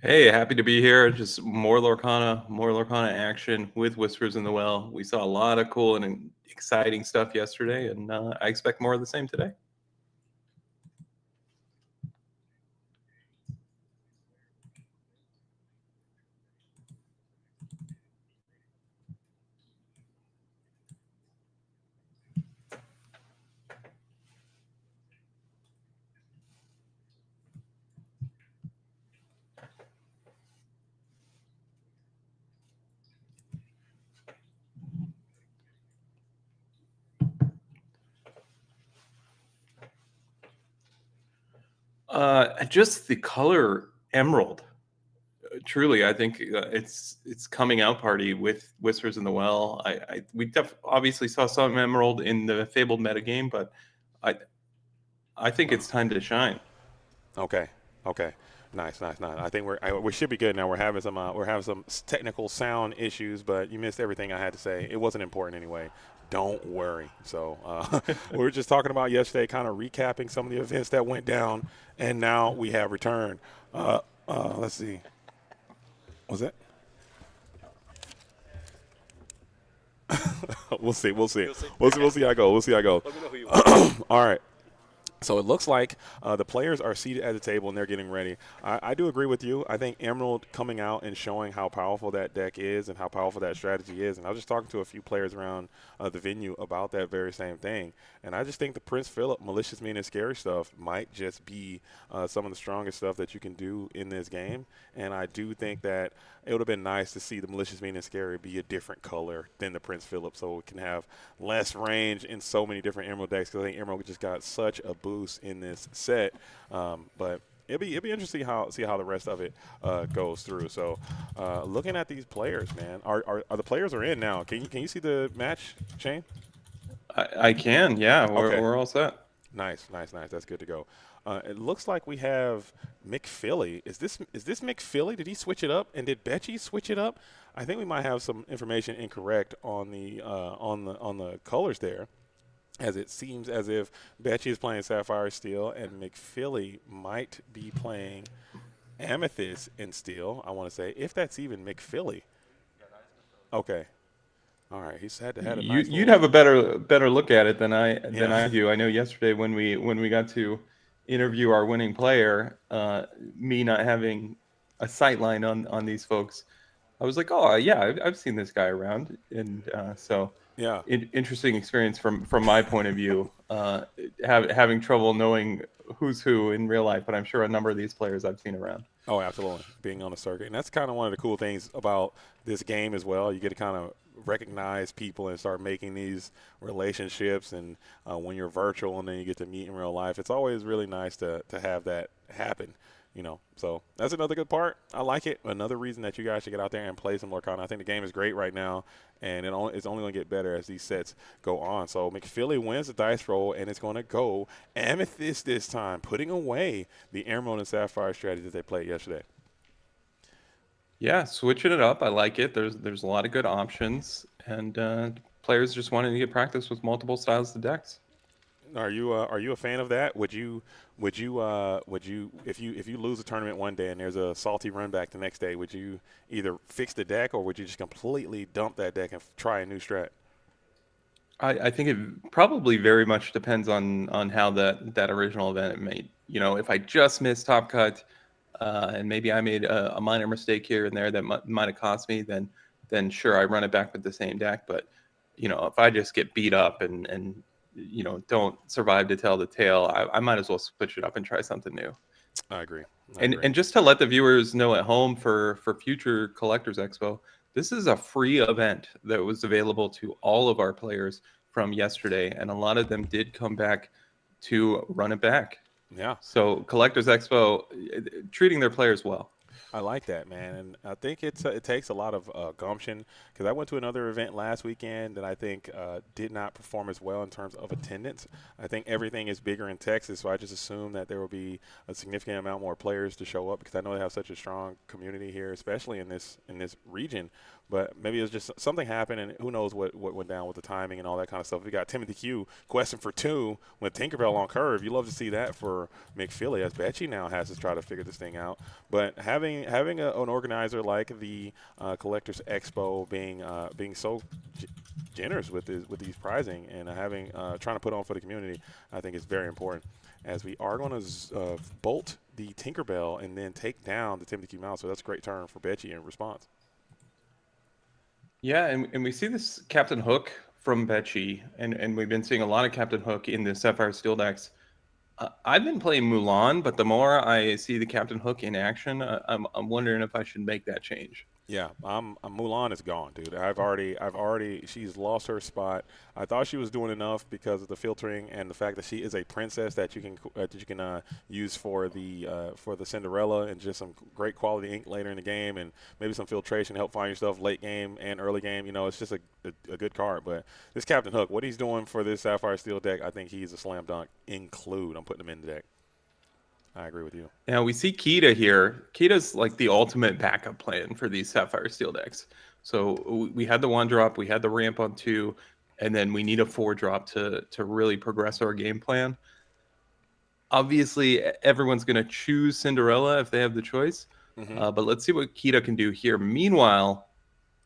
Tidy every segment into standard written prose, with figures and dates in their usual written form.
Hey, happy to be here. Just more Lorcana action with Whispers in the Well. We saw a lot of cool and exciting stuff yesterday, and I expect more of the same today. Just the color emerald. Truly, I think it's coming out party with Whispers in the Well. We obviously saw some emerald in the Fabled metagame, but I I think it's time to shine. Okay. Okay. Nice, nice, nice. I think we should be good now. We're having some technical sound issues, but you missed everything I had to say. It wasn't important anyway. Don't worry. So we were just talking about yesterday, kind of recapping some of the events that went down, and now we have returned. Let's see. Was that? We'll see. We'll see. We'll see how I go. We'll see how I go. All right. So it looks like the players are seated at the table and they're getting ready. I do agree with you. I think Emerald coming out and showing how powerful that deck is and how powerful that strategy is. And I was just talking to a few players around the venue about that very same thing. And I just think the Prince Philip malicious, mean, and scary stuff might just be some of the strongest stuff that you can do in this game. And I do think that it would have been nice to see the malicious, mean, and scary be a different color than the Prince Philip, so it can have less range in so many different Emerald decks. Because I think Emerald just got such a boost in this set, but it'll be interesting see how the rest of it goes through. So, looking at these players, man, are the players are in now? Can you see the match, Shane? I can, yeah, Okay. we're all set. Nice, nice, nice. That's good to go. It looks like we have McPhilly. Is this McPhilly? Did he switch it up? And did Betchy switch it up? I think we might have some information incorrect on the colors there, as it seems as if Betchy is playing Sapphire Steel and McPhilly might be playing Amethyst in Steel. I want to say, if that's even McPhilly. Okay. All right. He's had a nice You'd little. have a better look at it than Yeah. I do. I know yesterday when we got to interview our winning player, me not having a sight line on these folks, I was like, oh yeah, I've seen this guy around, and Yeah. interesting experience from my point of view. Having trouble knowing who's who in real life, but I'm sure a number of these players I've seen around. Oh, absolutely. Being on the circuit. And that's kind of one of the cool things about this game as well. You get to kind of recognize people and start making these relationships. And when you're virtual and then you get to meet in real life, it's always really nice to have that happen. So that's another good part. I like it. Another reason that you guys should get out there and play some Lorcana. I think the game is great right now, and it's only going to get better as these sets go on. So McPhilly wins the dice roll, and it's going to go Amethyst this time, putting away the Emerald and Sapphire strategy that they played yesterday. Yeah, switching it up, I like it. There's a lot of good options, and players just wanting to get practice with multiple styles of decks. Are you a fan of that? Would you if you lose a tournament one day and there's a salty run back the next day, would you either fix the deck or would you just completely dump that deck and try a new strat? I think it probably very much depends on how that original event made. You know, if I just missed top cut, and maybe I made a minor mistake here and there that might have cost me, then sure I run it back with the same deck. But you know, if I just get beat up and you know don't survive to tell the tale, I might as well switch it up and try something new. I agree. I And agree. and just to let the viewers know at home for future Collectors Expo, this is a free event that was available to all of our players from yesterday, and a lot of them did come back to run it back. Yeah. So Collectors Expo treating their players well. I like that, man, and I think it takes a lot of gumption because I went to another event last weekend that I think did not perform as well in terms of attendance. I think everything is bigger in Texas, so I just assume that there will be a significant amount more players to show up because I know they have such a strong community here, especially in this region. But maybe it was just something happened, and who knows what went down with the timing and all that kind of stuff. We got Timothy Q questing for two with Tinkerbell on curve. You love to see that for McPhilly, as Betchy now has to try to figure this thing out. But having having an organizer like the Collectors Expo being so generous with these prizing and having trying to put on for the community, I think is very important. As we are going to bolt the Tinkerbell and then take down the Timothy Q Mouse, so that's a great turn for Betchy in response. Yeah, and we see this Captain Hook from Betchy, and we've been seeing a lot of Captain Hook in the Sapphire Steel decks. I've been playing Mulan, but the more I see the Captain Hook in action, I'm wondering if I should make that change. Yeah, Mulan is gone, dude. I've already she's lost her spot. I thought she was doing enough because of the filtering and the fact that she is a princess that you can use for the Cinderella and just some great quality ink later in the game and maybe some filtration to help find yourself late game and early game. You know, it's just a good card. But this Captain Hook, what he's doing for this Sapphire Steel deck, I think he's a slam dunk. Include, I'm putting him in the deck. I agree with you. Now we see Kita here. Kita's like the ultimate backup plan for these Sapphire Steel decks. So we had the 1-drop, we had the ramp on 2, and then we need a 4-drop to really progress our game plan. Obviously, everyone's going to choose Cinderella if they have the choice. But let's see what Kita can do here. Meanwhile,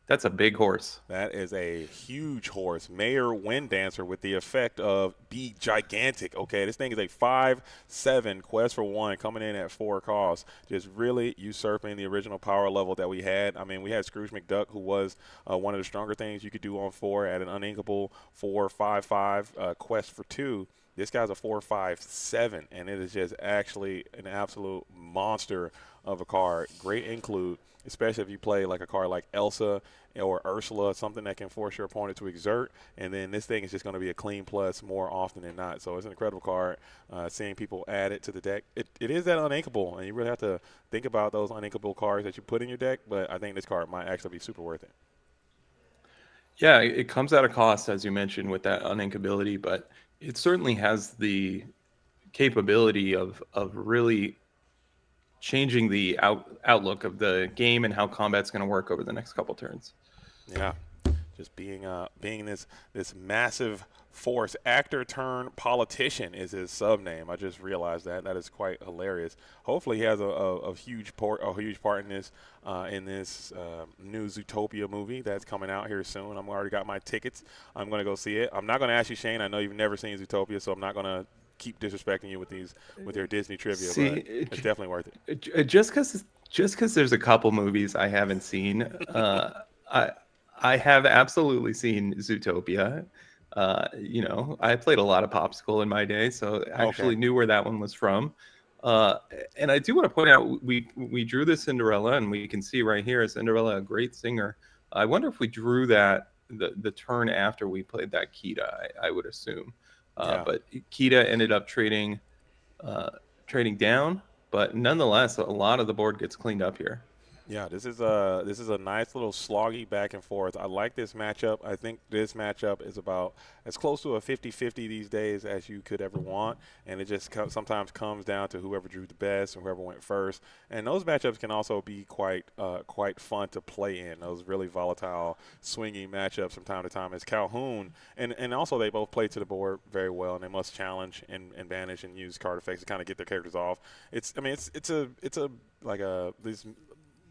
that's a big horse. That is a huge horse. Mayor Wind Dancer with the effect of be gigantic. Okay, this thing is a 5/7 quest for 1 coming in at 4 costs. Just really usurping the original power level that we had. I mean, we had Scrooge McDuck, who was one of the stronger things you could do on 4 at an uninkable 4/5/5 quest for 2. This guy's a 4/5/7, and it is just actually an absolute monster of a card. Great include, especially if you play like a card like Elsa or Ursula, something that can force your opponent to exert. And then this thing is just going to be a clean plus more often than not. So it's an incredible card. Seeing people add it to the deck. It is that uninkable, and you really have to think about those uninkable cards that you put in your deck. But I think this card might actually be super worth it. Yeah, it comes at a cost, as you mentioned, with that uninkability, but it certainly has the capability of really changing the outlook of the game and how combat's going to work over the next couple turns. Yeah, just being this massive force. Actor turned politician is his sub name. I just realized that is quite hilarious. Hopefully, he has a huge part in this new Zootopia movie that's coming out here soon. I'm already got my tickets. I'm gonna go see it. I'm not gonna ask you, Shane. I know you've never seen Zootopia, so I'm not gonna keep disrespecting you with your Disney trivia. See, but it's definitely worth it. Just because there's a couple movies I haven't seen, I have absolutely seen Zootopia. I played a lot of Popsicle in my day, so I actually knew where that one was from. And I do want to point out we drew the Cinderella, and we can see right here Cinderella, a great singer. I wonder if we drew that the turn after we played that Kita. I would assume. But Kita ended up trading down, but nonetheless, a lot of the board gets cleaned up here. Yeah, this is a nice little sloggy back and forth. I like this matchup. I think this matchup is about as close to a 50-50 these days as you could ever want, and it just sometimes comes down to whoever drew the best or whoever went first. And those matchups can also be quite fun to play in. Those really volatile, swinging matchups from time to time. As Calhoun and also they both play to the board very well, and they must challenge and banish and use card effects to kind of get their characters off. It's these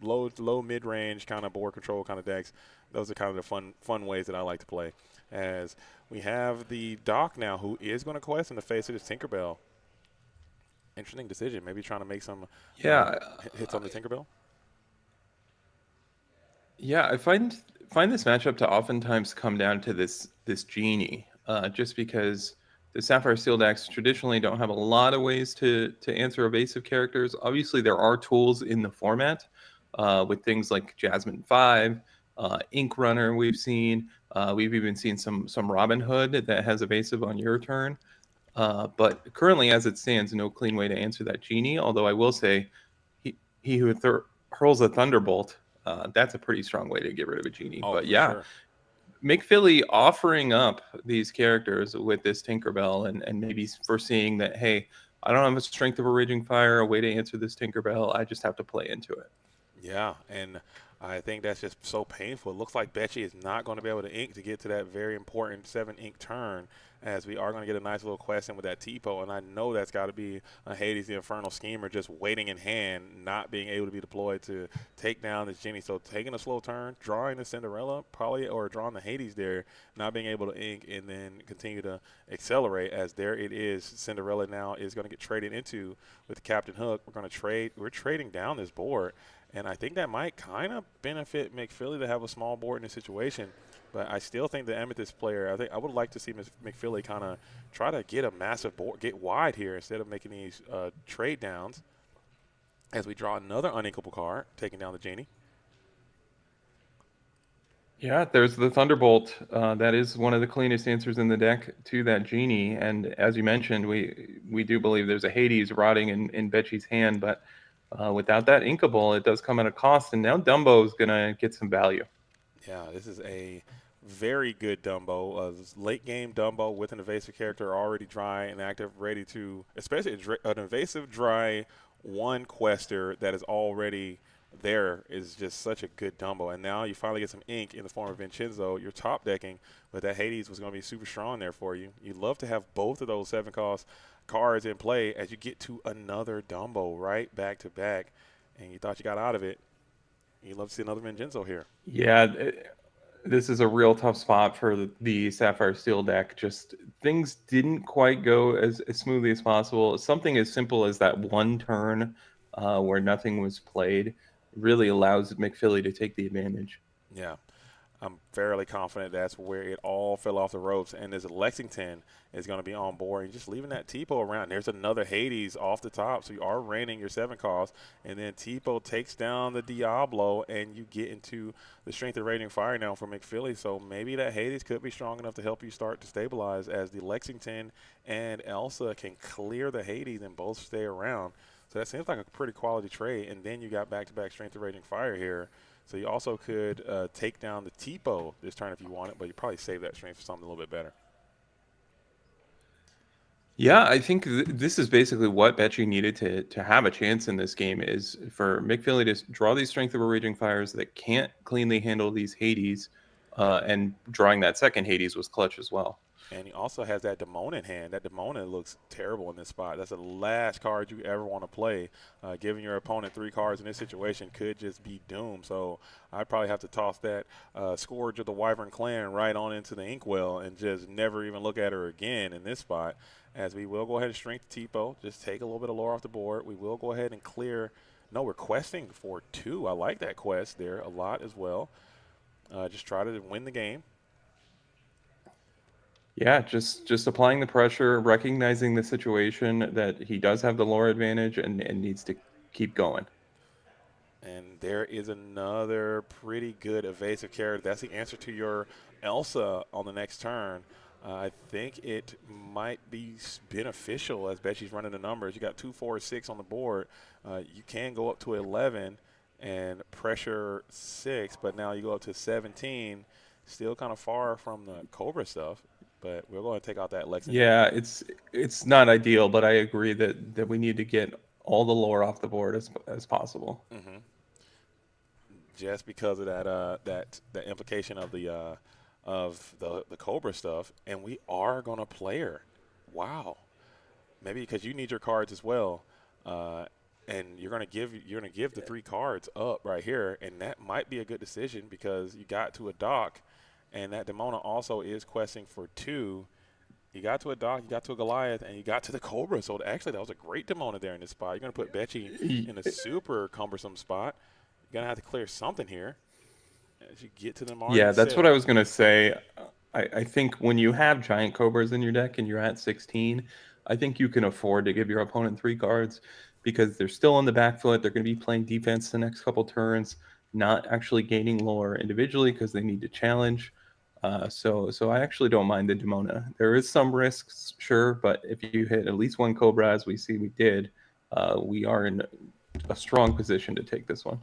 low mid range kind of board control kind of decks. Those are kind of the fun ways that I like to play. As we have the Doc now, who is going to quest in the face of this Tinkerbell. Interesting decision. Maybe trying to make some hits on the Tinkerbell. Yeah, I find this matchup to oftentimes come down to this genie, just because the Sapphire Steel decks traditionally don't have a lot of ways to answer evasive characters. Obviously, there are tools in the format. With things like Jasmine 5, Ink Runner we've seen. We've even seen some Robin Hood that has evasive on your turn. But currently, as it stands, no clean way to answer that genie. Although I will say, he who hurls a thunderbolt, that's a pretty strong way to get rid of a genie. Oh, but yeah, sure. McPhilly offering up these characters with this Tinkerbell and maybe foreseeing that, hey, I don't have a Strength of a Raging Fire, a way to answer this Tinkerbell. I just have to play into it. Yeah, and I think that's just so painful. It looks like Betchy is not going to be able to ink to get to that very important 7 ink turn, as we are going to get a nice little quest in with that Tipo, and I know that's got to be a Hades the Infernal Schemer just waiting in hand, not being able to be deployed to take down this Genie. So taking a slow turn, drawing the Cinderella probably, or drawing the Hades there, not being able to ink, and then continue to accelerate, as there it is. Cinderella now is going to get traded into with Captain Hook. We're trading down this board. And I think that might kind of benefit McPhilly to have a small board in this situation. But I still think the Amethyst player, I think I would like to see McPhilly kind of try to get a massive board, get wide here instead of making these trade downs. As we draw another uninkable card, taking down the Genie. Yeah, there's the Thunderbolt. That is one of the cleanest answers in the deck to that Genie. And as you mentioned, we do believe there's a Hades rotting in Betchy's hand, but without that Inkable, it does come at a cost. And now Dumbo's going to get some value. Yeah, this is a very good Dumbo. Late game Dumbo with an evasive character already dry and active, ready to, especially an evasive dry one quester that is already there is just such a good Dumbo. And now you finally get some ink in the form of Vincenzo. You're top decking, but that Hades was going to be super strong there for you. You'd love to have both of those 7 cost cards in play as you get to another Dumbo right back to back. And you thought you got out of it. You'd love to see another Vincenzo here. Yeah, this is a real tough spot for the Sapphire Steel deck. Just things didn't quite go as smoothly as possible. Something as simple as that one turn where nothing was played really allows McPhilly to take the advantage. Yeah. I'm fairly confident that's where it all fell off the ropes. And as Lexington is going to be on board, and just leaving that Tipo around. There's another Hades off the top, so you are raining your 7 costs. And then Tipo takes down the Diablo, and you get into the Strength of Raging Fire now for McPhilly. So maybe that Hades could be strong enough to help you start to stabilize, as the Lexington and Elsa can clear the Hades and both stay around. So that seems like a pretty quality trade. And then you got back-to-back Strength of Raging Fire here. So you also could take down the Tipo this turn if you want it, but you probably save that strength for something a little bit better. Yeah, I think this is basically what Betchy needed to have a chance in this game, is for McPhilly to draw these Strength of a Raging Fires that can't cleanly handle these Hades, and drawing that second Hades was clutch as well. And he also has that Demon in hand. That Demon looks terrible in this spot. That's the last card you ever want to play. Giving your opponent 3 cards in this situation could just be doomed. So I'd probably have to toss that Scourge of the Wyvern Clan right on into the Inkwell and just never even look at her again in this spot. As we will go ahead and strength Tipo. Just take a little bit of lore off the board. We will go ahead and clear. No, we're questing for 2. I like that quest there a lot as well. Just try to win the game. Yeah, just applying the pressure, recognizing the situation that he does have the lore advantage and needs to keep going. And there is another pretty good evasive character. That's the answer to your Elsa on the next turn. I think it might be beneficial as Betchy's running the numbers. You got 2, 4, 6 on the board. You can go up to 11 and pressure 6, but now you go up to 17. Still kind of far from the Cobra stuff. But we're going to take out that Lexington. Yeah, it's not ideal, but I agree that we need to get all the lore off the board as possible. Mm-hmm. Just because of that implication of the Cobra stuff, and we are going to play her. Wow. Maybe because you need your cards as well, and you're going to give the 3 cards up right here, and that might be a good decision because you got to a dock. And that Demona also is questing for 2. You got to a Doc, you got to a Goliath, and you got to the Cobra. So actually, that was a great Demona there in this spot. You're going to put Betchy in a super cumbersome spot. You're going to have to clear something here as you get to the Martin. Yeah, that's what I was going to say. I think when you have giant Cobras in your deck and you're at 16, I think you can afford to give your opponent 3 cards because they're still on the back foot. They're going to be playing defense the next couple turns, not actually gaining lore individually because they need to challenge. So I actually don't mind the Demona. There is some risks, sure, but if you hit at least 1 Cobra, as we see we did, we are in a strong position to take this one.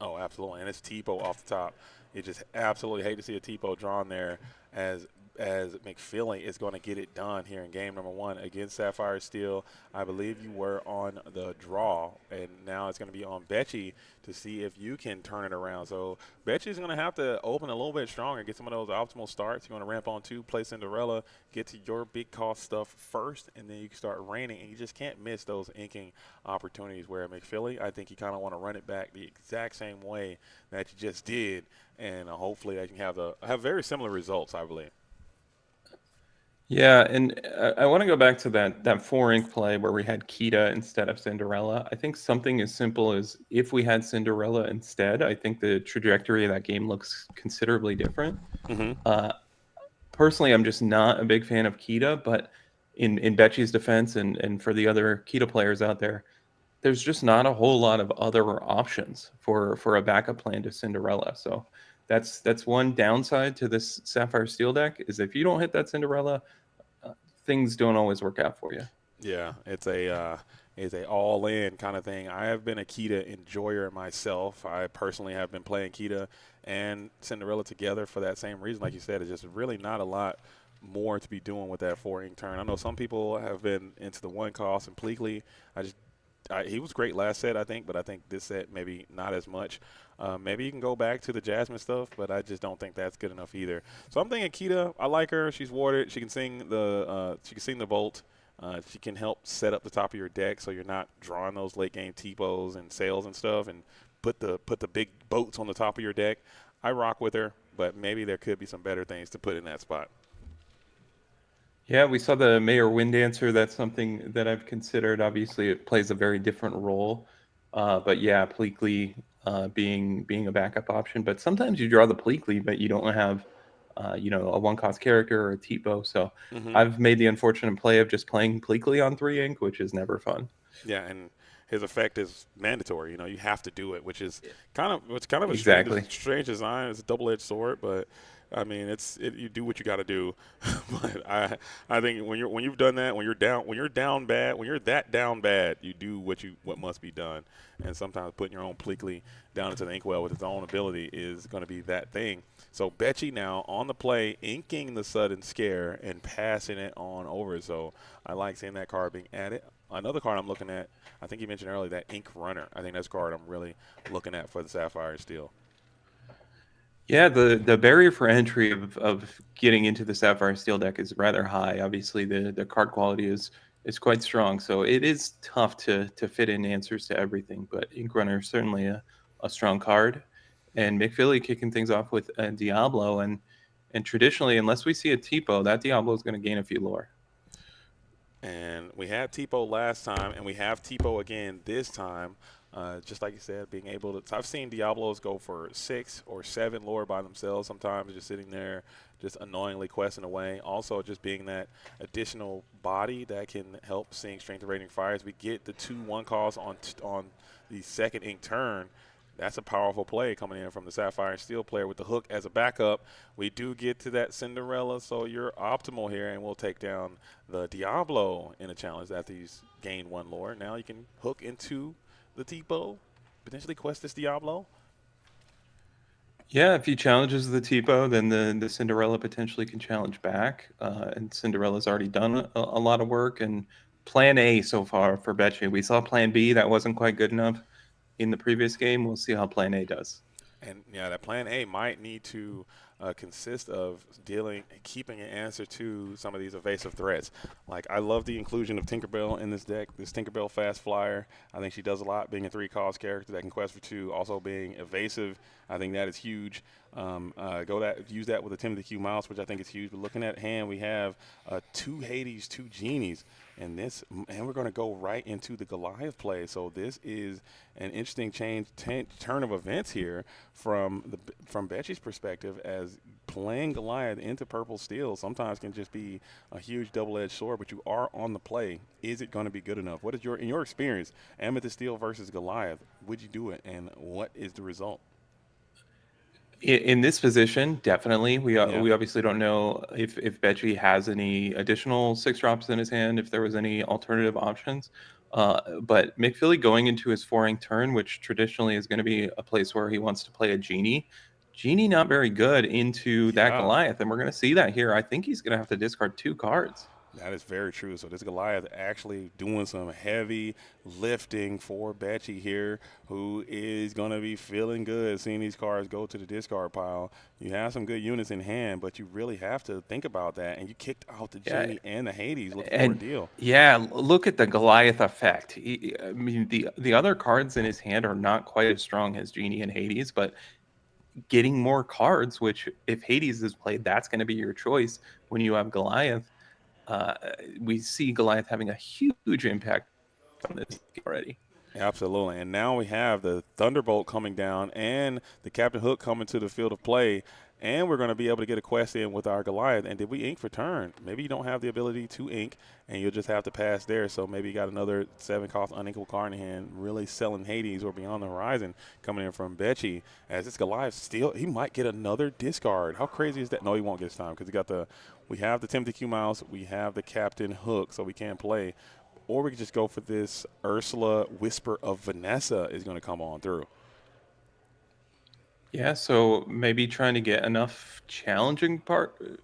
Oh, absolutely. And it's Tipo off the top. You just absolutely hate to see a Tipo drawn there as as McFeely is going to get it done here in game number one against Sapphire Steel. I believe you were on the draw, and now it's going to be on Betchy to see if you can turn it around. So Betchy's going to have to open a little bit stronger, get some of those optimal starts. You're going to ramp on two, play Cinderella, get to your big cost stuff first, and then you can start raining. And you just can't miss those inking opportunities. Where McFeely, I think you kind of want to run it back the exact same way that you just did, and hopefully I can have very similar results, I believe. Yeah, and I want to go back to that four ink play where we had Kita instead of Cinderella. I think something as simple as if we had Cinderella instead, I think the trajectory of that game looks considerably different. Mm-hmm. Uh, Personally, I'm just not a big fan of Kita, but in Betchy's defense and for the other Kita players out there, there's just not a whole lot of other options for a backup plan to Cinderella. So that's one downside to this Sapphire Steel deck is if you don't hit that Cinderella, things don't always work out for you. Yeah, it's a all in kind of thing. I have been a Kita enjoyer myself. I personally have been playing Kita and Cinderella together for that same reason. Like you said, it's just really not a lot more to be doing with that four ink turn. I know some people have been into the one cost and Pleakley. He was great last set, I think, but I think this set maybe not as much. Maybe you can go back to the Jasmine stuff, but I just don't think that's good enough either. So I'm thinking Kita. I like her. She's warded. She can sing the Bolt. She can help set up the top of your deck so you're not drawing those late game T-Bows and sails and stuff, and put the big boats on the top of your deck. I rock with her, but maybe there could be some better things to put in that spot. Yeah, we saw the Mayor Wind Dancer. That's something that I've considered. Obviously, it plays a very different role. But yeah, Pleakley being a backup option. But sometimes you draw the Pleakley, but you don't have a one cost character or a Tipo. So Mm-hmm. I've made the unfortunate play of just playing Pleakley on three ink, which is never fun. Yeah, and his effect is mandatory. You have to do it, which is kind of a Exactly. strange design. It's a double-edged sword, but I mean, you do what you got to do. But I think when you've done that, when you're that down bad, you do what must be done. And sometimes putting your own Pleakley down into the inkwell with its own ability is going to be that thing. So Betchy now on the play, inking the sudden scare and passing it on over. So I like seeing that card being added. Another card I'm looking at, I think you mentioned earlier, that Ink Runner. I think that's a card I'm really looking at for the Sapphire Steel. Yeah, the barrier for entry of getting into the Sapphire Steel deck is rather high. Obviously, the card quality is quite strong, so it is tough to fit in answers to everything. But Ink Runner is certainly a strong card, and McPhilly kicking things off with a Diablo, and traditionally, unless we see a Tipo, that Diablo is going to gain a few lore. And we had Tipo last time, and we have Tipo again this time. Just like you said, being able to. I've seen Diablos go for 6 or 7 lore by themselves sometimes, just sitting there, just annoyingly questing away. Also, just being that additional body that can help sing Strength of Raging Fires. We get the 2-1 calls on the second ink turn. That's a powerful play coming in from the Sapphire and Steel player with the hook as a backup. We do get to that Cinderella, so you're optimal here, and we'll take down the Diablo in a challenge after he's gained 1 lore. Now you can hook into the Tipo, potentially quest this Diablo. Yeah, if he challenges the Tipo, then the Cinderella potentially can challenge back. And Cinderella's already done a lot of work. And Plan A so far for Betchy. We saw Plan B that wasn't quite good enough in the previous game. We'll see how Plan A does. And yeah, that plan A might need to consist of keeping an answer to some of these evasive threats. Like, I love the inclusion of Tinkerbell in this deck. This Tinkerbell Fast Flyer, I think she does a lot, being a 3-cost character that can quest for 2. Also being evasive, I think that is huge. Use that with a Timothy Q Mouse, which I think is huge. But looking at hand, we have 2 Hades, 2 Genies. And we're going to go right into the Goliath play. So this is an interesting turn of events here from Betchy's perspective, as playing Goliath into purple steel sometimes can just be a huge double-edged sword. But you are on the play. Is it going to be good enough? What is in your experience, Amethyst Steel versus Goliath? Would you do it, and what is the result? In this position, definitely. Yeah. We obviously don't know if Betchy has any additional 6 drops in his hand, if there was any alternative options. But McPhilly going into his 4 ink turn, which traditionally is going to be a place where he wants to play a genie, Genie not very good into that Yeah. Goliath, and we're going to see that here. I think he's going to have to discard 2 cards. That is very true. So this Goliath actually doing some heavy lifting for Betchy here, who is going to be feeling good seeing these cards go to the discard pile. You have some good units in hand, but you really have to think about that. And you kicked out the Yeah, Genie and the Hades looking for a and deal. yeah, look at the Goliath effect. I mean, the other cards in his hand are not quite as strong as Genie and Hades, but getting more cards, which if Hades is played, that's going to be your choice when you have Goliath. Uh, we see Goliath having a huge impact on this already. Absolutely. And now we have the Thunderbolt coming down and the Captain Hook coming to the field of play. And we're going to be able to get a quest in with our Goliath. And did we ink for turn? Maybe you don't have the ability to ink, and you'll just have to pass there. So maybe you got another 7-cost uninkable card in hand, really selling Hades or Beyond the Horizon coming in from Betchy. As this Goliath still, he might get another discard. How crazy is that? No, he won't get this time because we have the Timothy Q Mouse, we have the Captain Hook, so we can't play. Or we could just go for this Ursula Whisper of Vanessa is going to come on through. Yeah, so maybe trying to get enough challenging part.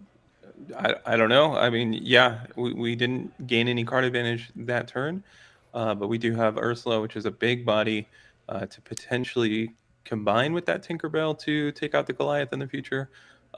I don't know. I mean, yeah, we didn't gain any card advantage that turn, but we do have Ursula, which is a big body, to potentially combine with that Tinkerbell to take out the Goliath in the future.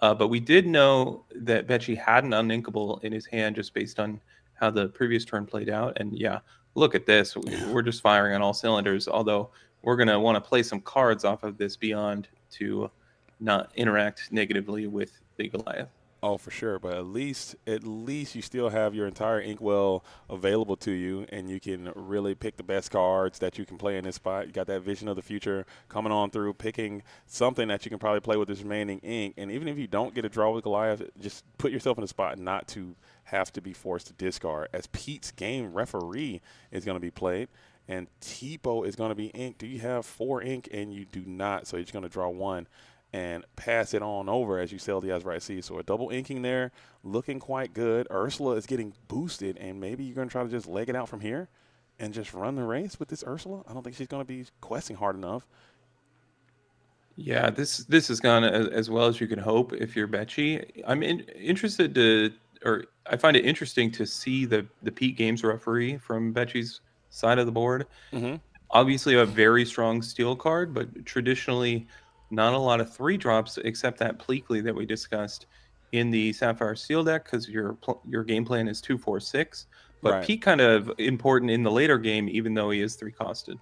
But we did know that Betchy had an uninkable in his hand just based on how the previous turn played out. And yeah, look at this. We're just firing on all cylinders, although we're going to want to play some cards off of this beyond to not interact negatively with the Goliath. Oh, for sure. But at least you still have your entire inkwell available to you, and you can really pick the best cards that you can play in this spot. You got that vision of the future coming on through, picking something that you can probably play with this remaining ink. And even if you don't get a draw with Goliath, just put yourself in a spot not to have to be forced to discard. As Pete's game referee is going to be played, and Tipo is going to be ink. Do you have 4 ink? And you do not, so you're just going to draw 1 and pass it on over as you sell the Azrite Sea. So a double inking there, looking quite good. Ursula is getting boosted, and maybe you're going to try to just leg it out from here and just run the race with this Ursula. I don't think she's going to be questing hard enough. Yeah, this has gone as well as you can hope if you're Betchy. Interested to, or I find it interesting to see the Pete Games referee from Betchy's side of the board. Mm-hmm. Obviously, a very strong steel card, but traditionally not a lot of 3 drops except that Pleakley that we discussed in the Sapphire Steel deck because your game plan is 2-4-6. But Right. Pete kind of important in the later game, even though he is 3 costed.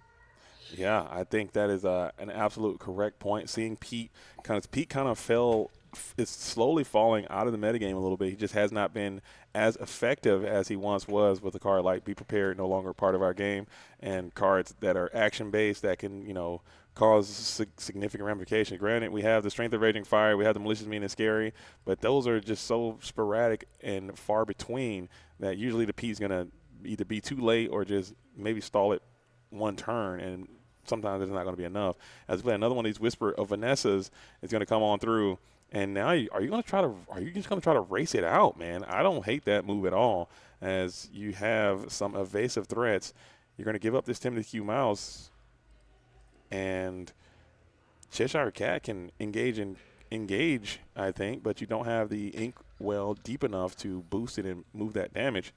Yeah, I think that is an absolute correct point. Seeing Pete kind of fell, is slowly falling out of the metagame a little bit. He just has not been as effective as he once was with a card like Be Prepared, no longer part of our game, and cards that are action based that can, cause significant ramifications. Granted, we have the Strength of Raging Fire, we have the Malicious Mean and Scary, but those are just so sporadic and far between that usually the P's going to either be too late or just maybe stall it one turn, and sometimes it's not going to be enough. As we play another one of these Whisper of Vanessa's is going to come on through, and now are you just going to try to race it out, man? I don't hate that move at all. As you have some evasive threats, you're going to give up this Timothy Q Mouse, and Cheshire Cat can engage, I think, but you don't have the ink well deep enough to boost it and move that damage.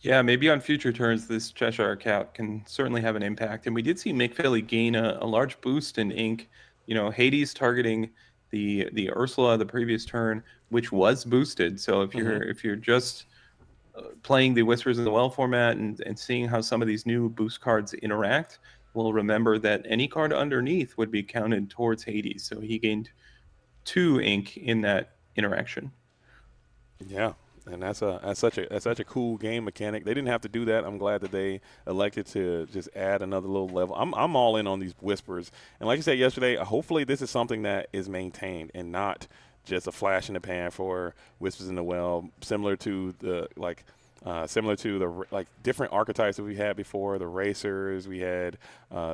Yeah, maybe on future turns, this Cheshire Cat can certainly have an impact. And we did see Mick Philly gain a large boost in ink. Hades targeting the Ursula the previous turn, which was boosted. So Mm-hmm. if you're just playing the Whispers in the Well format and seeing how some of these new boost cards interact, we'll remember that any card underneath would be counted towards Hades. So he gained 2 ink in that interaction. Yeah, and that's such a cool game mechanic. They didn't have to do that. I'm glad that they elected to just add another little level. I'm all in on these whispers. And like I said yesterday, hopefully this is something that is maintained and not just a flash in the pan for whispers in the well, similar to the like different archetypes that we had before. The racers, we had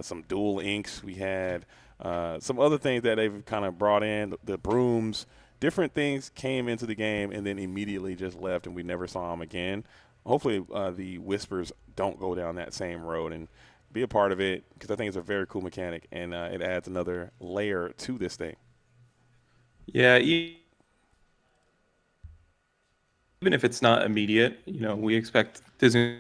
some dual inks, we had some other things that they've kind of brought in. The brooms, different things came into the game and then immediately just left, and we never saw them again. Hopefully, the Whispers don't go down that same road and be a part of it, because I think it's a very cool mechanic, and it adds another layer to this thing. Yeah, even if it's not immediate, we expect Disney.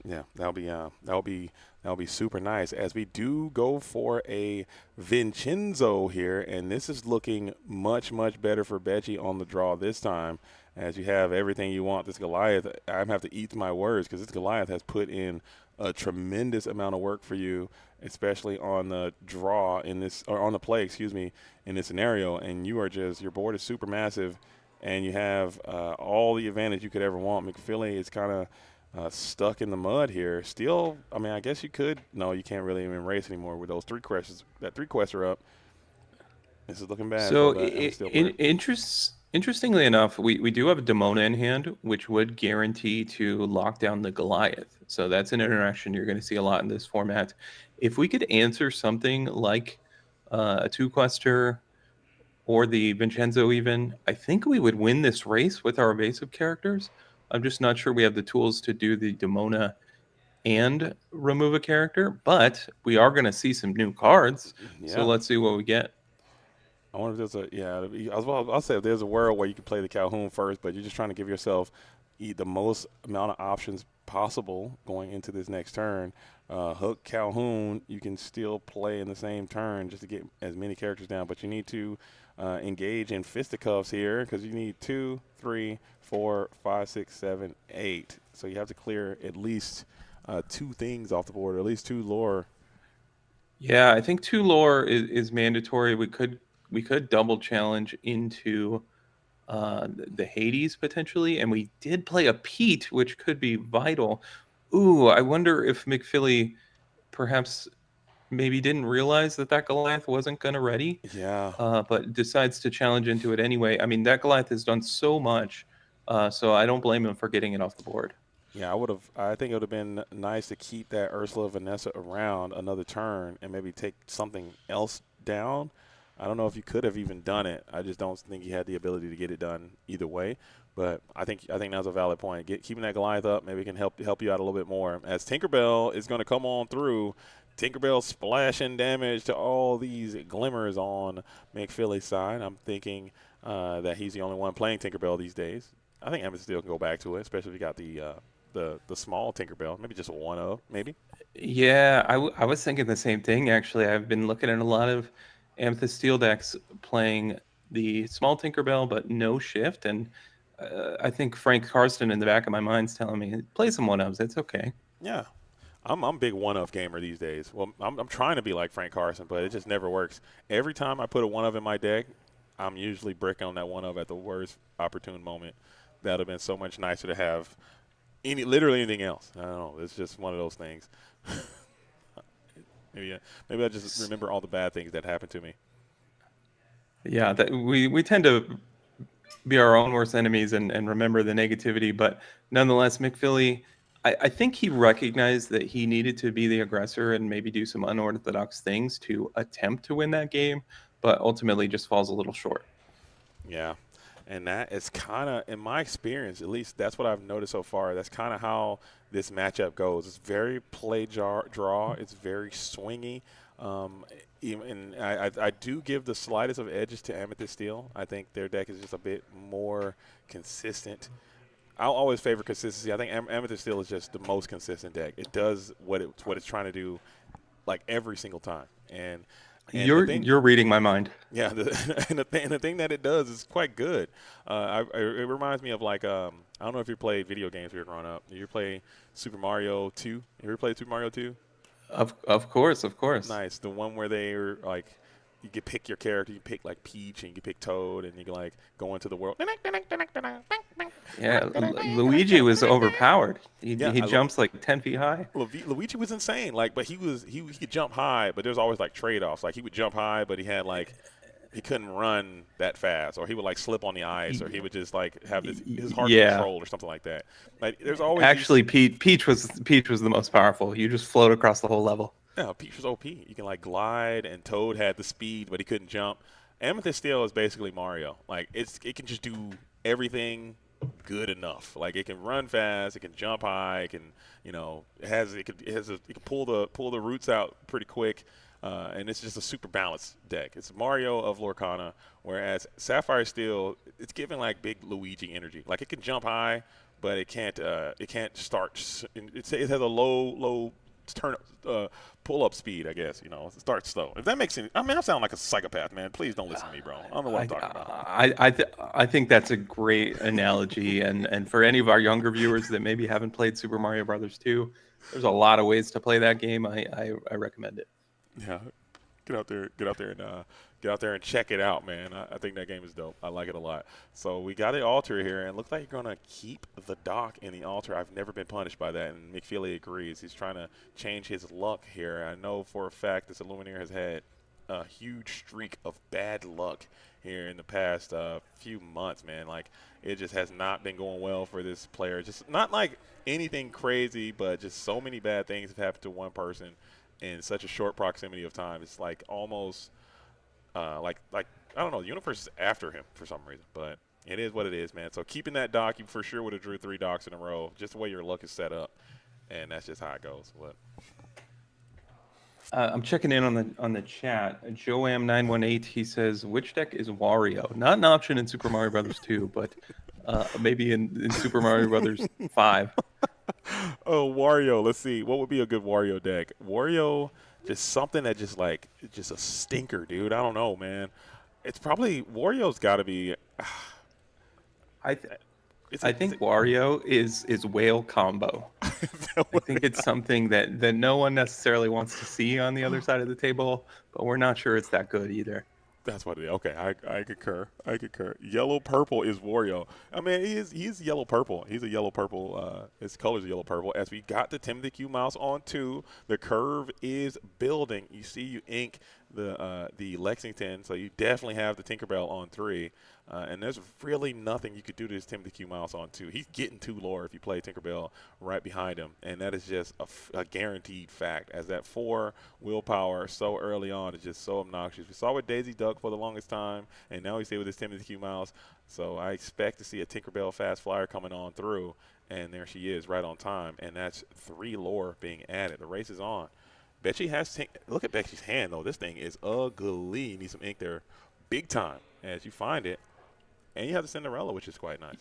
Yeah, that'll be super nice as we do go for a Vincenzo here, and this is looking much better for Becci on the draw this time. As you have everything you want, this Goliath, I'm gonna have to eat my words because this Goliath has put in a tremendous amount of work for you, especially on the draw in this or on the play, excuse me, in this scenario. And you are just your board is super massive, and you have all the advantage you could ever want. McPhilly is kind of stuck in the mud here. Still, I mean, I guess you could. No, you can't really even race anymore with those three quests. That three quests are up. This is looking bad for So, the Amethyst player. interestingly enough, we do have a Demona in hand, which would guarantee to lock down the Goliath. So that's an interaction you're going to see a lot in this format. If we could answer something like a two-quester or the Vincenzo even, I think we would win this race with our evasive characters. I'm just not sure we have the tools to do the Demona and remove a character, but we are going to see some new cards. So Yeah. let's see what we get. I wonder if there's a I'll say if there's a world where you can play the Calhoun first, but you're just trying to give yourself the most amount of options possible going into this next turn. Hook Calhoun, you can still play in the same turn just to get as many characters down, but you need to engage in fisticuffs here because you need 2, 3, 4, 5, 6, 7, 8. So you have to clear at least two things off the board, or at least two lore. Yeah, I think two lore is mandatory. We could double challenge into the Hades potentially, and we did play a Pete, which could be vital. Ooh, I wonder if McPhilly perhaps maybe didn't realize that that Goliath wasn't going to ready, Yeah. but decides to challenge into it anyway. I mean, that Goliath has done so much, so I don't blame him for getting it off the board. Yeah, I would have. I think it would have been nice to keep that Ursula Vanessa around another turn and maybe take something else down. I don't know if you could have even done it. I just don't think he had the ability to get it done either way. But I think that's a valid point. Keeping that Goliath up maybe can help you out a little bit more. As Tinkerbell is going to come on through, Tinkerbell splashing damage to all these glimmers on McPhilly's side. I'm thinking that he's the only one playing Tinkerbell these days. I think Amethyst still can go back to it, especially if you got the small Tinkerbell, maybe just one of, maybe. Yeah, I was thinking the same thing actually. I've been looking at a lot of Amethyst Steel decks playing the small Tinkerbell, but no shift, and I think Frank Karsten in the back of my mind's telling me play some one ofs. It's okay. Yeah, I'm a big one of gamer these days. Well, I'm trying to be like Frank Carson, but it just never works. Every time I put a one of in my deck, I'm usually bricking on that one of at the worst opportune moment. That would have been so much nicer to have literally anything else. I don't know. It's just one of those things. Maybe I just remember all the bad things that happened to me. Yeah, that we tend to be our own worst enemies and remember the negativity. But nonetheless, McPhilly, I think he recognized that he needed to be the aggressor and maybe do some unorthodox things to attempt to win that game, but ultimately just falls a little short. Yeah. And that is kind of, in my experience, at least that's what I've noticed so far. That's kind of how this matchup goes. It's very draw. It's very swingy. Um, and I do give the slightest of edges to Amethyst Steel. I think their deck is just a bit more consistent. I'll always favor consistency. I think Amethyst Steel is just the most consistent deck. It does what it's trying to do like every single time. And the thing You're reading my mind. yeah, and the thing that it does is quite good. It reminds me of like I don't know if you played video games when you were growing up. Did you play Super Mario 2? You ever played Super Mario 2? Of course, of course. Nice. The one where they are like you can pick your character. You can pick like Peach and you can pick Toad and you can like go into the world. Yeah, Luigi was overpowered. Yeah, He jumps like 10 feet high. Luigi was insane. Like, but he could jump high, but there's always like trade offs. Like he would jump high, but he had like he couldn't run that fast, or he would like slip on the ice, or he would just like have his heart Yeah, controlled or something like that. Like there's always these. actually, Peach was the most powerful. You just float across the whole level. Yeah, Peach was OP. You can like glide, and Toad had the speed, but he couldn't jump. Amethyst Steel is basically Mario. Like it can just do everything good enough. Like it can run fast, it can jump high, it can it can pull the roots out pretty quick, and it's just a super balanced deck. It's Mario of Lorcana, whereas Sapphire Steel it's giving like big Luigi energy. Like it can jump high, but it can't start. It has a low turn pull up speed, I guess. It starts slow. If that makes sense, I mean, I sound like a psychopath, man. Please don't listen to me, bro. I don't know what I'm talking about. I think that's a great analogy, and for any of our younger viewers that maybe haven't played Super Mario Brothers 2, there's a lot of ways to play that game. I recommend it. Yeah, get out there and check it out, man. I think that game is dope. I like it a lot. So we got the altar here, and it looks like you're gonna keep the dock in the altar. I've never been punished by that, and McFeely agrees. He's trying to change his luck here. I know for a fact this Illuminator has had a huge streak of bad luck here in the past few months, man. Like it just has not been going well for this player. Just not like anything crazy, but just so many bad things have happened to one person in such a short proximity of time. It's like almost like I don't know. The universe is after him for some reason, but it is what it is, man. So keeping that dock, you for sure would have drew 3 docks in a row, just the way your luck is set up, and that's just how it goes. But I'm checking in on the chat. Joam918, he says, which deck is Wario? Not an option in Super Mario Brothers 2, but maybe in Super Mario Brothers 5. oh, Wario. Let's see. What would be a good Wario deck? Wario, just something that just a stinker, dude. I don't know, man. It's probably Wario's got to be. I th- Is I it? Is think Wario is whale combo. I think it's something that no one necessarily wants to see on the other side of the table, but we're not sure it's that good either. That's what it is. Okay, I concur. I concur. Yellow purple is Wario. I mean, he's yellow purple. He's a yellow purple. His colors are yellow purple. As we got the Timothy Q mouse on 2, the curve is building. You see, you ink the Lexington, so you definitely have the Tinkerbell on 3. And there's really nothing you could do to this Timothy Q mouse on 2. He's getting 2 lore if you play Tinkerbell right behind him, and that is just a guaranteed fact. As that 4 willpower so early on is just so obnoxious. We saw with Daisy Duck for the longest time, and now we see with this Timothy Q mouse. So I expect to see a Tinkerbell fast flyer coming on through, and there she is right on time, and that's 3 lore being added. The race is on. Betsy has look at Betsy's hand though. This thing is ugly. You need some ink there, big time. As you find it, and you have the Cinderella, which is quite nice.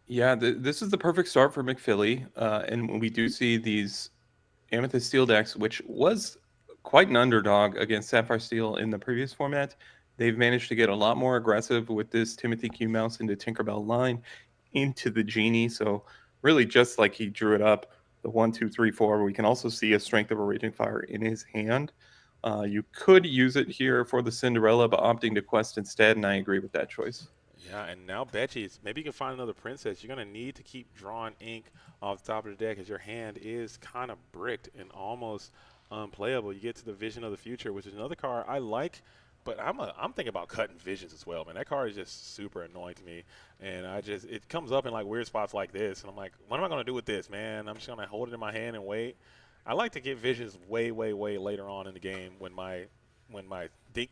Yeah, this is the perfect start for McPhilly, and we do see these Amethyst Steel decks, which was quite an underdog against Sapphire Steel in the previous format. They've managed to get a lot more aggressive with this Timothy Q mouse into Tinkerbell line, into the Genie. So really, just like he drew it up, the 1, 2, 3, 4. We can also see a Strength of a Raging Fire in his hand. You could use it here for the Cinderella, but opting to Quest instead, and I agree with that choice. Yeah, and now Betchy, maybe you can find another princess. You're going to need to keep drawing ink off the top of the deck as your hand is kind of bricked and almost unplayable. You get to the Vision of the Future, which is another card I like, but I'm thinking about cutting Visions as well, man. That card is just super annoying to me, and it comes up in like weird spots like this, and I'm like, what am I going to do with this, man? I'm just going to hold it in my hand and wait. I like to get Visions way, way, way later on in the game when my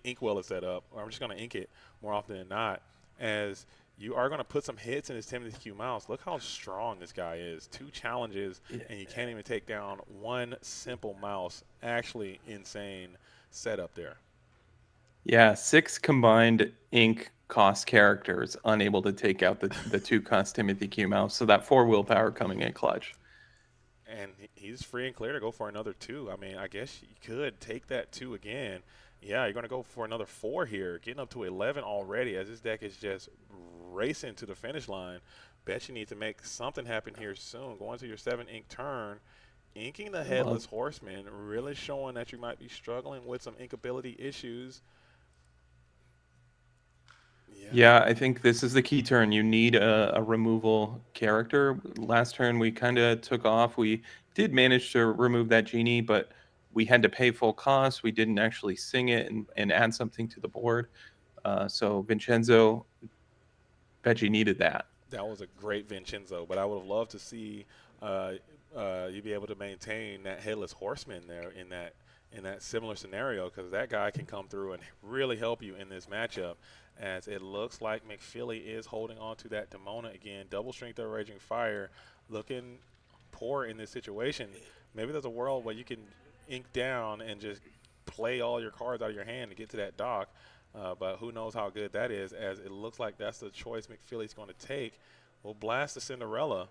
inkwell is set up, or I'm just going to ink it more often than not, as you are going to put some hits in his Timothy Q mouse. Look how strong this guy is. 2 challenges, and you can't even take down one simple mouse. Actually insane setup there. Yeah, 6 combined ink cost characters unable to take out the 2 cost Timothy Q mouse. So that 4 willpower coming in clutch. And he's free and clear to go for another 2. I mean, I guess you could take that 2 again. Yeah, you're going to go for another 4 here, getting up to 11 already as this deck is just racing to the finish line. Bet you need to make something happen here soon. Going to your 7 ink turn, inking the Headless Horseman, really showing that you might be struggling with some inkability issues. Yeah, I think this is the key turn. You need a removal character. Last turn we kind of took off. We did manage to remove that Genie, but we had to pay full cost. We didn't actually sing it and add something to the board. So Vincenzo, Veggie needed that. That was a great Vincenzo, but I would have loved to see you be able to maintain that Headless Horseman there in that similar scenario because that guy can come through and really help you in this matchup. As it looks like McPhilly is holding on to that Demona again. Double Strength of Raging Fire looking poor in this situation. Maybe there's a world where you can ink down and just play all your cards out of your hand to get to that dock. But who knows how good that is, as it looks like that's the choice McPhilly's going to take. We'll blast the Cinderella.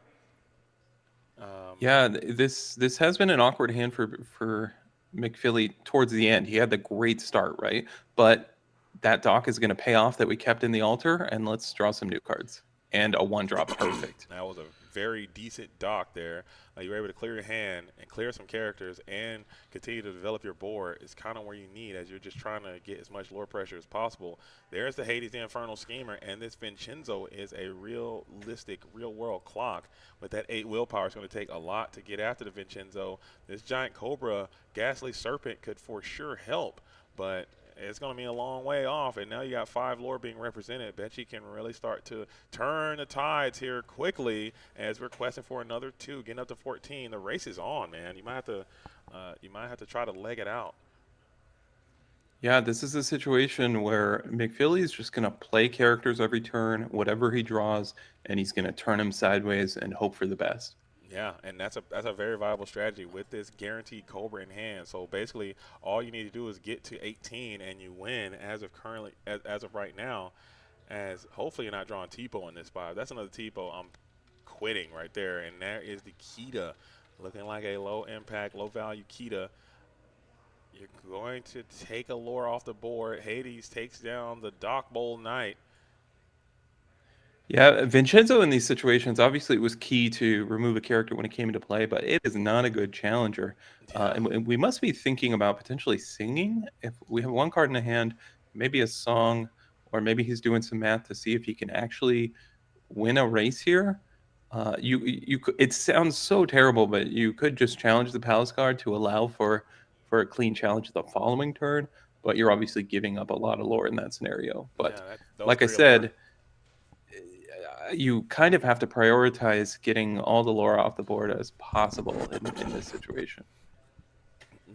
Yeah, this has been an awkward hand for McPhilly towards the end. He had the great start, right? But that dock is going to pay off that we kept in the altar, and let's draw some new cards and a one drop perfect. That was a very decent dock there. You were able to clear your hand and clear some characters and continue to develop your board. Is kind of where you need as you're just trying to get as much lore pressure as possible. There's the Hades the Infernal Schemer, and this Vincenzo is a realistic, real-world clock. With that 8 willpower, it's going to take a lot to get after the Vincenzo. This Giant Cobra, Ghastly Serpent could for sure help, but it's going to be a long way off, and now you got 5 lore being represented. Bet you can really start to turn the tides here quickly as we're questing for another 2, getting up to 14. The race is on, man. You might have to try to leg it out. Yeah, this is a situation where McPhilly is just going to play characters every turn, whatever he draws, and he's going to turn him sideways and hope for the best. Yeah, and that's a very viable strategy with this guaranteed Cobra in hand. So basically, all you need to do is get to 18 and you win as of currently as of right now. As hopefully you're not drawing Tipo in this spot. That's another Tipo. I'm quitting right there, and there is the Kita, looking like a low impact, low value Kita. You're going to take a lore off the board. Hades takes down the Dock Bowl Knight. Yeah, Vincenzo in these situations, obviously, it was key to remove a character when it came into play, but it is not a good challenger. Yeah. And we must be thinking about potentially singing. If we have one card in the hand, maybe a song, or maybe he's doing some math to see if he can actually win a race here. It sounds so terrible, but you could just challenge the Palace Guard to allow for a clean challenge the following turn, but you're obviously giving up a lot of lore in that scenario. But Yeah, those like I 3 lore. said, you kind of have to prioritize getting all the lore off the board as possible in this situation.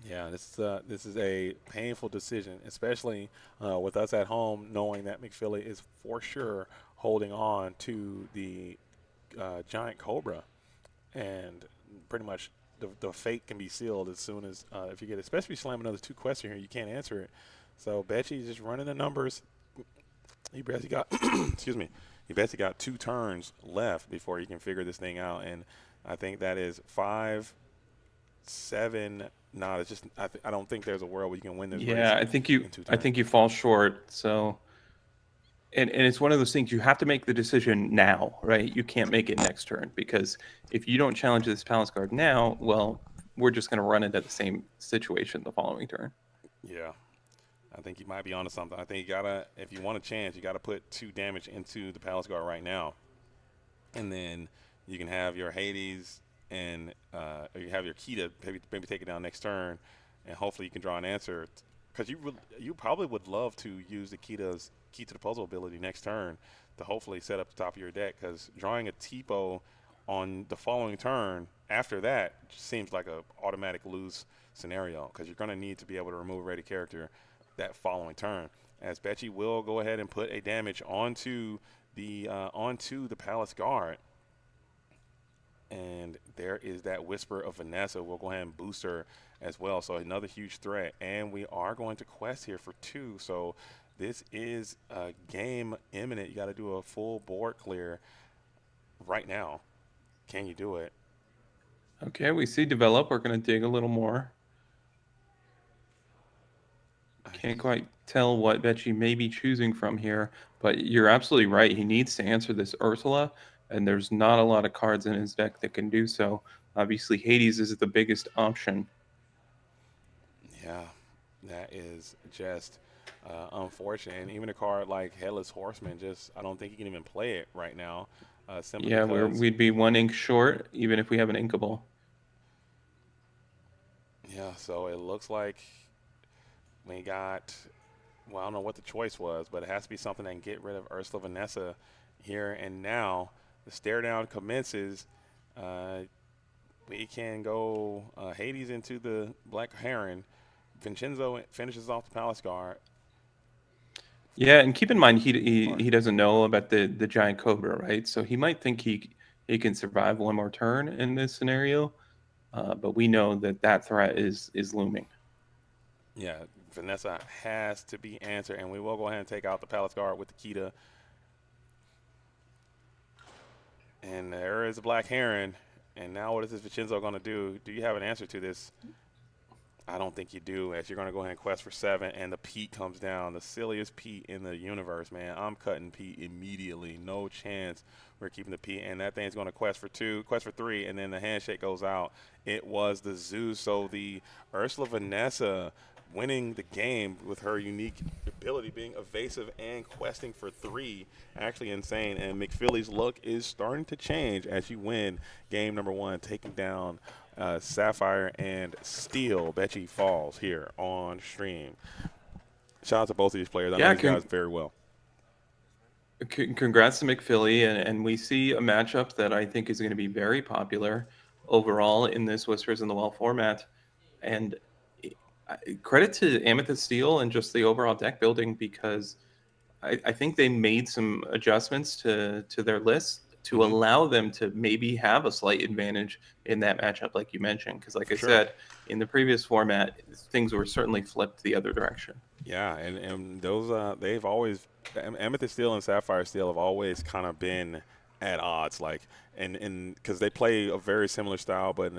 Yeah, this is a painful decision, especially with us at home, knowing that McPhilly is for sure holding on to the giant Cobra, and pretty much the fate can be sealed as soon as if you get, especially if you slam another 2 questions here, you can't answer it. So Betchy's just running the numbers. He basically got, excuse me, he basically got 2 turns left before he can figure this thing out, and I think that is 5, 7. No, it's just I don't think there's a world where you can win this race. Yeah, I think you fall short. So and it's one of those things you have to make the decision now, right? You can't make it next turn because if you don't challenge this Palace Guard now, well, we're just going to run into the same situation the following turn. Yeah, I think you might be onto something. I think you gotta, if you want a chance, you gotta put 2 damage into the Palace Guard right now, and then you can have your Hades and or you have your Kita maybe take it down next turn, and hopefully you can draw an answer. Because you probably would love to use the Kita's key to the puzzle ability next turn to hopefully set up the top of your deck. Because drawing a Tipo on the following turn after that just seems like a automatic lose scenario. Because you're going to need to be able to remove a ready character that following turn. As Betchy will go ahead and put a damage onto the Palace Guard. And there is that Whisper of Vanessa. We'll go ahead and boost her as well. So another huge threat. And we are going to quest here for 2. So this is a game imminent. You got to do a full board clear right now. Can you do it? Okay, we see develop. We're going to dig a little more. Can't quite tell what Betchy may be choosing from here, but you're absolutely right. He needs to answer this Ursula, and there's not a lot of cards in his deck that can do so. Obviously, Hades is the biggest option. Yeah, that is just unfortunate. And even a card like Headless Horseman, just I don't think he can even play it right now. Simply Yeah, because, we'd be 1 ink short, even if we have an inkable. yeah, so it looks like we got, well, I don't know what the choice was, but it has to be something that can get rid of Ursula Vanessa here and now. The stare down commences. We can go Hades into the Black Heron, Vincenzo finishes off the Palace Guard. Yeah, and keep in mind Sorry. he doesn't know about the giant cobra, right? So he might think he can survive one more turn in this scenario, but we know that that threat is looming. Yeah, Vanessa has to be answered, and we will go ahead and take out the Palace Guard with the Kita. And there is a Black Heron. And now what is this Vincenzo going to do? Do you have an answer to this? I don't think you do, as you're going to go ahead and quest for 7, and the Pete comes down. The silliest Pete in the universe, man. I'm cutting Pete immediately. No chance we're keeping the Pete. And that thing's going to quest for 2, quest for 3, and then the handshake goes out. It was the Zeus. So the Ursula Vanessa winning the game with her unique ability being evasive and questing for 3. Actually insane. And McPhilly's look is starting to change as you win game number 1, taking down Sapphire and Steel. Betchy Falls here on stream. Shout out to both of these players. I know Yeah, these guys very well. congrats to McPhilly, and we see a matchup that I think is going to be very popular overall in this Whispers in the Well format. And credit to Amethyst Steel and just the overall deck building, because I think they made some adjustments to their list to allow them to maybe have a slight advantage in that matchup, like you mentioned. Because, like For I sure. said, in the previous format, things were certainly flipped the other direction. Yeah, and those they've always Amethyst Steel and Sapphire Steel have always kind of been at odds, like and because they play a very similar style, but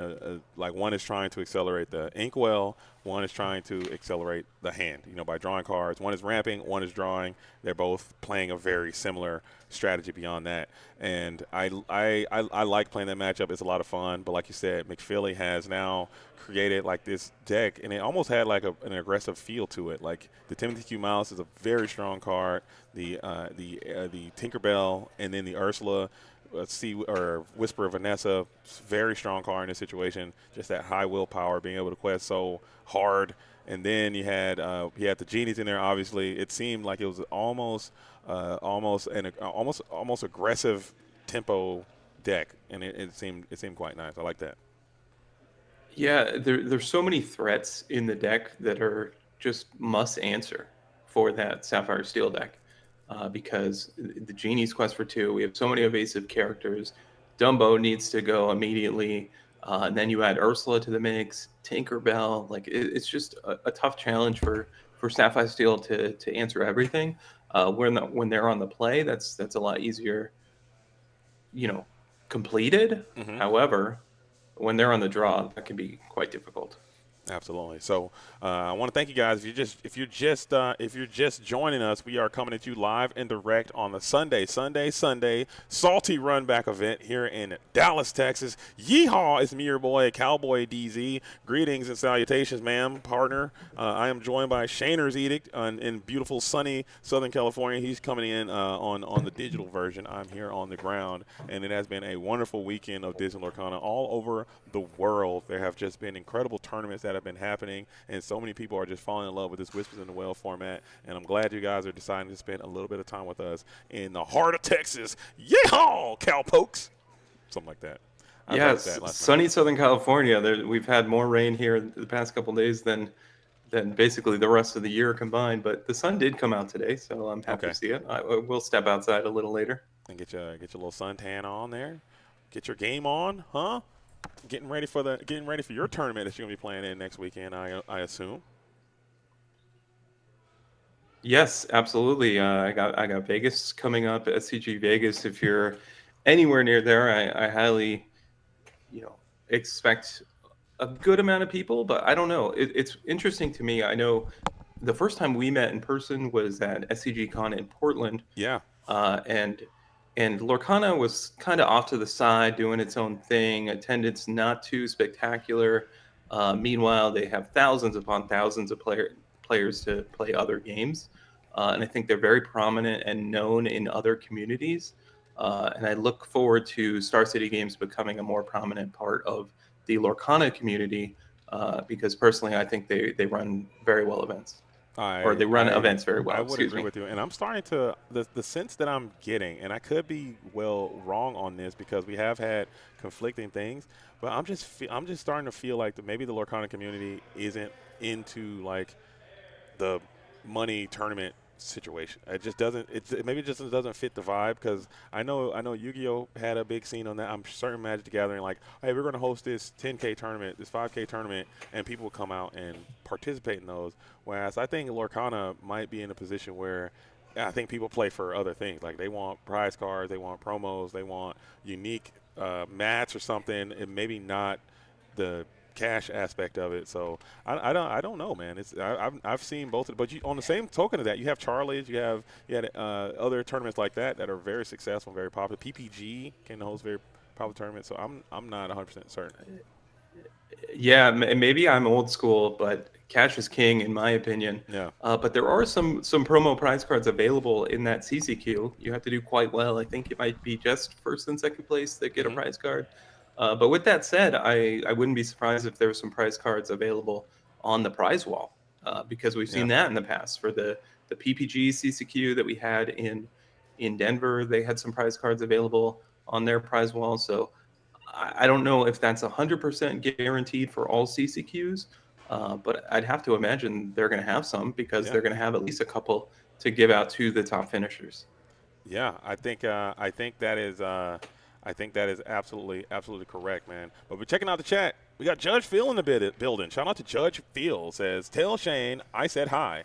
like one is trying to accelerate the inkwell, one is trying to accelerate the hand, by drawing cards. One is ramping, one is drawing. They're both playing a very similar strategy beyond that, and I like playing that matchup. It's a lot of fun, but like you said, McPhilly has now created like this deck, and it almost had like an aggressive feel to it. Like the Timothy Q Mouse is a very strong card. The Tinkerbell, and then the Ursula, or Whisper of Vanessa, very strong card in this situation. Just that high willpower, being able to quest so hard. And then he had the genies in there. Obviously, it seemed like it was almost aggressive tempo deck, and it seemed quite nice. I like that. Yeah, there's so many threats in the deck that are just must answer for that Sapphire Steel deck, because the Genie's quest for 2, we have so many evasive characters. Dumbo needs to go immediately, and then you add Ursula to the mix, Tinkerbell. Like it's just a tough challenge for Sapphire Steel to answer everything. When they're on the play, that's a lot easier, you know, completed. Mm-hmm. However, when they're on the draw, that can be quite difficult. Absolutely. So I want to thank you guys. If you're just joining us, we are coming at you live and direct on the Sunday salty run back event here in Dallas, Texas. Yeehaw! It's me, your boy Cowboy DZ. Greetings and salutations, ma'am, partner. I am joined by Shaner's Edict in beautiful sunny Southern California. He's coming in on the digital version. I'm here on the ground, and it has been a wonderful weekend of Disney Lorcana all over the world. There have just been incredible tournaments that have been happening, and so many people are just falling in love with this Whispers in the Well format, and I'm glad you guys are deciding to spend a little bit of time with us in the heart of Texas. Yeehaw, cowpokes! Something like that. I wrote Yes, that last night. sunny Southern California. We've had more rain here the past couple days than basically the rest of the year combined. But the sun did come out today, so I'm happy Okay. to see it. I will step outside a little later. And get your little suntan on there. Get your game on, huh? Getting ready for your tournament that you're gonna be playing in next weekend, I assume. Yes, absolutely. I got Vegas coming up, SCG Vegas. If you're anywhere near there, I highly, expect a good amount of people. But I don't know. It's interesting to me. I know the first time we met in person was at SCG Con in Portland, Yeah. and Lorcana was kind of off to the side doing its own thing. Attendance not too spectacular. Meanwhile, they have thousands upon thousands of players to play other games, and I think they're very prominent and known in other communities. And I look forward to Star City Games becoming a more prominent part of the Lorcana community, because personally, I think they run very well events. or I they run I events very I well. would Excuse agree me. with you, and I'm starting to the sense that I'm getting, and I could be wrong on this because we have had conflicting things, but I'm just starting to feel like maybe the Lorcana community isn't into like the money tournament situation. It just doesn't. Maybe it just doesn't fit the vibe because I know Yu-Gi-Oh had a big scene on that. I'm certain Magic the Gathering like, hey, we're going to host this 10K tournament, this 5K tournament, and people will come out and participate in those. Whereas I think Lorcana might be in a position where I think people play for other things. Like they want prize cards, they want promos, they want unique mats or something, and maybe not the cash aspect of it. So I don't know, man. I've seen both, but on the same token of that, you have Charlie's, you had other tournaments like that are very successful, and very popular. PPG can host very popular tournaments. So I'm not 100% certain. Yeah, maybe I'm old school, but cash is king in my opinion. Yeah. But there are some promo prize cards available in that CCQ. You have to do quite well. I think it might be just first and second place that get a Hmm. prize card. But with that said, I wouldn't be surprised if there were some prize cards available on the prize wall, because we've Yeah. seen that in the past for the PPG CCQ that we had in Denver. They had some prize cards available on their prize wall. So I don't know if that's 100% guaranteed for all CCQs, but I'd have to imagine they're going to have some because Yeah. they're going to have at least a couple to give out to the top finishers. Yeah, I think that is absolutely correct, man. But we're checking out the chat. We got Judge Phil in the building. Shout out to Judge Phil. Says, "Tell Shane I said hi.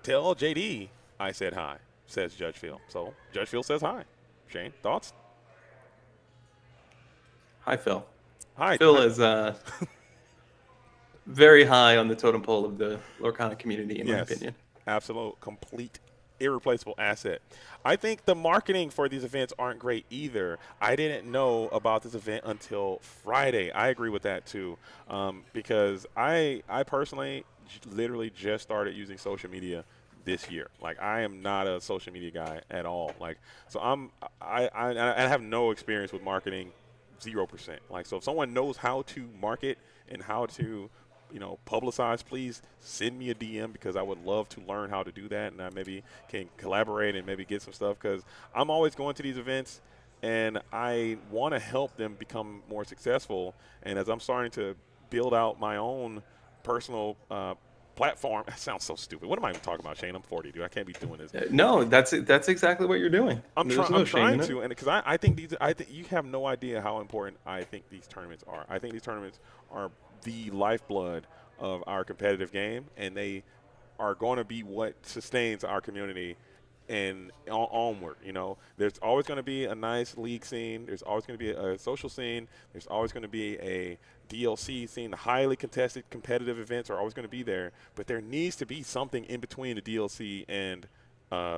Tell JD I said hi." Says Judge Phil. So Judge Phil says hi. Shane, thoughts? Hi, Phil. Hi. Phil Hi. is very high on the totem pole of the Lorcana community, in my Yes, opinion. absolute, complete, irreplaceable asset. I think the marketing for these events aren't great either. I didn't know about this event until Friday. I agree with that too, because I personally literally just started using social media this year. Like I am not a social media guy at all. Like so I have no experience with marketing, 0%. Like so if someone knows how to market and how to publicize, please send me a DM because I would love to learn how to do that, and I maybe can collaborate and maybe get some stuff because I'm always going to these events and I want to help them become more successful. And as I'm starting to build out my own personal platform, that sounds so stupid. What am I even talking about, Shane? I'm 40, dude. I can't be doing this. No, that's exactly what you're doing. There's I'm no shame trying in it. to, and because I think I think you have no idea how important I think these tournaments are. I think these tournaments are the lifeblood of our competitive game, and they are going to be what sustains our community and onward. There's always going to be a nice league scene. There's always going to be a social scene. There's always going to be a DLC scene. The highly contested competitive events are always going to be there, but there needs to be something in between the DLC and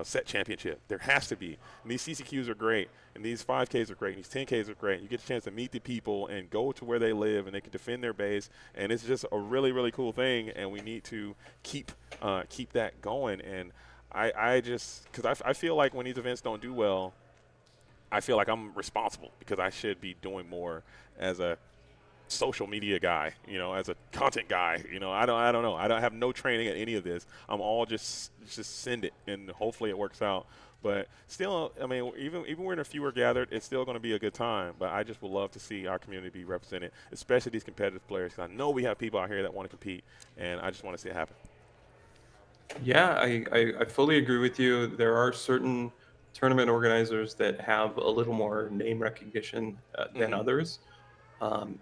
set championship. There has to be. And these CCQs are great, and these 5Ks are great, and these 10Ks are great. You get a chance to meet the people and go to where they live, and they can defend their base, and it's just a really, really cool thing. And we need to keep that going. And I just because I feel like when these events don't do well, I feel like I'm responsible because I should be doing more as a social media guy, as a content guy. I don't know. I don't have no training at any of this. I'm all just send it and hopefully it works out. But still, I mean, even when a fewer gathered, it's still going to be a good time. But I just would love to see our community be represented, especially these competitive players. 'Cause I know we have people out here that want to compete, and I just want to see it happen. Yeah, I fully agree with you. There are certain tournament organizers that have a little more name recognition than Mm-hmm. others. Um,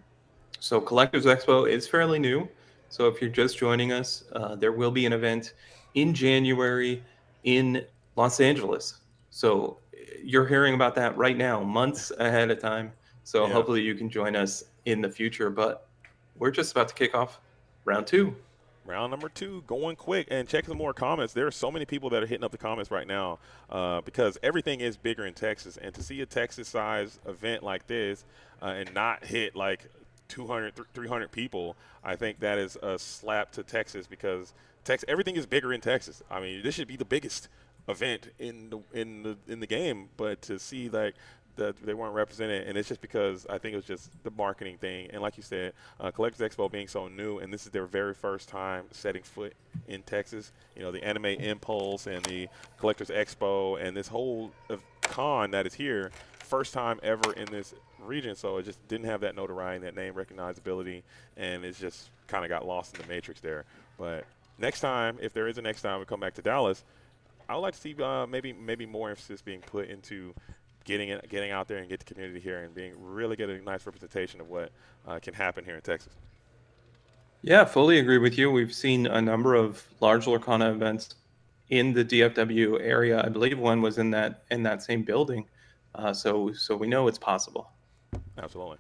So Collectors Expo is fairly new. So if you're just joining us, there will be an event in January in Los Angeles. So you're hearing about that right now, months ahead of time. So Yeah. hopefully you can join us in the future. But we're just about to kick off round two. Round number 2, going quick, and check some more comments. There are so many people that are hitting up the comments right now because everything is bigger in Texas. And to see a Texas-sized event like this and not hit like 200, 300 people, I think that is a slap to Texas because everything is bigger in Texas. I mean, this should be the biggest event in the game, but to see like that they weren't represented, and it's just because I think it was just the marketing thing. And like you said, Collectors Expo being so new, and this is their very first time setting foot in Texas. You know, the Anime Impulse and the Collectors Expo and this whole con that is here. First time ever in this region, so it just didn't have that notoriety, that name recognizability, and it's just kind of got lost in the matrix there. But next time, if there is a next time we come back to Dallas, I would like to see maybe more emphasis being put into getting out there and get the community here and being really get a nice representation of what can happen here in Texas. Yeah, fully agree with you. We've seen a number of large Lorcana events in the DFW area. I believe one was in that same building. So we know it's possible. Absolutely.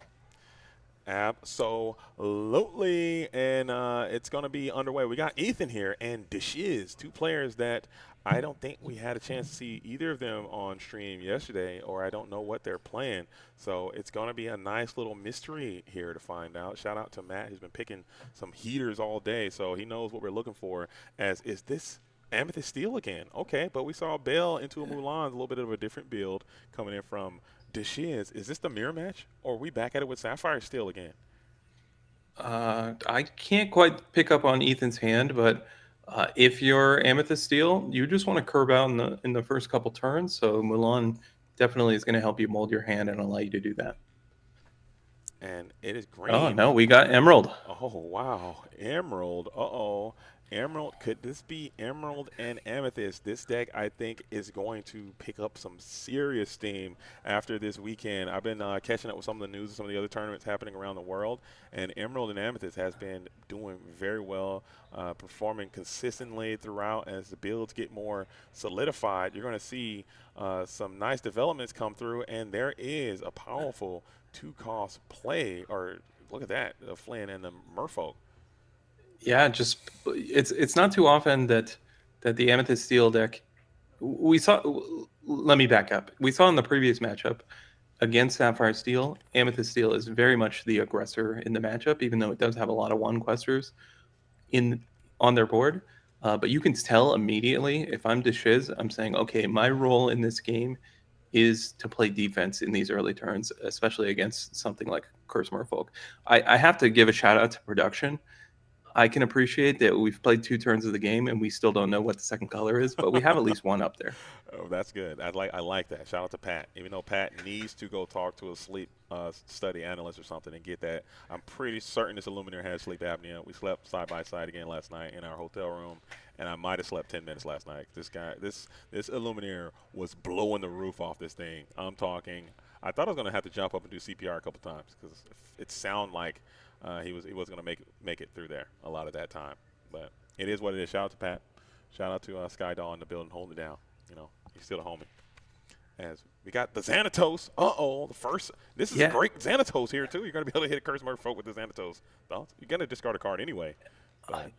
Absolutely. And it's going to be underway. We got Ethan here and Deshiz, two players that I don't think we had a chance to see either of them on stream yesterday, or I don't know what they're playing. So it's going to be a nice little mystery here to find out. Shout out to Matt, who's been picking some heaters all day, so he knows what we're looking for. As is this Amethyst Steel again? Okay, but we saw Bell into a Mulan, a little bit of a different build coming in from Deshiz. Is this the mirror match, or are we back at it with Sapphire Steel again? I can't quite pick up on Ethan's hand, but if you're Amethyst Steel, you just want to curve out in the first couple turns. So Mulan definitely is going to help you mold your hand and allow you to do that. And it is green. Oh no, we got Emerald. Oh wow, Emerald. Uh-oh. Emerald, could this be Emerald and Amethyst? This deck, I think, is going to pick up some serious steam after this weekend. I've been catching up with some of the news and some of the other tournaments happening around the world, and Emerald and Amethyst has been doing very well, performing consistently throughout. As the builds get more solidified, you're going to see some nice developments come through, and there is a powerful two-cost play, or look at that, the Flynn and the Merfolk. Yeah, just it's not too often that the Amethyst Steel deck we saw. Let me back up. We saw in the previous matchup against Sapphire Steel, Amethyst Steel is very much the aggressor in the matchup, even though it does have a lot of one questers on their board. But you can tell immediately if I'm Deshiz, I'm saying, okay, my role in this game is to play defense in these early turns, especially against something like Curse Merfolk. I have to give a shout out to production. I can appreciate that we've played 2 turns of the game and we still don't know what the second color is, but we have at least one up there. Oh, that's good. I like that. Shout out to Pat. Even though Pat needs to go talk to a sleep study analyst or something and get that. I'm pretty certain this Illuminator has sleep apnea. We slept side by side again last night in our hotel room, and I might have slept 10 minutes last night. This Illuminator was blowing the roof off this thing. I'm talking. I thought I was going to have to jump up and do CPR a couple times because it sounded like he was going to make it through there a lot of that time. But it is what it is. Shout out to Pat. Shout out to Sky Doll in the building holding it down. You know, he's still a homie. As we got the Xanatos. Uh-oh, the first. This is a great Xanatos here, too. You're going to be able to hit a Curse Merfolk with the Xanatos. You're going to discard a card anyway.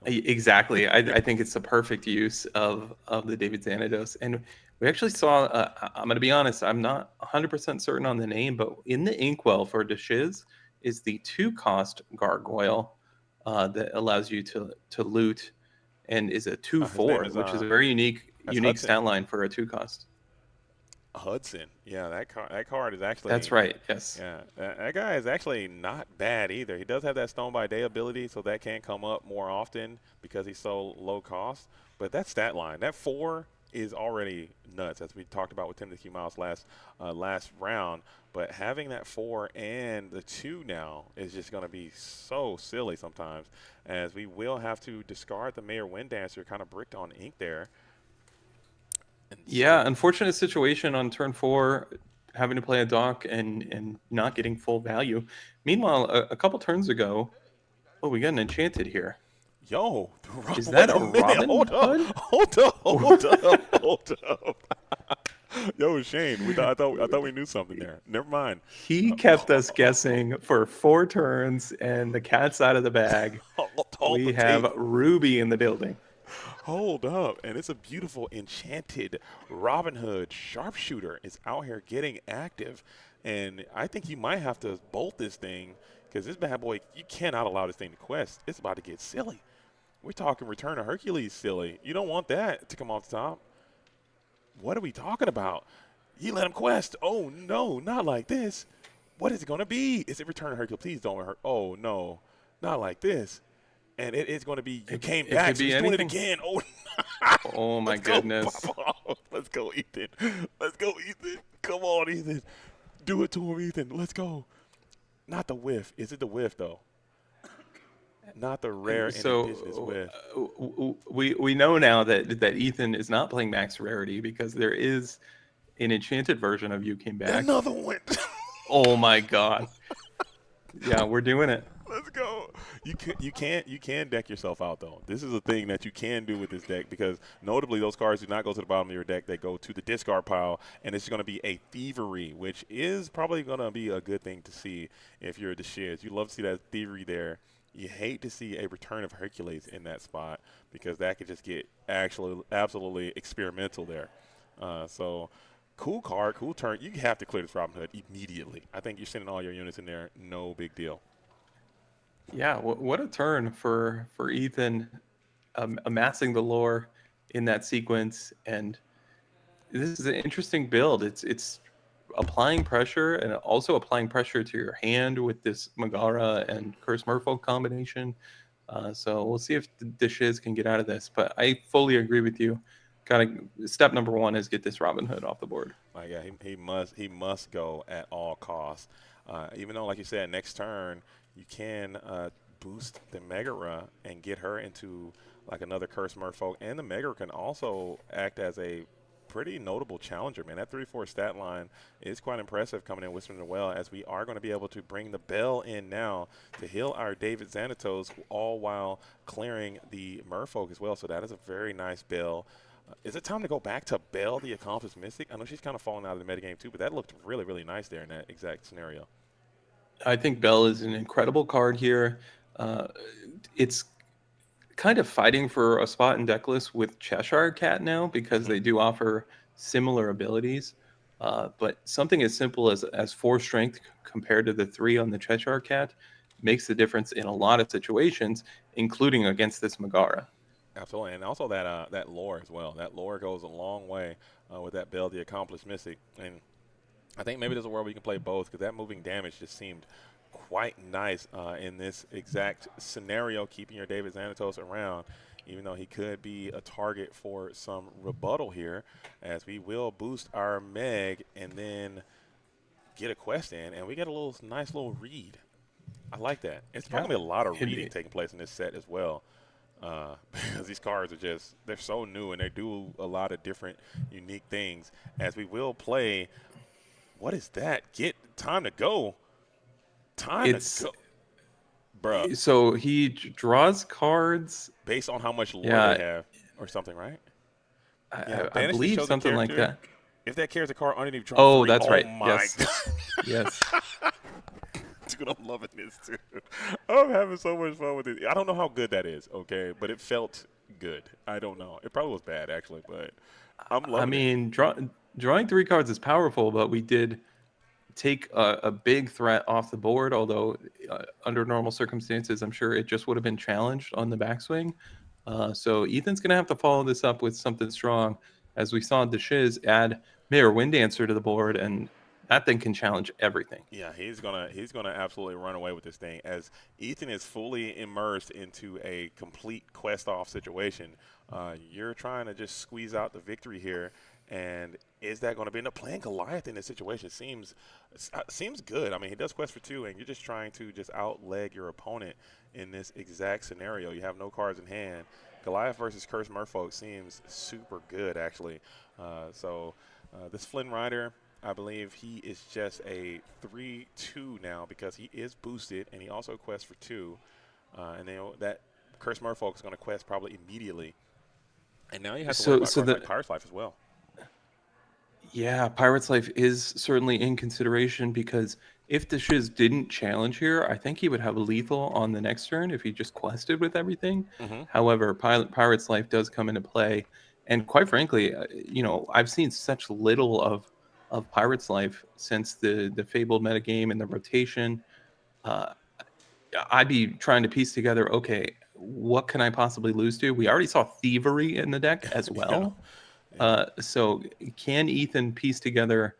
Exactly. I think it's the perfect use of the David Xanatos. And we actually saw, I'm going to be honest, I'm not 100% certain on the name, but in the Inkwell for Deshiz is the 2-cost Gargoyle that allows you to loot and is a 2/4, which is a very unique stat line for a 2-cost. Hudson. Yeah, that card is actually. That's right. Yes. Yeah, that guy is actually not bad either. He does have that Stone by Day ability, so that can come up more often because he's so low cost. But that stat line, that 4 is already nuts, as we talked about with Timothy Miles last round. But having that 4 and the 2 now is just going to be so silly sometimes, as we will have to discard the Mayor Wind Dancer, kind of bricked on ink there. Yeah, unfortunate situation on turn 4, having to play a dock and not getting full value. Meanwhile, a couple turns ago, we got an enchanted here. Yo, is that a Robin Hood? Hold up. Yo, Shane, I thought we knew something there. Never mind. He kept us guessing for 4 turns, and the cat's out of the bag. We have Ruby in the building. Hold up. And it's a beautiful enchanted Robin Hood sharpshooter is out here getting active. And I think you might have to bolt this thing because this bad boy, you cannot allow this thing to quest. It's about to get silly. We're talking Return of Hercules silly. You don't want that to come off the top. What are we talking about? You let him quest. Oh, no, not like this. What is it going to be? Is it Return of Hercules? Please don't hurt. Oh, no, not like this. and it is going to be you came It back, could so be he's doing it anything. again. Oh, Oh my let's go, goodness. Papa. Let's go, Ethan. Let's go, Ethan. Come on, Ethan. Do it to him, Ethan. Let's go. Not the whiff. Is it the whiff though? Not the rare and indigenous So whiff. we know now that Ethan is not playing max rarity because there is an enchanted version of You Came Back. Another one. Oh my god. Yeah, we're doing it. Let's go. You can deck yourself out though. This is a thing that you can do with this deck because notably those cards do not go to the bottom of your deck. They go to the discard pile, and it's going to be a thievery, which is probably going to be a good thing to see if you're the shiz. You love to see that thievery there. You hate to see a return of Hercules in that spot because that could just get actually absolutely experimental there. So cool card, cool turn. You have to clear this Robin Hood immediately. I think you're sending all your units in there. No big deal. Yeah, what a turn for Ethan, amassing the lore in that sequence. And this is an interesting build. It's applying pressure and also applying pressure to your hand with this Megara and Curse Merfolk combination. So we'll see if the Shiz can get out of this. But I fully agree with you. Gotta step number one is get this Robin Hood off the board. Like, yeah, he must go at all costs. Even though, like you said, next turn you can boost the Megara and get her into like another Curse Merfolk, and the Megara can also act as a pretty notable challenger. Man, that 3-4 stat line is quite impressive coming in Whispering the Well, as we are going to be able to bring the Bell in now to heal our David Xanatos, all while clearing the Merfolk as well. So that is a very nice Bell. Is it time to go back to Belle, the Accomplished Mystic? I know she's kind of falling out of the metagame too, but that looked really, really nice there in that exact scenario. I think Bell is an incredible card here. Uh, it's kind of fighting for a spot in deck list with Cheshire Cat now because Hmm. they do offer similar abilities. But something as simple as four strength compared to the three on the Cheshire Cat makes the difference in a lot of situations, including against this Megara. Absolutely, and also that lore as well. That lore goes a long way with that Belle, the Accomplished Mystic, and I think maybe there's a world where you can play both because that moving damage just seemed quite nice in this exact scenario, keeping your David Xanatos around, even though he could be a target for some rebuttal here, as we will boost our Meg and then get a quest in, and we get a little nice little read. I like that. It's Yeah, probably gonna be a lot of reading it, taking place in this set as well. Because these cards are just, they're so new and they do a lot of different unique things. As we will play, what is that? Get time to go. Time to it's go. Bruh, so he draws cards. based on how much lore they Yeah, have or something, right? I, Yeah, I banish the believe chosen something like character. that. If that character card underneath draw Oh, three, that's oh right. my Yes, god. yes. Dude, I'm loving this, dude. I'm having so much fun with it. I don't know how good that is, okay? But it felt good. I don't know. It probably was bad, actually, but I'm I loving it. mean, drawing three cards is powerful, but we did take a big threat off the board. Although, under normal circumstances, I'm sure it just would have been challenged on the backswing. So Ethan's gonna have to follow this up with something strong, as we saw the Shiz add Mayor Winddancer to the board, and that thing can challenge everything. Yeah, he's gonna absolutely run away with this thing as Ethan is fully immersed into a complete quest off situation. You're trying to just squeeze out the victory here, and is that going to be enough? Playing Goliath in this situation seems good. I mean, he does quest for two, and you're just trying to just outleg your opponent in this exact scenario. You have no cards in hand. Goliath versus Curse Merfolk seems super good, actually. This Flynn Rider, I believe he is just a 3/2 now because he is boosted and he also quests for two. And then that Curse Merfolk is going to quest probably immediately. And now you have to worry So, about so cards like the Pirate's Life as well. Yeah, Pirate's Life is certainly in consideration because if the Shiz didn't challenge here, I think he would have lethal on the next turn if he just quested with everything. Hmm. However, Pirate's Life does come into play, and quite frankly, I've seen such little of Pirate's Life since the Fabled metagame and the rotation. Uh, I'd be trying to piece together, okay, what can I possibly lose to? We already saw Thievery in the deck as Yeah, well. yeah. So can Ethan piece together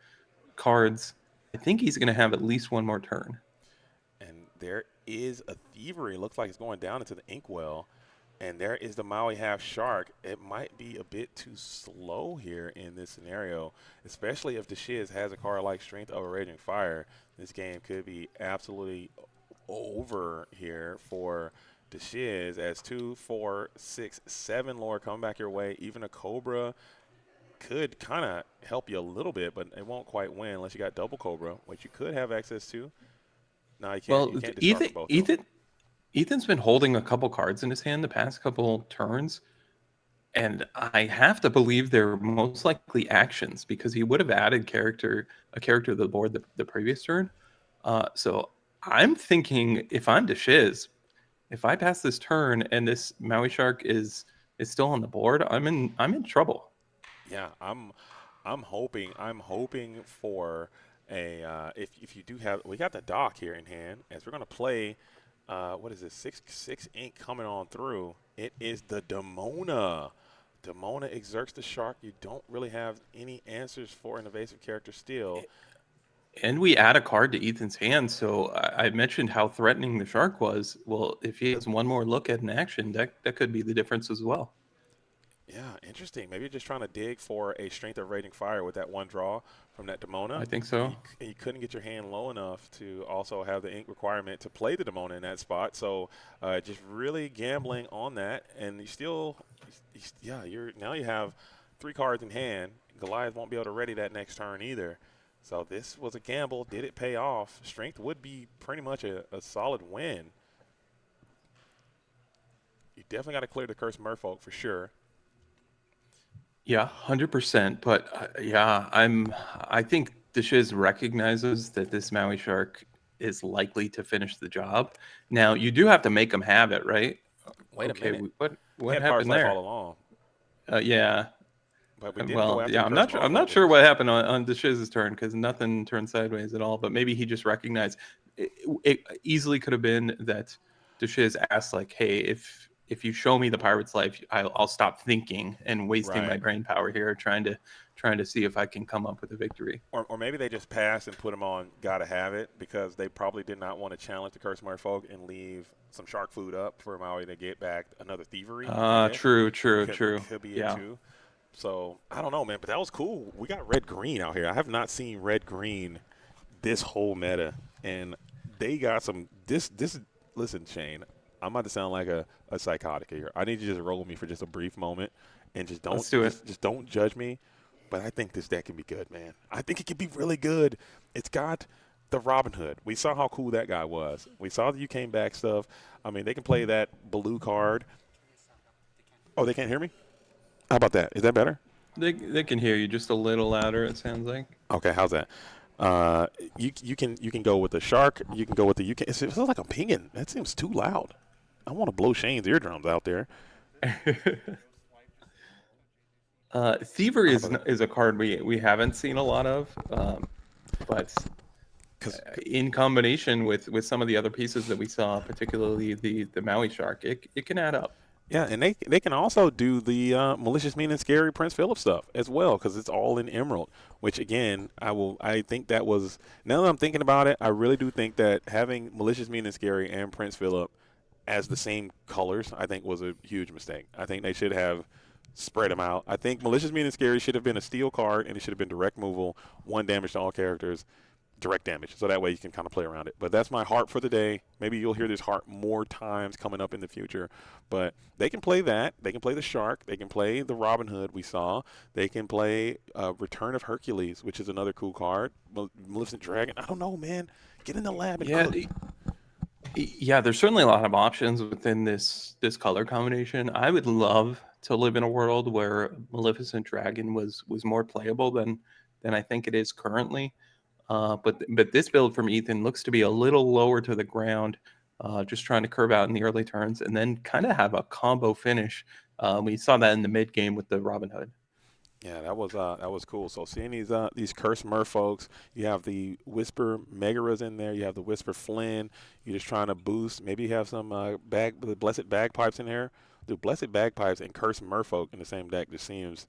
cards? I think he's going to have at least one more turn. And there is a thievery. It looks like it's going down into the inkwell. And there is the Maui half shark. It might be a bit too slow here in this scenario, especially if the Shiz has a card like Strength of a Raging Fire. This game could be absolutely over here for the Shiz as 2, 4, 6, 7 lore come back your way. Even a Cobra could kind of help you a little bit, but it won't quite win unless you got double Cobra, which you could have access to. No, you can't. Well, You can't discard Ethan, from both though. Ethan's been holding a couple cards in his hand the past couple turns, and I have to believe they're most likely actions because he would have added a character to the board the previous turn. So I'm thinking if I'm Deshiz, if I pass this turn and this Maui Shark is still on the board, I'm in trouble. Yeah, I'm hoping for a if you do have we got the dock here in hand as we're gonna play what is this 6/6 ink coming on through. It is the Demona. Demona exerts the shark. You don't really have any answers for an evasive character still. And we add a card to Ethan's hand. So I mentioned how threatening the shark was. Well, if he has one more look at an action, that could be the difference as well. Yeah, interesting. Maybe you're just trying to dig for a Strength of Raging Fire with that one draw from that Demona. I think And so. you couldn't get your hand low enough to also have the ink requirement to play the Demona in that spot. So just really gambling on that. And yeah, now you have 3 cards in hand. Goliath won't be able to ready that next turn either. So this was a gamble. Did it pay off? Strength would be pretty much a solid win. You definitely got to clear the Cursed Merfolk for sure. Yeah, 100%. But yeah, I think Dishiz recognizes that this Maui shark is likely to finish the job. Now you do have to make him have it, right? Wait a Okay, minute. He what had Power happened Slap all there? along. Yeah. But we didn't go Well, after yeah, the Cursed I'm not Merfolk. sure what happened on Deshiz's turn because nothing turned sideways at all. But maybe he just recognized it easily could have been that Deshiz asked like, "Hey, if you show me the pirate's life, I'll stop thinking and wasting my Right. brain power here trying to see if I can come up with a victory." Or maybe they just passed and put him on gotta have it because they probably did not want to challenge the Cursed Merfolk and leave some shark food up for Maui to get back another thievery, I guess. True. Could be it Yeah. too. So I don't know, man, but that was cool. We got red green out here. I have not seen red green this whole meta, and they got some. This. Listen, Shane, I'm about to sound like a psychotic here. I need you to just roll with me for just a brief moment, and Let's do it. just don't judge me. But I think this deck can be good, man. I think it can be really good. It's got the Robin Hood. We saw how cool that guy was. We saw the You Came Back stuff. I mean, they can play that blue card. Oh, they can't hear me? How about that? Is that better? They can hear you just a little louder. It sounds like. Okay, how's that? You can go with the shark. You can go with the you can. It feels like I'm pinging. That seems too loud. I want to blow Shane's eardrums out there. Thievery How is about that? is a card we haven't seen a lot of, but Because in combination with some of the other pieces that we saw, particularly the Maui shark, it can add up. yeah, and they can also do the malicious, mean, and scary Prince Philip stuff as well because it's all in Emerald. Which again, I think that was now that I'm thinking about it, I really do think that having malicious, mean, and scary and Prince Philip as the same colors, I think was a huge mistake. I think they should have spread them out. I think malicious, mean, and scary should have been a steel card and it should have been direct removal, 1 damage to all characters, direct damage. So that way you can kind of play around it. But that's my heart for the day. Maybe you'll hear this heart more times coming up in the future. But they can play that. They can play the shark. They can play the Robin Hood we saw. They can play Return of Hercules, which is another cool card. Maleficent Dragon. I don't know, man. Get in the lab and Yeah, cook. yeah. There's certainly a lot of options within this color combination. I would love to live in a world where Maleficent Dragon was more playable than I think it is currently. But this build from Ethan looks to be a little lower to the ground, just trying to curve out in the early turns and then kind of have a combo finish. We saw that in the mid game with the Robin Hood. Yeah, that was cool. So seeing these cursed merfolks, you have the Whisper Megaras in there, you have the Whisper Flynn. You're just trying to boost. Maybe you have some the Blessed Bagpipes in here. The Blessed Bagpipes and cursed merfolk in the same deck just seems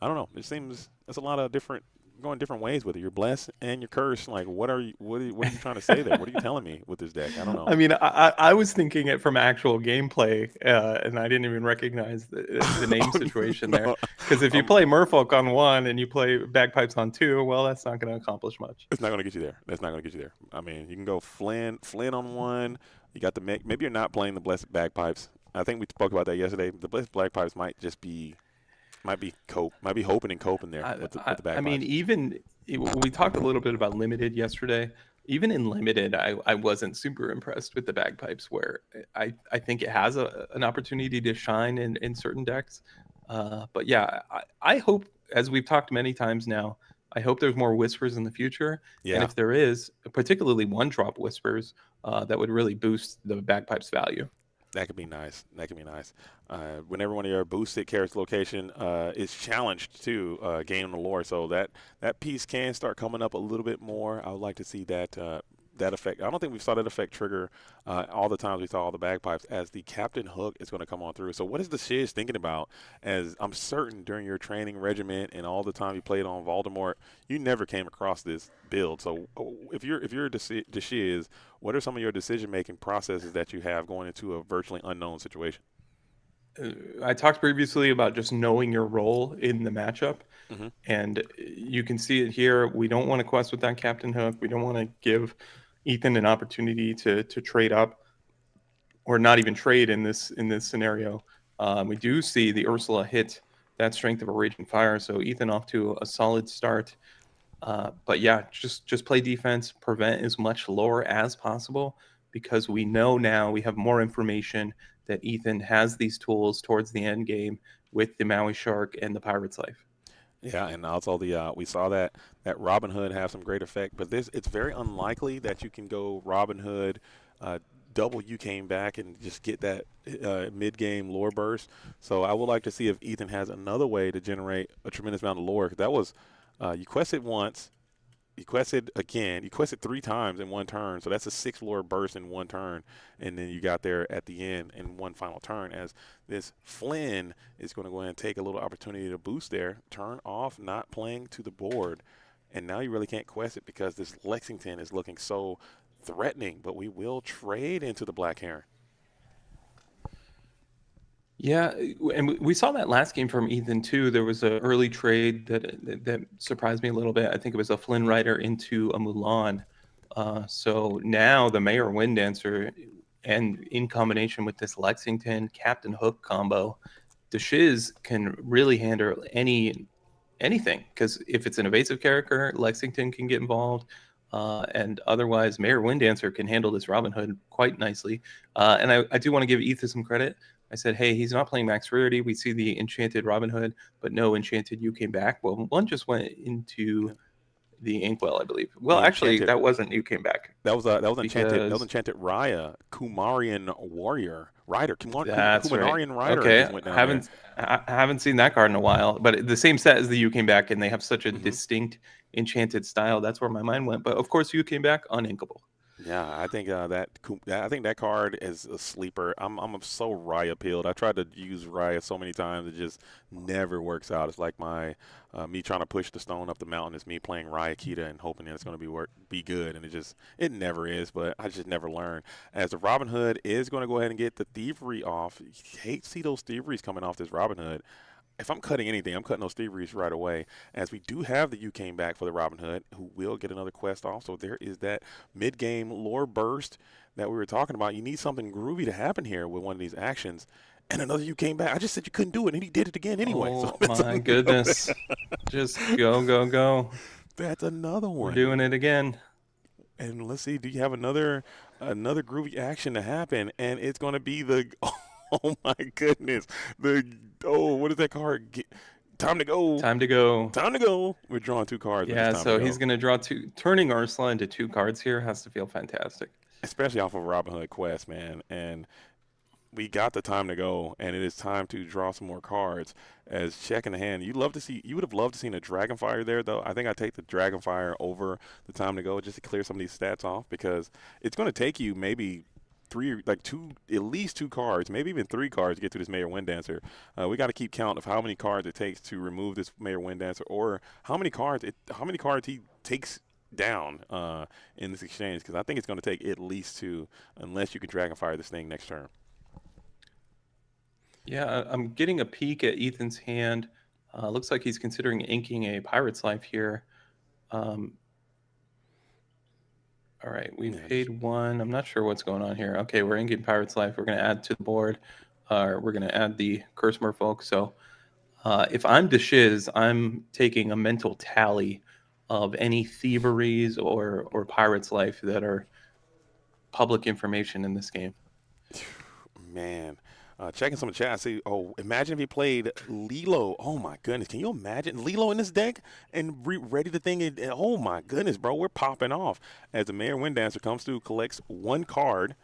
I don't know. It seems there's a lot of different going different ways with it. You're blessed and you're cursed. Like, what are you trying to say there? What are you telling me with this deck? I don't know. I mean, I was thinking it from actual gameplay, and I didn't even recognize the name situation there. No, Because if you um, play Merfolk on one and you play Bagpipes on two, well, that's not going to accomplish much. it's not going to get you there. That's not going to get you there. I mean, you can go Flynn on one. You got the maybe you're not playing the blessed bagpipes. I think we spoke about that yesterday. The blessed bagpipes might be hoping and coping there I, with I, the I mean, bagpipes. we talked a little bit about limited yesterday. Even in limited, I wasn't super impressed with the bagpipes. Where I think it has an opportunity to shine in certain decks. But yeah, I hope, as we've talked many times now, I hope there's more whispers in the future. And Yeah, if there is, particularly one drop whispers, that would really boost the bagpipes value. that could be nice. That could be nice. Whenever one of your boosted character location is challenged to gain on the lore, so that piece can start coming up a little bit more. I would like to see that effect. I don't think we saw that effect trigger all the times we saw all the bagpipes as the Captain Hook is going to come on through. So what is the Shiz thinking about? As I'm certain during your training regiment and all the time you played on Voldemort, you never came across this build. So if you're the Shiz, what are some of your decision making processes that you have going into a virtually unknown situation? I talked previously about just knowing your role in the matchup, Hmm. and you can see it here. We don't want to quest with that Captain Hook. We don't want to give Ethan an opportunity to trade up or not even trade in this scenario. We do see the Ursula hit that strength of a raging fire, so Ethan off to a solid start. But yeah, just play defense, prevent as much lore as possible because we know now we have more information that Ethan has these tools towards the end game with the Maui Shark and the Pirate's Life. Yeah, and also the we saw that Robin Hood have some great effect, but this it's very unlikely that you can go Robin Hood, uh, double you came back and just get that mid game lore burst. So I would like to see if Ethan has another way to generate a tremendous amount of lore. 'Cause that was you quested once, you quested again. You quested three times in one turn, so that's a six lore burst in one turn, and then you got there at the end in one final turn. As this Flynn is going to go ahead and take a little opportunity to boost there, turn off not playing to the board, and now you really can't quest it because this Lexington is looking so threatening. But we will trade into the Black Heron. Yeah, and we saw that last game from Ethan too. There was an early trade that surprised me a little bit. I think it was a Flynn Rider into a Mulan. So now the Mayor Wind Dancer, and in combination with this Lexington Captain Hook combo, the Shiz can really handle anything because if it's an evasive character, Lexington can get involved. And otherwise, Mayor Windancer can handle this Robin Hood quite nicely. And I do want to give Ethan some credit. I said, hey, he's not playing max rarity. We see the enchanted Robin Hood, but no enchanted you came back. Well, one just went into the Inkwell, I believe. Well, The actually, enchanted that wasn't you came back that was because enchanted Raya Kumarian warrior rider that's right. Kumanarian rider Okay, just went down there. I haven't seen that card in a while, but the same set as the you came back, and they have such a Hmm. distinct enchanted style. That's where my mind went. But of course, you came back uninkable. Yeah, I think I think that card is a sleeper. I'm so Raya pilled. I tried to use Raya so many times, it just never works out. It's like my me trying to push the stone up the mountain is me playing Raya Kita and hoping that it's going to be good, and it never is. But I just never learn. As the Robin Hood is going to go ahead and get the thievery off. You hate to see those thieveries coming off this Robin Hood. If I'm cutting anything, I'm cutting those thieveries right away. As we do have the you came back for the Robin Hood, who will get another quest off. So there is that mid game lore burst that we were talking about. You need something groovy to happen here with one of these actions. And another you came back. I just said you couldn't do it, and he did it again anyway. So Oh that's my another, goodness. Just go, go, go. that's another We're one. doing it again. And let's see, do you have another groovy action to happen? And it's going to be the oh my goodness, the what is that card? Time to go. Time to go. Time to go. We're drawing two cards, but it's Yeah, time to so he's go. going to draw two. Turning Ursula into two cards here has to feel fantastic. Especially off of Robin Hood Quest, man. And we got the time to go, and it is time to draw some more cards. As checking the hand, you would have loved to seen a Dragonfire there, though. I think I take the Dragonfire over the time to go just to clear some of these stats off because it's going to take you maybe at least two cards, maybe even three cards to get to this Mayor Wind Dancer. We got to keep count of how many cards it takes to remove this Mayor Wind Dancer, or how many cards he takes down in this exchange. Because I think it's going to take at least two, unless you can Dragonfire this thing next turn. Yeah, I'm getting a peek at Ethan's hand. Looks like he's considering inking a Pirate's Life here. Um, all right, we Yeah, paid one. I'm not sure what's going on here. Okay, we're inking Pirate's Life. We're going to add to the board. We're going to add the Curse Merfolk. So if I'm Deshiz, I'm taking a mental tally of any thieveries or Pirate's Life that are public information in this game. man. Checking some chat. See, oh, imagine if he played Lilo. Oh my goodness, can you imagine Lilo in this deck and ready the thing? Oh my goodness, bro, we're popping off as the Mayor Wind Dancer comes through, collects one card,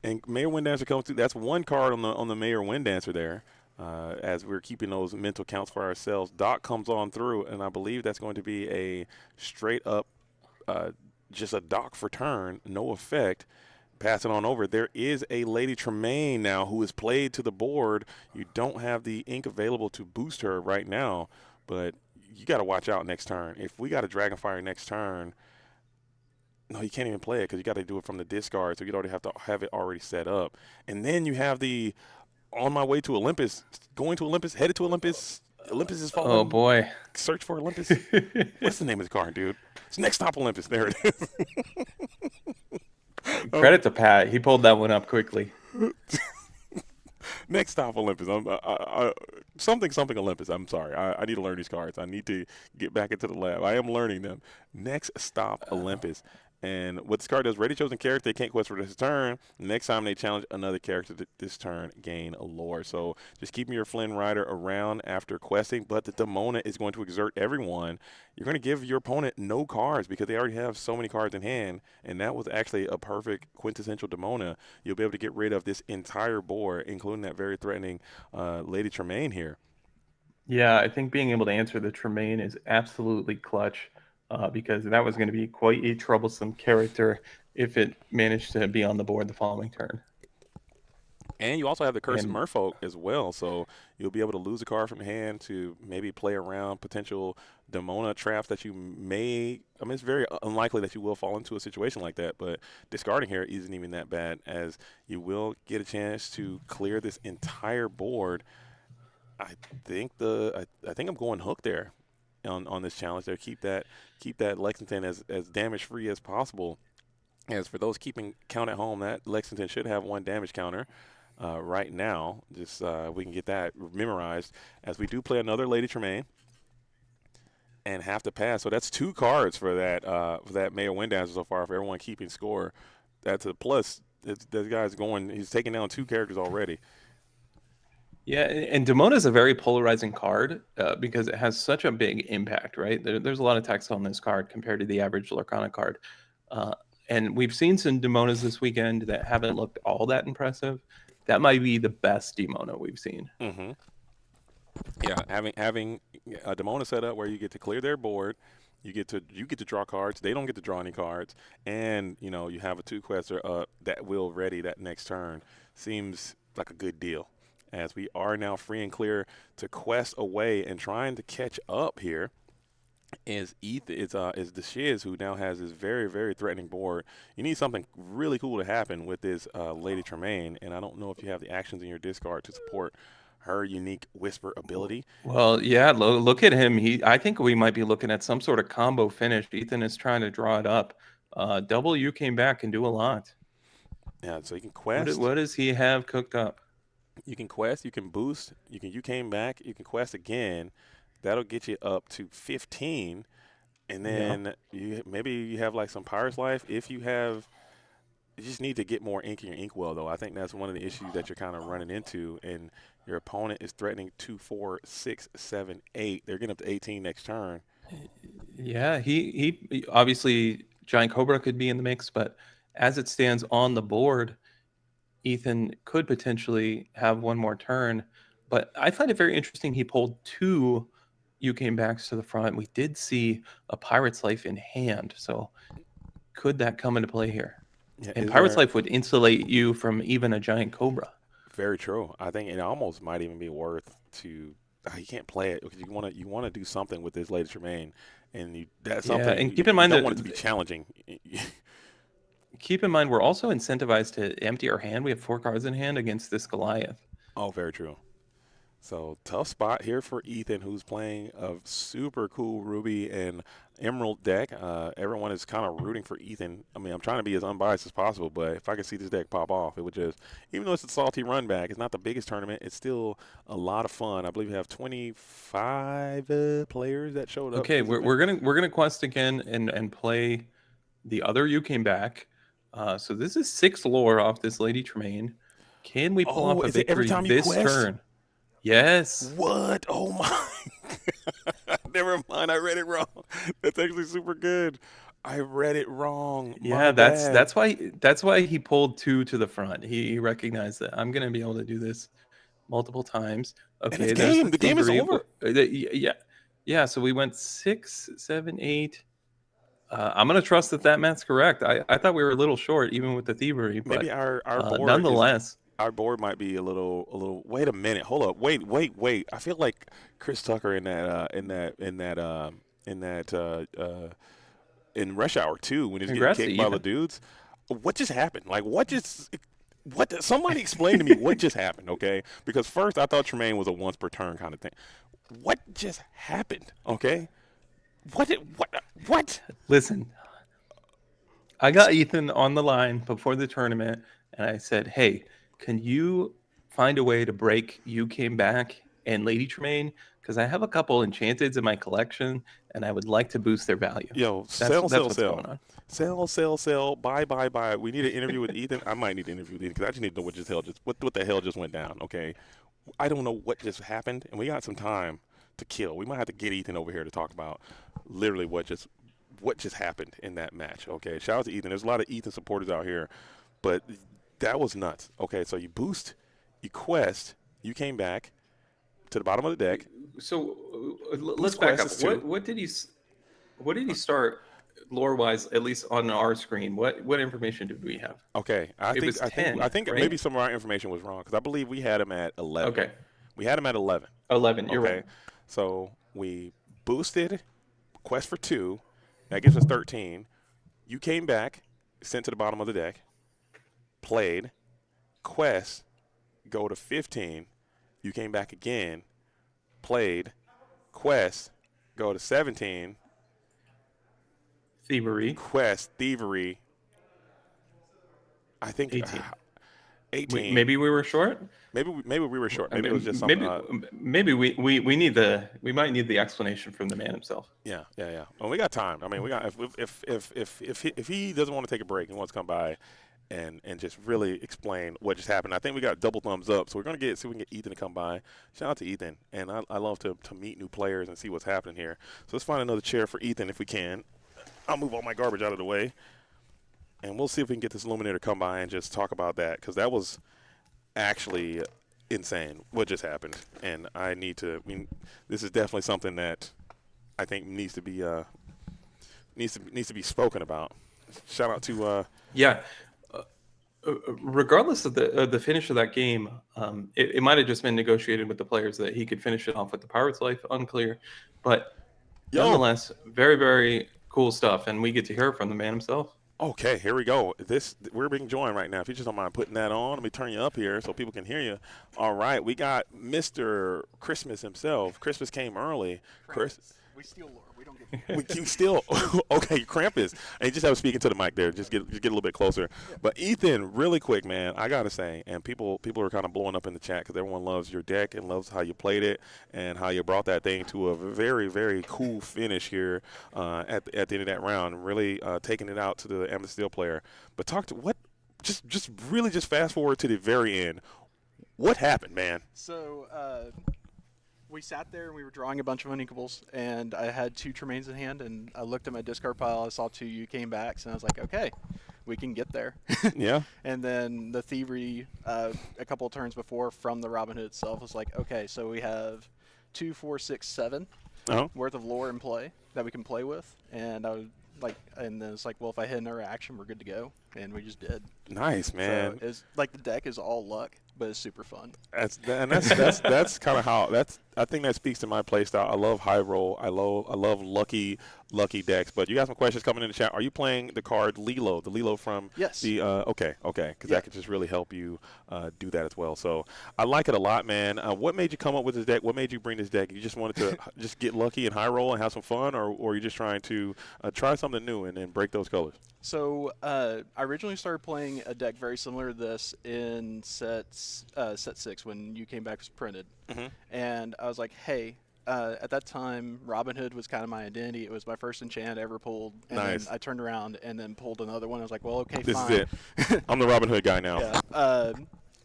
and Mayor Wind Dancer comes through. That's one card on the Mayor Wind Dancer there. As we're keeping those mental counts for ourselves, Doc comes on through, and I believe that's going to be a straight up, just a Doc for turn, no effect. Pass it on over. There is a Lady Tremaine now who is played to the board. You don't have the ink available to boost her right now, but you got to watch out next turn. If we got a Dragonfire next turn, no, you can't even play it because you got to do it from the discard, so you'd already have to have it already set up. And then you have the on my way to Olympus, going to Olympus, headed to Olympus. Olympus is Oh falling. boy. Search for Olympus. What's the name of the card, dude? It's Next Stop Olympus. There it is. Credit to Pat. He pulled that one up quickly. Next Stop Olympus. Something Olympus. I'm sorry. I need to learn these cards. I need to get back into the lab. I am learning them. Next Stop Olympus. And what this card does, ready chosen character, they can't quest for this turn. Next time they challenge another character this turn, gain a lore. So just keeping your Flynn Rider around after questing, but the Demona is going to exert everyone. You're going to give your opponent no cards because they already have so many cards in hand, and that was actually a perfect quintessential Demona. You'll be able to get rid of this entire board, including that very threatening Lady Tremaine here. Yeah, I think being able to answer the Tremaine is absolutely clutch because that was going to be quite a troublesome character if it managed to be on the board the following turn. And you also have the Curse of And Merfolk as well, so you'll be able to lose a card from hand to maybe play around potential Demona traps that you may. I mean, it's very unlikely that you will fall into a situation like that, but discarding here isn't even that bad, as you will get a chance to clear this entire board. I think I think I'm going hook there on this challenge there. Keep that Lexington as damage free as possible. As for those keeping count at home, that Lexington should have one damage counter. Right now. Just we can get that memorized as we do play another Lady Tremaine and have to pass. So that's two cards for that Mayor Wind Dancer so far for everyone keeping score. That's a plus. This guy's going. He's taking down two characters already. yeah, and Demona is a very polarizing card because it has such a big impact, right? There's a lot of text on this card compared to the average Lorcana card. Uh, and we've seen some Demonas this weekend that haven't looked all that impressive. That might be the best Demona we've seen. Mm-hmm. Yeah, having a Demona set up where you get to clear their board, you get to draw cards. They don't get to draw any cards, and you have a two quester that will ready that next turn. Seems like a good deal, as we are now free and clear to quest away and trying to catch up here. Is the Shiz, who now has this very, very threatening board. You need something really cool to happen with this Lady Tremaine, and I don't know if you have the actions in your discard to support her unique whisper ability. Well, yeah, look at him. I think we might be looking at some sort of combo finish. Ethan is trying to draw it up. W came back and do a lot. Yeah, so you can What, quest. what does he have cooked up? You can quest. You can boost. You came back. You can quest again. That'll get you up to 15, and Yeah. then maybe you have like some Pirate's Life. If you have, you just need to get more ink in your inkwell, though. I think that's one of the issues that you're kind of running into, and your opponent is threatening 2, 4, 6, 7, 8. They're getting up to 18 next turn. Yeah, he obviously Giant Cobra could be in the mix, but as it stands on the board, Ethan could potentially have one more turn. But I find it very interesting he pulled two You Came Backs to the front. We did see a Pirate's Life in hand, so could that come into play here? Yeah, And is Pirate's there? Life would insulate you from even a giant cobra. Very true. I think it almost might even be worth to. You can't play it because you want to do something with this latest remain, and that's Yeah, something and you don't want it to be challenging. keep in mind we're also incentivized to empty our hand. We have 4 cards in hand against this Goliath. Oh, very true. So tough spot here for Ethan, who's playing a super cool Ruby and Emerald deck. Everyone is kind of rooting for Ethan. I mean, I'm trying to be as unbiased as possible, but if I could see this deck pop off, it would just, even though it's a salty run back, it's not the biggest tournament. It's still a lot of fun. I believe we have 25 players that showed up to Okay, this we're, event. we're gonna we're gonna quest again and play the other You Came Back. So this is 6 lore off this Lady Tremaine. Can we pull Oh, off a is it every victory time you this quest? turn? Yes. What? Oh my. Never mind. I read it wrong. That's actually super good. I read it wrong. My Yeah, that's bad. that's why that's why he pulled 2 to the front. He recognized that I'm gonna be able to do this multiple times. And it's Okay, there's the game. The game is thievery. over. Yeah, yeah. So we went 6, 7, 8. I'm gonna trust that that math's correct. I thought we were a little short even with the thievery, Maybe but our board is nonetheless, our board might be a little. Wait a minute. Hold up. Wait. I feel like Chris Tucker in Rush Hour 2 when he's getting congrats to kicked by the Ethan. dudes. What just happened? Like somebody explain to me what just happened, okay? Because first I thought Tremaine was a once per turn kind of thing. What just happened? Okay? What? Listen, I got Ethan on the line before the tournament, and I said, "Hey, can you find a way to break You Came Back and Lady Tremaine? Because I have a couple enchanteds in my collection, and I would like to boost their value." Yo, That's sell, that's sell, what's going sell. on. Sell, buy. We need an interview with Ethan. I might need to interview with Ethan because I just need to know what the hell just went down. Okay, I don't know what just happened, and we got some time to kill. We might have to get Ethan over here to talk about literally what just happened in that match. Okay, shout out to Ethan. There's a lot of Ethan supporters out here, but that was nuts. Okay, so you boost, you quest, you came back to the bottom of the deck. So let's Boost back quest up. is two. What did he start lore wise? At least on our screen, what information did we have? Okay, I It think was I think I 10, think right? maybe some of our information was wrong because I believe we had him at 11. Okay, We had him at 11. 11. You're right. Okay, so we boosted quest for two. That gives us 13. You came back, sent to the bottom of the deck, played, quest, go to 15. You came back again, played, quest, go to 17, Thievery, quest, thievery. I think 18. 18. Maybe we were short. Maybe we were short. I Maybe it was mean, just something. maybe we might need the explanation from the man himself. Yeah. Well, we got time. I mean, we got if he doesn't want to take a break and wants to come by and just really explain what just happened. I think we got double thumbs up. So we're gonna see if we can get Ethan to come by. Shout out to Ethan. And I love to meet new players and see what's happening here. So let's find another chair for Ethan if we can. I'll move all my garbage out of the way. And we'll see if we can get this Illuminator to come by and just talk about that because that was actually insane what just happened. And this is definitely something that I think needs to be spoken about. Shout out to Yeah. Regardless of the finish of that game, it might have just been negotiated with the players that he could finish it off with the Pirate's Life. Unclear, but yo. nonetheless, very very cool stuff, and we get to hear it from the man himself. Okay, here we go. We're being joined right now. If you just don't mind putting that on, let me turn you up here so people can hear you. All right, we got Mr. Christmas himself. Christmas came early. Chris, We steal lore. We don't get. you still okay? Krampus, and you just have to speak into the mic there. Just get a little bit closer. But Ethan, really quick, man, I gotta say, and people are kind of blowing up in the chat because everyone loves your deck and loves how you played it and how you brought that thing to a very very cool finish here at the end of that round. Really taking it out to the Amethyst Steel player. But talk to what? Just really just fast forward to the very end. What happened, man? So we sat there and we were drawing a bunch of unequals, and I had 2 Tremaines in hand, and I looked at my discard pile. I saw 2 You Came Backs, and I was like, okay, we can get there. Yeah. And then the Thievery a couple of turns before from the Robin Hood itself was like, okay, so we have 2, 4, 6, 7 Uh-huh. worth of lore in play that we can play with, and I and then it's like, well, if I hit another action, we're good to go, and we just did. Nice, man. So it's like the deck is all luck, but it's super fun. That's kind of how I think that speaks to my play style. I love high roll. I love lucky decks. But you got some questions coming in the chat. Are you playing the card Lilo? The Lilo from Yes. the okay, because that could just really help you do that as well. So I like it a lot, man. What made you come up with this deck? What made you bring this deck? You just wanted to just get lucky and high roll and have some fun, or you just trying to try something new and then break those colors? So I originally started playing a deck very similar to this in set 6 when You Came Back was printed, and I was like, hey. At that time, Robin Hood was kind of my identity. It was my first enchant I ever pulled. And Nice. then I turned around and then pulled another one. I was like, well, okay, This fine. is it. I'm the Robin Hood guy now. Yeah.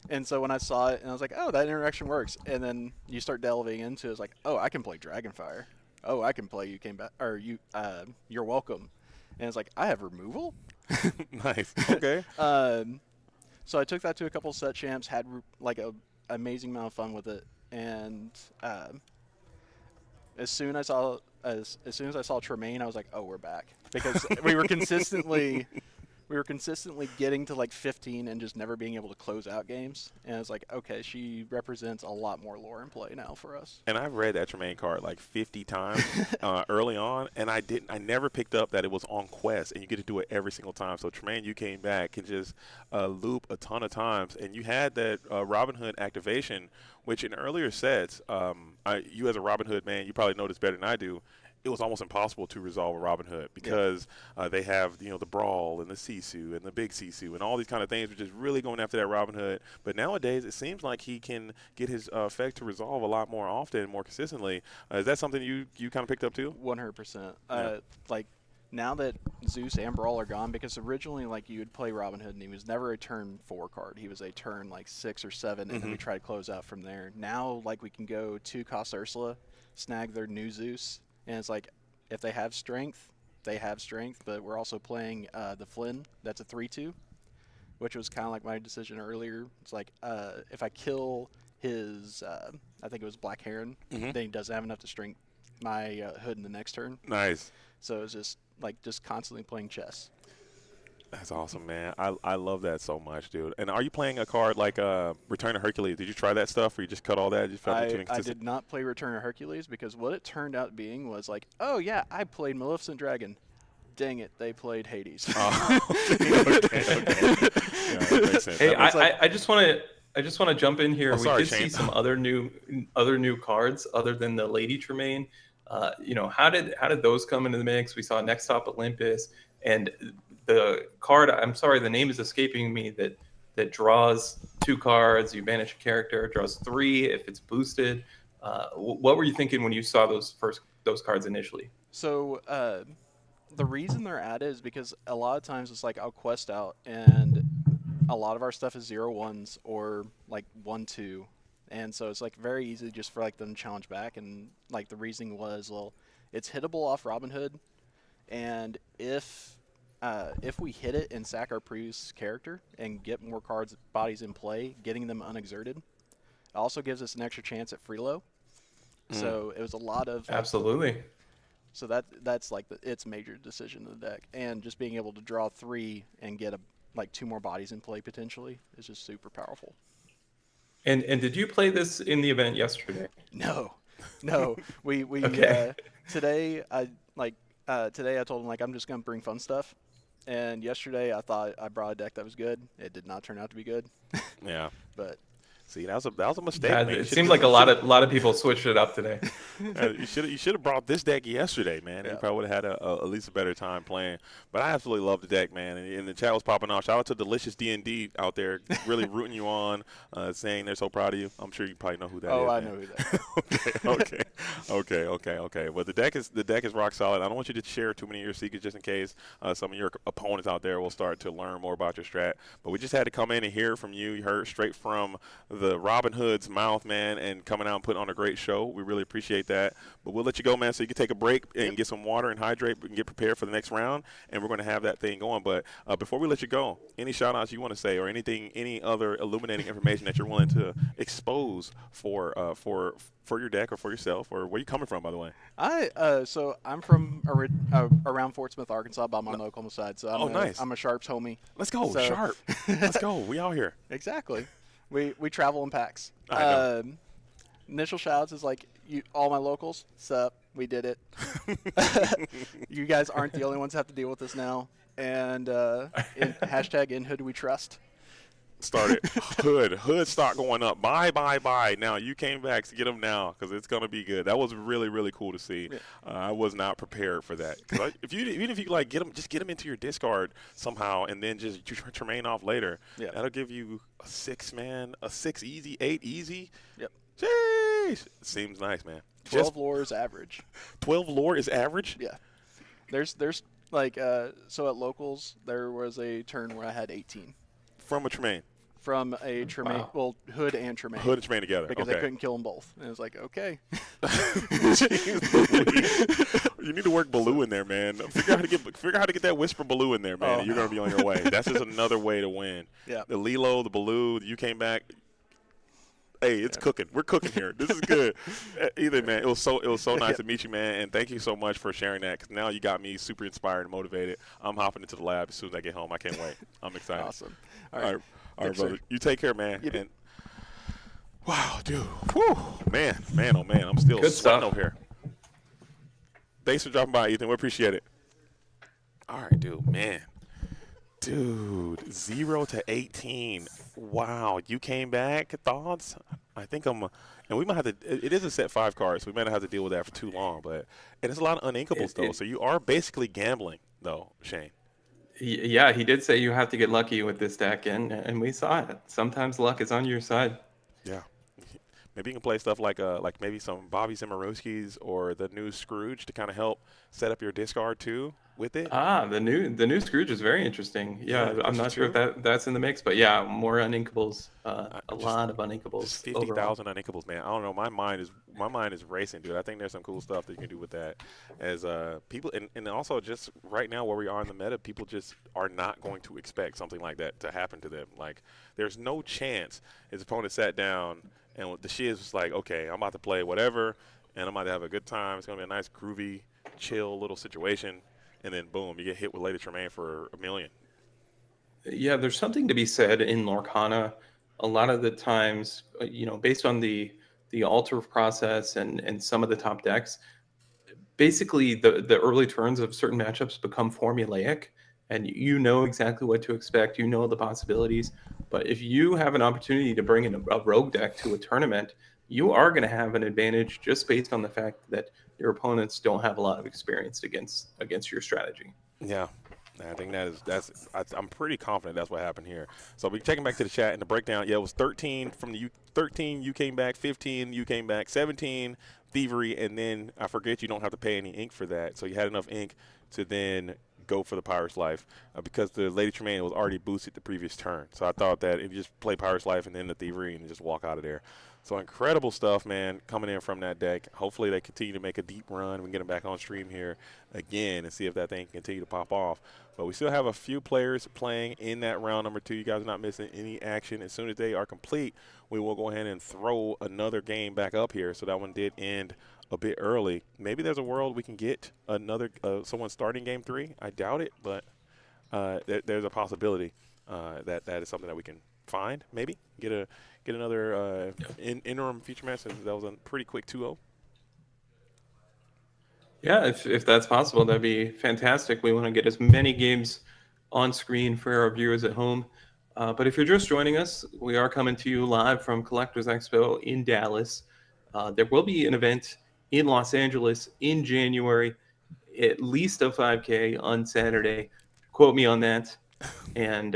And so when I saw it, and I was like, oh, that interaction works. And then you start delving into it. It's like, oh, I can play Dragonfire. Oh, I can play You Came Back, or You're Welcome. And it's like, I have removal? Nice. Okay. So I took that to a couple set champs, had like a amazing amount of fun with it, and as soon as I saw Tremaine, I was like, oh, we're back, because we were consistently getting to like 15 and just never being able to close out games. And it's like, okay, she represents a lot more lore in play now for us. And I've read that Tremaine card like 50 times early on, and I never picked up that it was on quest, and you get to do it every single time. So Tremaine, You Came Back can just loop a ton of times, and you had that Robin Hood activation, which in earlier sets, you as a Robin Hood man, you probably know this better than I do. It was almost impossible to resolve a Robin Hood because they have the Brawl and the Sisu and the Big Sisu and all these kind of things, which is really going after that Robin Hood. But nowadays, it seems like he can get his effect to resolve a lot more often and more consistently. Is that something you kind of picked up too? 100%. Yeah. Like now that Zeus and Brawl are gone, because originally like you would play Robin Hood and he was never a turn 4 card. He was a turn like 6 or 7, and then we try to close out from there. Now like we can go to Cost Ursula, snag their new Zeus. And it's like, if they have strength, they have strength. But we're also playing the Flynn. That's a 3/2, which was kind of like my decision earlier. It's like, if I kill his, I think it was Black Heron, then he doesn't have enough to strength my Hood in the next turn. Nice. So it's just constantly playing chess. That's awesome, man. I love that so much, dude. And are you playing a card like Return of Hercules? Did you try that stuff, or you just cut all that? You felt too I inconsistent? did not play Return of Hercules, because what it turned out being was like, oh yeah, I played Maleficent Dragon. Dang it, they played Hades. Oh, okay. Yeah, that makes sense. Hey, That makes- I just want to jump in here. Oh, We sorry, did see Shane. some other new cards other than the Lady Tremaine. How did those come into the mix? We saw Next Stop Olympus, and the card, I'm sorry, the name is escaping me, that draws 2 cards. You banish a character, draws 3 if it's boosted. What were you thinking when you saw those cards initially? So the reason they're added is because a lot of times it's like I'll quest out, and a lot of our stuff is 0/1s or like 1/2, and so it's like very easy just for like them to challenge back. And like the reasoning was, well, it's hittable off Robin Hood, and if we hit it and sack our previous character and get more bodies in play, getting them unexerted, it also gives us an extra chance at Freelo. So it was a lot of Absolutely. So that's like its major decision of the deck, and just being able to draw 3 and get 2 more bodies in play potentially is just super powerful. And did you play this in the event yesterday? No. We Okay. Today I told him like I'm just gonna bring fun stuff, and yesterday I thought I brought a deck that was good. It did not turn out to be good. Yeah. But See, that was a mistake. Yeah, man. it seemed like a lot of people switched it up today. You should have brought this deck yesterday, man. Yeah. You probably would have had at least a better time playing. But I absolutely love the deck, man. And the chat was popping off. Shout out to Delicious D&D out there, really rooting you on, saying they're so proud of you. I'm sure you probably know who that is. I man. know who that is. Okay. But the deck is rock solid. I don't want you to share too many of your secrets, just in case some of your opponents out there will start to learn more about your strat. But we just had to come in and hear from you. You heard straight from the Robin Hood's mouth, man, and coming out and putting on a great show. We really appreciate that. But we'll let you go, man, so you can take a break and get some water and hydrate and get prepared for the next round. And we're going to have that thing going. But before we let you go, any shout outs you want to say, or any other illuminating information that you're willing to expose for for your deck or for yourself, or where you coming from, by the way? So I'm from around Fort Smith, Arkansas, by my Oklahoma side. So Oh, nice. I'm a Sharps homie. Let's go, So Sharp. Let's go. We out here. exactly. We travel in packs. I know. Initial shouts is like all my locals. Sup, we did it. You guys aren't the only ones that have to deal with this now. And hashtag in Hood We Trust. Started. Hood stock going up. Buy. Now you came back to get them now because it's gonna be good. That was really, really cool to see. Yeah. I was not prepared for that. Cause even if you like get them into your discard somehow, and then just Tremaine off later. Yeah. That'll give you a 6 easy, 8 easy. Yep. Jeez, seems nice, man. 12 lore is average. 12 lore is average. Yeah. There's like so at locals there was a turn where I had 18 From a Tremaine. from a Tremaine. Wow. Well, Hood and Tremaine. Hood and Tremaine together. Because okay. I couldn't kill them both. And it was like, okay. You need to work Baloo in there, man. Figure out how to get that Whisper Baloo in there, man. Oh, and you're gonna be on your way. That's just another way to win. Yeah. The Lilo, the Baloo, you came back. Hey, it's cooking. We're cooking here. This is good. Either man, it was so nice to meet you, man, and thank you so much for sharing that. Because now you got me super inspired and motivated. I'm hopping into the lab as soon as I get home. I can't wait. I'm excited. Awesome. All right, Thanks, brother. sir. You take care, man. You do. And wow, dude. Whew, man, oh man, I'm still Good sweating stuff. over here. Thanks for dropping by, Ethan. We appreciate it. All right, dude, man. Dude, 0 to 18. Wow, you came back. Thoughts? I think and we might have to. It is a set 5 card, so we might not have to deal with that for too long. But it's a lot of uninkables though, so you are basically gambling though, Shane. Yeah, he did say you have to get lucky with this deck, and we saw it. Sometimes luck is on your side. Yeah. Maybe you can play stuff like maybe some Bobby Zimmerowski's or the new Scrooge to kind of help set up your discard too with it. The new Scrooge is very interesting. Yeah, I'm not sure if that's in the mix, but yeah, more uninkables. A lot of uninkables. Just 50,000 uninkables, man. I don't know. My mind is racing, dude. I think there's some cool stuff that you can do with that. As people, and also just right now where we are in the meta, people just are not going to expect something like that to happen to them. Like, there's no chance his opponent sat down and the Shiz was like, okay, I'm about to play whatever, and I'm about to have a good time. It's gonna be a nice, groovy, chill little situation, and then boom, you get hit with Lady Tremaine for $1 million. Yeah, there's something to be said in Lorcana. A lot of the times, based on the alter process and some of the top decks, basically the early turns of certain matchups become formulaic, and you know exactly what to expect. You know the possibilities. But if you have an opportunity to bring in a rogue deck to a tournament, you are going to have an advantage just based on the fact that your opponents don't have a lot of experience against your strategy. Yeah, I think I'm pretty confident that's what happened here. So we taking back to the chat and the breakdown. Yeah, it was 13 from the 13. You came back 15. You came back 17. Thievery, and then I forget you don't have to pay any ink for that. So you had enough ink to then go for the Pirate's Life because the Lady Tremaine was already boosted the previous turn. So I thought that if you just play Pirate's Life and then the Thievery and just walk out of there. So incredible stuff, man, coming in from that deck. Hopefully they continue to make a deep run. We can get them back on stream here again and see if that thing can continue to pop off. But we still have a few players playing in that round number 2. You guys are not missing any action. As soon as they are complete, we will go ahead and throw another game back up here. So that one did end a bit early. Maybe there's a world we can get another someone starting game 3. I doubt it, but there's a possibility that is something that we can find. Maybe get another interim feature match. That was a pretty quick 2-0. Yeah, if that's possible, that'd be fantastic. We want to get as many games on screen for our viewers at home. But if you're just joining us, we are coming to you live from Collectors Expo in Dallas. There will be an event in Los Angeles in January, at least a 5K on Saturday. Quote me on that, and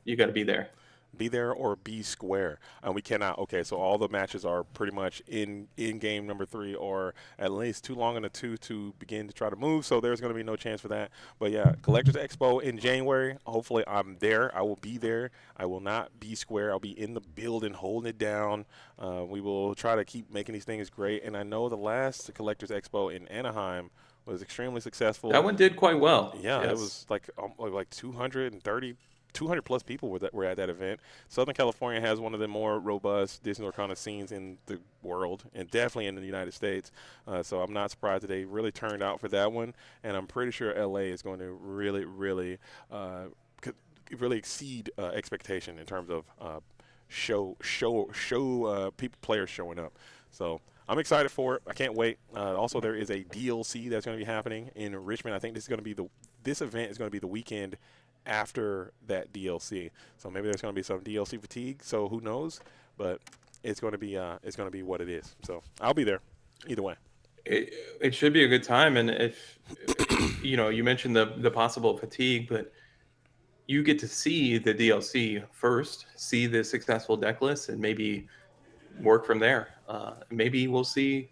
you got to be there. Be there or be square. And we cannot. Okay, so all the matches are pretty much in game number 3 or at least too long in the 2 to begin to try to move. So there's going to be no chance for that. But yeah, Collectors Expo in January. Hopefully I'm there. I will be there. I will not be square. I'll be in the building holding it down. We will try to keep making these things great. And I know the last Collectors Expo in Anaheim was extremely successful. That one did quite well. Yeah, yes. It was like 230 200 plus people were at that event. Southern California has one of the more robust Disney Lorcana scenes in the world, and definitely in the United States. So I'm not surprised that they really turned out for that one, and I'm pretty sure LA is going to really, really, really exceed expectation in terms of people players showing up. So I'm excited for it. I can't wait. Also, there is a DLC that's going to be happening in Richmond. I think this event is going to be the weekend after that DLC. So maybe there's going to be some DLC fatigue. So who knows? But it's going to be what it is. So I'll be there either way. It should be a good time, and if you mentioned the possible fatigue, but you get to see the DLC first, see the successful deck list, and maybe work from there. Maybe we'll see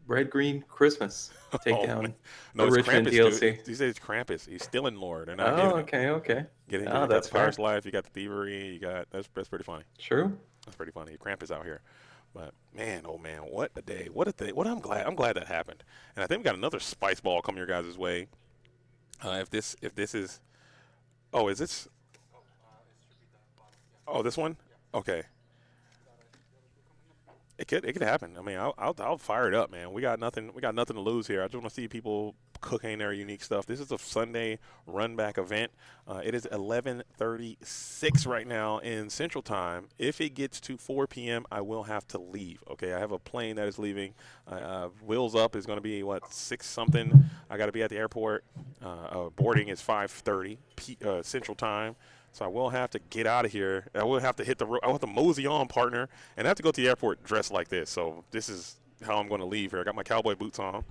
Red Green Christmas take down No, the it's Richmond Krampus, DLC. dude. These days it's Krampus. He's stealing lore. They're not Oh, giving him. okay. You That's got the fair. Pirate's Life. You got the Thievery. You got that's pretty funny. True. That's pretty funny. Krampus out here. But man, oh man, what a day! What a day! I'm glad that happened. And I think we got another spice ball coming your guys' way. If this is, oh, is this? Oh, this one? Okay. It could happen. I mean, I'll fire it up, man. We got nothing to lose here. I just want to see people cooking their unique stuff. This is a Sunday run back event. It is 11:36 right now in Central Time. If it gets to 4 p.m., I will have to leave. Okay, I have a plane that is leaving. Wheels up is going to be 6 something. I got to be at the airport. Boarding is 5:30 Central Time. So I will have to get out of here. I will have to hit the road. I want to mosey on, partner, and I have to go to the airport dressed like this. So this is how I'm going to leave here. I got my cowboy boots on.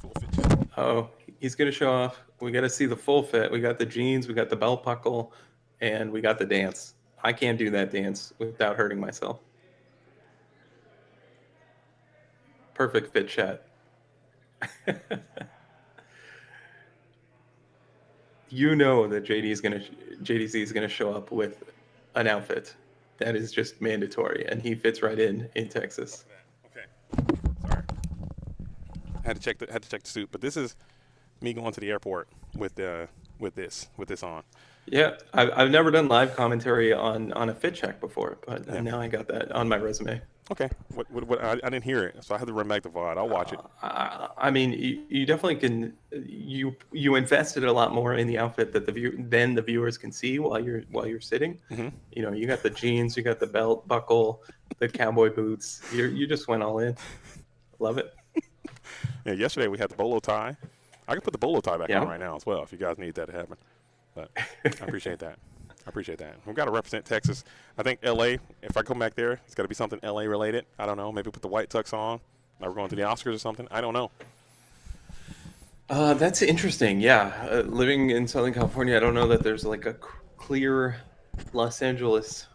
Full fit check. Oh, he's going to show off. We got to see the full fit. We got the jeans, we got the belt buckle, and we got the dance. I can't do that dance without hurting myself. Perfect fit chat. You know that JDC is gonna show up with an outfit that is just mandatory, and he fits right in Texas. Okay. Sorry. I had to check the suit, but this is me going to the airport with this on. Yeah, I've never done live commentary on a fit check before, but Yeah. now I got that on my resume. Okay. What I didn't hear it, so I had to run back the VOD. I'll watch it. I mean, you definitely can. You invested a lot more in the outfit that the viewers can see while you're sitting. Mm-hmm. You got the jeans, you got the belt buckle, the cowboy boots. You just went all in. Love it. Yeah. Yesterday we had the bolo tie. I can put the bolo tie back Yeah. on right now as well if you guys need that to happen. But I appreciate that. We've got to represent Texas. I think LA, if I come back there, it's got to be something LA related. I don't know. Maybe put the white tux on. Like we're going to the Oscars or something. I don't know. That's interesting. Yeah, living in Southern California, I don't know that there's like a clear Los Angeles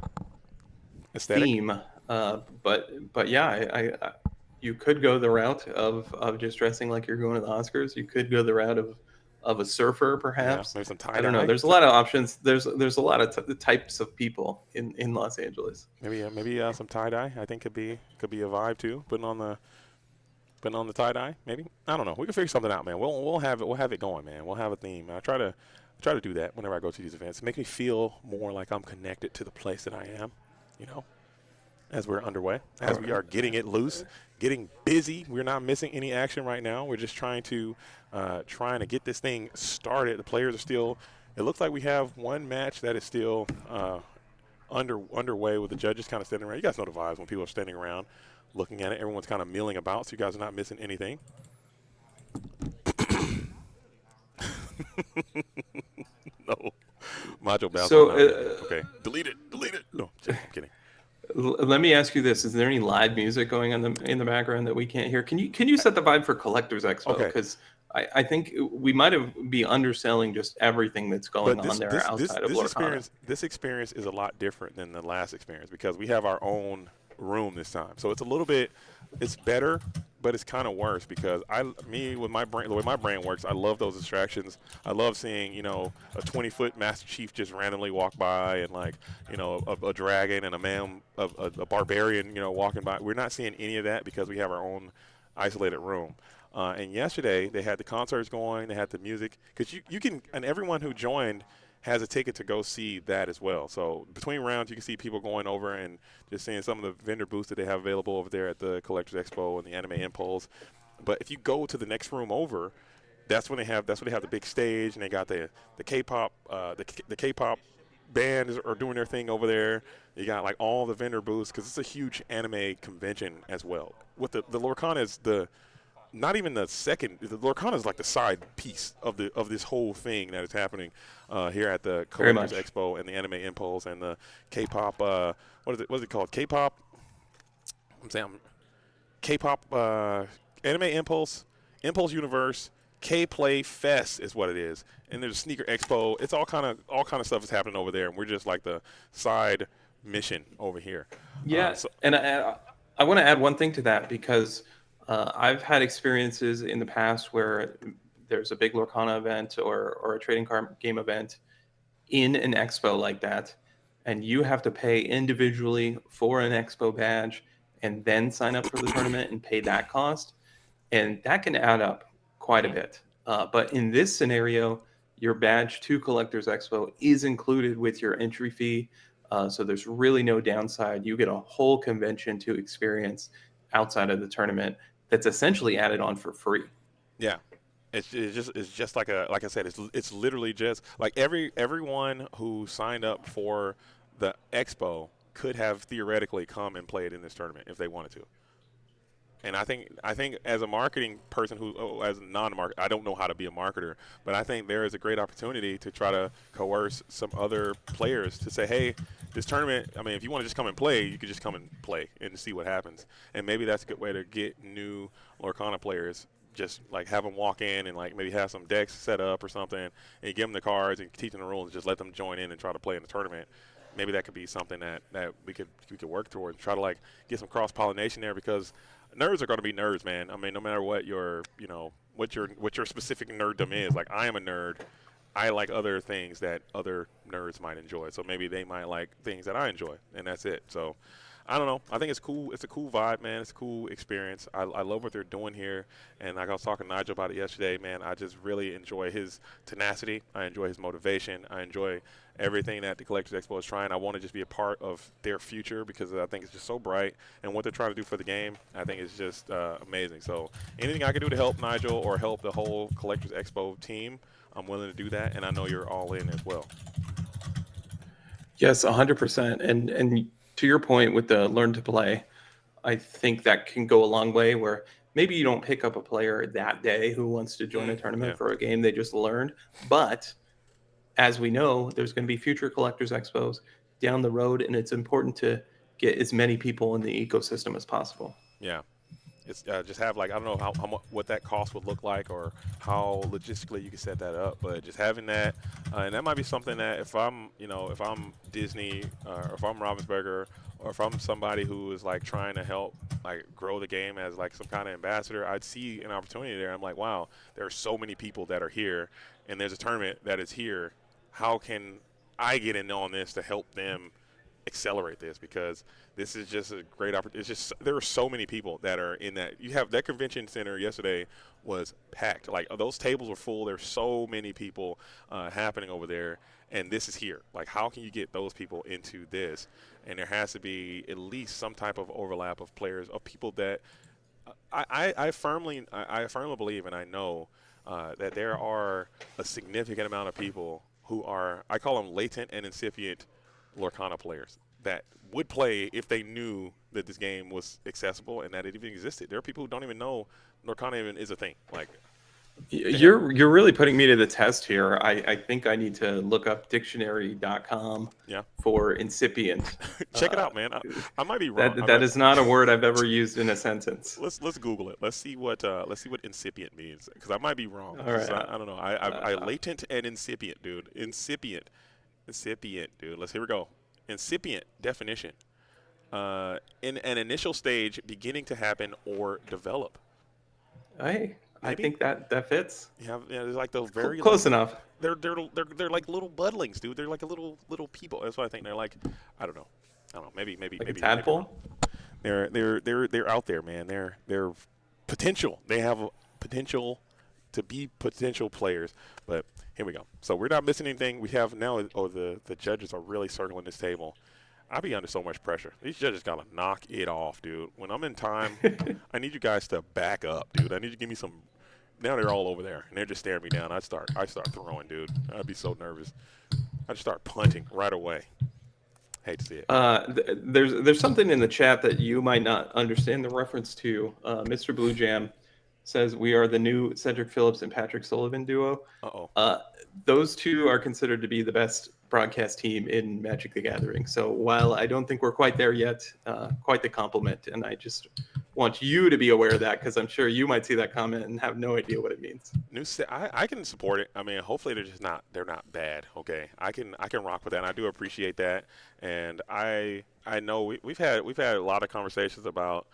Aesthetic. theme. But yeah, you could go the route of just dressing like you're going to the Oscars. You could go the route of a surfer, perhaps. Yeah, maybe some tie-dye. I don't know. There's a lot of options. There's a lot of types of people in Los Angeles. Maybe some tie-dye. I think could be a vibe too. Putting on the tie-dye. Maybe. I don't know. We can figure something out, man. We'll have it going, man. We'll have a theme. I try to do that whenever I go to these events. Make me feel more like I'm connected to the place that I am. As we're underway, as we are getting it loose, getting busy. We're not missing any action right now. We're just trying to get this thing started. The players are still. It looks like we have one match that is still underway with the judges kind of standing around. You guys know the vibes when people are standing around looking at it. Everyone's kind of milling about, so you guys are not missing anything. No, Macho Bounce. So, okay, delete it. No, I'm kidding. Let me ask you this: is there any live music going on in the background that we can't hear? Can you set the vibe for Collectors Expo? Okay. Because I think we might be underselling just everything that's going on there outside of Lorcana. This experience is a lot different than the last experience because we have our own room this time. So it's better, but it's kind of worse because with my brain, the way my brain works, I love those distractions. I love seeing, a 20-foot Master Chief just randomly walk by and a dragon and a barbarian, walking by. We're not seeing any of that because we have our own isolated room. And yesterday they had the concerts going, they had the music because you can, and everyone who joined has a ticket to go see that as well. So between rounds, you can see people going over and just seeing some of the vendor booths that they have available over there at the Collectors Expo and the Anime Impulse. But if you go to the next room over, that's when they have the big stage, and they got the K-pop the K-pop bands are doing their thing over there. You got like all the vendor booths because it's a huge anime convention as well. With the Lorcana is the not even the second. The Lorcana is like the side piece of this whole thing that is happening here at the Very Collectors much. Expo and the Anime Impulse and the K-pop. What is it called? K-pop. I'm saying K-pop Anime Impulse, Impulse Universe, K-Play Fest is what it is, and there's a Sneaker Expo. It's all kind of stuff is happening over there, and we're just like the side mission over here. Yeah, So and I want to add one thing to that because I've had experiences in the past where there's a big Lorcana event or a trading card game event in an expo like that, and you have to pay individually for an expo badge and then sign up for the tournament and pay that cost, and that can add up quite a bit. But in this scenario, your badge to Collectors Expo is included with your entry fee, so there's really no downside. You get a whole convention to experience outside of the tournament that's essentially added on for free. yeah, it's just like I said, it's literally just like everyone who signed up for the expo could have theoretically come and played in this tournament if they wanted to. And I think as a marketing person as a non-marketer, I don't know how to be a marketer, but I think there is a great opportunity to try to coerce some other players to say, hey, this tournament, I mean, if you want to just come and play, you could just come and play and see what happens. And maybe that's a good way to get new Lorcana players. Just like have them walk in and like maybe have some decks set up or something, and you give them the cards and teach them the rules and just let them join in and try to play in the tournament. Maybe that could be something that we could work towards and try to like get some cross pollination there because nerds are going to be nerds, man. I mean, no matter what what your specific nerddom is. Like I am a nerd. I like other things that other nerds might enjoy. So maybe they might like things that I enjoy, and that's it. So I don't know. I think it's cool. It's a cool vibe, man. It's a cool experience. I love what they're doing here. And like I was talking to Nigel about it yesterday, man, I just really enjoy his tenacity. I enjoy his motivation. I enjoy everything that the Collectors Expo is trying. I want to just be a part of their future because I think it's just so bright. And what they're trying to do for the game, I think is just amazing. So anything I can do to help Nigel or help the whole Collectors Expo team, I'm willing to do that. And I know you're all in as well. Yes, 100%. And to your point with the learn to play, I think that can go a long way where maybe you don't pick up a player that day who wants to join a tournament Yeah. for a game they just learned. But as we know, there's going to be future Collectors Expos down the road, and it's important to get as many people in the ecosystem as possible. Yeah. It's just have like I don't know what that cost would look like or how logistically you can set that up, but just having that and that might be something that if I'm Disney or if I'm Ravensburger or if I'm somebody who is like trying to help like grow the game as like some kind of ambassador, I'd see an opportunity there. I'm like, wow, there are so many people that are here, and there's a tournament that is here. How can I get in on this to help them accelerate this because this is just a great opportunity. It's just there are so many people that are in that. You have that convention center yesterday was packed. Like those tables were full. There's so many people happening over there, and this is here. Like how can you get those people into this? And there has to be at least some type of overlap of players of people that I firmly believe and I know that there are a significant amount of people who are I call them latent and incipient Lorcana players that would play if they knew that this game was accessible and that it even existed. There are people who don't even know Lorcana even is a thing. Like You're really putting me to the test here. I think I need to look up dictionary.com yeah, for incipient. check it out, man. I might be wrong. That is not a word I've ever used in a sentence. Let's Google it. Let's see what incipient means because I might be wrong. All right. I don't know. I latent and incipient, dude. Incipient, dude. Here we go. Incipient definition. In an initial stage, beginning to happen or develop. I Maybe? think that fits. Yeah, there's like those very Close like, enough. They're like little budlings, dude. They're like a little people. That's what I think. They're like, I don't know. Maybe Like a tadpole. They're out there, man. They're potential. They have potential to be potential players. But Here we go. So we're not missing anything. We have now. Oh, the judges are really circling this table. I be under so much pressure. These judges gotta knock it off, dude. When I'm in time, I need you guys to back up, dude. I need you to give me some. Now they're all over there, and they're just staring me down. I start throwing, dude. I'd be so nervous. I just start punting right away. Hate to see it. There's something in the chat that you might not understand the reference to. Mr. Blue Jam says we are the new Cedric Phillips and Patrick Sullivan duo. Uh-oh. Those two are considered to be the best broadcast team in Magic the Gathering. So while I don't think we're quite there yet, quite the compliment. And I just want you to be aware of that because I'm sure you might see that comment and have no idea what it means. I can support it. I mean, hopefully they're not bad. Okay, I can rock with that. And I do appreciate that. And I know we've had a lot of conversations about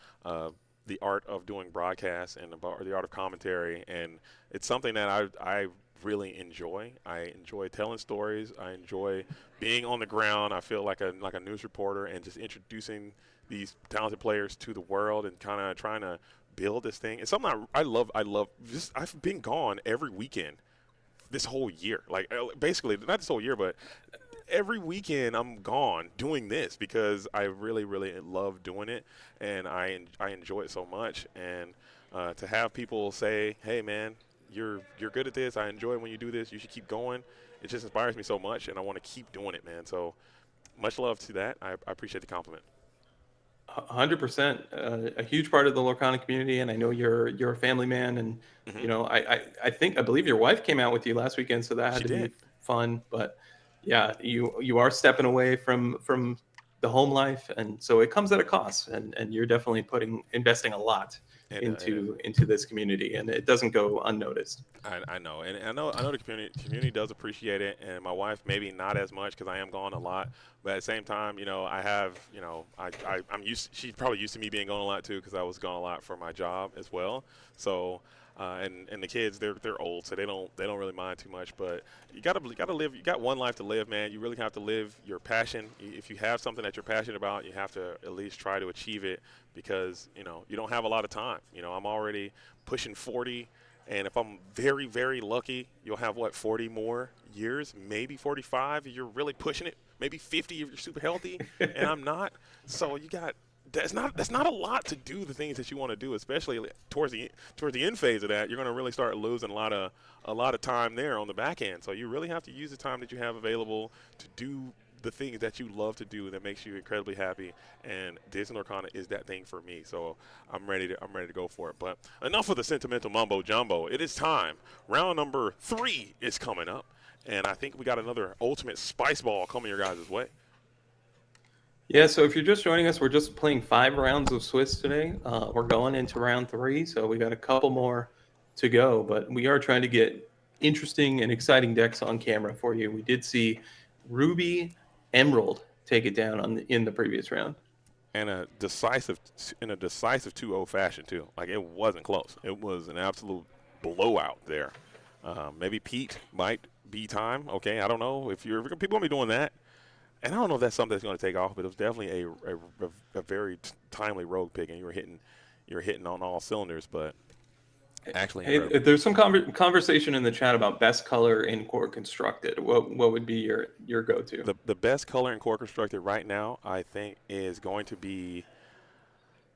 the art of doing broadcasts and about the art of commentary, and it's something that I really enjoy. I enjoy telling stories. I enjoy being on the ground. I feel like a news reporter and just introducing these talented players to the world and kind of trying to build this thing. It's something I love. Just I've been gone every weekend this whole year. Like basically not this whole year, but every weekend I'm gone doing this because I really, really love doing it, and I enjoy it so much. And to have people say, "Hey, man, you're good at this. I enjoy it when you do this. You should keep going." It just inspires me so much, and I want to keep doing it, man. So much love to that. I appreciate the compliment. 100%, a huge part of the Lorcana community, and I know you're a family man, and you know I believe your wife came out with you last weekend, so that had She to did. be fun. But yeah, you are stepping away from the home life, and so it comes at a cost, and you're definitely investing a lot into this community, and it doesn't go unnoticed. I know, and I know the community does appreciate it, and my wife maybe not as much because I am gone a lot. But at the same time, you know, I have, you know, I'm used. She's probably used to me being gone a lot too because I was gone a lot for my job as well. So, and the kids, they're old, so they don't really mind too much. But you gotta live. You got one life to live, man. You really have to live your passion. If you have something that you're passionate about, you have to at least try to achieve it because you know you don't have a lot of time. You know, I'm already pushing 40. And if I'm very, very lucky, you'll have, 40 more years, maybe 45 if you're really pushing it, maybe 50 if you're super healthy, and I'm not. So that's not a lot to do the things that you want to do, especially towards the end phase of that. You're going to really start losing a lot of time there on the back end. So you really have to use the time that you have available to do the things that you love to do that makes you incredibly happy, and Disney Lorcana is that thing for me. So I'm ready to go for it. But enough of the sentimental mumbo jumbo. It is time. Round number 3 is coming up, and I think we got another ultimate spice ball coming your guys' way. Yeah, so if you're just joining us, we're just playing 5 rounds of Swiss today. We're going into round 3, so we got a couple more to go, but we are trying to get interesting and exciting decks on camera for you. We did see Ruby Emerald take it down in the previous round. And a decisive 2-0 fashion too. Like it wasn't close. It was an absolute blowout there. Maybe Pete might be time. Okay, I don't know if people gonna be doing that. And I don't know if that's something that's going to take off, but it was definitely a very timely rogue pick, and you were hitting on all cylinders. But actually, hey, there's some conversation in the chat about best color in Core Constructed. What would be your go-to? The best color in Core Constructed right now, I think, is going to be.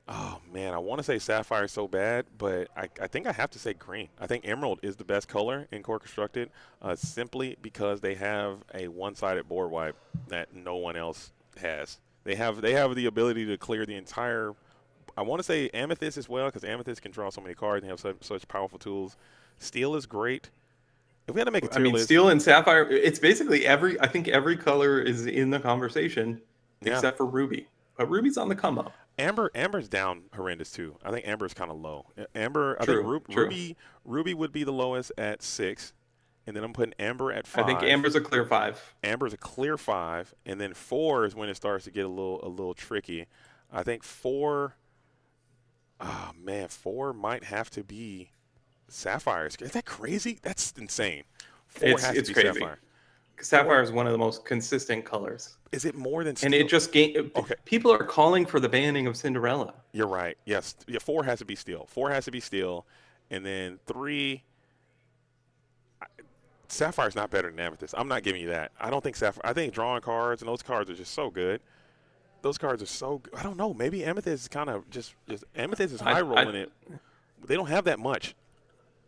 Oh man, I want to say Sapphire so bad, but I think I have to say green. I think Emerald is the best color in Core Constructed, simply because they have a one-sided board wipe that no one else has. They have the ability to clear the entire. I want to say Amethyst as well, because Amethyst can draw so many cards and have such powerful tools. Steel is great. If we had to make a tier list, Steel and Sapphire, it's basically I think every color is in the conversation except for Ruby. But Ruby's on the come up. Amber's down horrendous too. I think Amber's kind of low. I think Ruby would be the lowest at 6, and then I'm putting Amber at 5. I think Amber's a clear 5. Amber's a clear 5, and then 4 is when it starts to get a little tricky. I think 4. Oh man, 4 might have to be Sapphire. Is that crazy? That's insane. 4 has to be crazy. Sapphire. Sapphire is one of the most consistent colors. Is it more than Steel? And it just okay. People are calling for the banning of Cinderella. You're right. Yes. Yeah, 4 has to be Steel. 4 has to be Steel. And then 3, Sapphire's not better than Amethyst. I'm not giving you that. I don't think Sapphire. I think drawing cards and those cards are just so good. Those cards are so good. I don't know. Maybe Amethyst is kind of just Amethyst is high rolling I it. They don't have that much.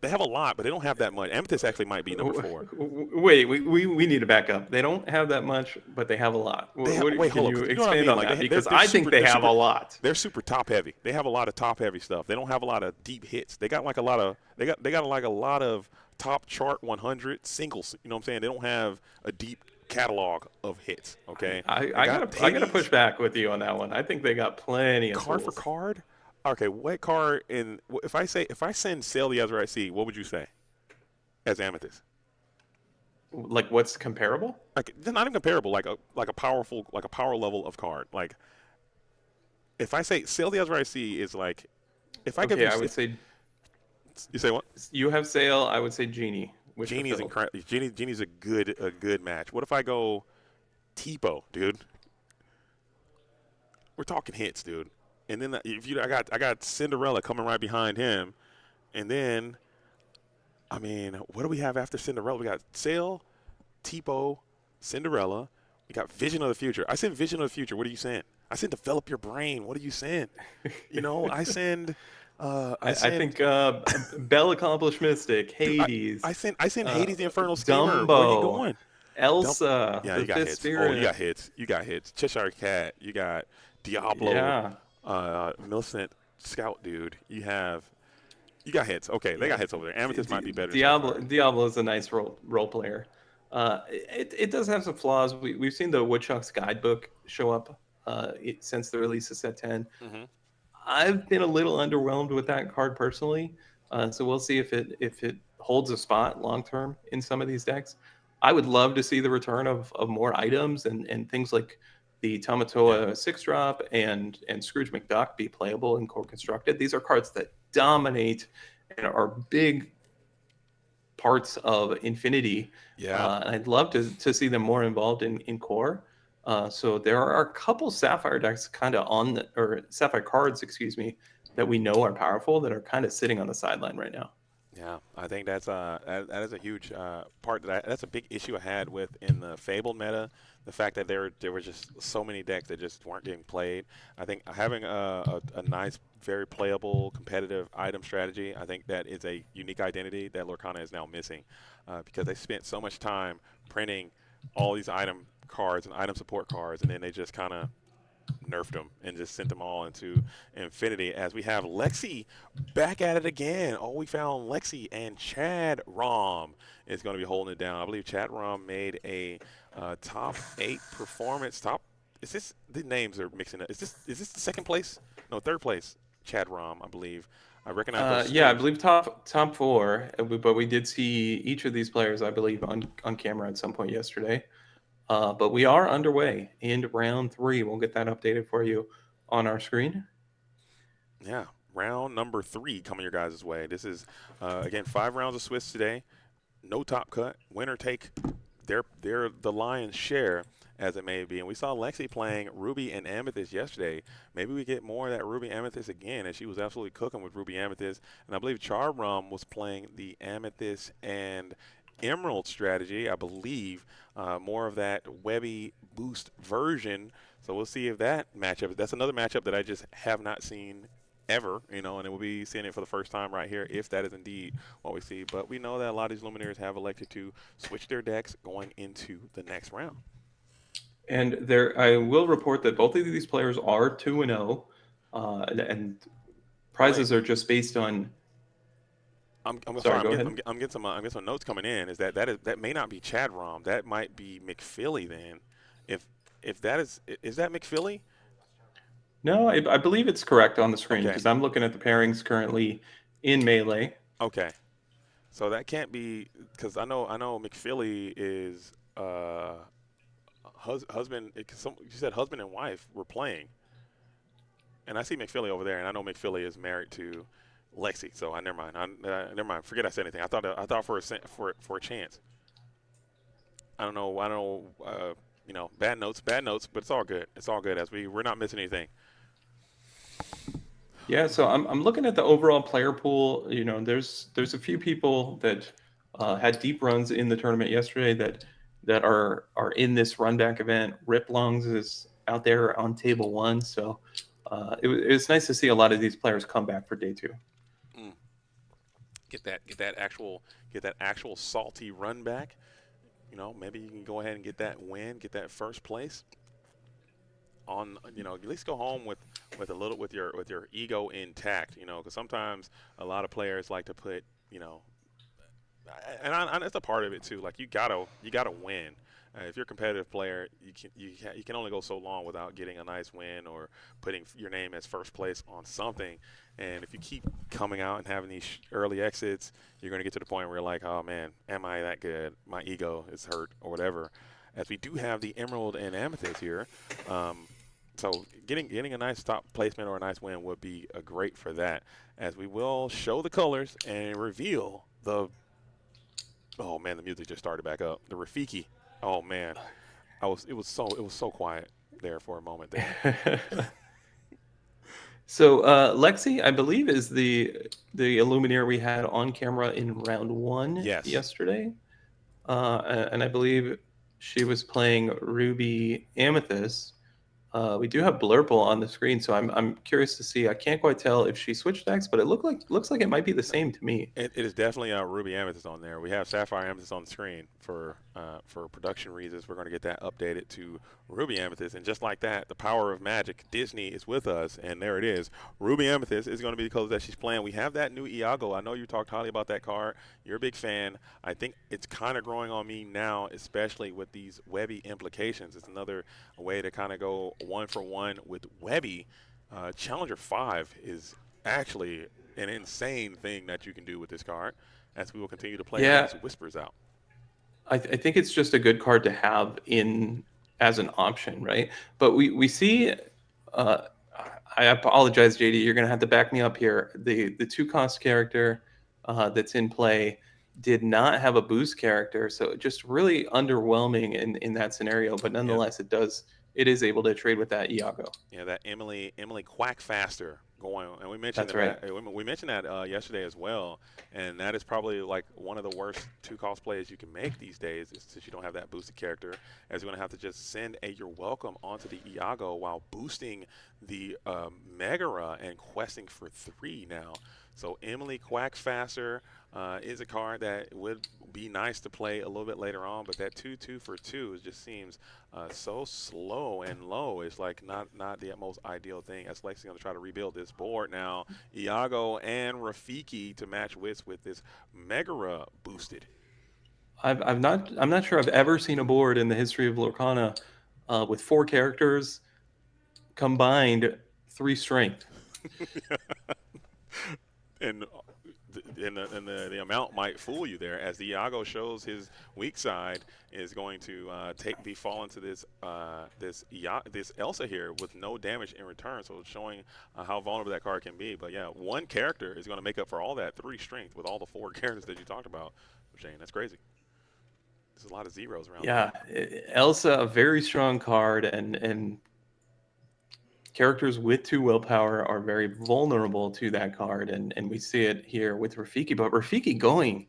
They have a lot, but they don't have that much. Amethyst actually might be number 4. Wait, we need to back up. They don't have that much, but they have a lot. They have, wait, Can hold you up. You know what I expand mean? on Like that? they, Because they're I super, think they they're have super, a lot. They're super top heavy. They have a lot of top heavy stuff. They don't have a lot of deep hits. They got like a lot of they got like a lot of top chart 100 singles. You know what I'm saying? They don't have a deep catalog of hits. Okay. I gotta push back with you on that one. I think they got plenty of Card for tools. card. Okay, what card in? If I send Sail the Azure Sea, what would you say as Amethyst? Like what's comparable? Like they're not even comparable. Like a power level of card. Like if I say Sail the Azure Sea is like, if I give Okay, you, I would say you say what? you have Sail. I would say Genie. With the Genie is fill. incredible. Genie's a good match. What if I go Tipo, dude? We're talking hits, dude. And then I got Cinderella coming right behind him, and then, I mean, what do we have after Cinderella? We got Sail, Tipo, Cinderella. We got Vision of the Future. I send Vision of the Future. What are you saying? I send Develop Your Brain. What are you saying? You know, I send. I think Bell Accomplished Mystic, Hades. I send Hades the Infernal Schemer. Dumbo, Where are you going? Elsa, Yeah, the you got Fifth hits. Spirit. Oh, you got hits. You got hits. Cheshire Cat. You got Diablo. Yeah. Millicent Scout dude. You got hits. Okay, they got hits over there. Amethyst might be better. Diablo is a nice role player. It does have some flaws. We've seen the Woodchuck's guidebook show up since the release of set 10. Mm-hmm. I've been a little underwhelmed with that card personally. So we'll see if it holds a spot long term in some of these decks. I would love to see the return of more items and things like the Tamatoa 6-drop and Scrooge McDuck be playable in Core Constructed. These are cards that dominate and are big parts of Infinity. Yeah. And I'd love to see them more involved in Core. So there are a couple Sapphire decks kind of or Sapphire cards, excuse me, that we know are powerful that are kind of sitting on the sideline right now. Yeah, I think that is a huge part. That's a big issue I had with in the Fabled meta. The fact that there were just so many decks that just weren't getting played. I think having a nice, very playable, competitive item strategy, I think that is a unique identity that Lorcana is now missing, because they spent so much time printing all these item cards and item support cards, and then they just kind of nerfed them and just sent them all into infinity. As we have Lexi back at it again. Oh, we found Lexi, and Chad Rom is going to be holding it down. I believe Chad Rom made a top 8 performance. Is this, the names are mixing up. Is this the second place? No, third place. Chad Rom, I believe. I recognize those Yeah, I names. believe top 4, but we did see each of these players, I believe, on camera at some point yesterday. But we are underway in round 3. We'll get that updated for you on our screen. Yeah, round number 3 coming your guys' way. This is, again, 5 rounds of Swiss today. No top cut. Winner take the lion's share, as it may be. And we saw Lexi playing Ruby and Amethyst yesterday. Maybe we get more of that Ruby Amethyst again, as she was absolutely cooking with Ruby Amethyst. And I believe Charrum was playing the Amethyst and Emerald strategy, I believe, more of that Webby boost version. So we'll see if that matchup, that's another matchup that I just have not seen ever, and we'll be seeing it for the first time right here, if that is indeed what we see. But we know that a lot of these Luminaries have elected to switch their decks going into the next round. And I will report that both of these players are 2-0, and prizes are just based on. I'm getting some notes coming in. Is that may not be Chad Rom. That might be McPhilly then. If that is that McPhilly? No, I believe it's correct on the screen because Okay. I'm looking at the pairings currently in Melee. Okay, so that can't be, because I know McPhilly is husband. You said husband and wife were playing, and I see McPhilly over there, and I know McPhilly is married to Lexi. So never mind. Never mind. Forget I said anything. I thought for a chance. I don't know. Bad notes, but it's all good. It's all good, as we're not missing anything. Yeah, so I'm looking at the overall player pool. There's a few people that Had deep runs in the tournament yesterday that are in this run back event. Rip Lungs is out there on table one, so it was nice to see a lot of these players come back for day two. Mm. Get that actual salty run back. Maybe you can go ahead and get that win, get that first place on. At least go home with a little with your ego intact. Because sometimes a lot of players like to put you know and that's a part of it too. Like you gotta win. If you're a competitive player, you can only go so long without getting a nice win or putting your name as first place on something. And if you keep coming out and having these early exits, you're going to get to the point where you're like, oh man, am I that good? My ego is hurt or whatever. As we do have the Emerald and Amethyst here, so getting a nice top placement or a nice win would be great for that. As we will show the colors and reveal the. Oh man, the music just started back up. The Rafiki. Oh man, it was so quiet there for a moment there. So Lexi, I believe, is the Illuminator we had on camera in round one Yes. yesterday, and I believe she was playing Ruby Amethyst. We do have Blurple on the screen, so I'm curious to see. I can't quite tell if she switched decks, but it looks like it might be the same to me. It is definitely Ruby Amethyst on there. We have Sapphire Amethyst on the screen for production reasons. We're going to get that updated to Ruby Amethyst, and just like that, the power of magic, Disney is with us, and there it is. Ruby Amethyst is going to be the colors that she's playing. We have that new Iago. I know you talked highly about that card. You're a big fan. I think it's kind of growing on me now, especially with these Webby implications. It's another way to kind of go one for one with Webby. Challenger 5 is actually an insane thing that you can do with this card as we will continue to play Yeah, these whispers out. I think it's just a good card to have in as an option, right? But we see. Uh, I apologize, JD. You're going to have to back me up here. The two cost character that's in play did not have a boost character, so just really underwhelming in that scenario. But Yep. nonetheless, it is able to trade with that Iago. Yeah, that Emily Quack Faster going, and we mentioned That's right. that we mentioned that yesterday as well, and that is probably like one of the worst two cost plays you can make these days, is since you don't have that boosted character, as you're gonna have to just send a You're Welcome onto the Iago while boosting the Megara and questing for 3 now. So Emily Quack Faster is a card that would be nice to play a little bit later on, but that 2/2 for 2 just seems so slow and low. It's like not the most ideal thing. As Lexi's going to try to rebuild this board now. Iago and Rafiki to match with this Megara boosted. I'm not sure I've ever seen a board in the history of Lorcana with 4 characters combined 3 strength. and the amount might fool you there, as the Iago shows his weak side is going to be fall into this Elsa here with no damage in return. So it's showing how vulnerable that card can be. But yeah, one character is going to make up for all that 3 strength with all the 4 characters that you talked about, Shane. That's crazy. There's a lot of zeros around Yeah, there. Elsa, a very strong card, and characters with 2 willpower are very vulnerable to that card, and we see it here with Rafiki. But Rafiki going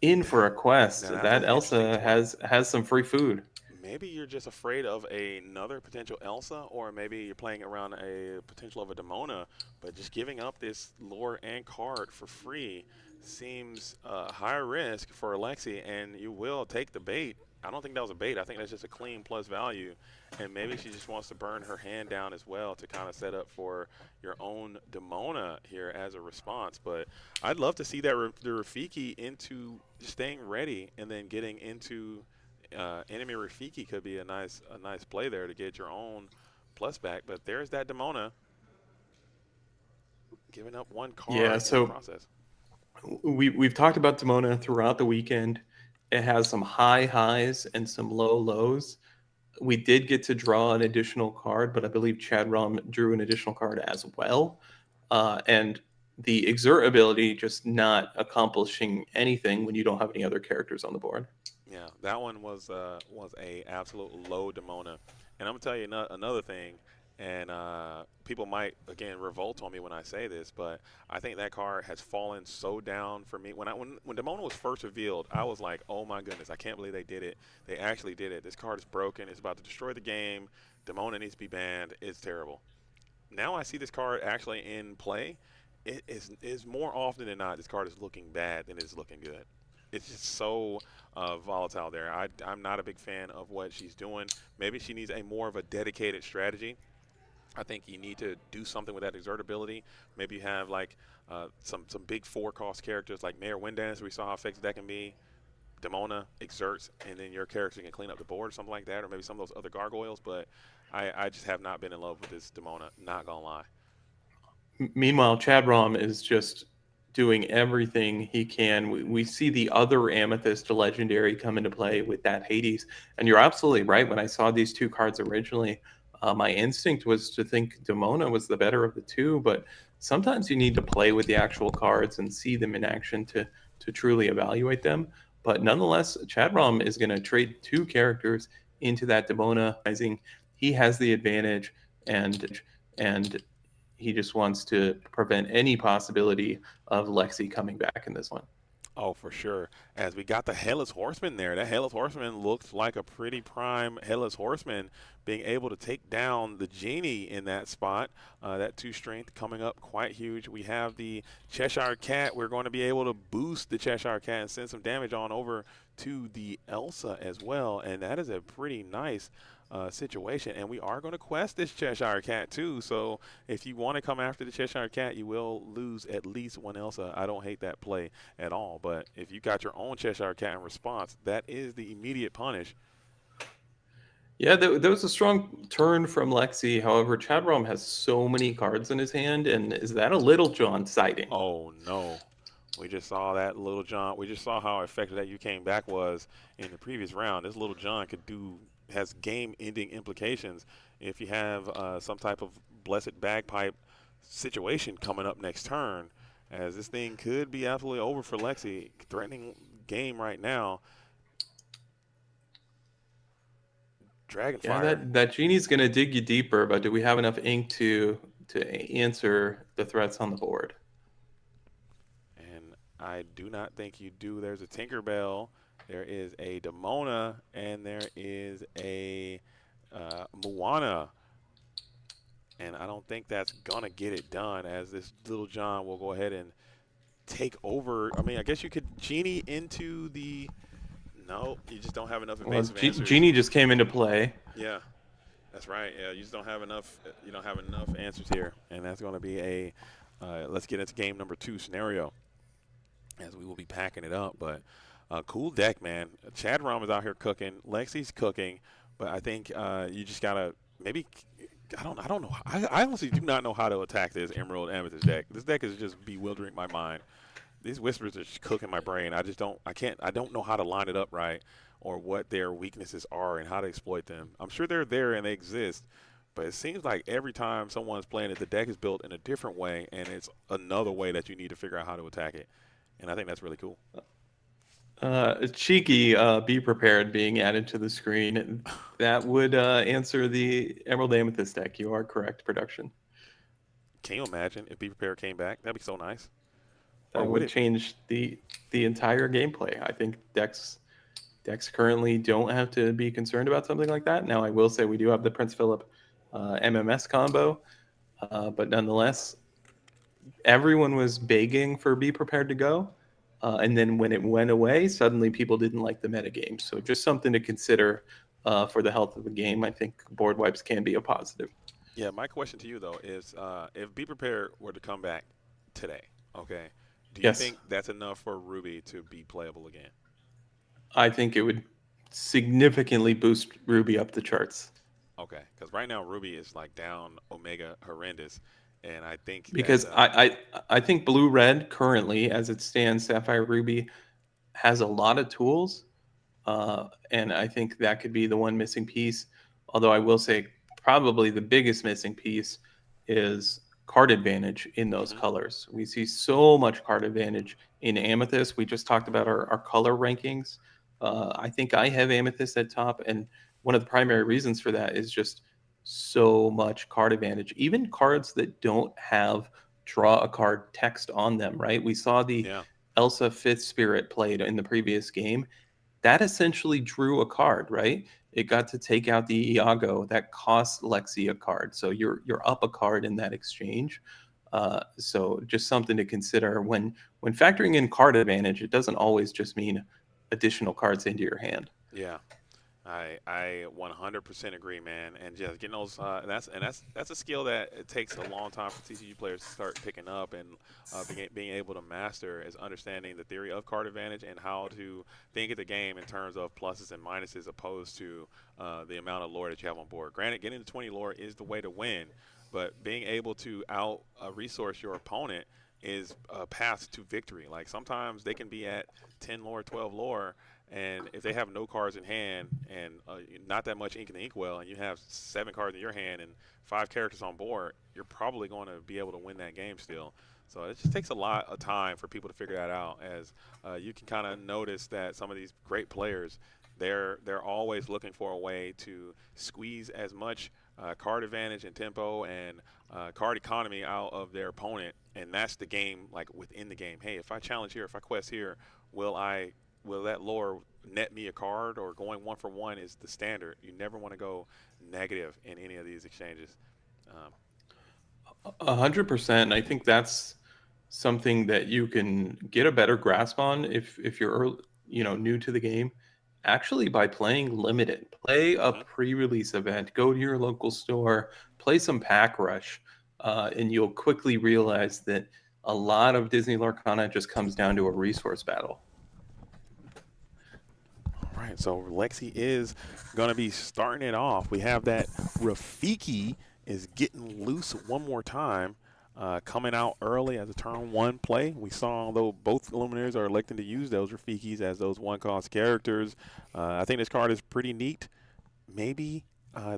in for a quest. Now that's That an interesting Elsa point. has some free food. Maybe you're just afraid of another potential Elsa, or maybe you're playing around a potential of a Demona, but just giving up this lore and card for free seems high risk for Alexi, and you will take the bait. I don't think that was a bait. I think that's just a clean plus value, and maybe she just wants to burn her hand down as well to kind of set up for your own Demona here as a response. But I'd love to see that the Rafiki into staying ready and then getting into enemy Rafiki could be a nice play there to get your own plus back. But there's that Demona giving up 1 Yeah, card in the so process. we've talked about Demona throughout the weekend. It has some high highs and some low lows. We did get to draw an additional card, but I believe Chad Rom drew an additional card as well. And the exert ability just not accomplishing anything when you don't have any other characters on the board. Yeah, that one was a absolute low Demona. And I'm gonna tell you another thing. And people might again revolt on me when I say this, but I think that card has fallen so down for me. When Demona was first revealed, I was like, oh my goodness, I can't believe they did it. They actually did it. This card is broken. It's about to destroy the game. Demona needs to be banned. It's terrible. Now I see this card actually in play. It is more often than not this card is looking bad than it is looking good. It's just so volatile there. I'm not a big fan of what she's doing. Maybe she needs a more of a dedicated strategy. I think you need to do something with that exertability. Maybe you have like some big four cost characters like Mayor Windance. We saw how effective that can be. Demona exerts, and then your character can clean up the board or something like that, or maybe some of those other gargoyles. But I just have not been in love with this Demona. Not gonna lie. Meanwhile, Chad Rom is just doing everything he can. We see the other Amethyst legendary come into play with that Hades. And you're absolutely right. When I saw these two cards originally, my instinct was to think Demona was the better of the two. But sometimes you need to play with the actual cards and see them in action to truly evaluate them. But nonetheless, Chad Rom is going to trade two characters into that Demona. He has the advantage, and he just wants to prevent any possibility of Lexi coming back in this one. Oh, for sure. As we got the Headless Horseman there, that Headless Horseman looked like a pretty prime Headless Horseman, being able to take down the Genie in that spot. That two strength coming up quite huge. We have the Cheshire Cat. We're going to be able to boost the Cheshire Cat and send some damage on over to the Elsa as well. And that is a pretty nice situation. And we are going to quest this Cheshire Cat too. So if you want to come after the Cheshire Cat, you will lose at least one Elsa. I don't hate that play at all. But if you got your own Cheshire Cat in response, that is the immediate punish. Yeah, there was a strong turn from Lexi. However, Chad Rom has so many cards in his hand, and is that a Little John sighting? Oh no. We just saw that Little John. We just saw how effective that you came back was in the previous round. This Little John has game-ending implications if you have some type of blessed bagpipe situation coming up next turn, as this thing could be absolutely over for Lexi. Threatening game right now. Dragonfire. Yeah, that genie's gonna dig you deeper, but do we have enough ink to answer the threats on the board? And I do not think you do. There's a Tinkerbell. There is a Demona, and there is a Moana. And I don't think that's going to get it done, as this Little John will go ahead and take over. I mean, I guess you could Genie into the... No, you just don't have enough invasive answers. Genie just came into play. Yeah, that's right. Yeah, you just don't have enough. You don't have enough answers here, and that's going to be a let's get into game number 2 scenario, as we will be packing it up. But cool deck, man. Chad Rom is out here cooking. Lexi's cooking, but I think you just gotta maybe. I don't know. I honestly do not know how to attack this Emerald Amethyst deck. This deck is just bewildering my mind. These whispers are just cooking my brain. I don't know how to line it up right, or what their weaknesses are and how to exploit them. I'm sure they're there and they exist, but it seems like every time someone's playing it, the deck is built in a different way, and it's another way that you need to figure out how to attack it. And I think that's really cool. Cheeky, be prepared being added to the screen. That would answer the Emerald Amethyst deck. You are correct, production. Can you imagine if Be Prepared came back? That'd be so nice. That would change the entire gameplay. I think decks currently don't have to be concerned about something like that. Now, I will say we do have the Prince Philip MMS combo, but nonetheless, everyone was begging for Be Prepared to go. And then when it went away, suddenly people didn't like the metagame. So just something to consider for the health of the game. I think board wipes can be a positive. Yeah, my question to you, though, is if Be Prepared were to come back today, okay, do you think that's enough for Ruby to be playable again? I think it would significantly boost Ruby up the charts. Okay, because right now Ruby is like down Omega horrendous, and I think because I think Blue Red currently, as it stands, Sapphire Ruby has a lot of tools, and I think that could be the one missing piece. Although I will say probably the biggest missing piece is card advantage in those colors. We see so much card advantage in Amethyst. We just talked about our color rankings. I think I have Amethyst at top, and one of the primary reasons for that is just so much card advantage. Even cards that don't have draw a card text on them, right? We saw the Yeah. Elsa Fifth Spirit played in the previous game. That essentially drew a card, right? It got to take out the Iago that cost Lexi a card. So you're up a card in that exchange. So just something to consider when factoring in card advantage. It doesn't always just mean additional cards into your hand. Yeah. I 100% agree, man. And just getting those that's a skill that it takes a long time for TCG players to start picking up and being able to master is understanding the theory of card advantage and how to think of the game in terms of pluses and minuses opposed to the amount of lore that you have on board. Granted, getting to 20 lore is the way to win, but being able to out resource your opponent is a path to victory. Like sometimes they can be at 10 lore, 12 lore, and if they have no cards in hand and not that much ink in the inkwell, and you have 7 cards in your hand and 5 characters on board, you're probably going to be able to win that game still. So it just takes a lot of time for people to figure that out. As you can kind of notice that some of these great players, they're always looking for a way to squeeze as much card advantage and tempo and card economy out of their opponent, and that's the game. Like within the game, hey, if I challenge here, if I quest here, will that lore net me a card, or going 1 for 1 is the standard. You never want to go negative in any of these exchanges. Um, 100%. I think that's something that you can get a better grasp on if you're new to the game. Actually, by playing limited, play a mhm. pre-release event, go to your local store, play some Pack Rush, and you'll quickly realize that a lot of Disney Lorcana just comes down to a resource battle. All right, so Lexi is going to be starting it off. We have that Rafiki is getting loose one more time, coming out early as a turn 1 play. We saw, though, both Luminaries are electing to use those Rafikis as those 1-cost characters. I think this card is pretty neat. Maybe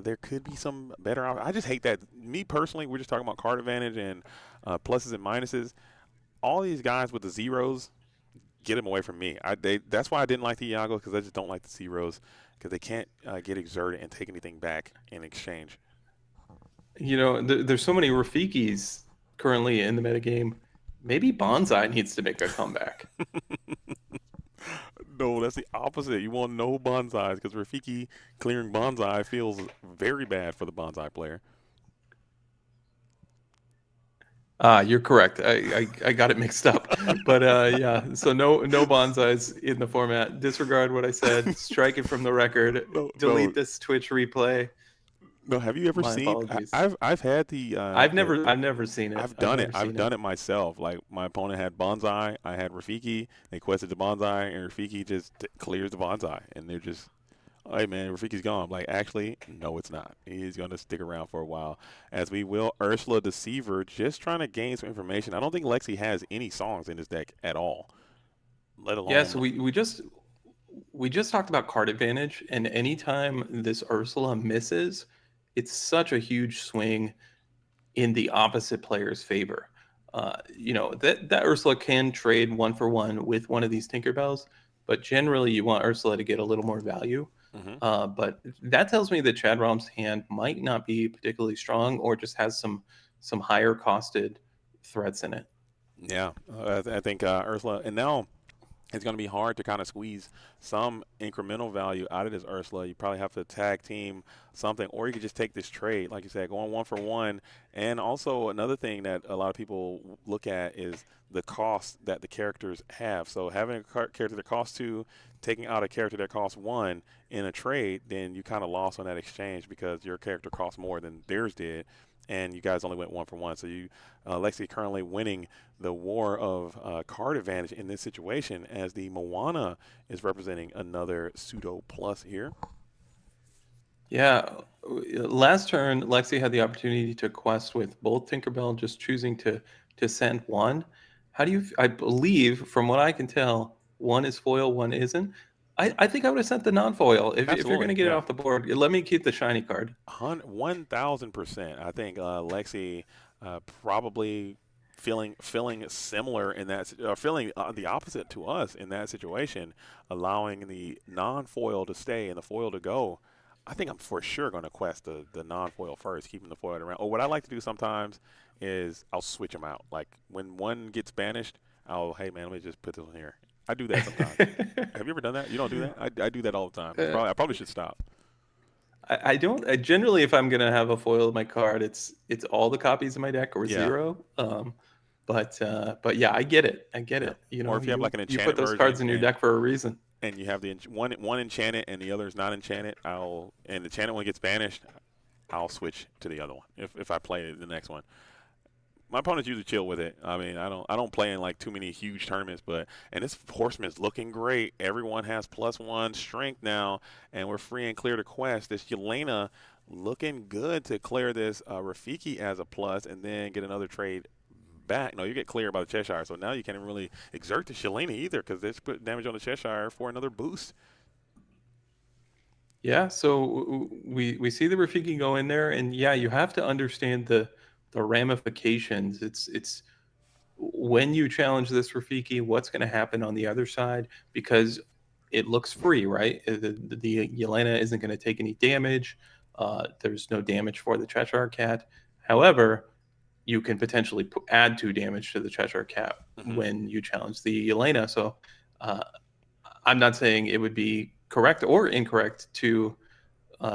there could be some better. I just hate that. Me personally, we're just talking about card advantage and pluses and minuses. All these guys with the zeros, get them away from me. That's why I didn't like the Iago, because I just don't like the zeros, because they can't get exerted and take anything back in exchange. There's so many Rafikis currently in the metagame. Maybe Bonsai needs to make a comeback. No, that's the opposite. You want no bonsais, because Rafiki clearing bonsai feels very bad for the bonsai player. You're correct. I got it mixed up, but yeah. So no bonsais in the format. Disregard what I said. Strike it from the record. No, Delete no, this Twitch replay. no. Have you ever My seen? apologies. I've had the I've never seen it. I've I've done it. never I've seen it. done it myself. Like my opponent had bonsai, I had Rafiki. They quested the bonsai, and Rafiki just clears the bonsai, and they're just, hey man, Rafiki's gone. I'm like, actually, no, it's not. He's gonna stick around for a while, as we will Ursula Deceiver, just trying to gain some information. I don't think Lexi has any songs in his deck at all, let Yeah. So alone. we just talked about card advantage, and anytime this Ursula misses, it's such a huge swing in the opposite player's favor. That Ursula can trade 1 for 1 with one of these Tinkerbells, but generally you want Ursula to get a little more value. Mhm. But that tells me that Chad Rom's hand might not be particularly strong, or just has some higher costed threats in it. Yeah, I think Ursula, and now it's going to be hard to kind of squeeze some incremental value out of this Ursula. You probably have to tag team something, or you could just take this trade, like you said, going 1 for 1. And also another thing that a lot of people look at is the cost that the characters have. So having a character that costs 2, taking out a character that costs 1 in a trade, then you kind of lost on that exchange, because your character costs more than theirs did, and you guys only went 1 for 1. So you, Lexi, currently winning the war of card advantage in this situation, as the Moana is representing another pseudo plus here. Yeah. Last turn, Lexi had the opportunity to quest with both Tinkerbell, just choosing to send one. How do you? I believe, from what I can tell, one is foil, one isn't. I think I would have sent the non-foil if you're going Absolutely, to get it yeah. off the board. Let me keep the shiny card. 1000%. I think Lexi probably feeling similar in that, feeling the opposite to us in that situation, allowing the non-foil to stay and the foil to go. I think I'm for sure going to quest the non-foil first, keeping the foil around. Or what I like to do sometimes is I'll switch them out. Like when one gets banished, hey man, let me just put this one here. I do that sometimes. Have you ever done that? You don't do that? I do that all the time. I probably should stop. I don't. Generally, if I'm gonna have a foil in my card, it's all the copies in my deck or Yeah. zero. But yeah, I get it. I get Yeah. it. You Or know, if you have like an you put enchanted those cards version in your deck for a reason. and you have the one enchanted and the other is not enchanted, and the enchanted one gets banished, I'll switch to the other one if I play the next one. My opponents usually chill with it. I mean, I don't play in like too many huge tournaments, and this horseman's looking great. Everyone has +1 strength now, and we're free and clear to quest. This Yelena looking good to clear this Rafiki as a plus, and then get another trade back. No, you get cleared by the Cheshire, so now you can't really exert the Shalena either because they put damage on the Cheshire for another boost. Yeah, so we see the Rafiki go in there, and yeah, you have to understand the ramifications. It's when you challenge this Rafiki, what's going to happen on the other side because it looks free, right? The Yelena isn't going to take any damage. There's no damage for the Cheshire Cat. However, you can potentially add 2 damage to the Cheshire Cat when you challenge the Yelena. So uh, I'm not saying it would be correct or incorrect to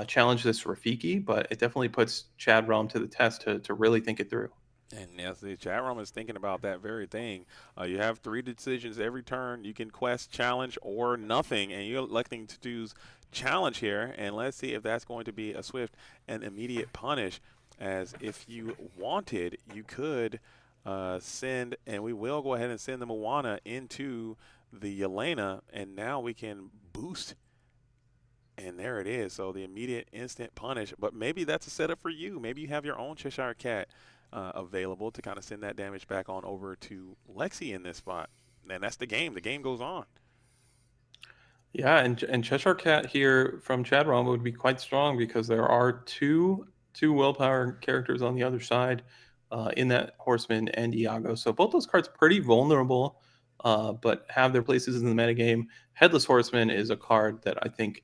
challenge this Rafiki, but it definitely puts Chad Realm to the test to really think it through. And yes, the chat room is thinking about that very thing. You have 3 decisions every turn. You can quest, challenge, or nothing, and you're electing to choose challenge here. And let's see if that's going to be a swift and immediate punish. As if you wanted, you could send, and we will go ahead and send the Moana into the Yelena, and now we can boost. And there it is. So the immediate instant punish. But maybe that's a setup for you. Maybe you have your own Cheshire Cat available to kind of send that damage back on over to Lexi in this spot. And that's the game. The game goes on. Yeah, and Cheshire Cat here from Chad Realm would be quite strong because there are two willpower characters on the other side in that Horseman and Iago. So both those cards pretty vulnerable, but have their places in the metagame. Headless Horseman is a card that I think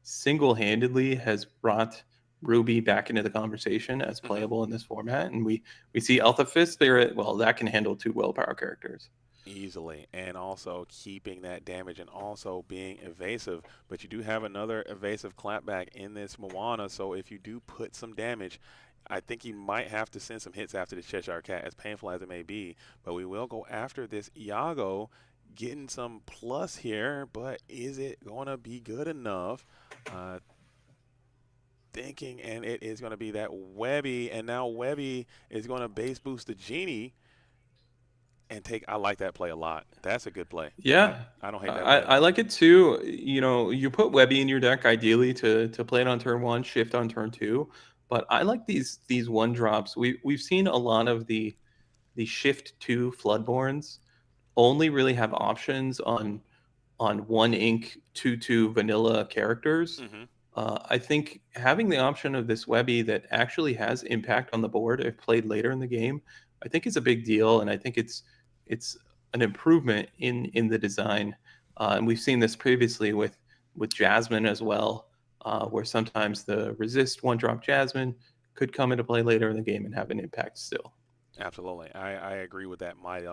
single-handedly has brought Ruby back into the conversation as playable in this format. And we see Alpha Fist there. Well, that can handle 2 willpower characters. Easily, and also keeping that damage and also being evasive. But you do have another evasive clapback in this Moana, so if you do put some damage, I think you might have to send some hits after the Cheshire Cat, as painful as it may be. But we will go after this Iago, getting some plus here, but is it going to be good enough? Thinking, and it is going to be that Webby, and now Webby is going to base boost the Genie and take. I like that play a lot. That's a good play. Yeah, I don't hate that I like it too. You know, you put Webby in your deck ideally to play it on turn 1, shift on turn 2. But I like these 1-drops. We've seen a lot of the shift 2 Floodborns only really have options on 1 ink 2/2 vanilla characters. I think having the option of this Webby that actually has impact on the board if played later in the game, I think is a big deal, and I think it's an improvement in the design. And we've seen this previously with Jasmine as well, where sometimes the resist 1-drop Jasmine could come into play later in the game and have an impact still. Absolutely, I agree with that, Mike.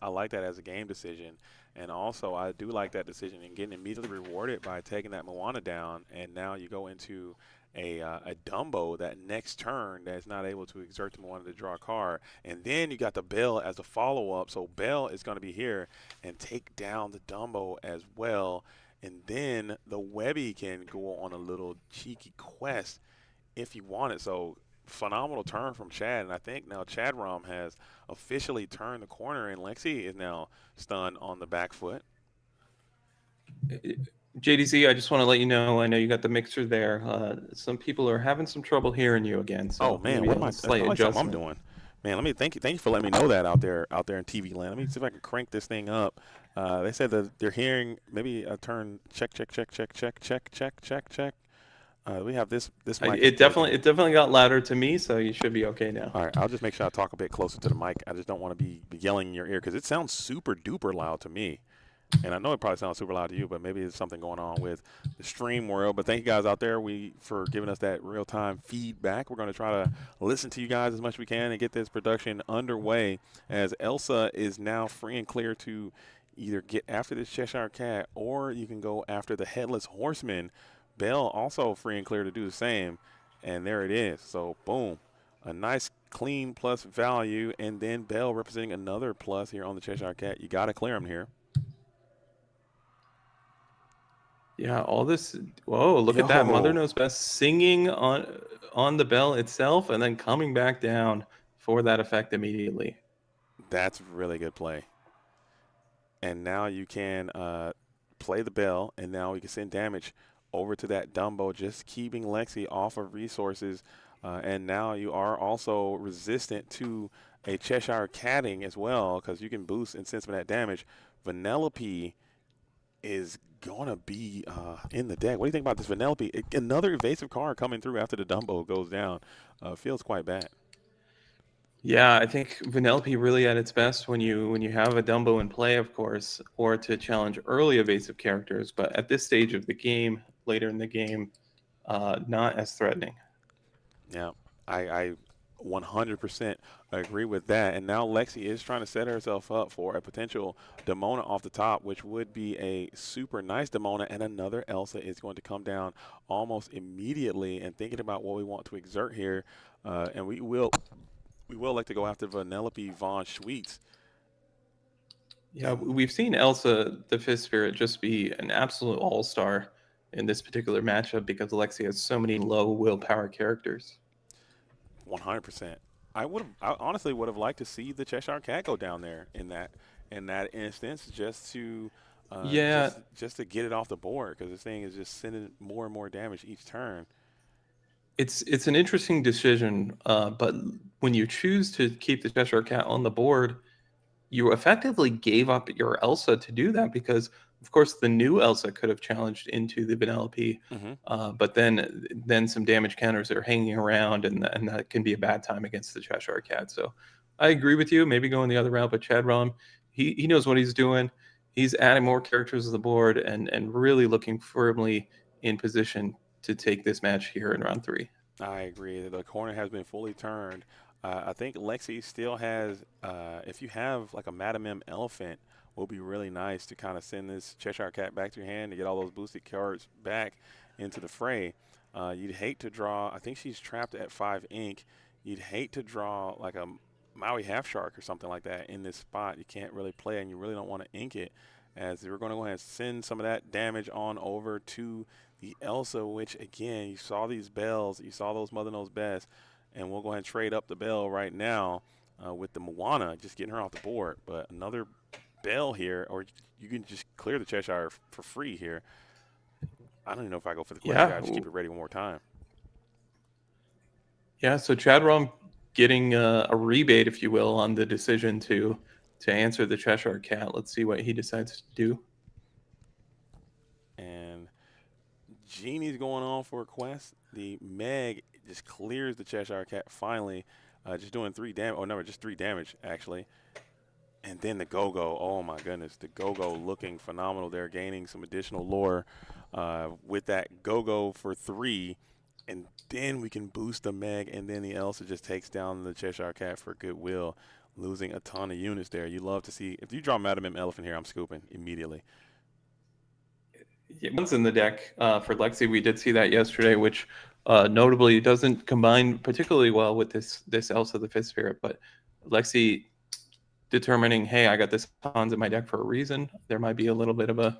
I like that as a game decision, and also I do like that decision and getting immediately rewarded by taking that Moana down, and now you go into a Dumbo that next turn that's not able to exert the Moana to draw a card, and then you got the Bell as a follow up, so Bell is going to be here and take down the Dumbo as well, and then the Webby can go on a little cheeky quest if you want it. So phenomenal turn from Chad, and I think now Chad Rom has officially turned the corner, and Lexi is now stunned on the back foot. JDZ, I just want to let you know, I know you got the mixer there. Some people are having some trouble hearing you again. So oh man, what am I? That's probably something I'm doing. Man, let me thank you for letting me know that out there in TV land. Let me see if I can crank this thing up. They said that they're hearing maybe a turn check. We have this mic. It definitely got louder to me, so you should be okay now. All right, I'll just make sure I talk a bit closer to the mic. I just don't want to be yelling in your ear because it sounds super duper loud to me. And I know it probably sounds super loud to you, but maybe it's something going on with the stream world. But thank you guys out there for giving us that real-time feedback. We're going to try to listen to you guys as much as we can and get this production underway as Elsa is now free and clear to either get after this Cheshire Cat or you can go after the Headless Horseman. Bell also free and clear to do the same. And there it is. So, boom. A nice clean plus value. And then Bell representing another plus here on the Cheshire Cat. You got to clear him here. Yeah, all this. Whoa, look at that. Mother Knows Best singing on the bell itself and then coming back down for that effect immediately. That's really good play. And now you can play the bell, and now we can send damage over to that Dumbo, just keeping Lexi off of resources. And now you are also resistant to a Cheshire Catting as well, because you can boost and send some of that damage. Vanellope is going to be in the deck. What do you think about this Vanellope? Another evasive card coming through after the Dumbo goes down. Feels quite bad. Yeah, I think Vanellope really at its best when you have a Dumbo in play, of course, or to challenge early evasive characters. But at this stage of the game, later in the game, not as threatening. Yeah, I 100% agree with that. And now Lexi is trying to set herself up for a potential Demona off the top, which would be a super nice Demona. And another Elsa is going to come down almost immediately. And thinking about what we want to exert here, and we will like to go after Vanellope Von Schweetz. Yeah, we've seen Elsa, the Fifth Spirit, just be an absolute all-star in this particular matchup because Alexia has so many low willpower characters. 100%. I honestly would have liked to see the Cheshire Cat go down there in that instance, just to just to get it off the board, because this thing is just sending more and more damage each turn. It's an interesting decision, but when you choose to keep the Cheshire Cat on the board, you effectively gave up your Elsa to do that because, of course, the new Elsa could have challenged into the Vanellope, but then some damage counters are hanging around, and that can be a bad time against the Cheshire Cat. So I agree with you. Maybe going the other route, but Chad Rom, he knows what he's doing. He's adding more characters to the board and really looking firmly in position to take this match here in round 3. I agree. The corner has been fully turned. I think Lexi still has, if you have like a Madam M Elephant, will be really nice to kind of send this Cheshire Cat back to your hand to get all those boosted cards back into the fray. You'd hate to draw, I think she's trapped at 5 ink. You'd hate to draw like a Maui Half Shark or something like that in this spot. You can't really play, and you really don't want to ink it, as we're going to go ahead and send some of that damage on over to the Elsa, which, again, you saw these bells. You saw those Mother Knows Best. And we'll go ahead and trade up the bell right now with the Moana, just getting her off the board. But another bell here, or you can just clear the Cheshire for free here. I don't even know if I go for the question. I just keep it ready one more time. Yeah, so Chad Rom getting a rebate, if you will, on the decision to answer the Cheshire Cat. Let's see what he decides to do. And Genie's going on for a quest. The Meg just clears the Cheshire Cat finally, just doing 3 damage. Oh, no, just 3 damage, actually. And then the Go-Go. Oh, my goodness. The Go-Go looking phenomenal there, gaining some additional lore with that Go-Go for 3. And then we can boost the Meg, and then the Elsa just takes down the Cheshire Cat for goodwill, losing a ton of units there. You love to see. If you draw Madam M Elephant here, I'm scooping immediately. One's in the deck for Lexi. We did see that yesterday, which notably doesn't combine particularly well with this Elsa the Fifth Spirit. But Lexi determining, hey, I got this Hans in my deck for a reason. There might be a little bit of a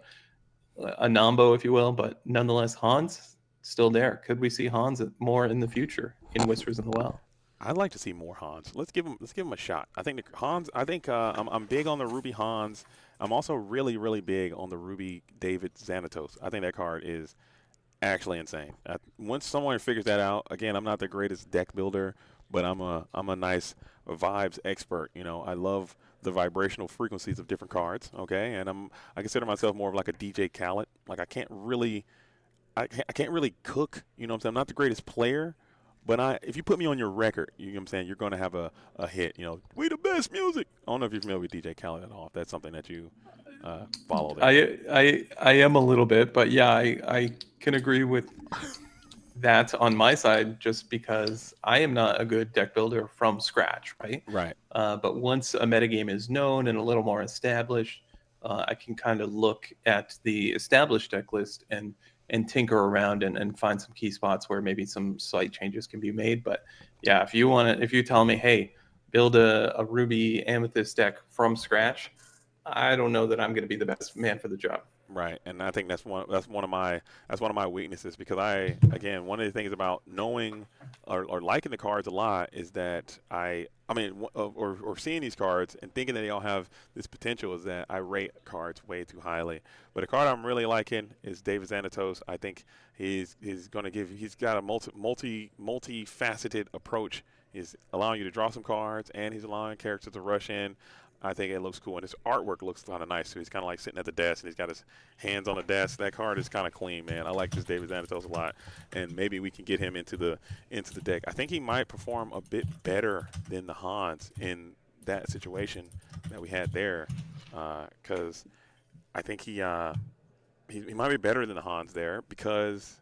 Nambo, if you will, but nonetheless, Hans still there. Could we see Hans more in the future in Whispers in the Well? I'd like to see more Hans. Let's give him a shot. I think Hans. I think I'm big on the Ruby Hans. I'm also really, really big on the Ruby David Xanatos. I think that card is actually insane. Once someone figures that out, again, I'm not the greatest deck builder, but I'm a nice vibes expert. You know, I love the vibrational frequencies of different cards. Okay, and I consider myself more of like a DJ Khaled. Like I can't really cook. You know what I'm saying? I'm not the greatest player. But if you put me on your record, you know what I'm saying, you're going to have a hit. You know, we the best music. I don't know if you're familiar with DJ Khaled at all. If that's something that you follow there. I am a little bit, but yeah, I can agree with that on my side, just because I am not a good deck builder from scratch, right? Right. But once a metagame is known and a little more established, I can kind of look at the established deck list and tinker around and find some key spots where maybe some slight changes can be made. But yeah, if you tell me, hey, build a Ruby Amethyst deck from scratch, I don't know that I'm going to be the best man for the job. Right, and I think that's one of my weaknesses because again one of the things about knowing or liking the cards a lot is that or seeing these cards and thinking that they all have this potential is that I rate cards way too highly. But a card I'm really liking is David Xanatos. I think he's got a multifaceted approach. He's allowing you to draw some cards and he's allowing characters to rush in. I think it looks cool, and his artwork looks kind of nice too. He's kind of like sitting at the desk, and he's got his hands on the desk. That card is kind of clean, man. I like this David Xanatos a lot, and maybe we can get him into the deck. I think he might perform a bit better than the Hans in that situation that we had there, because I think he might be better than the Hans there because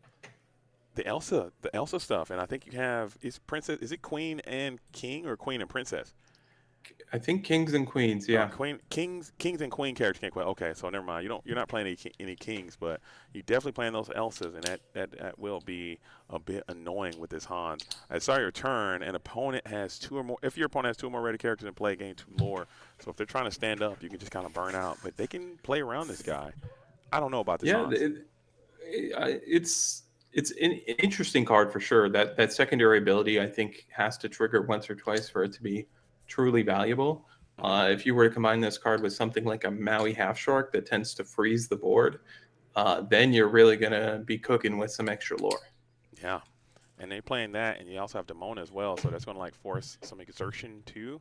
the Elsa stuff, and I think you have is it Queen and King or Queen and Princess? I think kings and queens, yeah. Kings and queen characters can't quite. Okay, so never mind. You're not playing any kings, but you definitely playing those Elsas, and that will be a bit annoying with this Hans. I saw your turn, and opponent has two or more. If your opponent has two or more ready characters and play, gain 2 lore. So if they're trying to stand up, you can just kind of burn out. But they can play around this guy. I don't know about this Hans. It's an interesting card for sure. That secondary ability, I think, has to trigger once or twice for it to be truly valuable. If you were to combine this card with something like a Maui Half Shark that tends to freeze the board, then you're really going to be cooking with some extra lore. Yeah, and they're playing that, and you also have Demona as well, so that's going to like force some exertion too.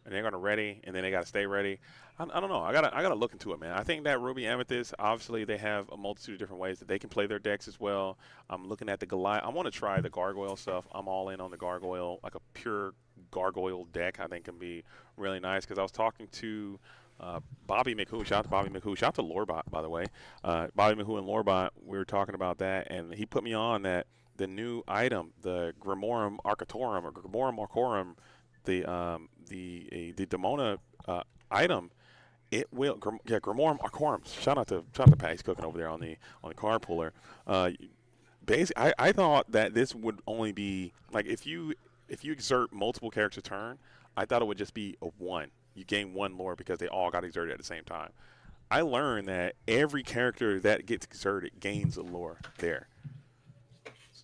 And they're going to ready, and then they got to stay ready. I don't know. I gotta look into it, man. I think that Ruby Amethyst, obviously, they have a multitude of different ways that they can play their decks as well. I'm looking at the Goliath. I want to try the Gargoyle stuff. I'm all in on the Gargoyle, like a pure Gargoyle deck. I think can be really nice because I was talking to Bobby McHugh. Shout out to Bobby McHugh. Shout out to Lorebot, by the way. Bobby McHugh and Lorebot, we were talking about that, and he put me on that the new item, the Grimorum Arcatorum or Grimorum Arcorum, the Demona item. It will, Grimorum Arcorum. Shout out to Pat. He's cooking over there on the card puller. Basically, I thought that this would only be like if you exert multiple characters a turn. I thought it would just be a 1. You gain 1 lore because they all got exerted at the same time. I learned that every character that gets exerted gains a lore there.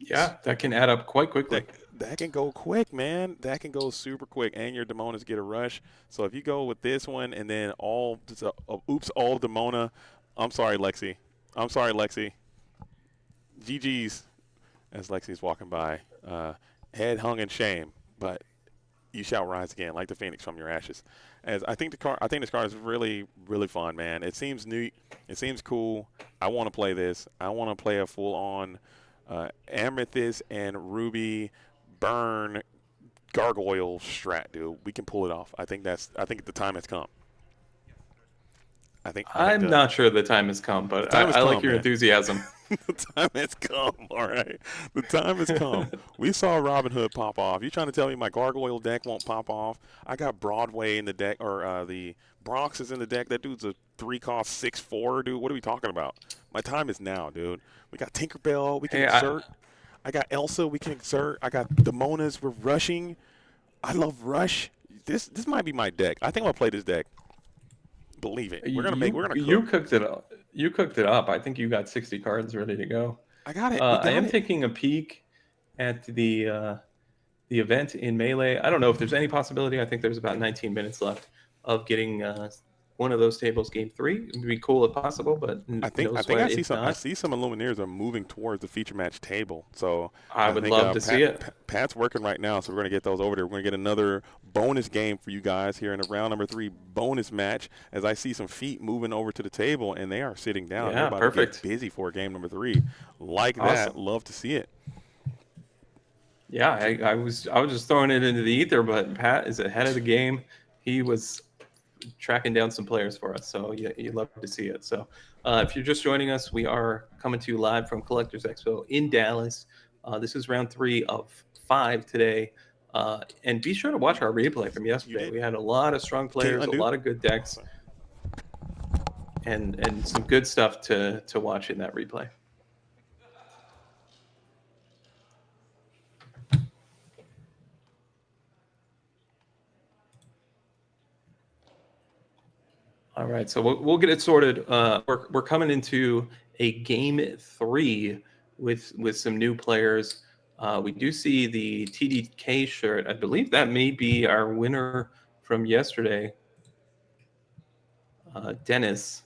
Yeah, that can add up quite quickly. That can go quick, man. That can go super quick, and your Demonas get a rush. So if you go with this one and then all Demona, I'm sorry, Lexi. GG's, as Lexi's walking by, head hung in shame, but you shall rise again, like the phoenix from your ashes. As I think this card is really, really fun, man. It seems neat. It seems cool. I want to play this. I want to play a full-on Amethyst and Ruby burn Gargoyle strat, dude. We can pull it off. I think the time has come. I'm not sure the time has come, but I like your enthusiasm. The time has come, all right? The time has come. We saw Robin Hood pop off. You trying to tell me my Gargoyle deck won't pop off? I got Broadway in the deck, or the Bronx is in the deck. That dude's a 3-cost 6/4, dude. What are we talking about? My time is now, dude. We got Tinkerbell. We can exert. I got Elsa. We can exert. I got Demonas. We're rushing. I love Rush. This might be my deck. I think I'm gonna play this deck. Believe it. We're gonna cook. You cooked it up. You cooked it up. I think you got 60 cards ready to go. I got it. I am taking a peek at the event in Melee. I don't know if there's any possibility. I think there's about 19 minutes left of getting one of those tables game 3. It would be cool if possible, but I see some Illumineers are moving towards the feature match table. So I would love to see it. Pat's working right now, so we're going to get those over there. We're going to get another bonus game for you guys here in a round number 3 bonus match. As I see some feet moving over to the table, and they are sitting down. Yeah, they're about perfect. to get busy for game number 3. Like that, love to see it. Yeah, I was just throwing it into the ether, but Pat is ahead of the game. He was tracking down some players for us. So you love to see it. So if you're just joining us, we are coming to you live from Collectors Expo in Dallas. This is round 3 of 5 today. And be sure to watch our replay from yesterday. We had a lot of strong players, a lot of good decks, and some good stuff to watch in that replay. All right, so we'll get it sorted. We're coming into a game 3 with some new players. We do see the TDK shirt. I believe that may be our winner from yesterday. Dennis,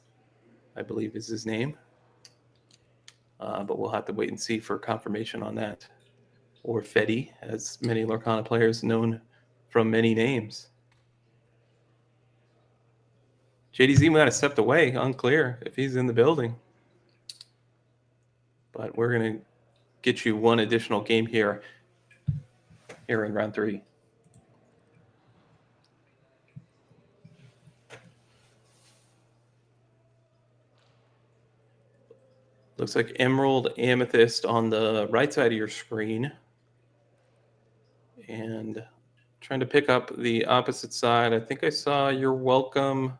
I believe is his name. But we'll have to wait and see for confirmation on that. Or Fetty, as many Lorcana players known from many names. JDZ might have stepped away, unclear if he's in the building. But we're going to get you one additional game here in round 3. Looks like Emerald, Amethyst on the right side of your screen. And trying to pick up the opposite side. I think I saw You're Welcome.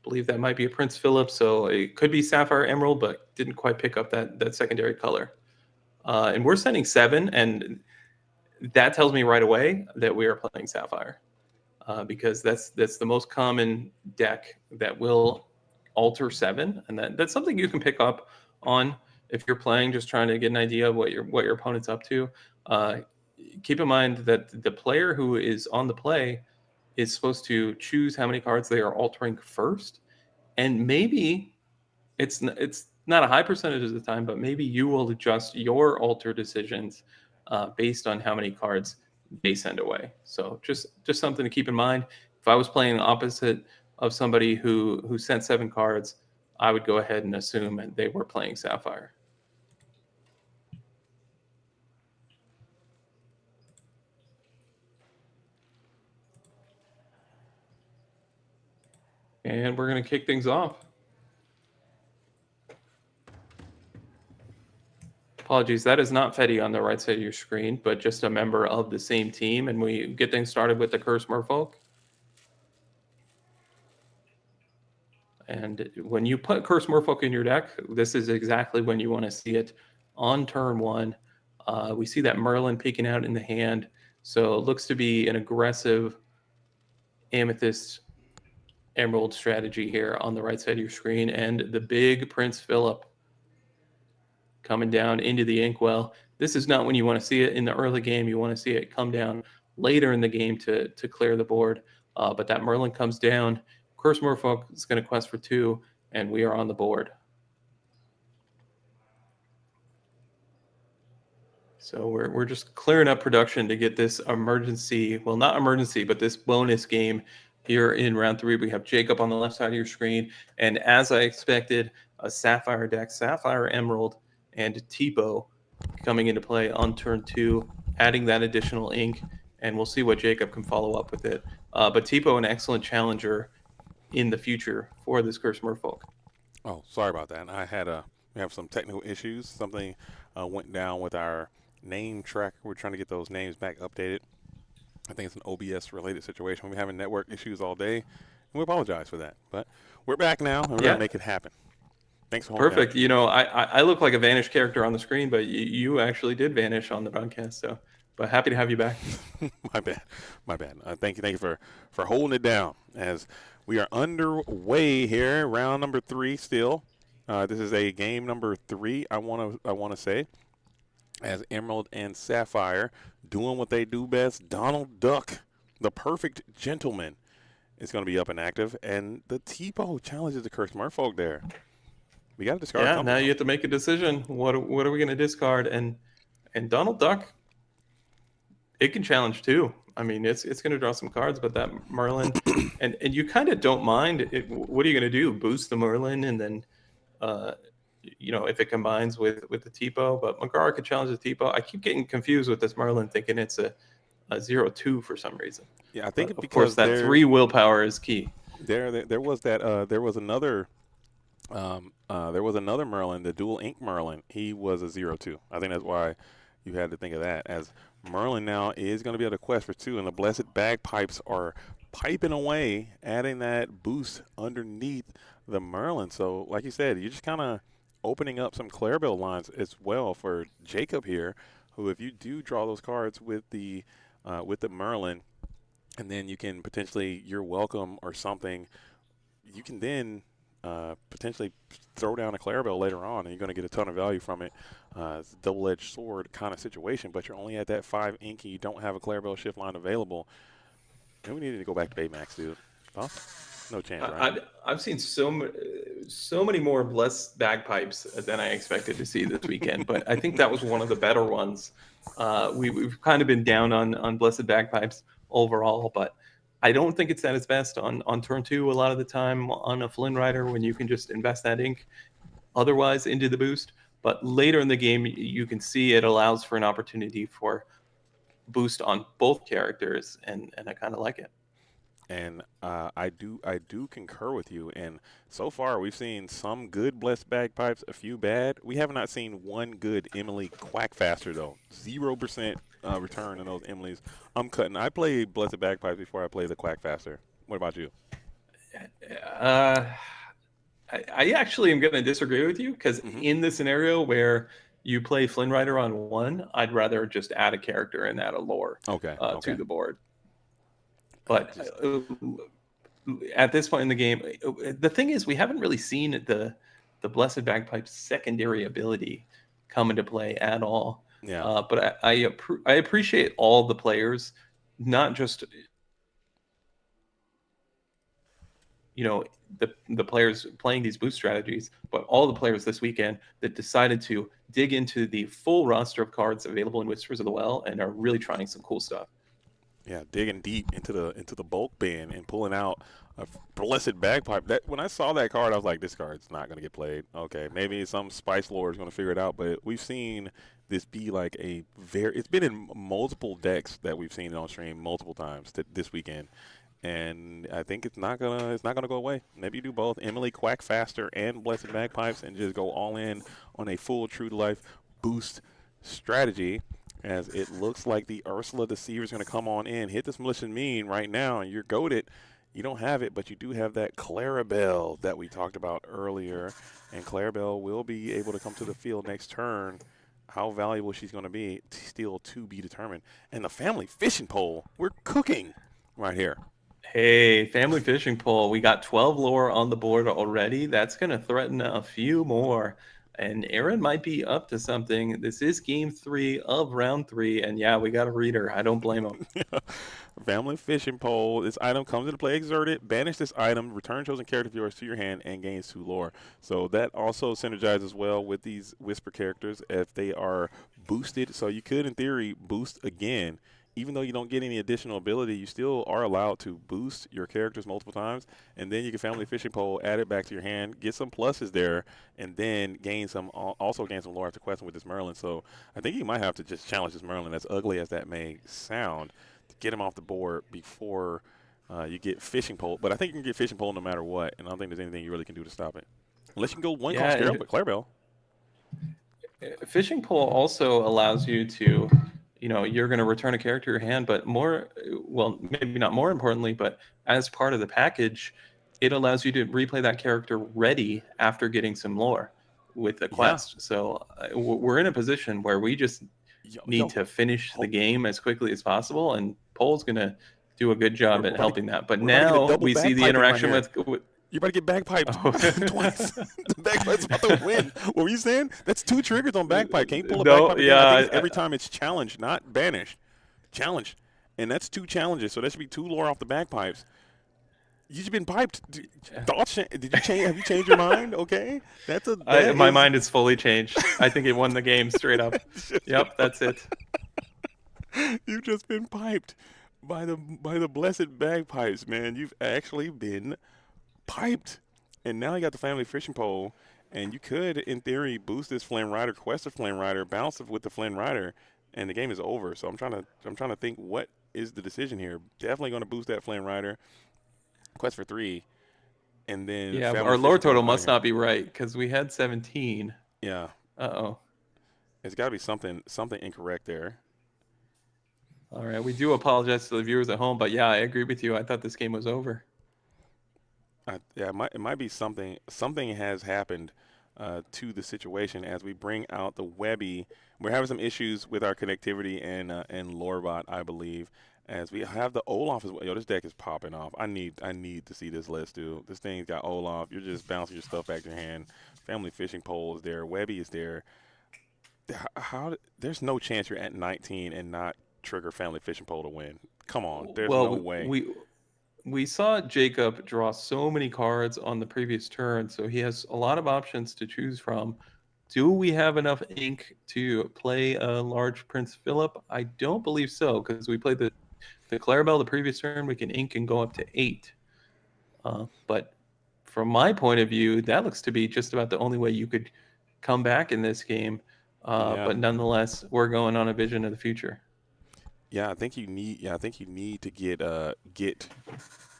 Believe that might be a Prince Philip, so it could be Sapphire Emerald, but didn't quite pick up that secondary color. And we're sending 7, and that tells me right away that we are playing Sapphire, because that's the most common deck that will alter 7, and that's something you can pick up on if you're playing, just trying to get an idea of what your opponent's up to. Keep in mind that the player who is on the play is supposed to choose how many cards they are altering first, and maybe it's not a high percentage of the time, but maybe you will adjust your alter decisions based on how many cards they send away. So just something to keep in mind. If I was playing opposite of somebody who sent 7 cards, I would go ahead and assume they were playing Sapphire. And we're going to kick things off. Apologies, that is not Fetty on the right side of your screen, but just a member of the same team. And we get things started with the Curse Merfolk. And when you put Curse Merfolk in your deck, this is exactly when you want to see it on turn 1. We see that Merlin peeking out in the hand. So it looks to be an aggressive Amethyst Emerald strategy here on the right side of your screen. And the big Prince Philip coming down into the inkwell. This is not when you want to see it in the early game. You want to see it come down later in the game to clear the board. But that Merlin comes down. Curse Merfolk is going to quest for 2, and we are on the board. So we're just clearing up production to get this emergency, well, not emergency, but this bonus game here in round 3. We have Jacob on the left side of your screen. And as I expected, a Sapphire deck, Sapphire Emerald, and Tipo coming into play on turn 2, adding that additional ink. And we'll see what Jacob can follow up with it. But Tipo, an excellent challenger in the future for this Curse Merfolk. Oh, sorry about that. We have some technical issues. Something went down with our name tracker. We're trying to get those names back updated. I think it's an OBS related situation. We're having network issues all day, and we apologize for that. But we're back now, and we're going to make it happen. Thanks for holding Perfect. down. You know, I look like a vanished character on the screen, but you actually did vanish on the broadcast. So, but happy to have you back. My bad. Thank you for holding it down as we are underway here. Round number 3 still. This is a game number 3. I want to say, as Emerald and Sapphire doing what they do best. Donald Duck, the perfect gentleman, is going to be up and active, and the Tipo challenges the Curse Merfolk there. We got to discard. Yeah, now you have to make a decision. What are we going to discard? And Donald Duck, it can challenge too. I mean, it's going to draw some cards, but that Merlin, and you kind of don't mind it. What are you going to do? Boost the Merlin, and then, if it combines with the Tipo. But Magara could challenge the Tipo. I keep getting confused with this Merlin, thinking it's a a 0-2 for some reason. Yeah, I think But it's of course, because that 3 willpower is key. there was that there was another Merlin, the dual ink Merlin. He was a 0-2. I think that's why you had to think of that, as Merlin now is going to be able to quest for 2, and the Blessed Bagpipes are piping away, adding that boost underneath the Merlin. So, like you said, you're just kind of opening up some Clarabelle lines as well for Jacob here, who, if you do draw those cards with the Merlin, and then you can potentially You're Welcome or something, you can then potentially throw down a Clarabelle later on, and you're going to get a ton of value from it. It's a double-edged sword kind of situation, but you're only at that 5 ink, and you don't have a Clarabelle shift line available. Maybe we needed to go back to Baymax, dude. Huh? No chance, right? I've seen so many more Blessed Bagpipes than I expected to see this weekend, but I think that was one of the better ones. We've kind of been down on Blessed Bagpipes overall, but I don't think it's at its best on turn 2 a lot of the time on a Flynn Rider, when you can just invest that ink otherwise into the boost. But later in the game, you can see it allows for an opportunity for boost on both characters, and I kind of like it. And I do concur with you. And so far, we've seen some good Blessed Bagpipes, a few bad. We have not seen one good Emily Quackfaster, though. 0% return in those Emilys. I'm cutting. I play Blessed Bagpipes before I play the Quackfaster. What about you? I actually am going to disagree with you, because in the scenario where you play Flynn Rider on 1, I'd rather just add a character and add a lore to the board. But at this point in the game, the thing is, we haven't really seen the Blessed Bagpipe's secondary ability come into play at all. Yeah. But I appreciate all the players, not just the players playing these boost strategies, but all the players this weekend that decided to dig into the full roster of cards available in Whispers of the Well and are really trying some cool stuff. Yeah, digging deep into the bulk bin and pulling out a Blessed Bagpipe. That when I saw that card, I was like, this card's not going to get played. Okay, maybe some Spice Lord is going to figure it out, but we've seen this be like it's been in multiple decks that we've seen on stream multiple times this weekend. And I think it's not gonna go away. Maybe you do both, Emily Quackfaster and Blessed Bagpipes, and just go all in on a full true to life boost strategy. As it looks like the Ursula Deceiver is going to come on in, hit this Malicious Mean right now, and you're goaded. You don't have it, but you do have that Clarabelle that we talked about earlier, and Clarabelle will be able to come to the field next turn. How valuable she's going to be, still to be determined. And the Family Fishing Pole, we're cooking right here. Hey, Family Fishing Pole, we got 12 lore on the board already. That's going to threaten a few more. And Aaron might be up to something. This is game 3 of round 3. And yeah, we got a reader. I don't blame him. Family Fishing Pole. This item comes into play exerted. Banish this item. Return chosen character of yours to your hand and gains 2 lore. So that also synergizes well with these Whisper characters if they are boosted. So you could, in theory, boost again. Even though you don't get any additional ability, you still are allowed to boost your characters multiple times, and then you can Family Fishing Pole, add it back to your hand, get some pluses there, and then also gain some lore after questing with this Merlin. So I think you might have to just challenge this Merlin, as ugly as that may sound, to get him off the board before you get Fishing Pole. But I think you can get Fishing Pole no matter what, and I don't think there's anything you really can do to stop it. Unless you can go one cost Clarabelle. Fishing Pole also allows you to... you're going to return a character to your hand, but maybe not more importantly, but as part of the package, it allows you to replay that character ready after getting some lore with the quest. So we're in a position where we just need to finish the game as quickly as possible, and Pole's going to do a good job at helping that. But now we see the interaction with you're about to get bagpiped twice. The bagpipe's about to win. What were you saying? That's 2 triggers on bagpipe. Can you pull a bagpipe again? I think every time it's challenged, not banished. Challenged. And that's 2 challenges. So that should be 2 lore off the bagpipes. You've just been piped. Thoughts? Did you change? Have you changed your mind? Okay. My mind is fully changed. I think it won the game straight up. Yep, that's it. You've just been piped by the Blessed Bagpipes, man. You've actually been piped. And now you got the Family Fishing Pole, and you could, in theory, boost this Flynn Rider, quest a Flynn Rider, bounce it with the Flynn Rider, and the game is over. So I'm trying to think what is the decision here. Definitely going to boost that Flame Rider. Quest for 3, and then Yeah, Family our lore Fishing Pole total out of must here. not be right because we had 17. Yeah, Uh-oh. it's got to be something incorrect there. All right, we do apologize to the viewers at home, but yeah, I agree with you. I thought this game was over. Yeah, it might be something. Something has happened to the situation as we bring out the Webby. We're having some issues with our connectivity and Lorebot, I believe, as we have the Olaf as well. Yo, this deck is popping off. I need to see this list, dude. This thing's got Olaf. You're just bouncing your stuff back to your hand. Family Fishing Pole is there. Webby is there. There's no chance you're at 19 and not trigger Family Fishing Pole to win. Come on, there's no Well, way. we saw Jacob draw so many cards on the previous turn, so he has a lot of options to choose from. Do we have enough ink to play a large Prince Philip? I don't believe so, because we played the Clarabelle the previous turn. We can ink and go up to 8. But from my point of view, that looks to be just about the only way you could come back in this game. Yeah. But nonetheless, we're going on a vision of the future. Yeah, I think you need. Yeah, I think you need to get.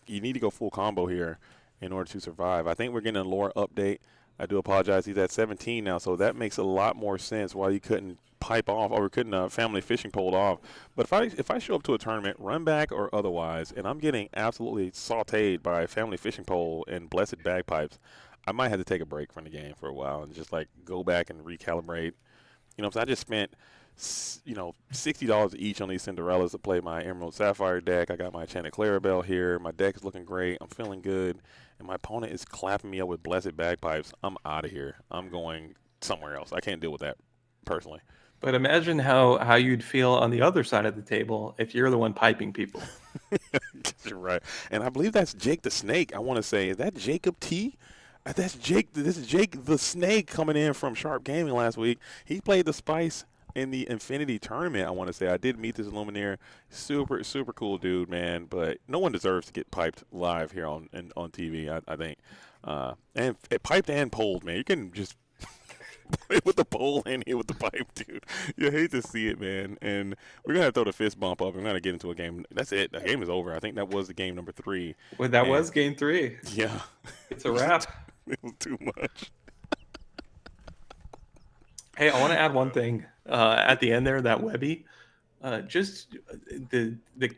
You need to go full combo here in order to survive. I think we're getting a lore update. I do apologize. He's at 17 now, so that makes a lot more sense why you couldn't pipe off or couldn't Family Fishing Pole off. But if I show up to a tournament, run back or otherwise, and I'm getting absolutely sautéed by Family Fishing Pole and Blessed Bagpipes, I might have to take a break from the game for a while and just like go back and recalibrate. So I just spent $60 each on these Cinderellas to play my Emerald Sapphire deck. I got my Enchanted Clarabelle here. My deck is looking great. I'm feeling good. And my opponent is clapping me up with Blessed Bagpipes. I'm out of here. I'm going somewhere else. I can't deal with that personally. But imagine how you'd feel on the other side of the table if you're the one piping people. You're right. And I believe that's Jake the Snake. I want to say, is that Jacob T? That's Jake. This is Jake the Snake coming in from Sharp Gaming last week. He played the Spice in the Infinity tournament. I want to say I did meet this Lumineer. Super cool dude, man. But no one deserves to get piped live here on TV. I think, and piped and poled, man. You can just play with the pole and hit with the pipe, dude. You hate to see it, man. And we're gonna throw the fist bump up. We're gonna get into a game. That's it. The game is over. I think that was the game number 3. Well, that was game 3. Yeah, It's a wrap. it was too much. Hey, I want to add one thing at the end there. That Webby, just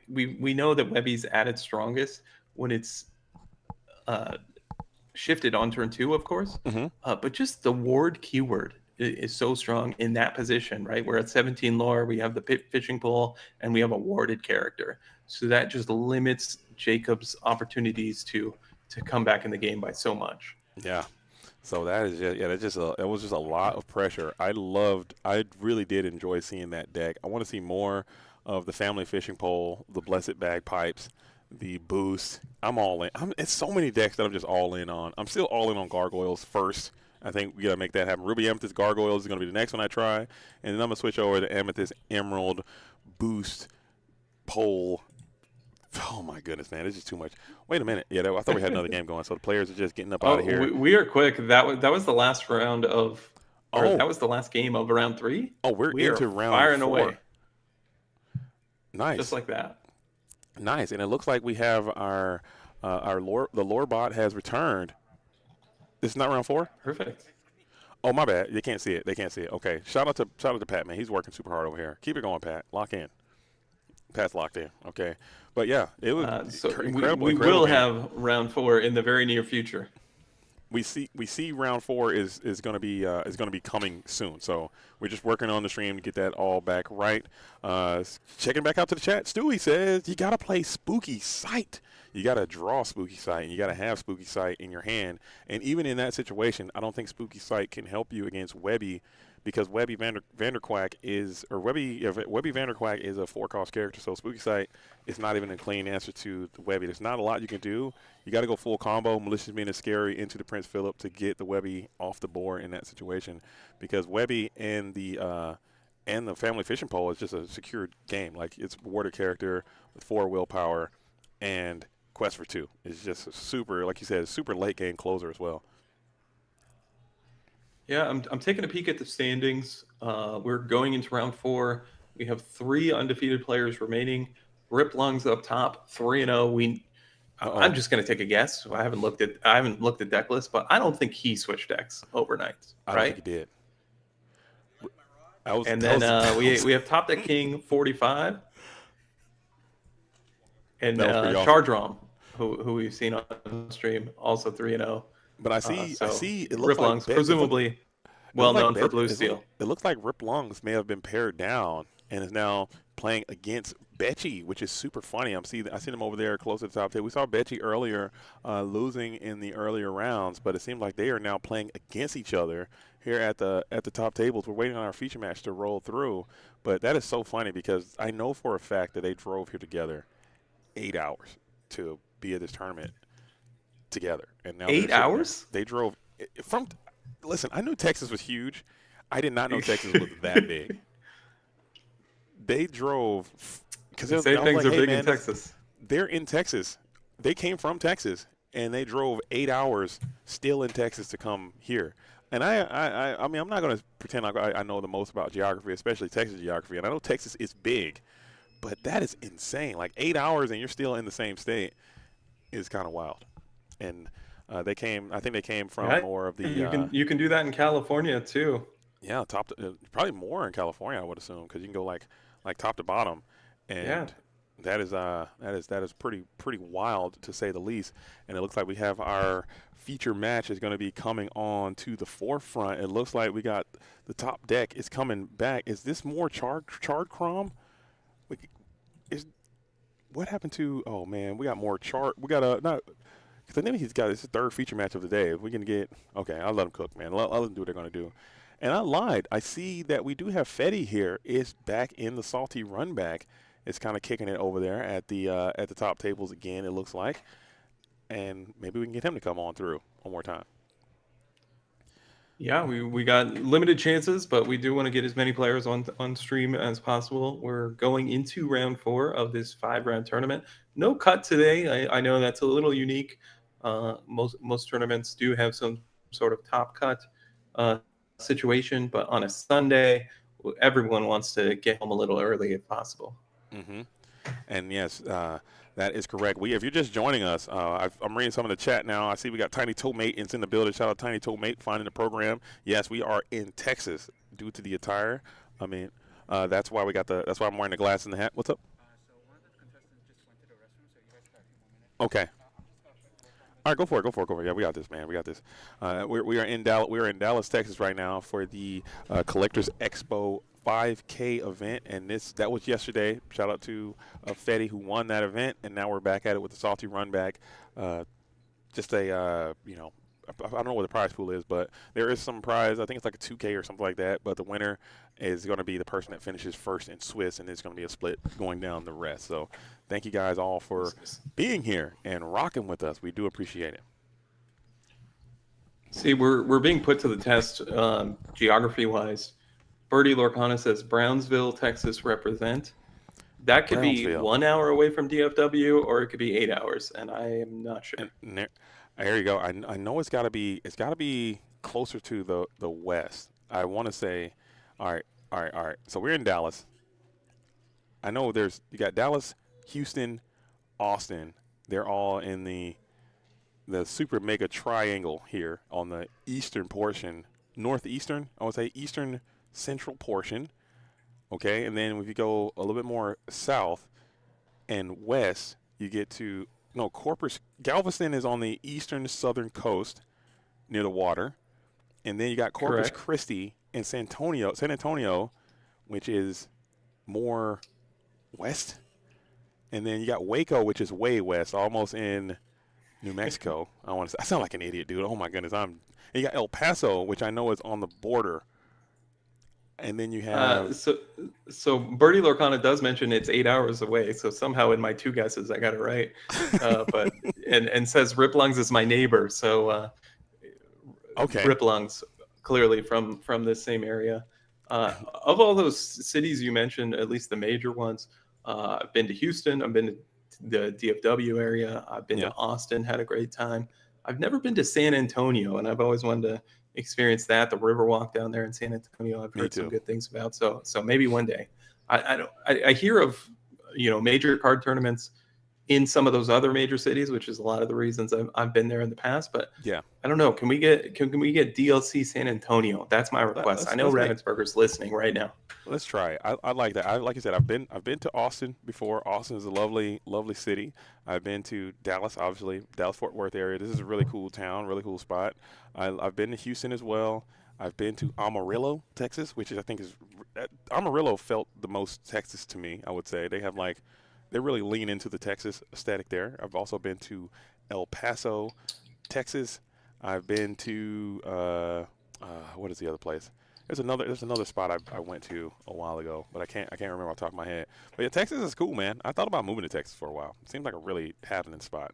we know that Webby's at its strongest when it's shifted on turn 2, of course. Mm-hmm. But just the ward keyword is so strong in that position, right? We're at 17 lore, we have the fishing pole, and we have a warded character. So that just limits Jacob's opportunities to come back in the game by so much. Yeah. So that is it was just a lot of pressure. I really did enjoy seeing that deck. I want to see more of the Family Fishing Pole, the Blessed Bagpipes, the boost. I'm all in. It's so many decks that I'm just all in on. I'm still all in on Gargoyles first. I think we gotta make that happen. Ruby Amethyst Gargoyles is gonna be the next one I try, and then I'm gonna switch over to Amethyst Emerald Boost Pole. Oh my goodness, man, it's just too much. Wait a minute. Yeah, I thought we had another game going. So the players are just getting up out of here. We are quick. That was the last round of. Oh. That was the last game of round 3. Oh, we're into round firing 4. away. Nice. Just like that. Nice, and it looks like we have the lore bot has returned. This is not round 4. Perfect. Oh, my bad. They can't see it. Okay. Shout out to Pat, man. He's working super hard over here. Keep it going, Pat. Lock in. Pat's locked in. Okay, but yeah, it was incredible. We will have round 4 in the very near future. We see round 4 is going to be coming soon. So we're just working on the stream to get that all back right. Checking back out to the chat. Stewie says you got to play Spooky Sight. You got to draw Spooky Sight, and you got to have Spooky Sight in your hand. And even in that situation, I don't think Spooky Sight can help you against Webby, because Webby Vanderquack is a 4-cost character. So Spooky Sight is not even a clean answer to the Webby. There's not a lot you can do. You got to go full combo, Malicious Mean and Scary into the Prince Philip to get the Webby off the board in that situation, because Webby and the Family Fishing Pole is just a secured game. Like, it's a warded character with 4 willpower and Quest for 2. It's just a super, like you said, super late game closer as well. Yeah, I'm taking a peek at the standings. We're going into round 4. We have 3 undefeated players remaining. Rip Lungs up top, 3-0. I'm just going to take a guess. I haven't looked at deck list, but I don't think he switched decks overnight, I don't think right? he did. And then we have Top Deck King 45 and that was pretty awesome. Chardrom, who we've seen on stream, also 3-0. But I see. It looks Rip like Lungs, presumably well known for Blue Steel. It looks like Rip Lungs may have been pared down and is now playing against Becci, which is super funny. I seen him over there close to the top table. We saw Becci earlier losing in the earlier rounds, but it seems like they are now playing against each other here at the top tables. We're waiting on our feature match to roll through, but that is so funny because I know for a fact that they drove here together 8 hours to be at this tournament together, and now 8 hours? They drove from. Listen, I knew Texas was huge. I did not know Texas was that big. They drove because say things are big in Texas. They're in Texas. They came from Texas, and they drove 8 hours still in Texas to come here. And I mean, I'm not going to pretend like I know the most about geography, especially Texas geography. And I know Texas is big, but that is insane. Like 8 hours and you're still in the same state is kind of wild. And I think they came from more of the. You can do that in California too. Yeah, probably more in California, I would assume, because you can go like top to bottom, and that is pretty wild to say the least. And it looks like we have our feature match is going to be coming on to the forefront. It looks like we got the top deck is coming back. Is this more charred crom? What happened to? Oh man, we got more chart. We got not. Because I think he's got his third feature match of the day. If we can get okay, I'll let him cook, man. I'll let them do what they're going to do. And I lied. I see that we do have Fetty here. Is back in the salty run back. It's kind of kicking it over there at the top tables again. It looks like, and maybe we can get him to come on through one more time. Yeah, we got limited chances, but we do want to get as many players on stream as possible. We're going into round 4 of this 5-round tournament. No cut today. I know that's a little unique. Most tournaments do have some sort of top cut situation, but on a Sunday, everyone wants to get home a little early if possible. Mm-hmm. And yes, that is correct. If you're just joining us, I'm reading some of the chat now. I see we got Tiny Toemate in the building. Shout out Tiny Toemate finding the program. Yes, we are in Texas due to the attire. I mean, that's why that's why I'm wearing the glass and the hat. What's up? So one of the contestants just went to the restroom, so you guys got a few more minutes. Okay. All right, go for it. Yeah, we got this, man. We got this. We are in Dallas. We are in Dallas, Texas, right now for the Collectors Expo 5K event, and that was yesterday. Shout out to Fetty who won that event, and now we're back at it with the salty run back. Just a I don't know what the prize pool is, but there is some prize. I think it's like a 2K or something like that. But the winner is going to be the person that finishes first in Swiss, and it's going to be a split going down the rest. So thank you guys all for being here and rocking with us. We do appreciate it. See, we're being put to the test geography-wise. Birdie Lorcana says Brownsville, Texas represent. That could be 1 hour away from DFW, or it could be 8 hours, and I am not sure. And there you go. I know it's got to be closer to the west. I want to say, all right. So we're in Dallas. I know you got Dallas, Houston, Austin. They're all in the super mega triangle here on the eastern portion, northeastern. I would say eastern central portion. Okay, and then if you go a little bit more south and west, you get to Galveston is on the eastern southern coast near the water. And then you got Corpus Christi and San Antonio, which is more west. And then you got Waco, which is way west, almost in New Mexico. I sound like an idiot, dude. Oh my goodness. And you got El Paso, which I know is on the border. And then you have so Birdie Lorcana does mention it's 8 hours away. So somehow in my 2 guesses I got it right. But and says Rip Lungs is my neighbor. So okay, Rip Lungs clearly from this same area. Of all those cities you mentioned, at least the major ones, I've been to Houston. I've been to the DFW area. I've been to Austin. Had a great time. I've never been to San Antonio, and I've always wanted to experience that. The Riverwalk down there in San Antonio, I've heard some good things about. So maybe one day. I hear of major card tournaments in some of those other major cities, which is a lot of the reasons I've been there in the past. But Yeah. I don't know. Can we get DLC San Antonio? That's my request. I know Ravensburger's listening right now. Let's try it. I like that. Like I said, I've been to Austin before. Austin is a lovely city. I've been to Dallas, obviously, Dallas-Fort Worth area. This is a really cool town, really cool spot. I've been to Houston as well. I've been to Amarillo, Texas, which I think is Amarillo felt the most Texas to me. I would say they really lean into the Texas aesthetic there. I've also been to El Paso, Texas. I've been to what is the other place? There's another spot I went to a while ago, but I can't remember off the top of my head. But yeah, Texas is cool, man. I thought about moving to Texas for a while. It seems like a really happening spot.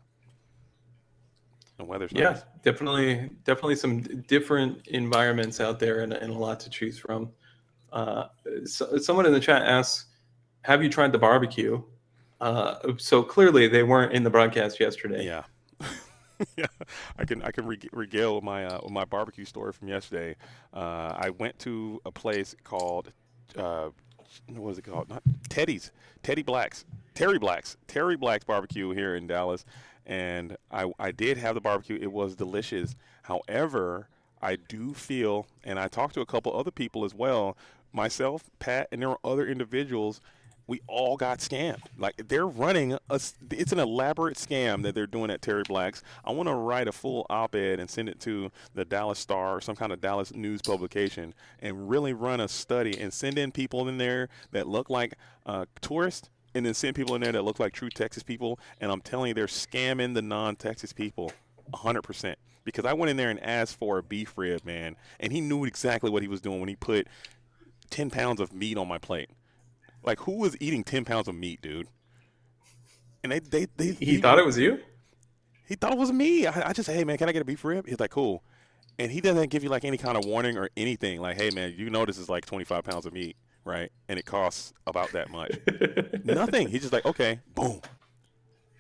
The weather's nice. Definitely some different environments out there and a lot to choose from. Someone in the chat asks, have you tried the barbecue? So clearly they weren't in the broadcast yesterday. Yeah. Yeah, I can regale my barbecue story from yesterday. I went to a place called what was it called? Not Terry Black's barbecue here in Dallas, and I did have the barbecue. It was delicious. However, I do feel, and I talked to a couple other people as well, myself, Pat, and there were other individuals. We all got scammed. Like, they're running it's an elaborate scam that they're doing at Terry Black's. I want to write a full op-ed and send it to the Dallas Star or some kind of Dallas news publication and really run a study and send in people in there that look like tourists and then send people in there that look like true Texas people. And I'm telling you, they're scamming the non-Texas people 100%. Because I went in there and asked for a beef rib, man, and he knew exactly what he was doing when he put 10 pounds of meat on my plate. Like, who was eating 10 pounds of meat, dude? And he thought it was you? He thought it was me. I just said, hey, man, can I get a beef rib? He's like, cool. And he doesn't give you, like, any kind of warning or anything. Like, hey, man, you know this is, like, 25 pounds of meat, right? And it costs about that much. Nothing. He's just like, okay, boom.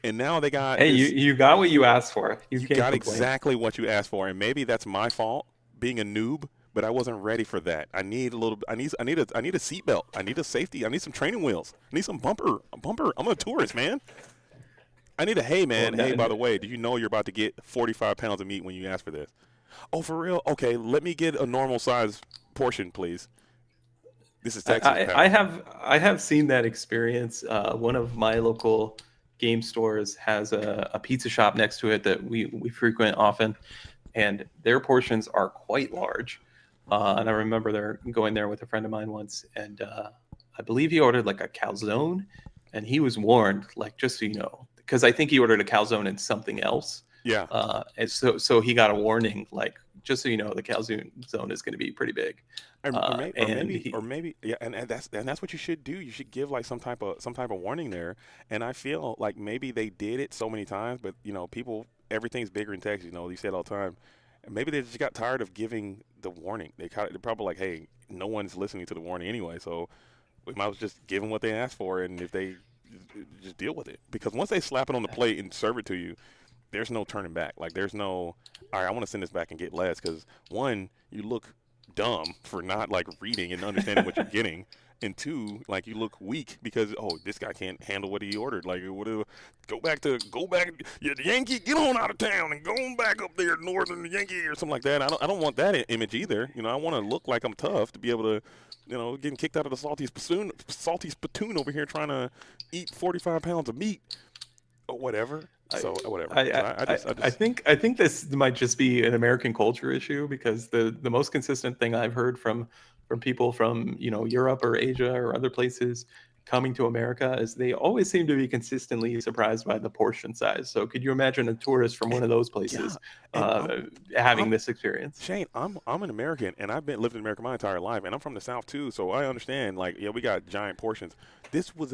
And now they got Hey, you got what you asked for. You got exactly what you asked for. And maybe that's my fault, being a noob. But I wasn't ready for that. I need a seatbelt. I need a safety. I need some training wheels. I need some bumper. I'm a tourist, man. I need hey, man. Hey, by the way, do you know you're about to get 45 pounds of meat when you ask for this? Oh, for real? Okay, let me get a normal size portion, please. This is Texas. I have seen that experience. One of my local game stores has a pizza shop next to it that we frequent often, and their portions are quite large. And I remember going there with a friend of mine once, and I believe he ordered like a calzone, and he was warned, like, just so you know, because I think he ordered a calzone and something else. Yeah. And so he got a warning, like, just so you know, the calzone zone is going to be pretty big. Or maybe, yeah, and that's what you should do. You should give like some type of warning there. And I feel like maybe they did it so many times, but people, everything's bigger in Texas. You say it all the time. And maybe they just got tired of giving the warning. They're probably like, hey, no one's listening to the warning anyway, so we might as well just give them what they asked for, and if they just deal with it. Because once they slap it on the plate and serve it to you, there's no turning back. Like, there's no, all right, I want to send this back and get less, because one, you look dumb for not like reading and understanding what you're getting, and two, like, you look weak because this guy can't handle what he ordered. Like, go back, yeah, the Yankee, get on out of town and go on back up there, Northern Yankee or something like that. I don't want that image either. I want to look like I'm tough to be able to, getting kicked out of the salty spittoon over here trying to eat 45 pounds of meat or whatever. So whatever. I think this might just be an American culture issue, because the most consistent thing I've heard from people from Europe or Asia or other places coming to America is they always seem to be consistently surprised by the portion size. So could you imagine a tourist from one of those places having this experience? Shane, I'm an American, and I've lived in America my entire life, and I'm from the South too, so I understand. Like, yeah, we got giant portions. This was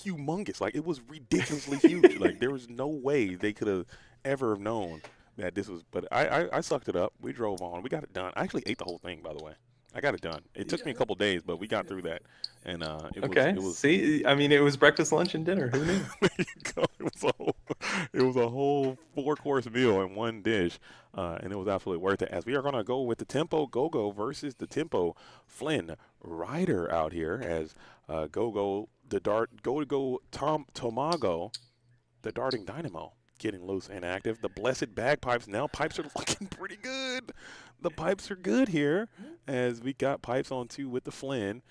humongous. Like, it was ridiculously huge. Like, there was no way they could have ever known that this was. But I sucked it up. We drove on. We got it done. I actually ate the whole thing, by the way. I got it done. It took me a couple days, but we got through that. And it was See, I mean, it was breakfast, lunch, and dinner. Who knew? There you go. It was a whole 4-course meal in one dish, and it was absolutely worth it. As we are going to go with the Tempo Go-Go versus the Tempo Flynn Rider out here, as Go-Go the Tomago, the darting dynamo, getting loose and active. The blessed bagpipes. Now pipes are looking pretty good. The pipes are good here as we got pipes on 2 with the Flynn.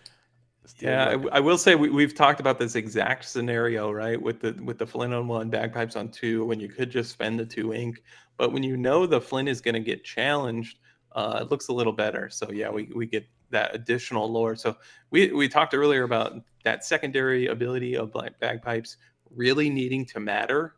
Still Yeah, look. I will say we've talked about this exact scenario, right? With the Flynn on 1, bagpipes on 2, when you could just spend the 2 ink, but when you know the Flynn is going to get challenged, it looks a little better. So yeah, we get that additional lore. So we talked earlier about that secondary ability of bagpipes really needing to matter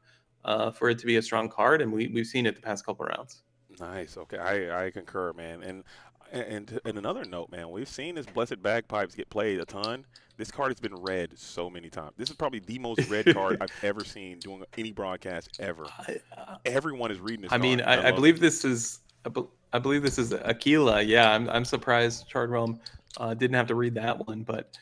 for it to be a strong card, and we've seen it the past couple rounds. Nice. Okay, I concur, man. And another note, man, we've seen this blessed bagpipes get played a ton. This card has been read so many times. This is probably the most read card I've ever seen doing any broadcast ever. I, Everyone is reading this I mean, card, and I I love it. believe this is I believe this is Aquila. Yeah, I'm surprised Chard Realm didn't have to read that one, but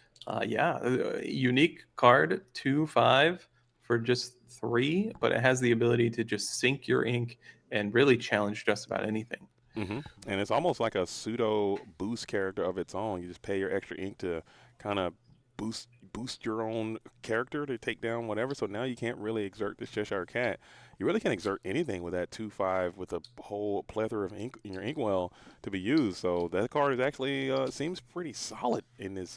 yeah, unique card 2/5 for just 3, but it has the ability to just sink your ink and really challenge just about anything. And it's almost like a pseudo boost character of its own. You just pay your extra ink to kind of boost your own character to take down whatever. So now you can't really exert this Cheshire Cat. You really can't exert anything with that 2/5 with a whole plethora of ink in your inkwell to be used. So that card is actually seems pretty solid in this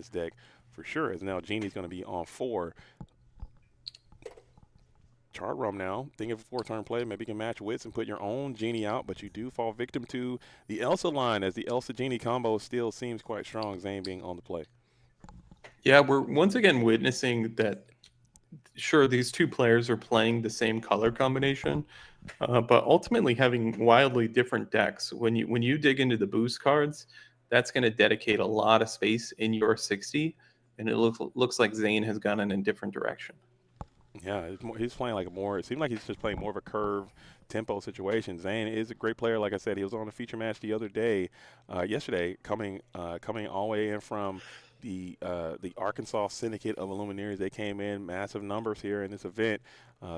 deck for sure. As now Genie's going to be on 4. Chart Rum now, thinking of 4-turn play, maybe you can match wits and put your own Genie out, but you do fall victim to the Elsa line as the Elsa Genie combo still seems quite strong, Zane being on the play. Yeah, we're once again witnessing that. Sure, these two players are playing the same color combination, but ultimately having wildly different decks. When you dig into the boost cards, that's going to dedicate a lot of space in your 60, and it looks like Zane has gone in a different direction. Yeah, he's playing like more. It seemed like he's just playing more of a curve tempo situation. Zane is a great player. Like I said, he was on a feature match the other day, yesterday, coming all the way in from the Arkansas Syndicate of Illuminaries. They came in massive numbers here in this event.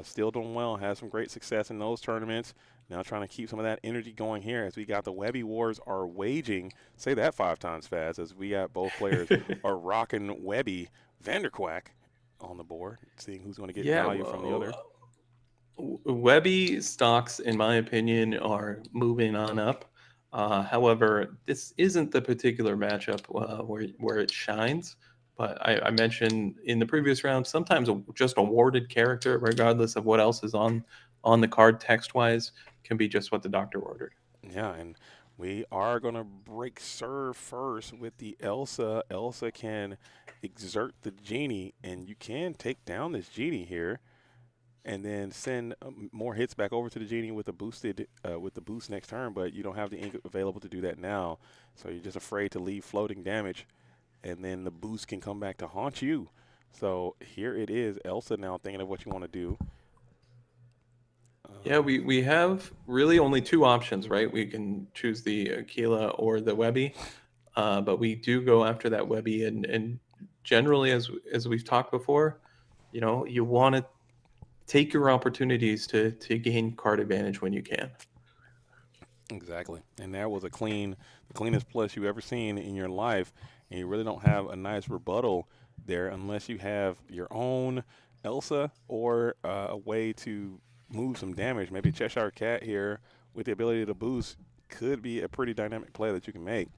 Still doing well. Has some great success in those tournaments. Now trying to keep some of that energy going here as we got the Webby Wars are waging. Say that 5 times fast as we got both players are rocking Webby Vanderquack on the board, seeing who's going to get Yeah, value from the other. Webby stocks, in my opinion, are moving on up. However, this isn't the particular matchup where it shines. But I mentioned in the previous round, sometimes just a warded character, regardless of what else is on the card text-wise, can be just what the doctor ordered. Yeah, and we are going to break serve first with the Elsa. Elsa can exert the Genie, and you can take down this Genie here and then send more hits back over to the Genie with with the boost next turn, but you don't have the ink available to do that now. So you're just afraid to leave floating damage, and then the boost can come back to haunt you. So here it is, Elsa now thinking of what you want to do. Yeah, we have really only 2 options, right? We can choose the Aquila or the Webby, but we do go after that Webby, and generally, as we've talked before, you want to take your opportunities to gain card advantage when you can. Exactly. And that was the cleanest plus you ever seen in your life. And you really don't have a nice rebuttal there unless you have your own Elsa or a way to move some damage. Maybe Cheshire Cat here with the ability to boost could be a pretty dynamic play that you can make.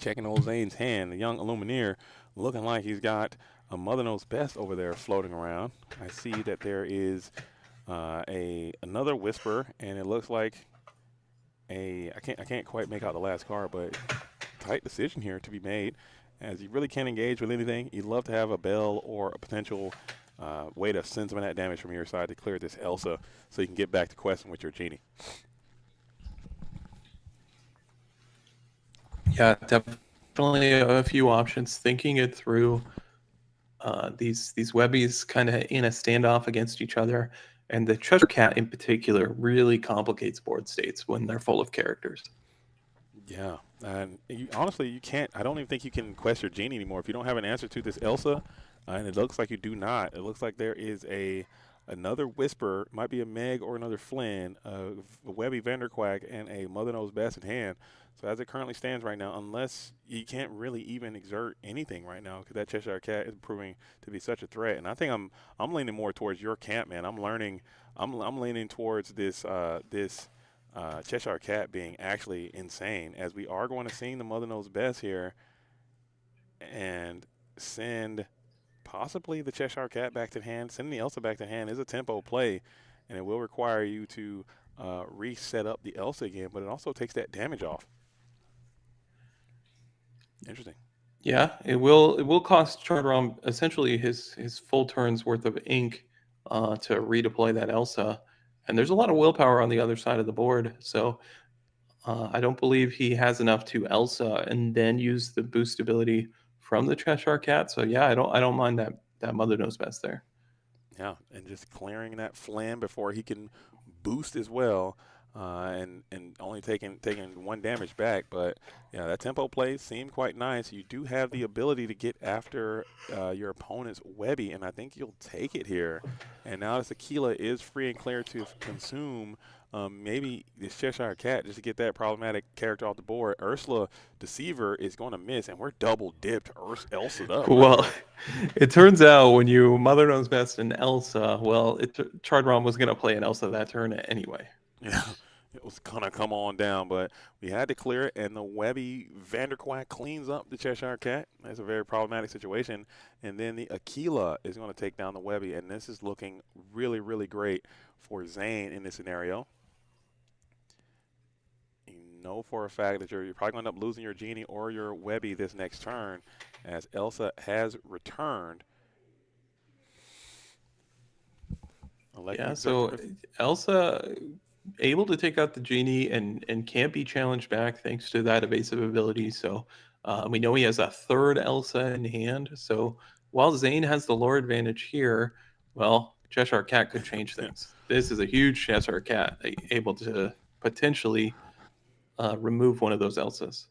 Checking old Zane's hand, the young Illumineer looking like he's got a Mother Knows Best over there floating around. I see that there is another Whisper, and it looks like I can't quite make out the last card, but tight decision here to be made as you really can't engage with anything. You'd love to have a Bell or a potential way to send some of that damage from your side to clear this Elsa so you can get back to questing with your Genie. Yeah, definitely a few options. Thinking it through, these Webbies kind of in a standoff against each other, and the Cheshire Cat in particular really complicates board states when they're full of characters. Yeah, and honestly, you can't. I don't even think you can quest your Genie anymore if you don't have an answer to this Elsa, and it looks like you do not. It looks like there is a another Whisper, might be a Meg or another Flynn, a Webby Vanderquack, and a Mother Knows Best in hand. So as it currently stands right now, unless you can't really even exert anything right now, because that Cheshire Cat is proving to be such a threat. And I think I'm leaning more towards your camp, man. I'm leaning towards this Cheshire Cat being actually insane, as we are going to sing the Mother Knows Best here and send possibly the Cheshire Cat back to hand. Sending the Elsa back to hand is a tempo play, and it will require you to reset up the Elsa again, but it also takes that damage off. Interesting. Yeah, it will cost Chartrom essentially his full turn's worth of ink to redeploy that Elsa, and there's a lot of willpower on the other side of the board. So I don't believe he has enough to Elsa and then use the boost ability from the Cheshire Cat. So yeah, I don't mind that Mother Knows Best there. Yeah, and just clearing that Flam before he can boost as well, and only taking one damage back. But yeah, that tempo play seemed quite nice. You do have the ability to get after your opponent's Webby, and I think you'll take it here. And now this Aquila is free and clear to consume. Maybe this Cheshire Cat just to get that problematic character off the board. Ursula Deceiver is going to miss, and we're double dipped Elsa up. Well, Right it turns out when you Mother Knows Best and Elsa, well, Chardron was going to play an Elsa that turn anyway. Yeah, it was gonna come on down, but we had to clear it, and the Webby Vanderquack cleans up the Cheshire Cat. That's a very problematic situation. And then the Aquila is going to take down the Webby, and this is looking really, really great for Zane in this scenario. You know for a fact that you're probably going to end up losing your Genie or your Webby this next turn, as Elsa has returned. Yeah, so Elsa able to take out the Genie and can't be challenged back thanks to that evasive ability. So we know he has a third Elsa in hand. So while Zane has the lore advantage here, well, Cheshire Cat could change things. This is a huge Cheshire Cat able to potentially remove one of those Elsas.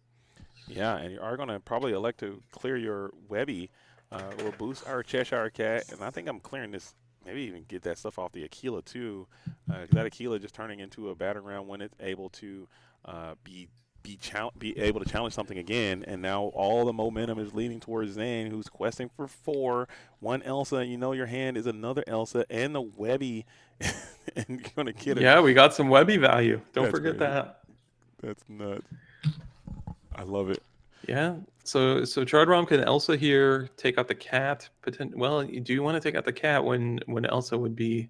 Yeah, and you are going to probably elect to clear your Webby. Will boost our Cheshire Cat, and I think I'm clearing this. Maybe even get that stuff off the Aquila too. That Aquila just turning into a battering ram when it's able to be able to challenge something again. And now all the momentum is leading towards Zane, who's questing for 4. One Elsa, and you know your hand is another Elsa, and the Webby, and you're gonna get it. Yeah, we got some Webby value. Don't That's forget crazy. that. That's nuts. I love it. Yeah. So Chardrom can Elsa here take out the cat. Well, do you want to take out the cat when Elsa would be,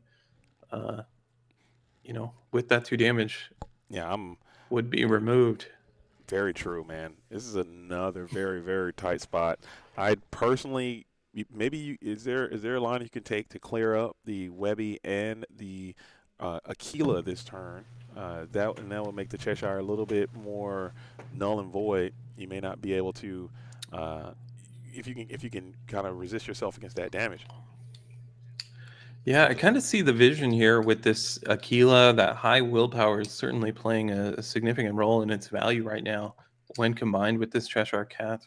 with that 2 damage Yeah, I'm would be removed? very true, man. This is another very, very tight spot. I personally, is there a line you can take to clear up the Webby and the Aquila this turn? That will make the Cheshire a little bit more null and void. You may not be able to, if you can kind of resist yourself against that damage. Yeah, I kind of see the vision here with this Aquila. That high willpower is certainly playing a significant role in its value right now when combined with this Cheshire Cat.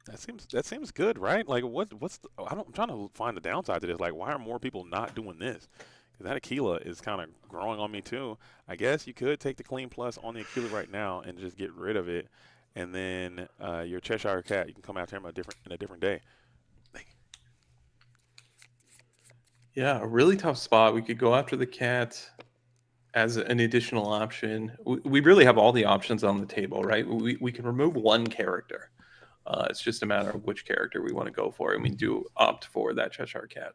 That seems good, right? Like I'm trying to find the downside to this. Like, why are more people not doing this? Because that Aquila is kind of growing on me too. I guess you could take the clean plus on the Aquila right now and just get rid of it, and then your Cheshire Cat, you can come after him in a different day. Yeah, a really tough spot. We could go after the cat as an additional option. We really have all the options on the table, right? We can remove one character. It's just a matter of which character we want to go for, and we do opt for that Cheshire Cat.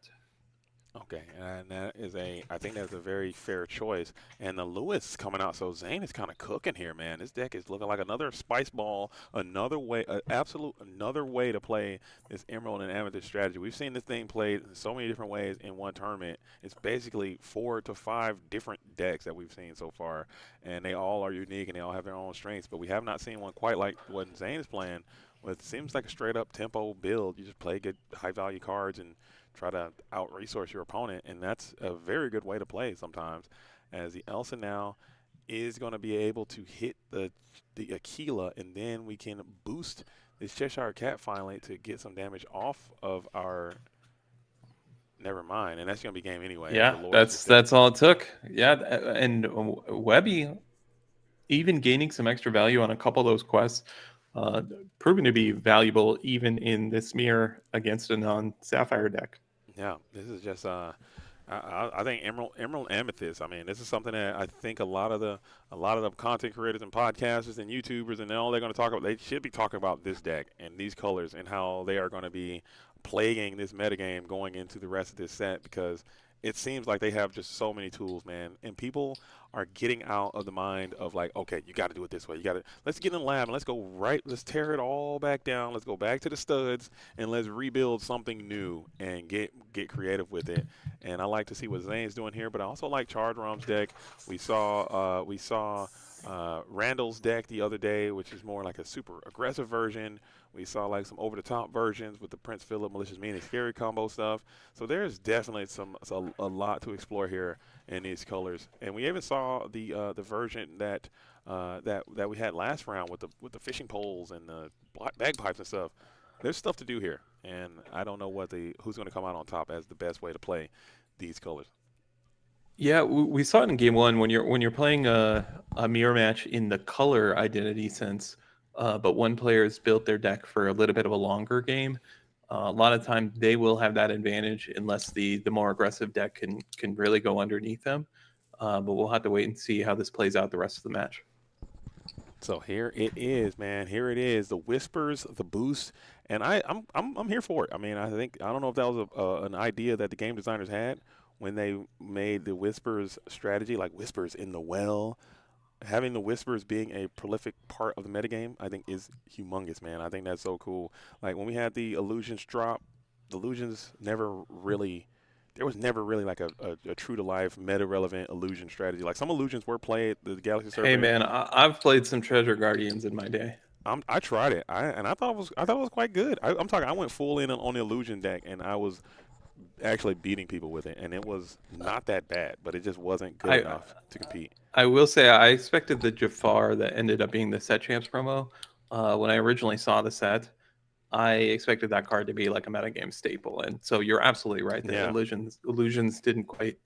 Okay, and I think that's a very fair choice. And the Lewis is coming out, so Zane is kind of cooking here, man. This deck is looking like another spice ball, another way to play this Emerald and Amethyst strategy. We've seen this thing played in so many different ways in one tournament. It's basically 4 to 5 different decks that we've seen so far, and they all are unique and they all have their own strengths. But we have not seen one quite like what Zane is playing. It seems like a straight up tempo build. You just play good high value cards and try to out-resource your opponent, and that's a very good way to play sometimes, as the Elsa now is going to be able to hit the Aquila, and then we can boost this Cheshire Cat finally to get some damage off of our Never mind, and that's gonna be game anyway. If the Yeah, Lords just that's all it took. Yeah, and Webby even gaining some extra value on a couple of those quests, uh, proving to be valuable even in this mirror against a non-Sapphire deck. yeah, this is just I think Emerald Amethyst. I mean, this is something that I think a lot of the content creators and podcasters and YouTubers and all they're going to talk about. They should be talking about this deck and these colors and how they are going to be plaguing this metagame going into the rest of this set because it seems like they have just so many tools, man. And people are getting out of the mind of like, okay, you got to do it this way. You got to let's get in the lab and let's go right. Let's tear it all back down. Let's go back to the studs and let's rebuild something new and get creative with it. And I like to see what Zane's doing here, but I also like Charge Rom's deck. We saw Randall's deck the other day, which is more like a super aggressive version. We saw like some over-the-top versions with the Prince Philip, Malicious Meaning, Scary combo stuff. So there's definitely a lot to explore here in these colors. And we even saw the version that we had last round with the fishing poles and the bagpipes and stuff. There's stuff to do here, and I don't know who's going to come out on top as the best way to play these colors. Yeah, we saw it in game one when you're playing a mirror match in the color identity sense, but one player has built their deck for a little bit of a longer game. A lot of time they will have that advantage unless the more aggressive deck can really go underneath them. But we'll have to wait and see how this plays out the rest of the match. So here it is, man. Here it is. The whispers, the boost, and I'm here for it. I mean, I don't know if that was an idea that the game designers had when they made the whispers strategy, like whispers in the well. Having the whispers being a prolific part of the metagame, I think is humongous, man. I think that's so cool. Like when we had the illusions drop, the illusions never really. There was never really like a true to life meta relevant illusion strategy. Like some illusions were played the Galaxy Server. Hey man, I've played some Treasure Guardians in my day. I tried it. I thought it was quite good. I'm talking. I went full in on the illusion deck, and I was actually beating people with it, and it was not that bad, but it just wasn't good enough to compete. I will say I expected the Jafar that ended up being the set champs promo. When I originally saw the set, I expected that card to be like a metagame staple, and so you're absolutely right. The illusions didn't quite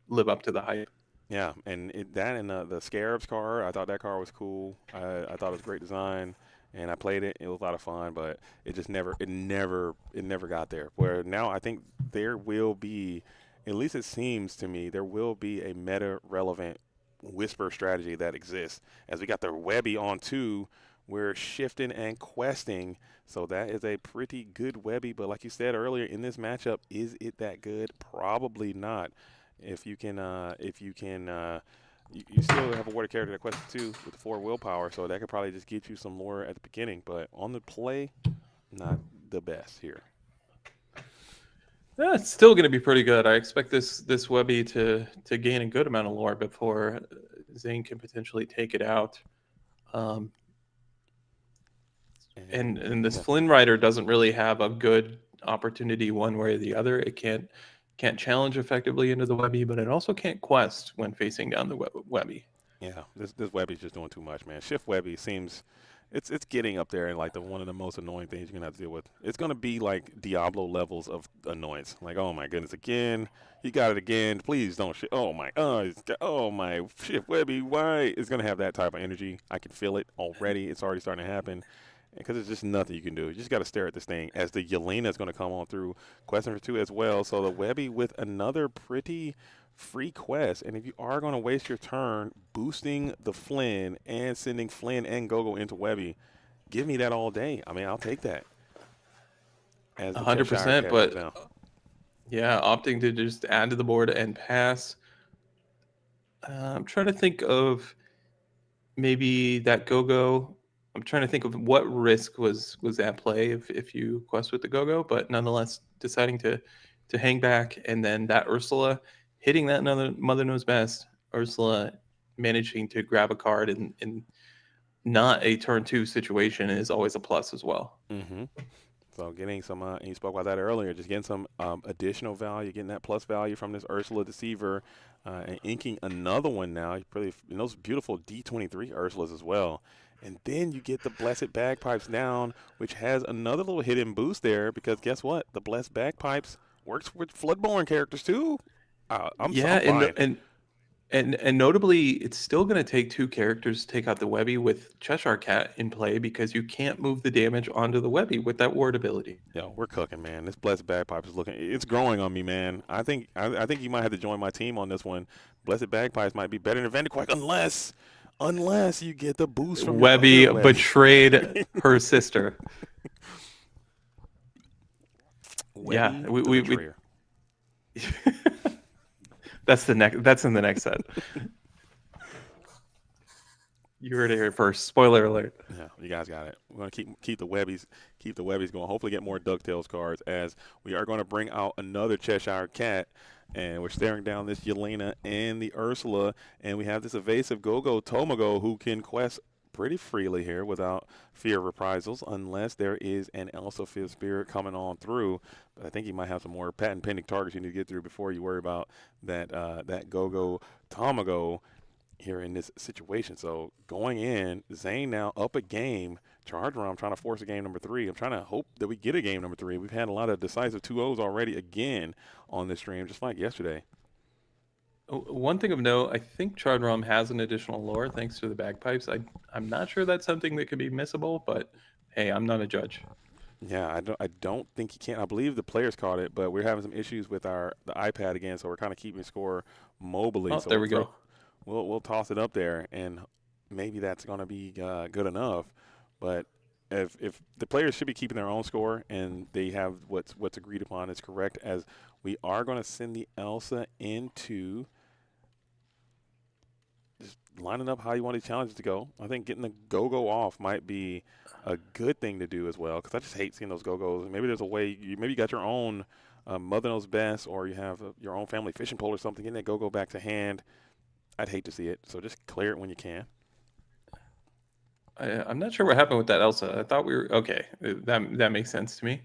live up to the hype. Yeah, and the Scarabs card, I thought that card was cool. I thought it was great design, and I played it. It was a lot of fun, but it just never got there. Where now I think there will be, at least it seems to me, there will be a meta relevant whisper strategy that exists. As we got the Webby on too, we're shifting and questing. So that is a pretty good Webby, but like you said earlier in this matchup, is it that good? Probably not. If you still have a water character that quests too with 4 willpower, so that could probably just get you some lore at the beginning. But on the play, not the best here. Yeah, it's still going to be pretty good. I expect this Webby to gain a good amount of lore before Zane can potentially take it out. And this Flynn Rider doesn't really have a good opportunity one way or the other. It can't challenge effectively into the Webby, but it also can't quest when facing down the Webby. Yeah, this Webby's just doing too much, man. Shift Webby seems it's getting up there and like one of the most annoying things you're gonna have to deal with. It's gonna be like Diablo levels of annoyance. Like, oh my goodness, again, he got it again. Please don't shit. Oh my Shift Webby. Why? It's gonna have that type of energy. I can feel it already. It's already starting to happen. Because there's just nothing you can do. You just got to stare at this thing. As the Yelena is going to come on through quest number 2 as well. So the Webby with another pretty free quest. And if you are going to waste your turn boosting the Flynn and sending Flynn and Gogo into Webby, give me that all day. I mean, I'll take that. 100%. But yeah, opting to just add to the board and pass. I'm trying to think of maybe that Gogo. I'm trying to think of what risk was at play if you quest with the Go-Go, but nonetheless deciding to hang back, and then that Ursula hitting that another Mother Knows Best. Ursula managing to grab a card in not a turn 2 situation is always a plus as well. Mm-hmm. So getting some, and you spoke about that earlier, just getting some additional value, getting that plus value from this Ursula Deceiver, and inking another one now. Really, and those beautiful D23 Ursulas as well. And then you get the Blessed Bagpipes down, which has another little hidden boost there, because guess what? The Blessed Bagpipes Works with Floodborn characters too. I'm Yeah, fine. and notably, it's still going to take two characters to take out the Webby with Cheshire Cat in play because you can't move the damage onto the Webby with that ward ability. Yo, we're cooking, man. This Blessed Bagpipes is looking. It's growing on me, man. I think you might have to join my team on this one. Blessed Bagpipes might be better than Vanderquack unless you get the boost from your Webby other Webby. betrayed her sister. Webby Yeah, the Betrayer. That's in the next set. You heard it here first. Spoiler alert. Yeah, you guys got it. We're gonna keep the Webbies going. Hopefully, get more Ducktales cards as we are going to bring out another Cheshire Cat, and we're staring down this Yelena and the Ursula, and we have this evasive Gogo Tomago who can quest pretty freely here without fear of reprisals, unless there is an Elsa Fifth Spirit coming on through. But I think you might have some more patent pending targets you need to get through before you worry about that Gogo Tomago here in this situation. So going in, Zane now up a game. Chargeron, I'm trying to force a game number 3. I'm trying to hope that we get a game number 3. We've had a lot of decisive 2-0s already again on this stream, just like yesterday. One thing of note, I think Chardram has an additional lore thanks to the bagpipes. I'm not sure that's something that could be missable, but hey, I'm not a judge. Yeah, I don't think he can. I believe the players caught it, but we're having some issues with the iPad again, so we're kind of keeping score mobily. Oh, So there we go. We'll toss it up there, and maybe that's going to be good enough. But if the players should be keeping their own score and they have what's agreed upon is correct, as we are going to send the Elsa into just lining up how you want these challenges to go. I think getting the go-go off might be a good thing to do as well, because I just hate seeing those go-go's. Maybe there's a way, maybe you got your own Mother Knows Best, or you have your own family fishing pole or something, getting that go-go back to hand. I'd hate to see it, so just clear it when you can. I'm not sure what happened with that Elsa. I thought we were okay. That makes sense to me.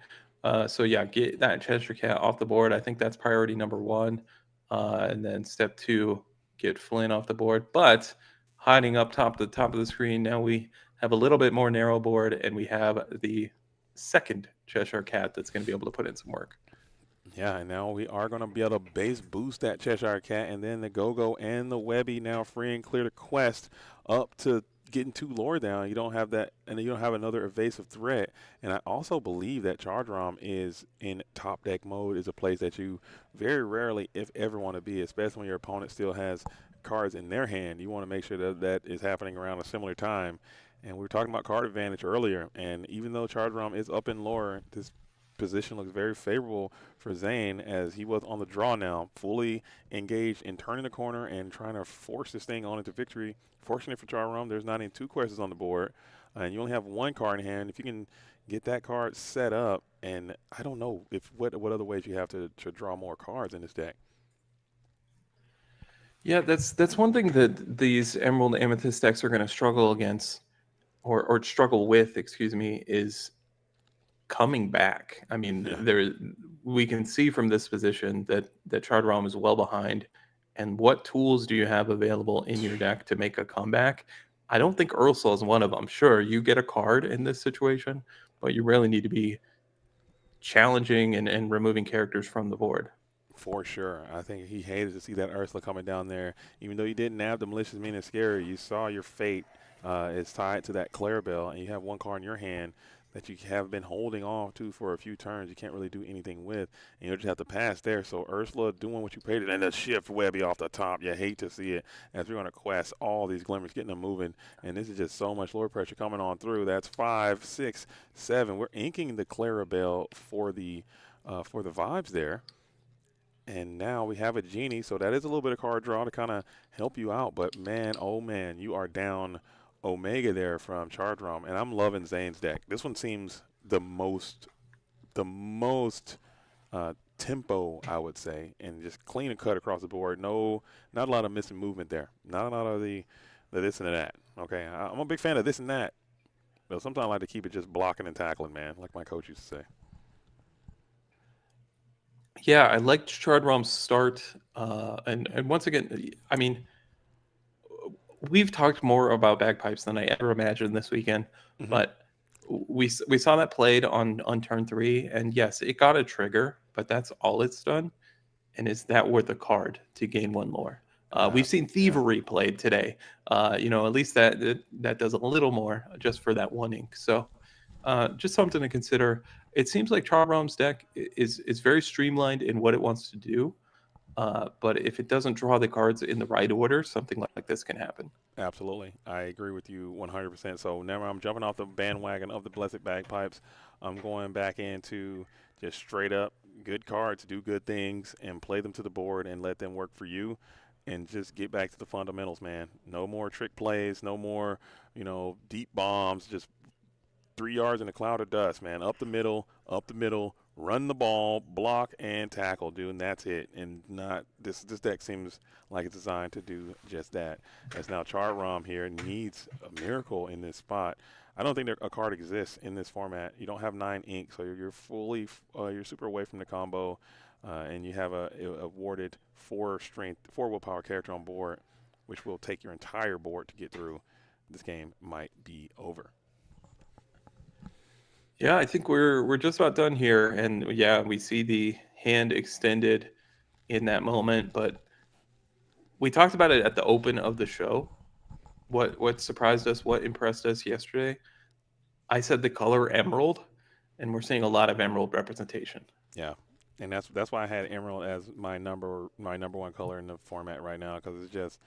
So yeah, get that Cheshire Cat off the board. I think that's priority number 1. And then step 2, get Flynn off the board. But hiding up top of the screen, now we have a little bit more narrow board, and we have the second Cheshire Cat that's going to be able to put in some work. Yeah, and now we are going to be able to base boost that Cheshire Cat, and then the Go-Go and the Webby now free and clear the quest up to getting 2 lore down. You don't have that, and you don't have another evasive threat. And I also believe that Chargerom is in top deck mode, is a place that you very rarely, if ever, want to be, especially when your opponent still has cards in their hand. You want to make sure that that is happening around a similar time. And we were talking about card advantage earlier, and even though Chargerom is up in lore, this position looks very favorable for Zane, as he was on the draw now, fully engaged in turning the corner and trying to force this thing on into victory. Fortunate for Chargerom, there's not even 2 quests on the board, and you only have 1 card in hand. If you can get that card set up, and I don't know what other ways you have to draw more cards in this deck. Yeah, that's one thing that these Emerald and Amethyst decks are going to struggle against, or struggle with, excuse me, is coming back. I mean, we can see from this position that Charderom is well behind. And what tools do you have available in your deck to make a comeback? I don't think Ursula is one of them. Sure, you get a card in this situation, but you really need to be challenging and removing characters from the board. For sure. I think he hated to see that Ursula coming down there. Even though you didn't have the Malicious, Mean, and Scary, you saw your fate is tied to that Clarabelle, and you have 1 card in your hand that you have been holding on to for a few turns. You can't really do anything with, and you'll just have to pass there. So Ursula doing what you paid it, and the shift Webby off the top. You hate to see it, as we're going to quest all these glimmers, getting them moving, and this is just so much lore pressure coming on through. That's 5, 6, 7. We're inking the Clarabelle for the vibes there. And now we have a Genie, so that is a little bit of card draw to kind of help you out. But man, oh man, you are down Omega there from Chargerom, and I'm loving Zane's deck. This one seems the most tempo, I would say, and just clean and cut across the board. No, not a lot of missing movement there. Not a lot of the this and the that. Okay, I'm a big fan of this and that, but sometimes I like to keep it just blocking and tackling, man, like my coach used to say. Yeah, I liked Chardrom's start. And once again, I mean, we've talked more about bagpipes than I ever imagined this weekend, but we saw that played on turn 3, and yes, it got a trigger, but that's all it's done. And is that worth a card to gain one more? We've seen Yeah, Thievery played today. At least that does a little more just for that one ink. So just something to consider. It seems like Char Rom's deck is very streamlined in what it wants to do. But if it doesn't draw the cards in the right order, something like this can happen. absolutely. I agree with you 100%. So now I'm jumping off the bandwagon of the Blessed Bagpipes. I'm going back into just straight up good cards, do good things, and play them to the board and let them work for you. And just get back to the fundamentals, man. No more trick plays, no more, deep bombs. Just 3 yards in a cloud of dust, man. Up the middle, run the ball, block and tackle, dude, and that's it. And not this deck seems like it's designed to do just that. As now Char Rom here needs a miracle in this spot. I don't think a card exists in this format. You don't have 9 ink, so you're fully you're super away from the combo, and you have a awarded 4 strength, 4 willpower character on board, which will take your entire board to get through. This game might be over. Yeah, I think we're just about done here, and yeah, we see the hand extended in that moment. But we talked about it at the open of the show. What surprised us, what impressed us yesterday? I said the color emerald, and we're seeing a lot of emerald representation. Yeah, and that's why I had emerald as my number one color in the format right now, because it's just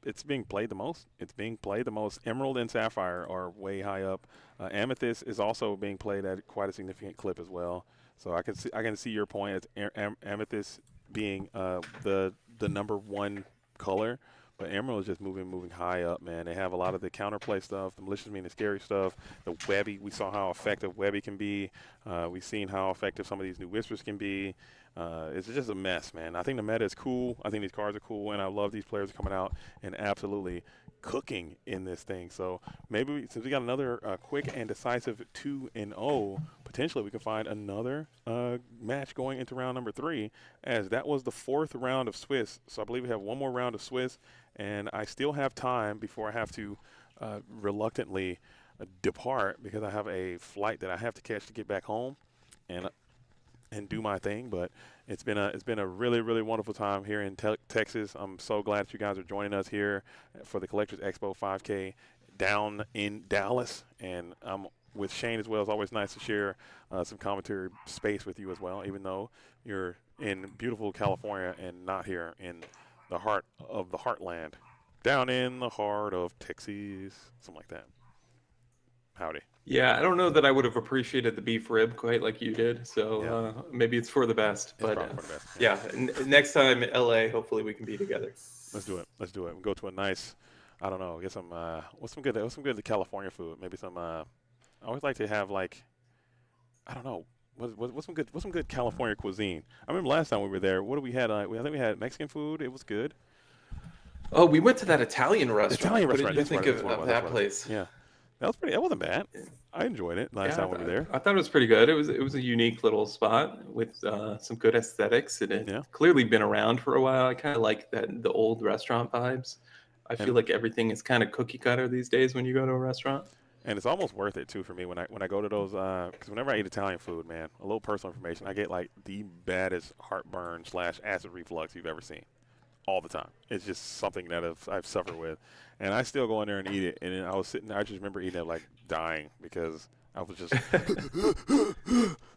it's being played the most. It's being played the most. Emerald and sapphire are way high up. Amethyst is also being played at quite a significant clip as well. So I can see your point as amethyst being the number one color. But Emerald is just moving high up, man. They have a lot of the counterplay stuff, the malicious mean the scary stuff, the Webby. We saw how effective Webby can be. We've seen how effective some of these new whispers can be. It's just a mess, man. I think the meta is cool. I think these cards are cool, and I love these players coming out and absolutely cooking in this thing. So maybe since we got another quick and decisive 2-0, potentially we can find another match going into round number 3, as that was the 4th round of Swiss. So I believe we have one more round of Swiss, and I still have time before I have to reluctantly depart, because I have a flight that I have to catch to get back home and do my thing. But it's been a really, really wonderful time here in Texas. I'm so glad that you guys are joining us here for the Collectors Expo 5K down in Dallas, and I'm with Shane as well. It's always nice to share some commentary space with you as well, even though you're in beautiful California and not here in the heart of the heartland, down in the heart of Texas, something like that. Howdy. Yeah, I don't know that I would have appreciated the beef rib quite like you did. So Yeah. maybe it's for the best. It's But probably for the best. yeah, next time in LA, hopefully we can be together. Let's do it. Let's do it. We'll go to a nice, I don't know, get some what's some good California food? Maybe some I always like to have, like, I don't know, what's some good California cuisine. I remember last time we were there, what did we had? I think we had Mexican food. It was good. Oh, we went to that Italian restaurant. Italian What restaurant. did you That's think what it was, of that's that what it was. place? Yeah, that wasn't bad. I enjoyed it last Yeah, time we were there. I thought it was pretty good. It was a unique little spot with some good aesthetics. It had Yeah. clearly been around for a while. I kind of like the old restaurant vibes. I feel And like everything is kind of cookie cutter these days when you go to a restaurant. and it's almost worth it too for me when I go to those, because whenever I eat Italian food, man, a little personal information, I get like the baddest heartburn / acid reflux you've ever seen. All the time. It's just something that I've suffered with, and I still go in there and eat it. And then I just remember eating it like dying, because I was just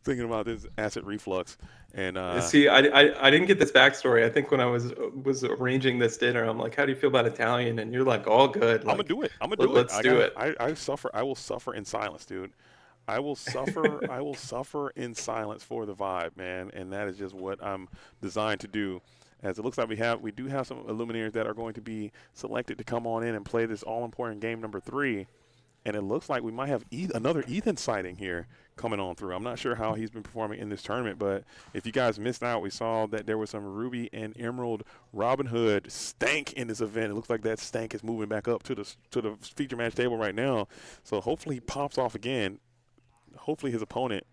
thinking about this acid reflux. And See, I didn't get this backstory. I think when I was arranging this dinner, I'm like, "How do you feel about Italian?" And you're like, "All good." I'm Like, gonna do it. I'm gonna do it. let's do it. I suffer. I will suffer in silence, dude. I will suffer. I will suffer in silence for the vibe, man. And that is just what I'm designed to do. As it looks like we do have some Illuminaires that are going to be selected to come on in and play this all-important game number 3. And it looks like we might have another Ethan sighting here coming on through. I'm not sure how he's been performing in this tournament, but if you guys missed out, we saw that there was some Ruby and Emerald Robin Hood stank in this event. It looks like that stank is moving back up to the feature match table right now. So hopefully he pops off again. Hopefully his opponent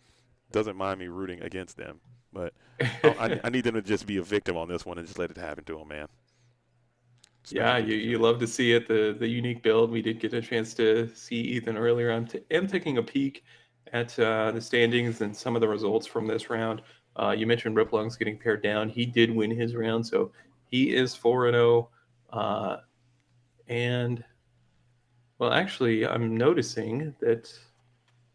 doesn't mind me rooting against them. But I need them to just be a victim on this one and just let it happen to them, man. Yeah, you love to see it, the unique build. We did get a chance to see Ethan earlier. I'm taking a peek at the standings and some of the results from this round. You mentioned Riplung's getting paired down. He did win his round, so he is 4-0. And well, actually, I'm noticing that.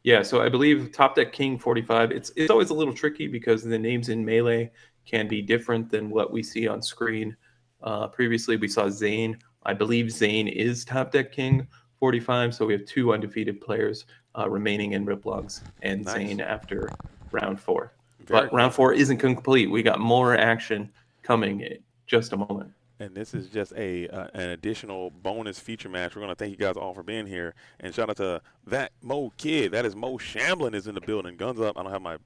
Yeah, so I believe Top Deck King 45. It's always a little tricky because the names in Melee can be different than what we see on screen. Previously, we saw Zane. I believe Zane is Top Deck King 45, so we have 2 undefeated players remaining in Riplogs and Nice. Zane after round 4. Very But round cool. 4 isn't complete. We got more action coming in just a moment. And this is just an additional bonus feature match. We're going to thank you guys all for being here. And shout out to that Mo Kid. That is Mo Shamblin is in the building. Guns up. I don't have my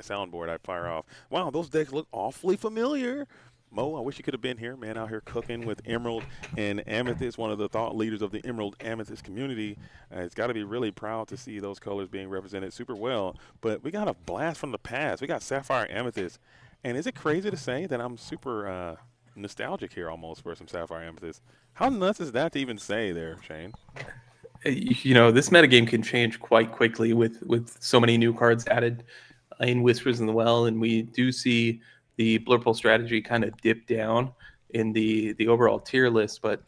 soundboard I fire off. Wow, those decks look awfully familiar. Mo, I wish you could have been here, man, out here cooking with Emerald and Amethyst, one of the thought leaders of the Emerald Amethyst community. It's got to be really proud to see those colors being represented super well. But we got a blast from the past. We got Sapphire Amethyst. And is it crazy to say that I'm super nostalgic here almost for some Sapphire Amethyst? How nuts is that to even say there, Shane? This metagame can change quite quickly with so many new cards added in Whispers in the Well, and we do see the Blurple strategy kind of dip down in the overall tier list, but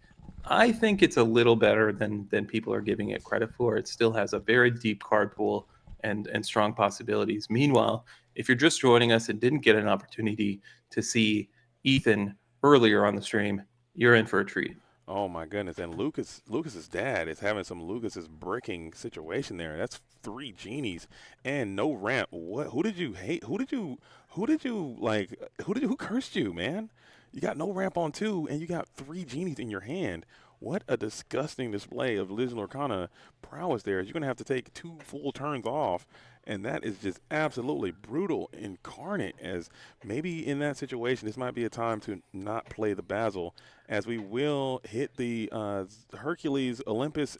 I think it's a little better than people are giving it credit for. It still has a very deep card pool and strong possibilities. Meanwhile, if you're just joining us and didn't get an opportunity to see Ethan earlier on the stream, you're in for a treat. Oh my goodness! And Lucas's dad is having some Lucas's bricking situation there. That's 3 genies and no ramp. What? Who did you hate? Who did you like? Who cursed you, man? You got no ramp on 2, and you got 3 genies in your hand. What a disgusting display of Liz Lorcana prowess there. You're gonna have to take 2 full turns off, and that is just absolutely brutal incarnate. As maybe in that situation, this might be a time to not play the Basil, as we will hit the Hercules Olympus.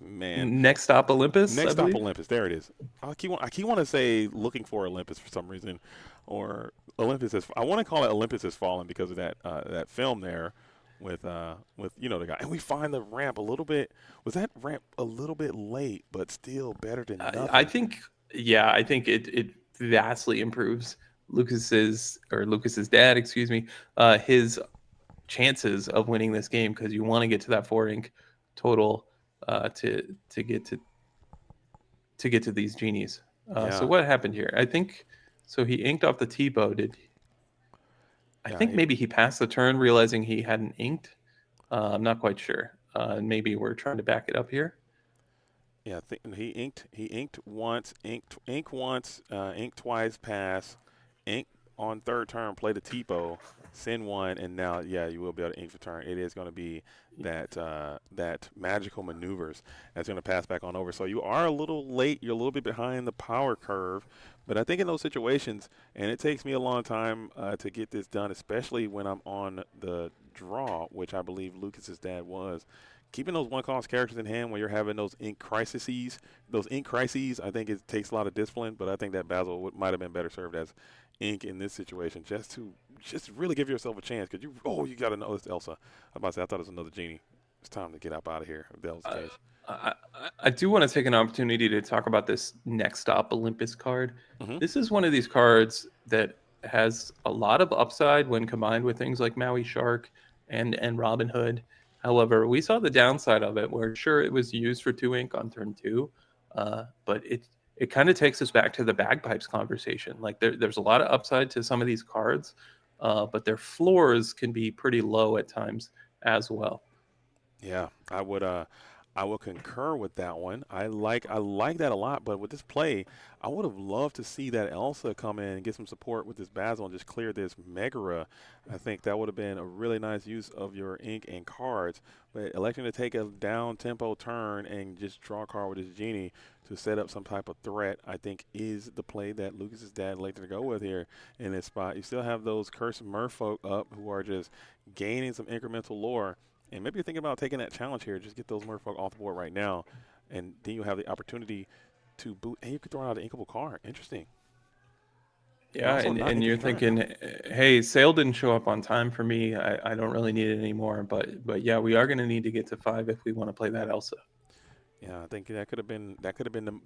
Man, Next stop, Olympus, I next stop believe. Olympus. There it is. I keep want to say looking for Olympus for some reason, or Olympus is. I want to call it Olympus Has Fallen because of that film there with the guy. And we find the ramp a little bit. Was that ramp a little bit late, but still better than nothing? I think, yeah, I think it vastly improves Lucas's dad, excuse me, his chances of winning this game because you want to get to that 4 ink total to get to these genies. Yeah. So what happened here? I think so. He inked off the T-bow. I think maybe he passed the turn, realizing he hadn't inked. I'm not quite sure. Maybe we're trying to back it up here. Yeah, I think he inked once, ink once, ink twice, pass, ink on 3rd turn, play the Tipo, send 1, and now you will be able to ink for turn. It is going to be that magical maneuvers that's going to pass back on over. So you are a little late. You're a little bit behind the power curve, but I think in those situations, and it takes me a long time to get this done, especially when I'm on the draw, which I believe Lucas's dad was. Keeping those 1-cost characters in hand when you're having those ink crises, I think it takes a lot of discipline. But I think that Basil might have been better served as ink in this situation, just to really give yourself a chance. Because you got to know it's Elsa. I thought it was another genie. It's time to get up out of here. If that was the case. I do want to take an opportunity to talk about this Next Stop Olympus card. Mm-hmm. This is one of these cards that has a lot of upside when combined with things like Maui Shark and Robin Hood. However, we saw the downside of it, where sure it was used for 2 ink on turn 2, but it kind of takes us back to the bagpipes conversation. Like there's a lot of upside to some of these cards, but their floors can be pretty low at times as well. Yeah, I will concur with that one. I like that a lot, but with this play, I would have loved to see that Elsa come in and get some support with this Basil and just clear this Megara. I think that would have been a really nice use of your ink and cards. But electing to take a down tempo turn and just draw a card with this genie to set up some type of threat, I think is the play that Lucas's dad elected to go with here in this spot. You still have those cursed merfolk up who are just gaining some incremental lore. And maybe you're thinking about taking that challenge here. Just get those merfolk off the board right now. And then you have the opportunity to boot. And you could throw out an inkable card. Interesting. Yeah, and you're thinking, hey, Sale didn't show up on time for me. I don't really need it anymore. But yeah, we are going to need to get to 5 if we want to play that Elsa. Yeah, I think that could have been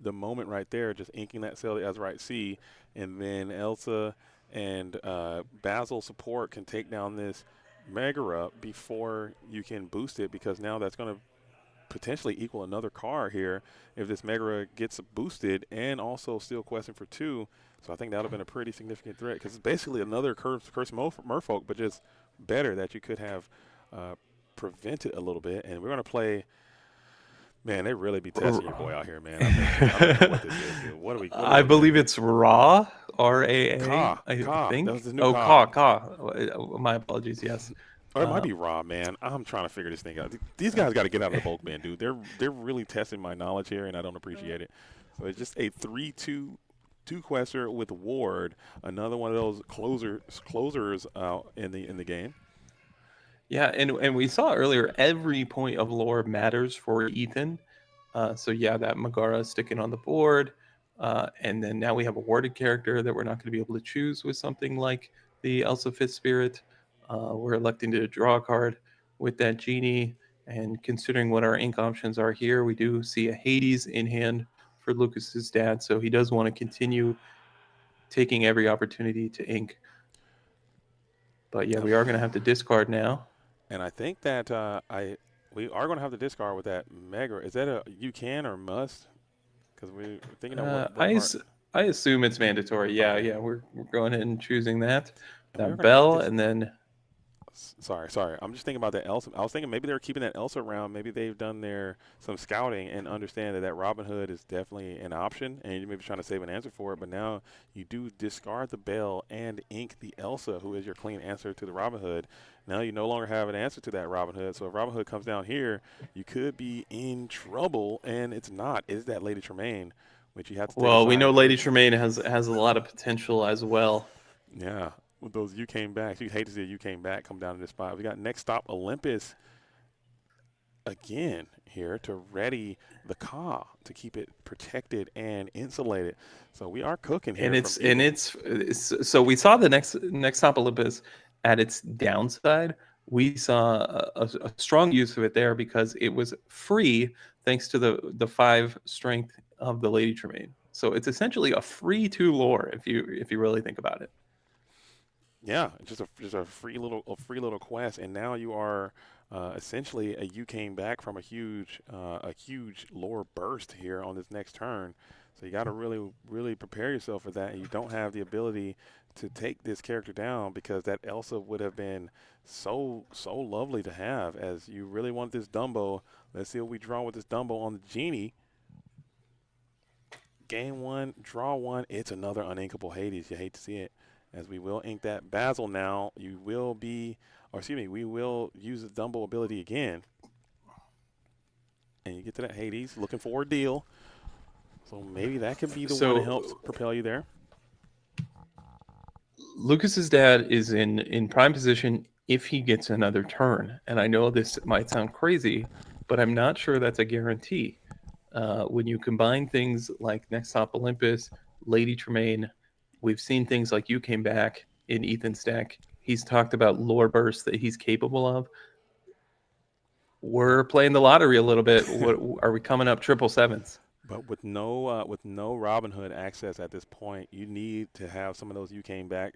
the moment right there, just inking that cell as right C, and then Elsa and Basil support can take down this Megara before you can boost it, because now that's going to potentially equal another car here if this Megara gets boosted and also still questing for 2. So I think that would have been a pretty significant threat, because it's basically another curse Merfolk, but just better, that you could have uh, prevented a little bit. And we're going to play. Man, they really be testing your boy out here, man. I don't know what this is, dude. What are we I looking at believe here? it's Raw, RAA, I Ka. That was think. the new Oh, Ka. My apologies. Yes. Or it might Uh, be Rob, man. I'm trying to figure this thing out. These guys got to get out of the bulk bin, dude. They're really testing my knowledge here, and I don't appreciate it. So it's just a 3-2 quester with Ward, another one of those closers out in the game. yeah, and we saw earlier every point of lore matters for Ethan. So yeah, that Megara is sticking on the board, and then now we have a warded character that we're not going to be able to choose with something like the Elsa Fifth Spirit. We're electing to draw a card with that genie, and considering what our ink options are here, we do see a Hades in hand for Lucas's dad, so he does want to continue taking every opportunity to ink. But yeah, Um, we are going to have to discard now. and I think that we are going to have to discard with that Mega. Is that a you can or must? Because we're thinking of Uh, what I part. s- I assume it's mandatory. Yeah, Okay, yeah, we're going ahead and choosing that and we are that going to bell, dis and then Sorry. I'm just thinking about that Elsa. I was thinking maybe they're keeping that Elsa around. Maybe they've done some scouting and understand that Robin Hood is definitely an option, and you may be trying to save an answer for it. But now you do discard the Bell and ink the Elsa, who is your clean answer to the Robin Hood. Now you no longer have an answer to that Robin Hood. So if Robin Hood comes down here, you could be in trouble, and it's not. It's that Lady Tremaine, which you have to take a well, we side know Lady with. Tremaine has a lot of potential as well. Yeah, with those you came back. You'd hate to see you came back come down to this spot. We got next stop Olympus again here to ready the car to keep it protected and insulated. So we are cooking And here from it's Ethan. so we saw the next top Olympus at its downside. We saw a strong use of it there because it was free thanks to the 5 strength of the Lady Tremaine. So it's essentially a free 2 lore if you really think about it. Yeah, just a free little quest, and now you are essentially you came back from a huge lore burst here on this next turn. So you got to really prepare yourself for that, and you don't have the ability to take this character down, because that Elsa would have been so lovely to have, as you really want this Dumbo. Let's see what we draw with this Dumbo on the genie. Game 1, draw 1. It's another uninkable Hades. You hate to see it. As we will ink that Basil now, we will use the Dumbo ability again. And you get to that Hades, looking for a deal. So maybe that could be the one that helps So propel you there. Lucas's dad is in prime position if he gets another turn, and I know this might sound crazy, but I'm not sure that's a guarantee. When you combine things like Next Top Olympus, Lady Tremaine, we've seen things like You Came Back in Ethan's deck. He's talked about lore bursts that he's capable of. We're playing the lottery a little bit. What are we coming up triple sevens? But with no Robin Hood access at this point, you need to have some of those you came back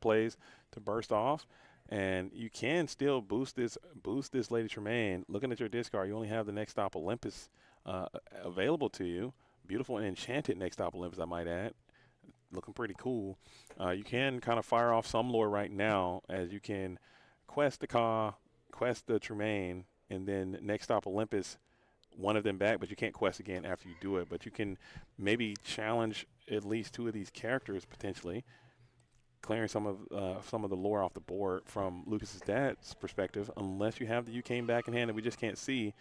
plays to burst off, and you can still boost this Lady Tremaine. Looking at your discard, you only have the next stop Olympus uh, available to you. Beautiful and enchanted next stop Olympus, I might add. Looking pretty cool. You can kind of fire off some lore right now, as you can quest the Ka, quest the Tremaine, and then next stop Olympus, one of them back, but you can't quest again after you do it. But you can maybe challenge at least 2 of these characters potentially, clearing some of the lore off the board from Lucas's dad's perspective, unless you have the You Came Back in hand that we just can't see.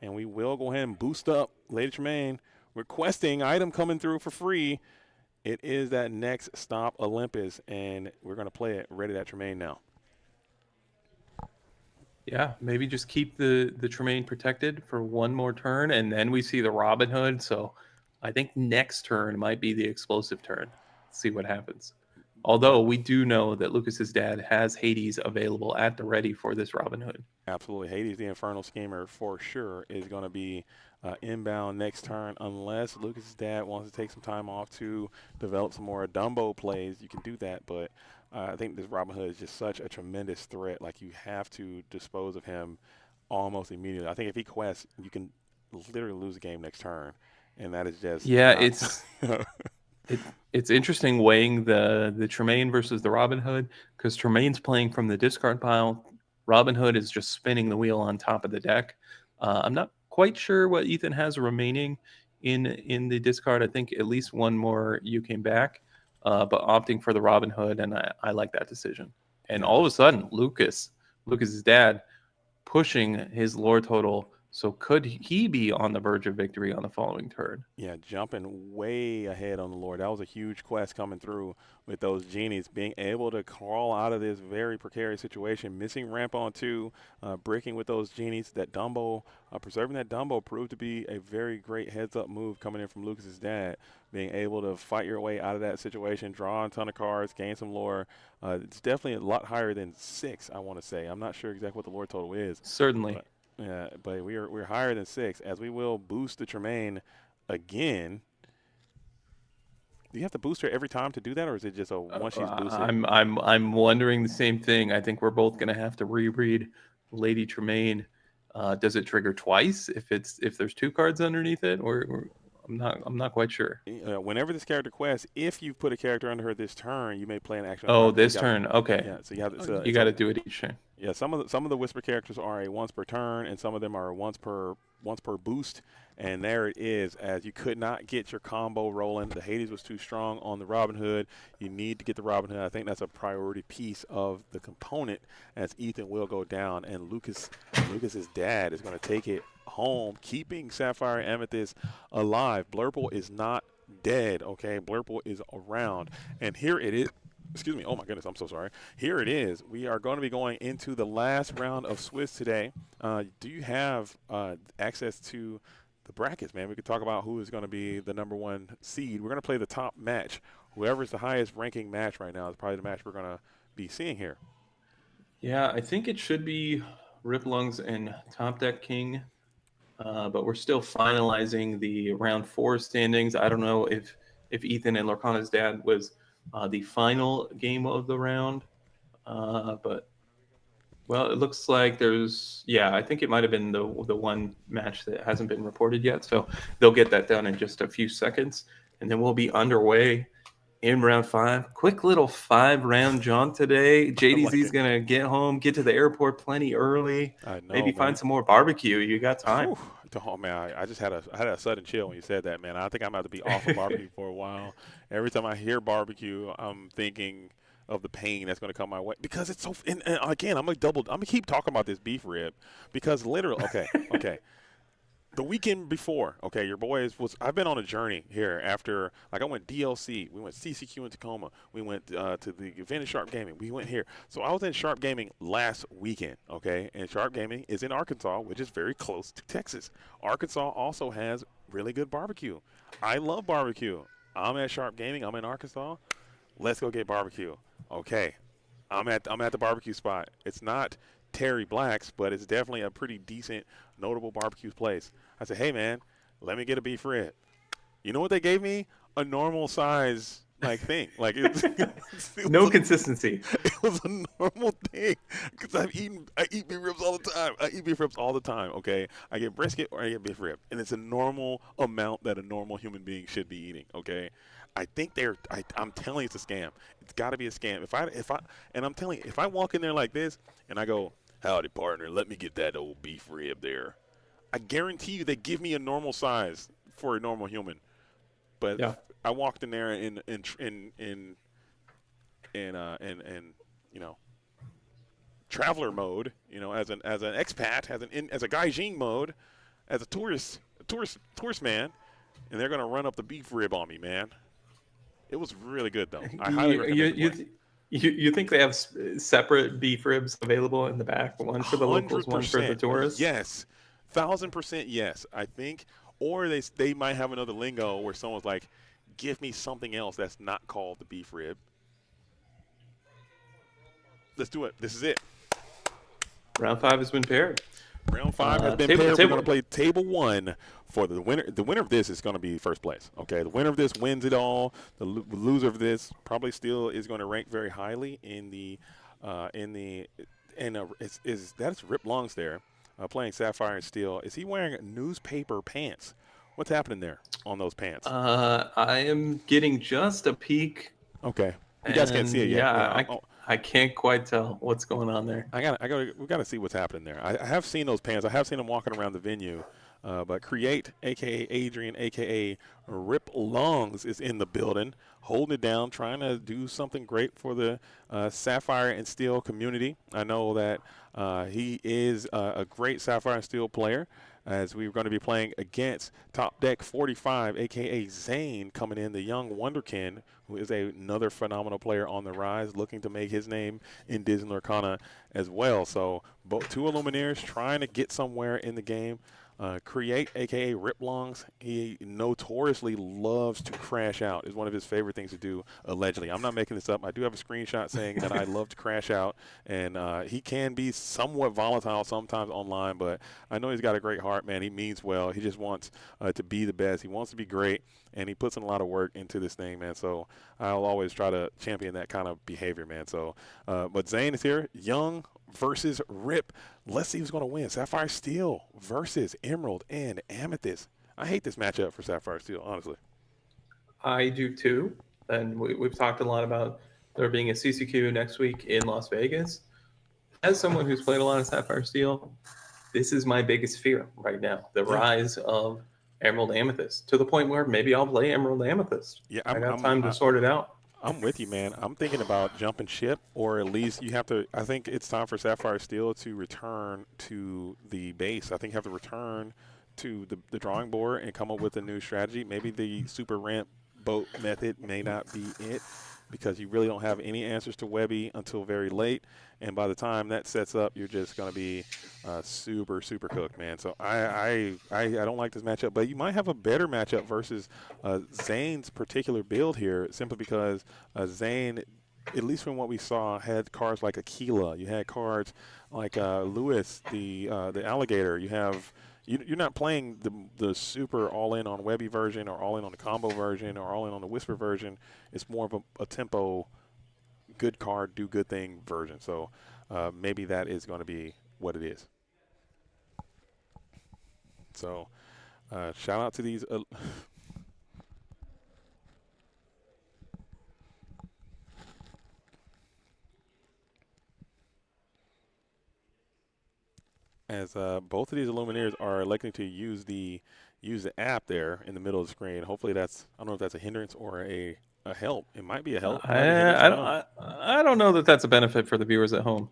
And we will go ahead and boost up Lady Tremaine. Requesting item coming through for free. It is that next stop Olympus, and we're going to play it. Ready that Tremaine now. Yeah, maybe just keep the Tremaine protected for one more turn, and then we see the Robin Hood. So I think next turn might be the explosive turn. See what happens. Although we do know that Lucas's dad has Hades available at the ready for this Robin Hood. Absolutely. Hades the Infernal Schemer for sure is going to be inbound next turn unless Lucas's dad wants to take some time off to develop some more Dumbo plays. You can do that, but I think this Robin Hood is just such a tremendous threat. Like, you have to dispose of him almost immediately. I think if he quests, you can literally lose the game next turn, and that is just Yeah, not. it's interesting weighing the Tremaine versus the Robin Hood, because Tremaine's playing from the discard pile. Robin Hood is just spinning the wheel on top of the deck. I'm not quite sure what Ethan has remaining in the discard. I think at least one more You Came Back, but opting for the Robin Hood, and I like that decision. And Yeah. all of a sudden, Lucas's dad, pushing his lore total. So could he be on the verge of victory on the following turn? Yeah, jumping way ahead on the Lord. That was a huge quest coming through with those genies, being able to crawl out of this very precarious situation, missing ramp on 2, breaking with those genies. That Dumbo, preserving that Dumbo proved to be a very great heads-up move coming in from Lucas's dad, being able to fight your way out of that situation, draw a ton of cards, gain some lore. It's definitely a lot higher than 6, I want to say. I'm not sure exactly what the lore total is. Certainly. But yeah, but we're higher than 6, as we will boost the Tremaine again. Do you have to boost her every time to do that, or is it just a once she's boosted? I'm wondering the same thing. I think we're both going to have to reread Lady Tremaine. Does it trigger twice if there's 2 cards underneath it, or I'm not quite sure. Whenever this character quests, if you put a character under her this turn, you may play an action. Oh, this turn. Okay. Yeah, so you have you got to do it each turn. Yeah, some of the whisper characters are a once per turn, and some of them are once per boost. And there it is, as you could not get your combo rolling. The Hades was too strong on the Robin Hood. You need to get the Robin Hood. I think that's a priority piece of the component, as Ethan will go down, and Lucas's dad is going to take it home, keeping Sapphire and Amethyst alive. Blurple is not dead, okay? Blurple is around, and here it is. Excuse me. Oh, my goodness. I'm so sorry. Here it is. We are going to be going into the last round of Swiss today. Do you have access to the brackets, man? We could talk about who is going to be the #1 seed. We're going to play the top match. Whoever's the highest ranking match right now is probably the match we're going to be seeing here. Yeah, I think it should be Rip Lungs and Top Deck King, but we're still finalizing the round 4 standings. I don't know if Ethan and Lorcana's dad was the final game of the round, but well, it looks like I think it might have been the one match that hasn't been reported yet, so they'll get that done in just a few seconds, and then we'll be underway in round 5. Quick little 5-round jaunt today. JDZ's gonna get home, get to the airport plenty early, I know, maybe man. find some more barbecue. You got time. Whew. Oh, man, I just had a sudden chill when you said that, man. I think I'm about to be off of barbecue for a while. Every time I hear barbecue, I'm thinking of the pain that's going to come my way, because it's so. And again, I'm gonna keep talking about this beef rib, because literally, okay. The weekend before, okay, your boys I've been on a journey here after, like, I went DLC, we went CCQ in Tacoma, we went to the event at Sharp Gaming, we went here. So I was in Sharp Gaming last weekend, okay, and Sharp Gaming is in Arkansas, which is very close to Texas. Arkansas also has really good barbecue. I love barbecue. I'm at Sharp Gaming, I'm in Arkansas. Let's go get barbecue. Okay, I'm at the barbecue spot. It's not Terry Black's, but it's definitely a pretty decent, notable barbecue place. I said, hey, man, let me get a beef rib. You know what they gave me? A normal size, like, thing. Like, No consistency. It was a normal thing, because I eat beef ribs all the time. Okay, I get brisket or I get beef rib, and it's a normal amount that a normal human being should be eating. Okay, I think I'm telling you, it's a scam. It's got to be a scam. And I'm telling you, if I walk in there like this and I go, howdy partner, let me get that old beef rib there, I guarantee you they give me a normal size for a normal human. But yeah. I walked in there in you know, traveler mode, you know, as an expat, as a gaijin mode, as a tourist man, and they're gonna run up the beef rib on me, man. It was really good though. I highly recommend. You think they have separate beef ribs available in the back? One for the locals, one for the tourists? Yes, 1000% yes. I think, or they might have another lingo where someone's like, give me something else that's not called the beef rib. Let's do it. This is it. Round 5 has been paired. Round 5 has been table- paired. table- We're going to play table 1 for the winner. The winner of this is going to be first place. Okay, the winner of this wins it all. The loser of this probably still is going to rank very highly in the that's Rip Longs there, playing Sapphire and Steel. Is he wearing newspaper pants? What's happening there on those pants? I am getting just a peek. Okay, you guys can't see it yet. Yeah, I can't quite tell what's going on there. We got to see what's happening there. I have seen those pants. I have seen them walking around the venue. But Create, a.k.a. Adrian, a.k.a. Rip Longs, is in the building, holding it down, trying to do something great for the Sapphire and Steel community. I know that he is a great Sapphire and Steel player, as we're going to be playing against Top Deck 45, a.k.a. Zane, coming in, the young wonderkin, who is another phenomenal player on the rise, looking to make his name in Disney Lorcana as well. So both two Illuminaires trying to get somewhere in the game. Create, a.k.a. Rip Longs, he notoriously loves to crash out. Is one of his favorite things to do, allegedly. I'm not making this up. I do have a screenshot saying that I love to crash out, and he can be somewhat volatile sometimes online, but I know he's got a great heart, man. He means well. He just wants to be the best. He wants to be great, and he puts in a lot of work into this thing, man. So I'll always try to champion that kind of behavior, man. So, but Zane is here, young versus Rip. Let's see who's going to win. Sapphire Steel versus Emerald and Amethyst. I hate this matchup for Sapphire Steel, honestly. I do too. And we've talked a lot about there being a CCQ next week in Las Vegas. As someone who's played a lot of Sapphire Steel, this is my biggest fear right now. The rise of Emerald Amethyst, to the point where maybe I'll play Emerald Amethyst. Yeah, I got time to sort it out. I'm with you, man. I'm thinking about jumping ship, or at least you have to. I think it's time for Sapphire Steel to return to the base. I think you have to return to the drawing board and come up with a new strategy. Maybe the super ramp boat method may not be it, because you really don't have any answers to Webby until very late. And by the time that sets up, you're just going to be super cooked, man. So I don't like this matchup, but you might have a better matchup versus Zane's particular build here, simply because Zane, at least from what we saw, had cards like Aquila. You had cards like Lewis, the alligator. You have. You're not playing the super all-in on Webby version, or all-in on the combo version, or all-in on the Whisper version. It's more of a tempo, good card, do good thing version. So maybe that is going to be what it is. So shout out to these. As both of these Illuminaires are electing to use the app there in the middle of the screen. Hopefully that's, I don't know if that's a hindrance or a help. It might be a help. I don't know that that's a benefit for the viewers at home.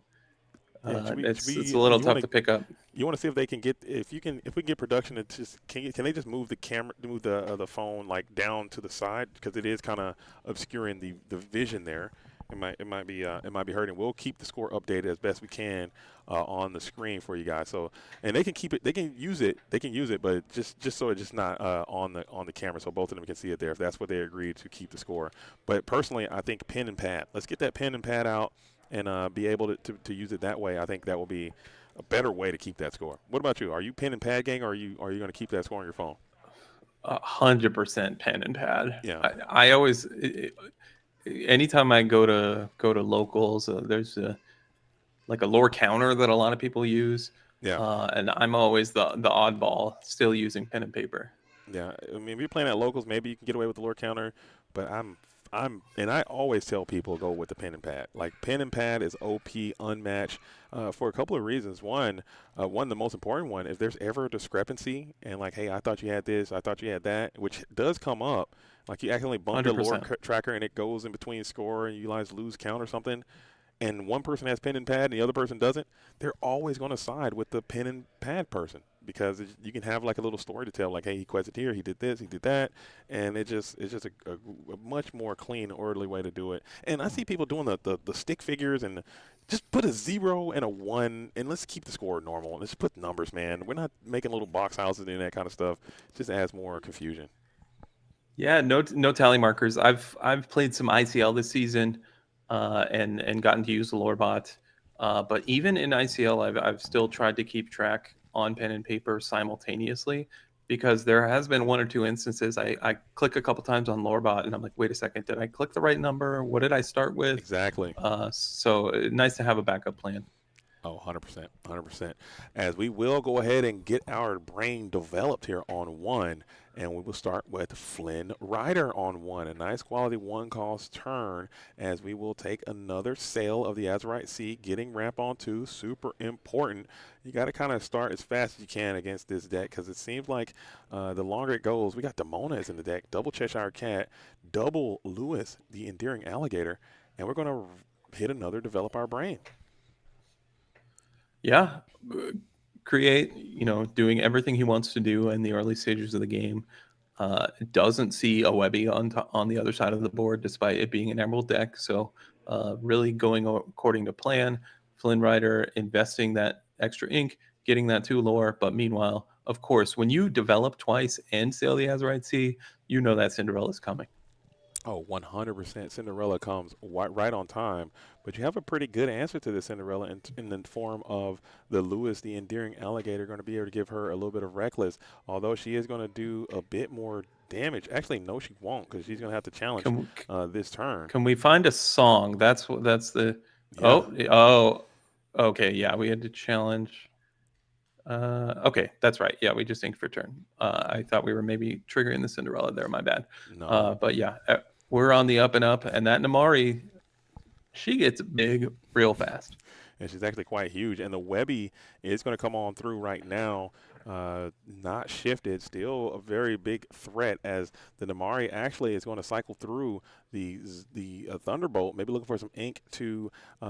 It's a little tough to pick up. You want to see if they can get, if we can get production to just, can they just move the camera, move the phone like down to the side, because it is kind of obscuring the vision there. It might be hurting. We'll keep the score updated as best we can on the screen for you guys. So, and they can keep it, they can use it, but just so it's just not on the camera, so both of them can see it there, if that's what they agreed to keep the score. But personally, I think pen and pad. Let's get that pen and pad out and be able to use it that way. I think that will be a better way to keep that score. What about you? Are you pen and pad gang, or are you going to keep that score on your phone? 100% pen and pad. Yeah. I always. Anytime I go to locals, there's a lore counter that a lot of people use. Yeah. And I'm always the oddball, still using pen and paper. Yeah. I mean, if you're playing at locals, maybe you can get away with the lore counter, but and I always tell people go with the pen and pad. Like, pen and pad is OP, unmatched, for a couple of reasons. One, the most important one, if there's ever a discrepancy and like, hey, I thought you had this, I thought you had that, which does come up. Like, you accidentally bump the lore tracker and it goes in between score and you guys lose count or something, and one person has pen and pad and the other person doesn't, they're always going to side with the pen and pad person, because you can have like a little story to tell, like, hey, he quested here, he did this, he did that, and it's just a much more clean, orderly way to do it. And I see people doing the stick figures, and just put a 0 and a 1 and let's keep the score normal. Let's put numbers, man. We're not making little box houses and that kind of stuff. It just adds more confusion. Yeah, no tally markers. I've played some ICL this season. and gotten to use the lore bot. But even in ICL, I've still tried to keep track on pen and paper simultaneously because there has been one or two instances I click a couple times on Lorebot and I'm like, wait a second, did I click the right number? What did I start with? Exactly. So nice to have a backup plan. Oh, 100%, 100%. As we will go ahead and get our brain developed here on one, and we will start with Flynn Rider on one. A nice quality one cost turn as we will take another sale of the Azurite Sea, getting ramp on two, super important. You got to kind of start as fast as you can against this deck because it seems like the longer it goes, we got Demona is in the deck, double Cheshire Cat, double Lewis, the Endearing Alligator, and we're going to hit another develop our brain. Yeah, create, doing everything he wants to do in the early stages of the game. Doesn't see a Webby on the other side of the board, despite it being an Emerald deck. So really going according to plan. Flynn Rider investing that extra ink, getting that 2 lore. But meanwhile, of course, when you develop twice and sail the Azurite Sea, you know that Cinderella's coming. Oh, 100%. Cinderella comes right on time. But you have a pretty good answer to the Cinderella in the form of the Lewis, the Endearing Alligator, going to be able to give her a little bit of Reckless, although she is going to do a bit more damage. Actually, no, she won't because she's going to have to challenge Can, this turn. can we find a song? That's the. Yeah. Oh, okay. Yeah, we had to challenge. Okay, that's right. Yeah, we just inked for turn. I thought we were maybe triggering the Cinderella there. My bad. No. But yeah, we're on the up and up, and that Namari, she gets big real fast. And she's actually quite huge. And the Webby is going to come on through right now. Not shifted, still a very big threat as the Namari actually is going to cycle through the Thunderbolt, maybe looking for some ink to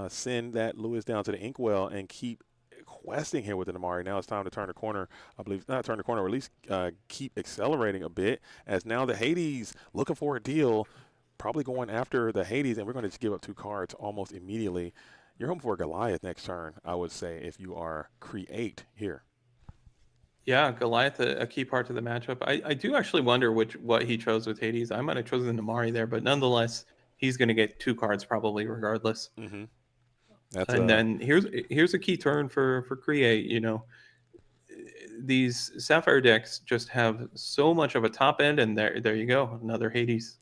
send that Lewis down to the inkwell and keep questing here with the Namari. Now it's time to turn the corner. I believe not turn the corner, or at least keep accelerating a bit as now the Hades looking for a deal, probably going after the Hades, and we're going to just give up 2 cards almost immediately. You're hoping for a Goliath next turn, I would say, if you are create here. Yeah, Goliath, a key part to the matchup. I do actually wonder what he chose with Hades. I might have chosen Namari there, but nonetheless, he's going to get 2 cards probably regardless. Mm-hmm. That's And then here's a key turn for create. These Sapphire decks just have so much of a top end, and there you go, another Hades.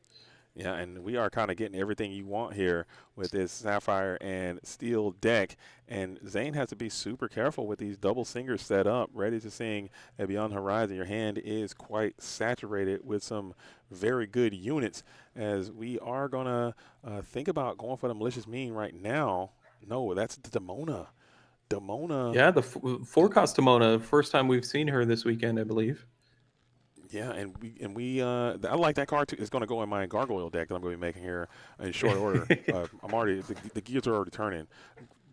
Yeah, and we are kind of getting everything you want here with this Sapphire and Steel deck. And Zane has to be super careful with these double singers set up, ready to sing at Beyond Horizon. Your hand is quite saturated with some very good units, as we are going to think about going for the Malicious Mean right now. No, that's the Demona. Demona. Yeah, the 4-cost Demona, first time we've seen her this weekend, I believe. Yeah, I like that card too. It's going to go in my gargoyle deck that I'm going to be making here in short order. I'm already the gears are already turning.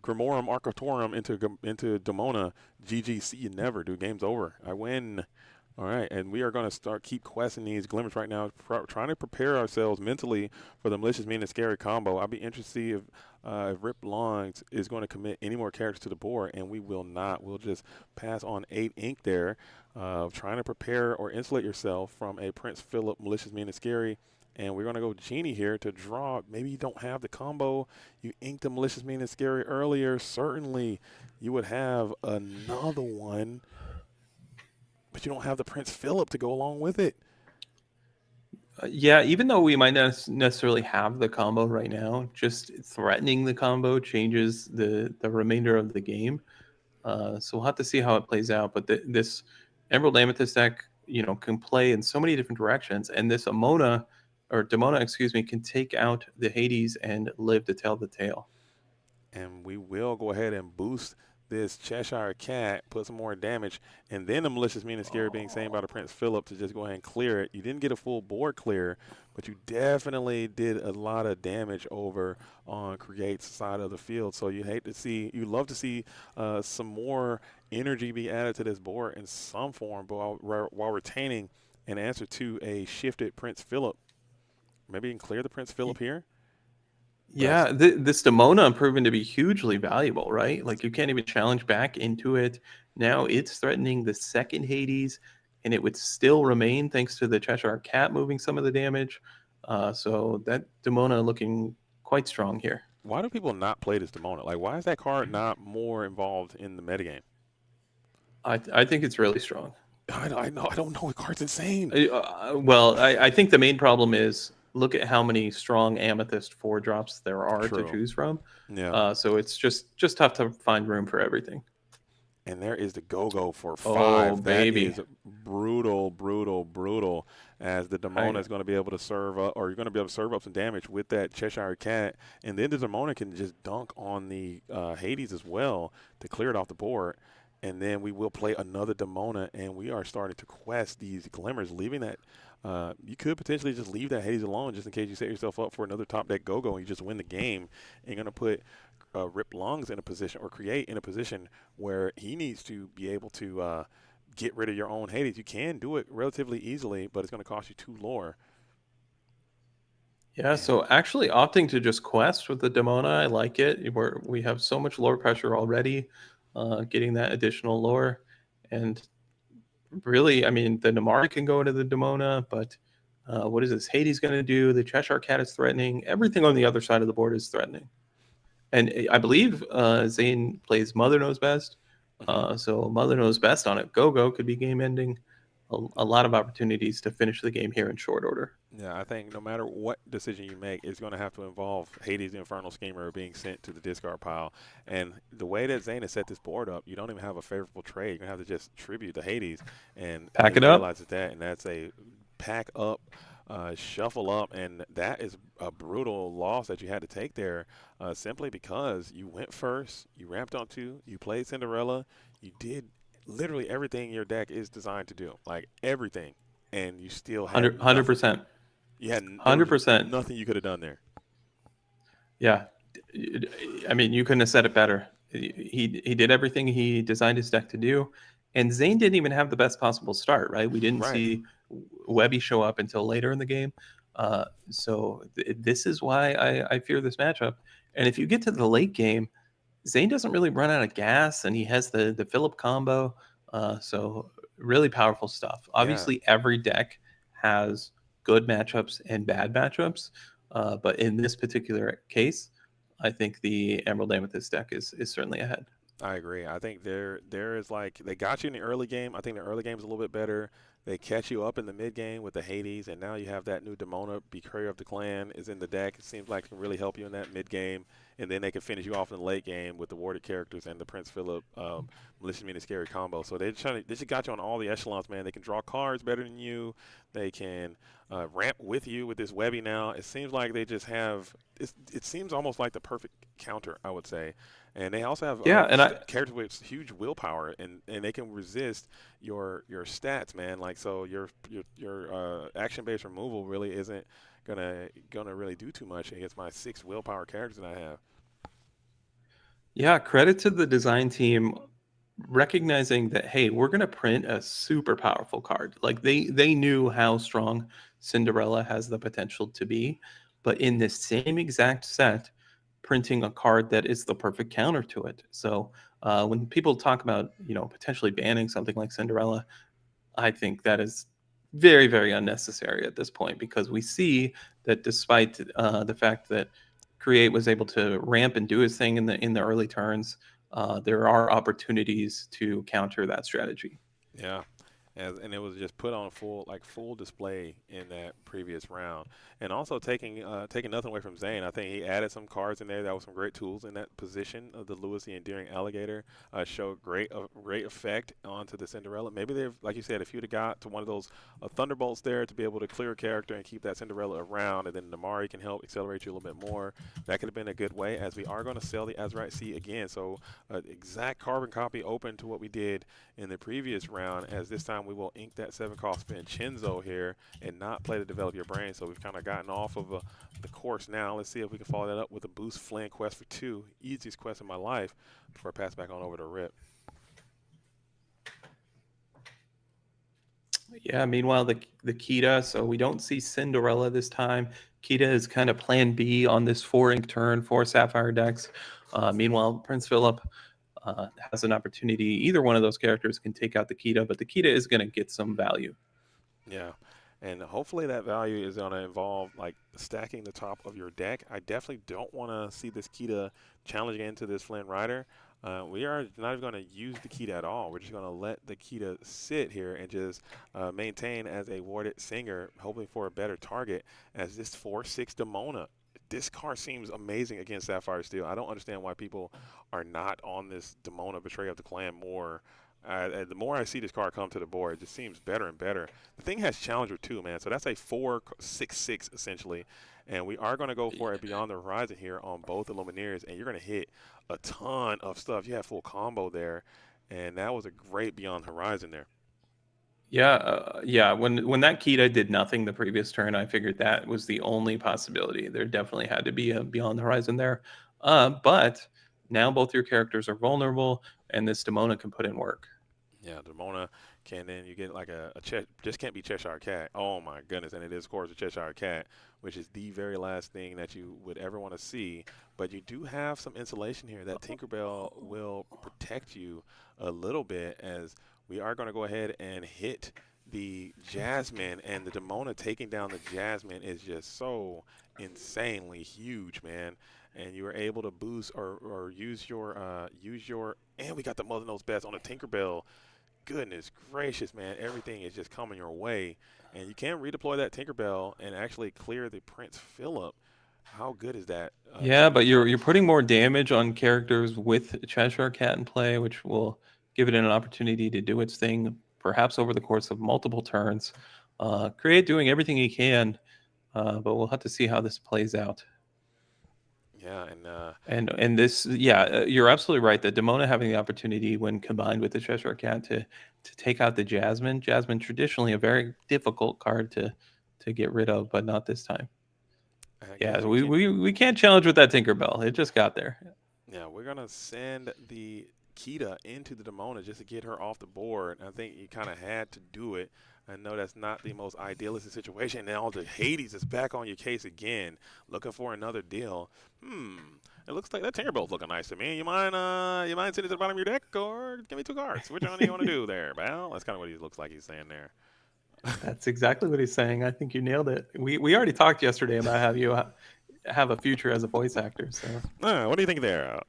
Grimorum Arcatorum into Demona. GG. See you never, dude. Game's over. I win. All right, and we are going to keep questing these glimmers right now, trying to prepare ourselves mentally for the Malicious Mean and Scary combo. I'll be interested to see if Rip Longs is going to commit any more characters to the board, and we will not. We'll just pass on 8 ink there, trying to prepare or insulate yourself from a Prince Philip Malicious Mean and Scary. And we're going to go Genie here to draw. Maybe you don't have the combo. You inked the Malicious Mean and Scary earlier. Certainly you would have another one, but you don't have the Prince Philip to go along with it. Yeah, even though we might not necessarily have the combo right now, just threatening the combo changes the remainder of the game. So we'll have to see how it plays out. But this Emerald Amethyst deck, can play in so many different directions, and this Demona, excuse me, can take out the Hades and live to tell the tale. And we will go ahead and boost this Cheshire Cat, put some more damage, and then the Malicious Mean and Scary being saying by the Prince Philip to just go ahead and clear it. You didn't get a full board clear, but you definitely did a lot of damage over on Create's side of the field. So you love to see some more energy be added to this board in some form, but while retaining an answer to a shifted Prince Philip. Maybe you can clear the Prince Philip here. Yeah, this Demona proven to be hugely valuable, right? Like you can't even challenge back into it. Now it's threatening the second Hades, and it would still remain thanks to the Cheshire Cat moving some of the damage. So that Demona looking quite strong here. why do people not play this Demona? Like, why is that card not more involved in the metagame? I think it's really strong. I know. I don't know. The card's insane. Well, I think the main problem is look at how many strong Amethyst 4 drops there are to True. choose from. Yeah. So it's just tough to find room for everything. And there is the go-go for Oh, 5. That baby. is brutal, brutal, brutal. As the Demona is going to be able to serve up, or you're going to be able to serve up some damage with that Cheshire Cat. And then the Demona can just dunk on the Hades as well to clear it off the board. And then we will play another Demona, and we are starting to quest these glimmers, leaving that. You could potentially just leave that Hades alone just in case you set yourself up for another top deck go-go and you just win the game. And you're going to put Rip Lungs in a position, or Create in a position where he needs to be able to get rid of your own Hades. You can do it relatively easily, but it's going to cost you 2 lore. Yeah, so actually opting to just quest with the Demona, I like it. We have so much lore pressure already, getting that additional lore. And really, I mean, the Namari can go into the Demona, but what is this? Hades going to do? The Cheshire Cat is threatening. Everything on the other side of the board is threatening. And I believe Zane plays Mother Knows Best. So Mother Knows Best on it. Go could be game ending. A lot of opportunities to finish the game here in short order. Yeah, I think no matter what decision you make, it's going to have to involve Hades the Infernal Schemer being sent to the discard pile. And the way that Zane has set this board up, you don't even have a favorable trade. You're going to have to just tribute to Hades. And Pack he it up. realizes that, and that's a pack up, shuffle up, and that is a brutal loss that you had to take there simply because you went first, you ramped on 2, you played Cinderella, you did literally everything your deck is designed to do, like everything, and you still had 100%. you had 100%. nothing you could have done there. Yeah. I mean, you couldn't have said it better. He did everything he designed his deck to do. And Zane didn't even have the best possible start, right? We didn't see Webby show up until later in the game. So this is why I fear this matchup. And if you get to the late game, Zane doesn't really run out of gas, and he has the Philip combo. So really powerful stuff. Obviously, every deck has good matchups and bad matchups. But in this particular case, I think the Emerald Amethyst deck is certainly ahead. I agree. I think there is, like, they got you in the early game. I think the early game is a little bit better. They catch you up in the mid game with the Hades, and now you have that new Demona, Betrayer of the Clan, is in the deck. It seems like it can really help you in that mid game, and then they can finish you off in the late game with the warded characters and the Prince Philip, Malicious Mean and Scary combo. So they just got you on all the echelons, man. They can draw cards better than you. They can ramp with you with this Webby now. It seems like they just have. It seems almost like the perfect counter, I would say. And they also have characters with huge willpower, and they can resist your stats, man. Like, so your action-based removal really isn't gonna really do too much against my 6 willpower characters that I have. Yeah, credit to the design team recognizing that, hey, we're going to print a super powerful card. Like they knew how strong Cinderella has the potential to be, but in this same exact set, printing a card that is the perfect counter to it. So when people talk about, potentially banning something like Cinderella, I think that is very, very unnecessary at this point, because we see that despite the fact that Create was able to ramp and do his thing in the early turns, there are opportunities to counter that strategy. Yeah. And it was just put on full display in that previous round, and also taking nothing away from Zane. I think he added some cards in there that was some great tools in that position of the Lewis the Endearing Alligator. Showed great effect onto the Cinderella. Maybe they've, like you said, if you'd have got to one of those Thunderbolts there to be able to clear a character and keep that Cinderella around, and then Namari can help accelerate you a little bit more. That could have been a good way, as we are going to sell the Azurite Sea again. So exact carbon copy open to what we did in the previous round, as this time we will ink that 7-cost Vincenzo here and not play to develop your brain. So we've kind of gotten off of the course now. Let's see if we can follow that up with a Boost Flynn quest for 2. Easiest quest in my life before I pass back on over to Rip. Yeah, meanwhile, the Kita, so we don't see Cinderella this time. Kita is kind of plan B on this 4-ink turn for Sapphire decks. Meanwhile, Prince Philip has an opportunity. Either one of those characters can take out the Kita, but the Kita is going to get some value. Yeah. And hopefully that value is going to involve like stacking the top of your deck. I definitely don't want to see this Kita challenging into this Flynn Rider. We are not even going to use the Kita at all. We're just going to let the Kita sit here and just maintain as a warded singer, hoping for a better target as this 4/6 Demona. This card seems amazing against Sapphire Steel. I don't understand why people are not on this Demona Betrayal of the Clan more. And the more I see this card come to the board, it just seems better and better. The thing has Challenger too, man. So that's a 4/6/6 essentially. And we are going to go for a Beyond the Horizon here on both the Lumineers. And you're going to hit a ton of stuff. You have full combo there. And that was a great Beyond Horizon there. Yeah, yeah. When that Kita did nothing the previous turn, I figured that was the only possibility. There definitely had to be a Beyond the Horizon there. But now both your characters are vulnerable, and this Demona can put in work. Yeah, Demona can then you get like just can't be Cheshire Cat. Oh my goodness, and it is of course a Cheshire Cat, which is the very last thing that you would ever want to see. But you do have some insulation here. That Tinkerbell will protect you a little bit as we are going to go ahead and hit the Jasmine, and the Demona taking down the Jasmine is just so insanely huge, man. And you were able to boost or use your and we got the Mother Knows Best on the Tinkerbell. Goodness gracious, man, everything is just coming your way. And you can redeploy that Tinkerbell and actually clear the Prince Philip. How good is that? Yeah, but you're putting more damage on characters with Cheshire Cat in play, which will give it an opportunity to do its thing, perhaps over the course of multiple turns. Create doing everything he can, but we'll have to see how this plays out. Yeah, And this, yeah, you're absolutely right. That Demona having the opportunity when combined with the Cheshire Cat to take out the Jasmine. Jasmine traditionally a very difficult card to get rid of, but not this time. Yeah, we can't challenge with that Tinkerbell. It just got there. Yeah, we're gonna send the Kita into the Demona just to get her off the board. I think you kind of had to do it. I know that's not the most idealistic situation. And now the Hades is back on your case again, looking for another deal. It looks like that Tinkerbell's looking nice to me. You mind sending it to the bottom of your deck, or give me 2 cards? Which one do you want to do there, Val? That's kind of what he looks like he's saying there. That's exactly what he's saying. I think you nailed it. We already talked yesterday about how you have a future as a voice actor. So what do you think there?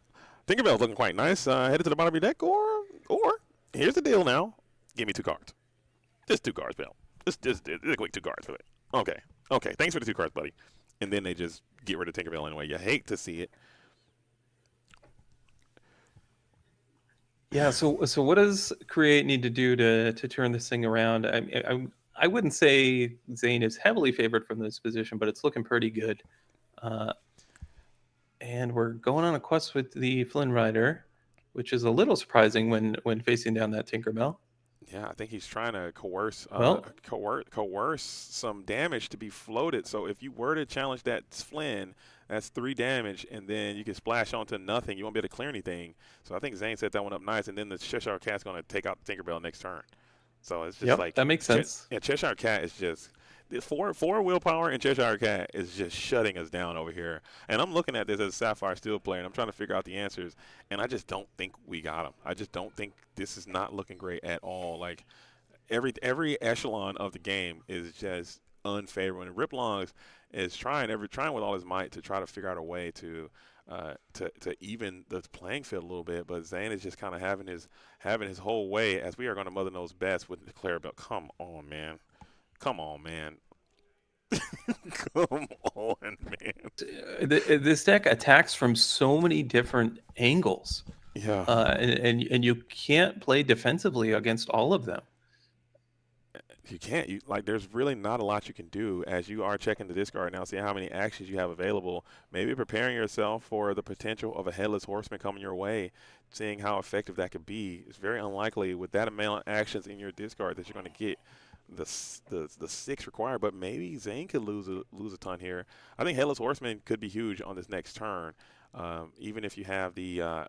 Tinkerbell's looking quite nice. Headed to the bottom of your deck, or here's the deal now. Give me 2 cards. Just 2 cards, Bill. Just a quick 2 cards for it. Okay. Thanks for the 2 cards, buddy. And then they just get rid of Tinkerbell anyway. You hate to see it. yeah. So what does Create need to do to turn this thing around? I wouldn't say Zane is heavily favored from this position, but it's looking pretty good. And we're going on a quest with the Flynn Rider, which is a little surprising when facing down that Tinkerbell. Yeah, I think he's trying to coerce some damage to be floated. So if you were to challenge that Flynn, that's 3 damage, and then you can splash onto nothing. You won't be able to clear anything. So I think Zane set that one up nice, and then the Cheshire Cat's going to take out the Tinkerbell next turn. So it's just like that makes sense. Cheshire Cat is just four willpower, and Cheshire Cat is just shutting us down over here. And I'm looking at this as a Sapphire Steel player, and I'm trying to figure out the answers, and I just don't think we got them. I just don't think this is not looking great at all. Like every echelon of the game is just unfavorable. And Riplongs is trying with all his might to try to figure out a way to even the playing field a little bit, but Zane is just kind of having his whole way as we are going to Mother Knows Best with the Clarabelle. Come on, man. Come on, man. This deck attacks from so many different angles. Yeah. And you can't play defensively against all of them. You can't. There's really not a lot you can do as you are checking the discard now, seeing how many actions you have available. Maybe preparing yourself for the potential of a Headless Horseman coming your way, seeing how effective that could be. It's very unlikely with that amount of actions in your discard that you're going to get the 6 required. But maybe Zane could lose a ton here. I think Headless Horseman could be huge on this next turn, even if you have the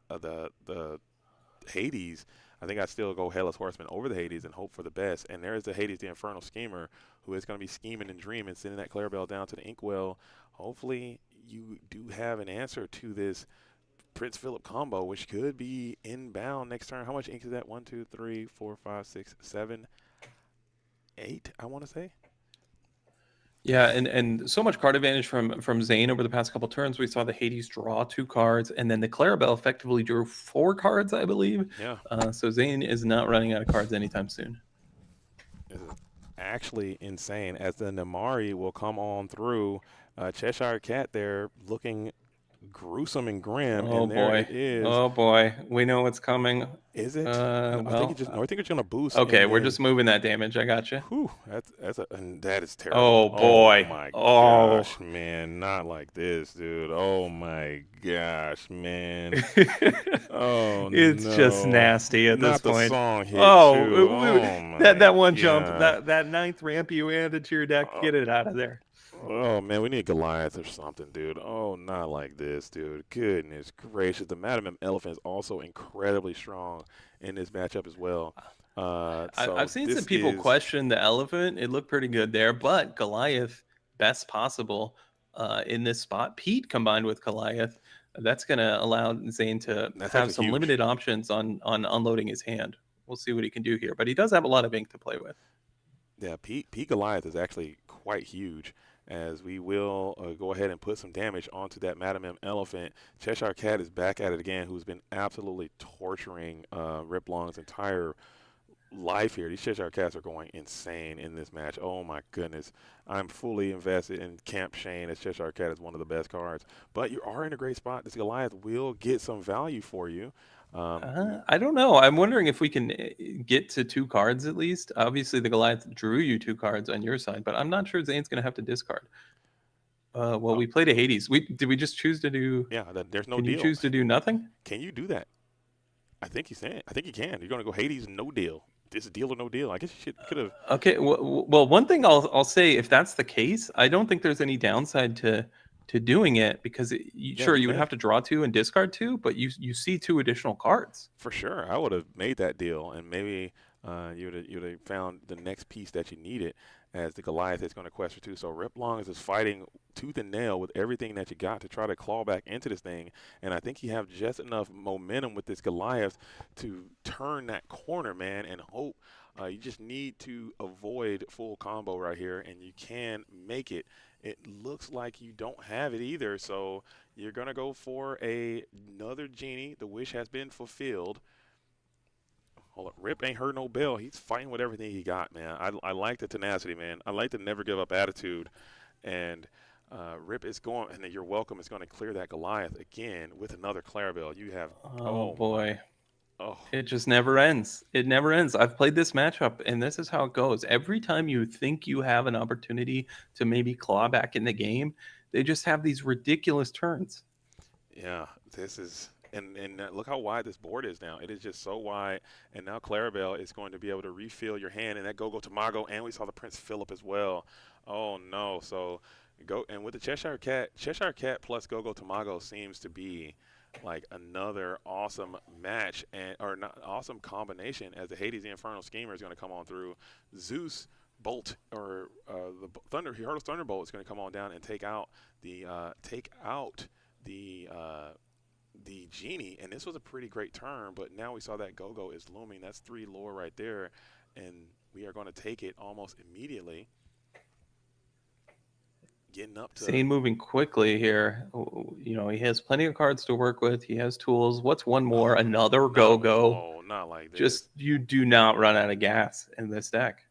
Hades. I think I'd still go Headless Horseman over the Hades and hope for the best. And there's the Hades, the Infernal Schemer, who is going to be scheming and dreaming, sending that Clarabelle down to the Inkwell. Hopefully you do have an answer to this Prince Philip combo, which could be inbound next turn. How much ink is that? 1, 2, 3, 4, 5, 6, 7, 8, I want to say. Yeah, and so much card advantage from Zane over the past couple turns. We saw the Hades draw 2 cards, and then the Clarabelle effectively drew 4 cards, I believe. Yeah. So Zane is not running out of cards anytime soon. This is actually insane. As the Namari will come on through, Cheshire Cat there looking gruesome and grim, Oh and there boy. it is. Oh boy. We know what's coming. Is it? No, I think it's gonna boost. Okay, And we're then, just moving that damage. I got you. whew, and that is Oh terrible. Oh boy. my Oh. gosh, man, not like this, dude. Oh my gosh, man. Oh It's just no, nasty at not this the point. song hit Oh, too. Oh my that one jump, gosh. that 9th ramp you added to your deck, get it out of there. Oh man, we need Goliath or something, dude. Oh, not like this, dude. Goodness gracious. The Madam Elephant is also incredibly strong in this matchup as well. So I've seen this some people is question the elephant. It looked pretty good there, but Goliath, best possible in this spot. Pete combined with Goliath, that's going to allow Zane to that's have actually some huge. limited options on unloading his hand. We'll see what he can do here, but he does have a lot of ink to play with. Yeah, Pete Goliath is actually quite huge. As we will go ahead and put some damage onto that Madam M Elephant. Cheshire Cat is back at it again, who's been absolutely torturing Rip Long's entire life here. These Cheshire Cats are going insane in this match. Oh my goodness. I'm fully invested in Camp Shane, as Cheshire Cat is one of the best cards. But you are in a great spot. This Goliath will get some value for you. I don't know. I'm wondering if we can get to 2 cards at least. Obviously, the Goliath drew you 2 cards on your side, but I'm not sure Zane's going to have to discard. Well, we played a Hades. Did we just choose to do? Yeah, there's no Can deal. you choose to do nothing? Can you do that? I think you can. I think you can. You're going to go Hades, no deal. This is deal or no deal. I guess you could have. Okay. Well, one thing I'll say, if that's the case, I don't think there's any downside to doing it because sure you would have to draw 2 and discard 2, but you see 2 additional cards. For sure, I would have made that deal, and maybe you'd have found the next piece that you needed, as the Goliath is going to quest for 2. So Rip Long is just fighting tooth and nail with everything that you got to try to claw back into this thing, and I think you have just enough momentum with this Goliath to turn that corner, man, and hope. You just need to avoid full combo right here, and you can make it. It looks like you don't have it either, so you're going to go for another genie. The wish has been fulfilled. Hold up. Rip ain't heard no bell. He's fighting with everything he got, man. I like the tenacity, man. I like the never give up attitude. And Rip is going, and you're welcome, is going to clear that Goliath again with another Clarabelle. You have, Oh boy. Oh. It just never ends. It never ends. I've played this matchup, and this is how it goes. Every time you think you have an opportunity to maybe claw back in the game, they just have these ridiculous turns. Yeah, this is, and look how wide this board is now. It is just so wide, and now Clarabelle is going to be able to refill your hand, and that go Tamago, and we saw the Prince Philip as well. Oh no, so go, and with the Cheshire Cat plus Go Tamago seems to be like another awesome match, and or not awesome combination, as the Hades the Infernal Schemer is going to come on through. Zeus Bolt, or the Hurtle's Thunderbolt is going to come on down and take out the genie, and this was a pretty great turn, but now we saw that Go is looming. That's 3 lore right there, and we are going to take it almost immediately. Getting up to Zane moving quickly here. You know, he has plenty of cards to work with. He has tools. What's one more? Another Go. Oh, not like this. Just, you do not run out of gas in this deck.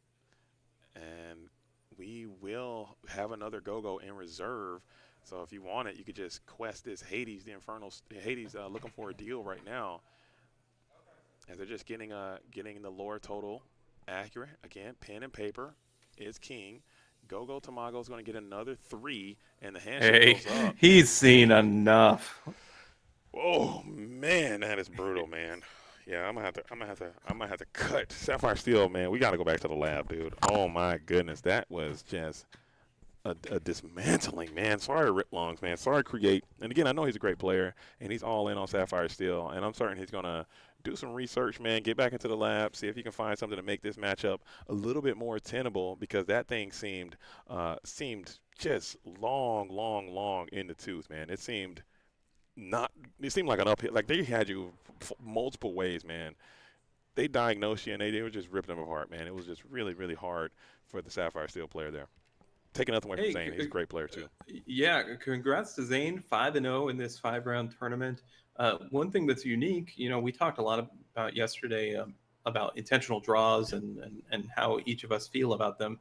And we will have another Go in reserve. So if you want it, you could just quest this Hades, the Infernal Hades, looking for a deal right now. As they're just getting the lore total accurate. Again, pen and paper is king. Go Tamago is going to get another 3, and the handshake goes up. He's seen enough. Oh man, that is brutal, man. Yeah, I'm gonna have to cut Sapphire Steel, man. We got to go back to the lab, dude. Oh my goodness, that was just a dismantling, man. Sorry, Rip Longs, man. Sorry, Create. And again, I know he's a great player, and he's all in on Sapphire Steel, and I'm certain he's gonna do some research, man. Get back into the lab, see if you can find something to make this matchup a little bit more tenable, because that thing seemed just long in the tooth, man. It seemed like an uphill. Like, they had you multiple ways, man. They diagnosed you, and they were just ripping them apart, man. It was just really hard for the Sapphire Steel player there. Taking nothing away from Hey, Zane. He's a great player, too. yeah, congrats to Zane, 5-0 in this 5-round tournament. One thing that's unique, we talked a lot about yesterday about intentional draws and how each of us feel about them.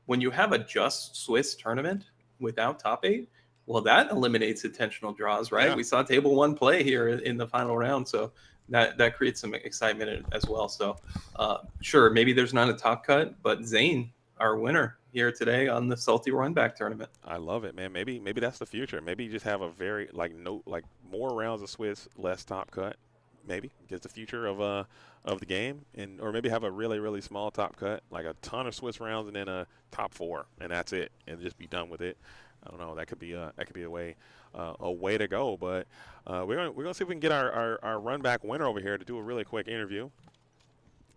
When you have a just Swiss tournament without top eight, well, that eliminates intentional draws, right? Yeah. We saw table one play here in the final round, so that creates some excitement as well. So, sure, maybe there's not a top cut, but Zane, our winner here today on the Salty Run Back tournament. I love it, man. Maybe that's the future. Maybe you just have a very more rounds of Swiss, less top cut. Maybe just the future of the game, or maybe have a really small top cut, like a ton of Swiss rounds and then a top 4, and that's it, and just be done with it. I don't know. That could be a way to go. But we're gonna see if we can get our run back winner over here to do a really quick interview.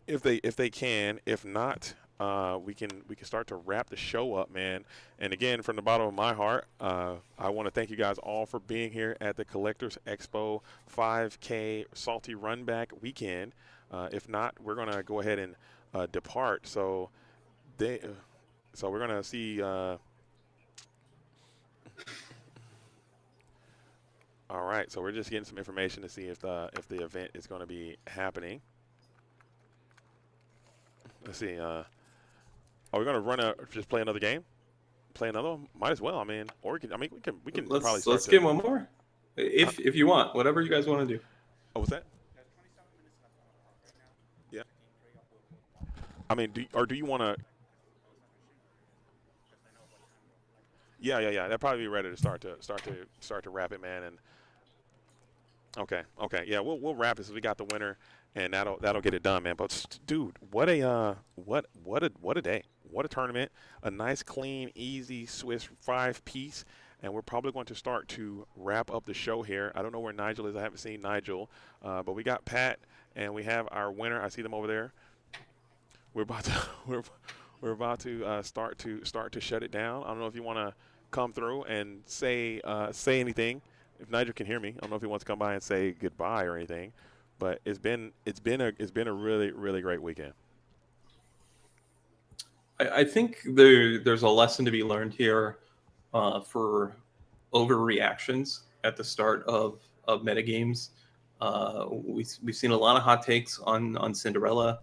If they can. If not, we can start to wrap the show up, man. And again, from the bottom of my heart, I want to thank you guys all for being here at the Collectors Expo 5K Salty Run Back weekend. If not, we're gonna go ahead and depart. So we're gonna see. All right, so we're just getting some information to see if the event is going to be happening. Let's see. Are we going to just play another game? Play another one? Might as well. I mean, or we can. We can probably. Let's get one more, if you want, whatever you guys want to do. Oh, what's that? Yeah. I mean, do you want to? Yeah. That'd probably be ready to start to wrap it, man. And okay. Yeah, we'll wrap it so we got the winner, and that'll get it done, man. But dude, what a day. What a tournament. A nice, clean, easy Swiss 5-piece. And we're probably going to start to wrap up the show here. I don't know where Nigel is. I haven't seen Nigel. But we got Pat, and we have our winner. I see them over there. We're about to start to shut it down. I don't know if you want to come through and say anything. If Nigel can hear me, I don't know if he wants to come by and say goodbye or anything. But it's been a really great weekend. I think there's a lesson to be learned here for overreactions at the start of metagames. We've seen a lot of hot takes on Cinderella.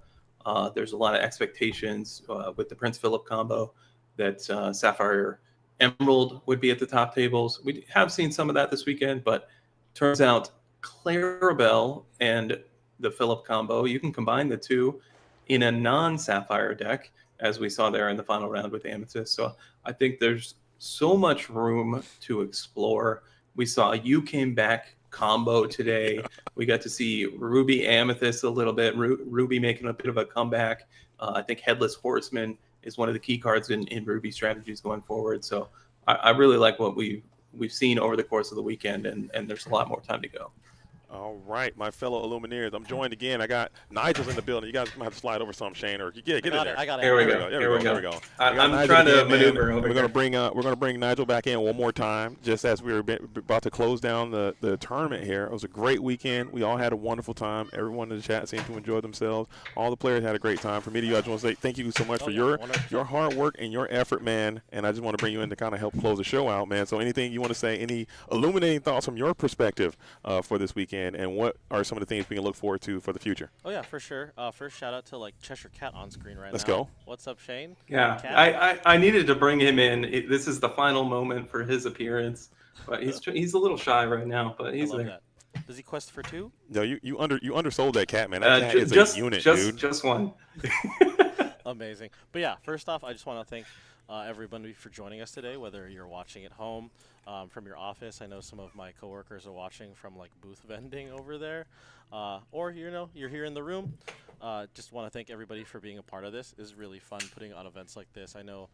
There's a lot of expectations with the Prince Philip combo that Sapphire Emerald would be at the top tables. We have seen some of that this weekend, but turns out Clarabelle and the Philip combo, you can combine the two in a non-Sapphire deck, as we saw there in the final round with Amethyst. So I think there's so much room to explore. We saw You Came Back combo today. We got to see Ruby Amethyst a little bit. Ruby making a bit of a comeback. I think Headless Horseman is one of the key cards in Ruby strategies going forward. So I really like what we've seen over the course of the weekend, and there's a lot more time to go. All right, my fellow Illumineers, I'm joined again. I got Nigel's in the building. You guys might have to slide over some, Shane, or get in there. I got it. Here we go. There we go. I'm trying to maneuver over We're here. gonna bring Nigel back in one more time, just as we were about to close down the tournament here. It was a great weekend. We all had a wonderful time. Everyone in the chat seemed to enjoy themselves. All the players had a great time. For me to you, I just want to say thank you so much for your hard work and your effort, man. And I just want to bring you in to kind of help close the show out, man. So anything you want to say, any illuminating thoughts from your perspective for this weekend, and what are some of the things we can look forward to for the future? Oh yeah, for sure. First shout out to Cheshire Cat on screen right now. Let's go. What's up, Shane? Yeah, Cat? I needed to bring him in. This is the final moment for his appearance, but he's a little shy right now, but he's I love there. that. Does he quest for 2? No, you undersold that cat, man. That cat is a unit, dude. Just one. Amazing. But yeah, first off, I just want to thank everybody for joining us today, whether you're watching at home, from your office. I know some of my coworkers are watching from booth vending over there, or you're here in the room. Just want to thank everybody for being a part of this. It's really fun putting on events like this. I know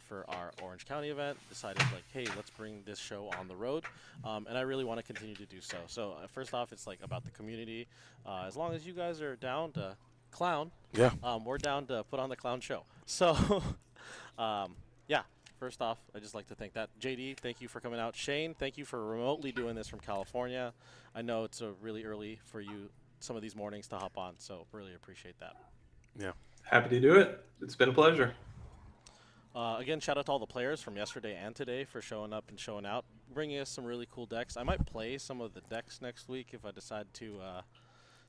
for our Orange County event, decided hey, let's bring this show on the road, and I really want to continue to do so. So first off, it's about the community. As long as you guys are down to clown, Yeah. we're down to put on the clown show. So, yeah. First off, I'd just like to thank that. JD, thank you for coming out. Shane, thank you for remotely doing this from California. I know it's really early for you some of these mornings to hop on, so really appreciate that. Yeah. Happy to do it. It's been a pleasure. Again, shout out to all the players from yesterday and today for showing up and showing out, bringing us some really cool decks. I might play some of the decks next week if I decide to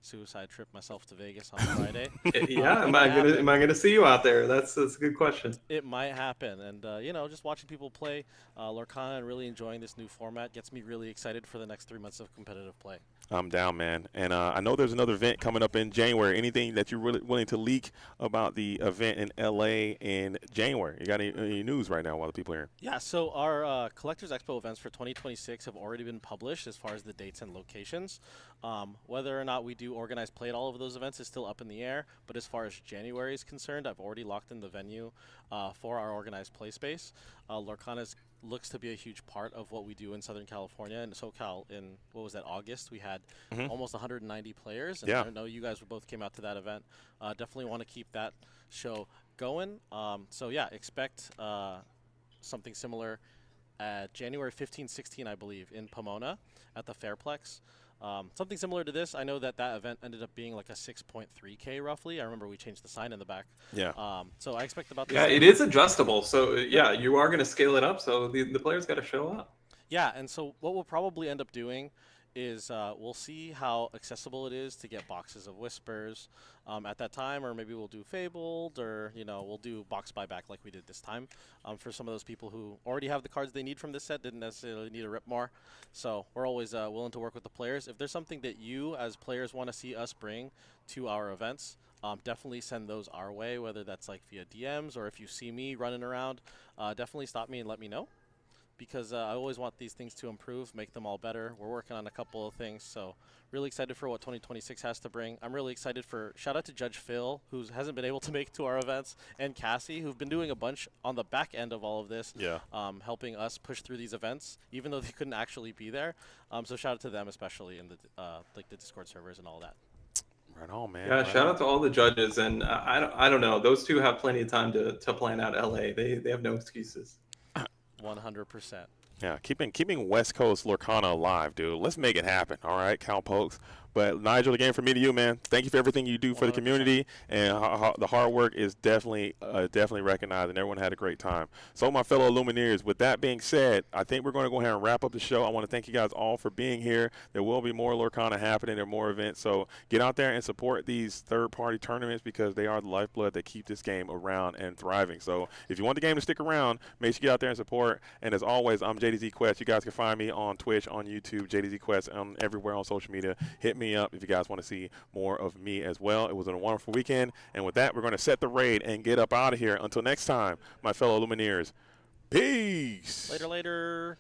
suicide trip myself to Vegas on Friday. Yeah, It might happen. am I gonna see you out there? That's a good question. It might happen, and just watching people play Lorcana and really enjoying this new format gets me really excited for the next 3 months of competitive play. I'm down, man. And I know there's another event coming up in January. Anything that you're really willing to leak about the event in LA in January? You got any news right now while the people are here? Yeah, so our Collectors Expo events for 2026 have already been published as far as the dates and locations. Whether or not we do organized play at all of those events is still up in the air, but as far as January is concerned, I've already locked in the venue for our organized play space. Lorcana's looks to be a huge part of what we do in Southern California and SoCal. In August, we had almost 190 players, and I know you guys both came out to that event. Definitely want to keep that show going. So yeah, expect something similar at January 15, 16, I believe, in Pomona at the Fairplex. Something similar to this. I know that event ended up being like a 6.3K roughly. I remember we changed the sign in the back. Yeah. So I expect about the Yeah, same. it is adjustable. So yeah, you are gonna scale it up. So the players got to show up. Yeah, and so what we'll probably end up doing is we'll see how accessible it is to get boxes of Whispers at that time, or maybe we'll do Fabled, or we'll do box buyback like we did this time for some of those people who already have the cards they need from this set, didn't necessarily need to rip more. So we're always willing to work with the players. If there's something that you as players want to see us bring to our events, definitely send those our way, whether that's like via DMs or if you see me running around, definitely stop me and let me know. Because I always want these things to improve, make them all better. We're working on a couple of things, so really excited for what 2026 has to bring. I'm really excited for, shout out to Judge Phil, who hasn't been able to make it to our events, and Cassie, who've been doing a bunch on the back end of all of this, helping us push through these events, even though they couldn't actually be there. So shout out to them, especially in the the Discord servers and all that. Right on, man. Yeah, right shout on. out to all the judges, and I don't know. Those two have plenty of time to plan out LA. They have no excuses. 100%. Yeah, keeping West Coast Lorcana alive, dude. Let's make it happen, all right, Cowpokes. But Nigel, again, from me to you, man, thank you for everything you do for the 100%. community, and the hard work is definitely recognized, and everyone had a great time. So, my fellow Lumineers, with that being said, I think we're going to go ahead and wrap up the show. I want to thank you guys all for being here. There will be more Lorcana happening. There are more events, so get out there and support these third-party tournaments because they are the lifeblood that keep this game around and thriving. So, if you want the game to stick around, make sure you get out there and support. And as always, I'm JDZ Quest. You guys can find me on Twitch, on YouTube, JDZ Quest, everywhere on social media. Hit me up if you guys want to see more of me as well. It was a wonderful weekend, and with that, we're going to set the raid and get up out of here. Until next time, my fellow Lumineers, peace. Later.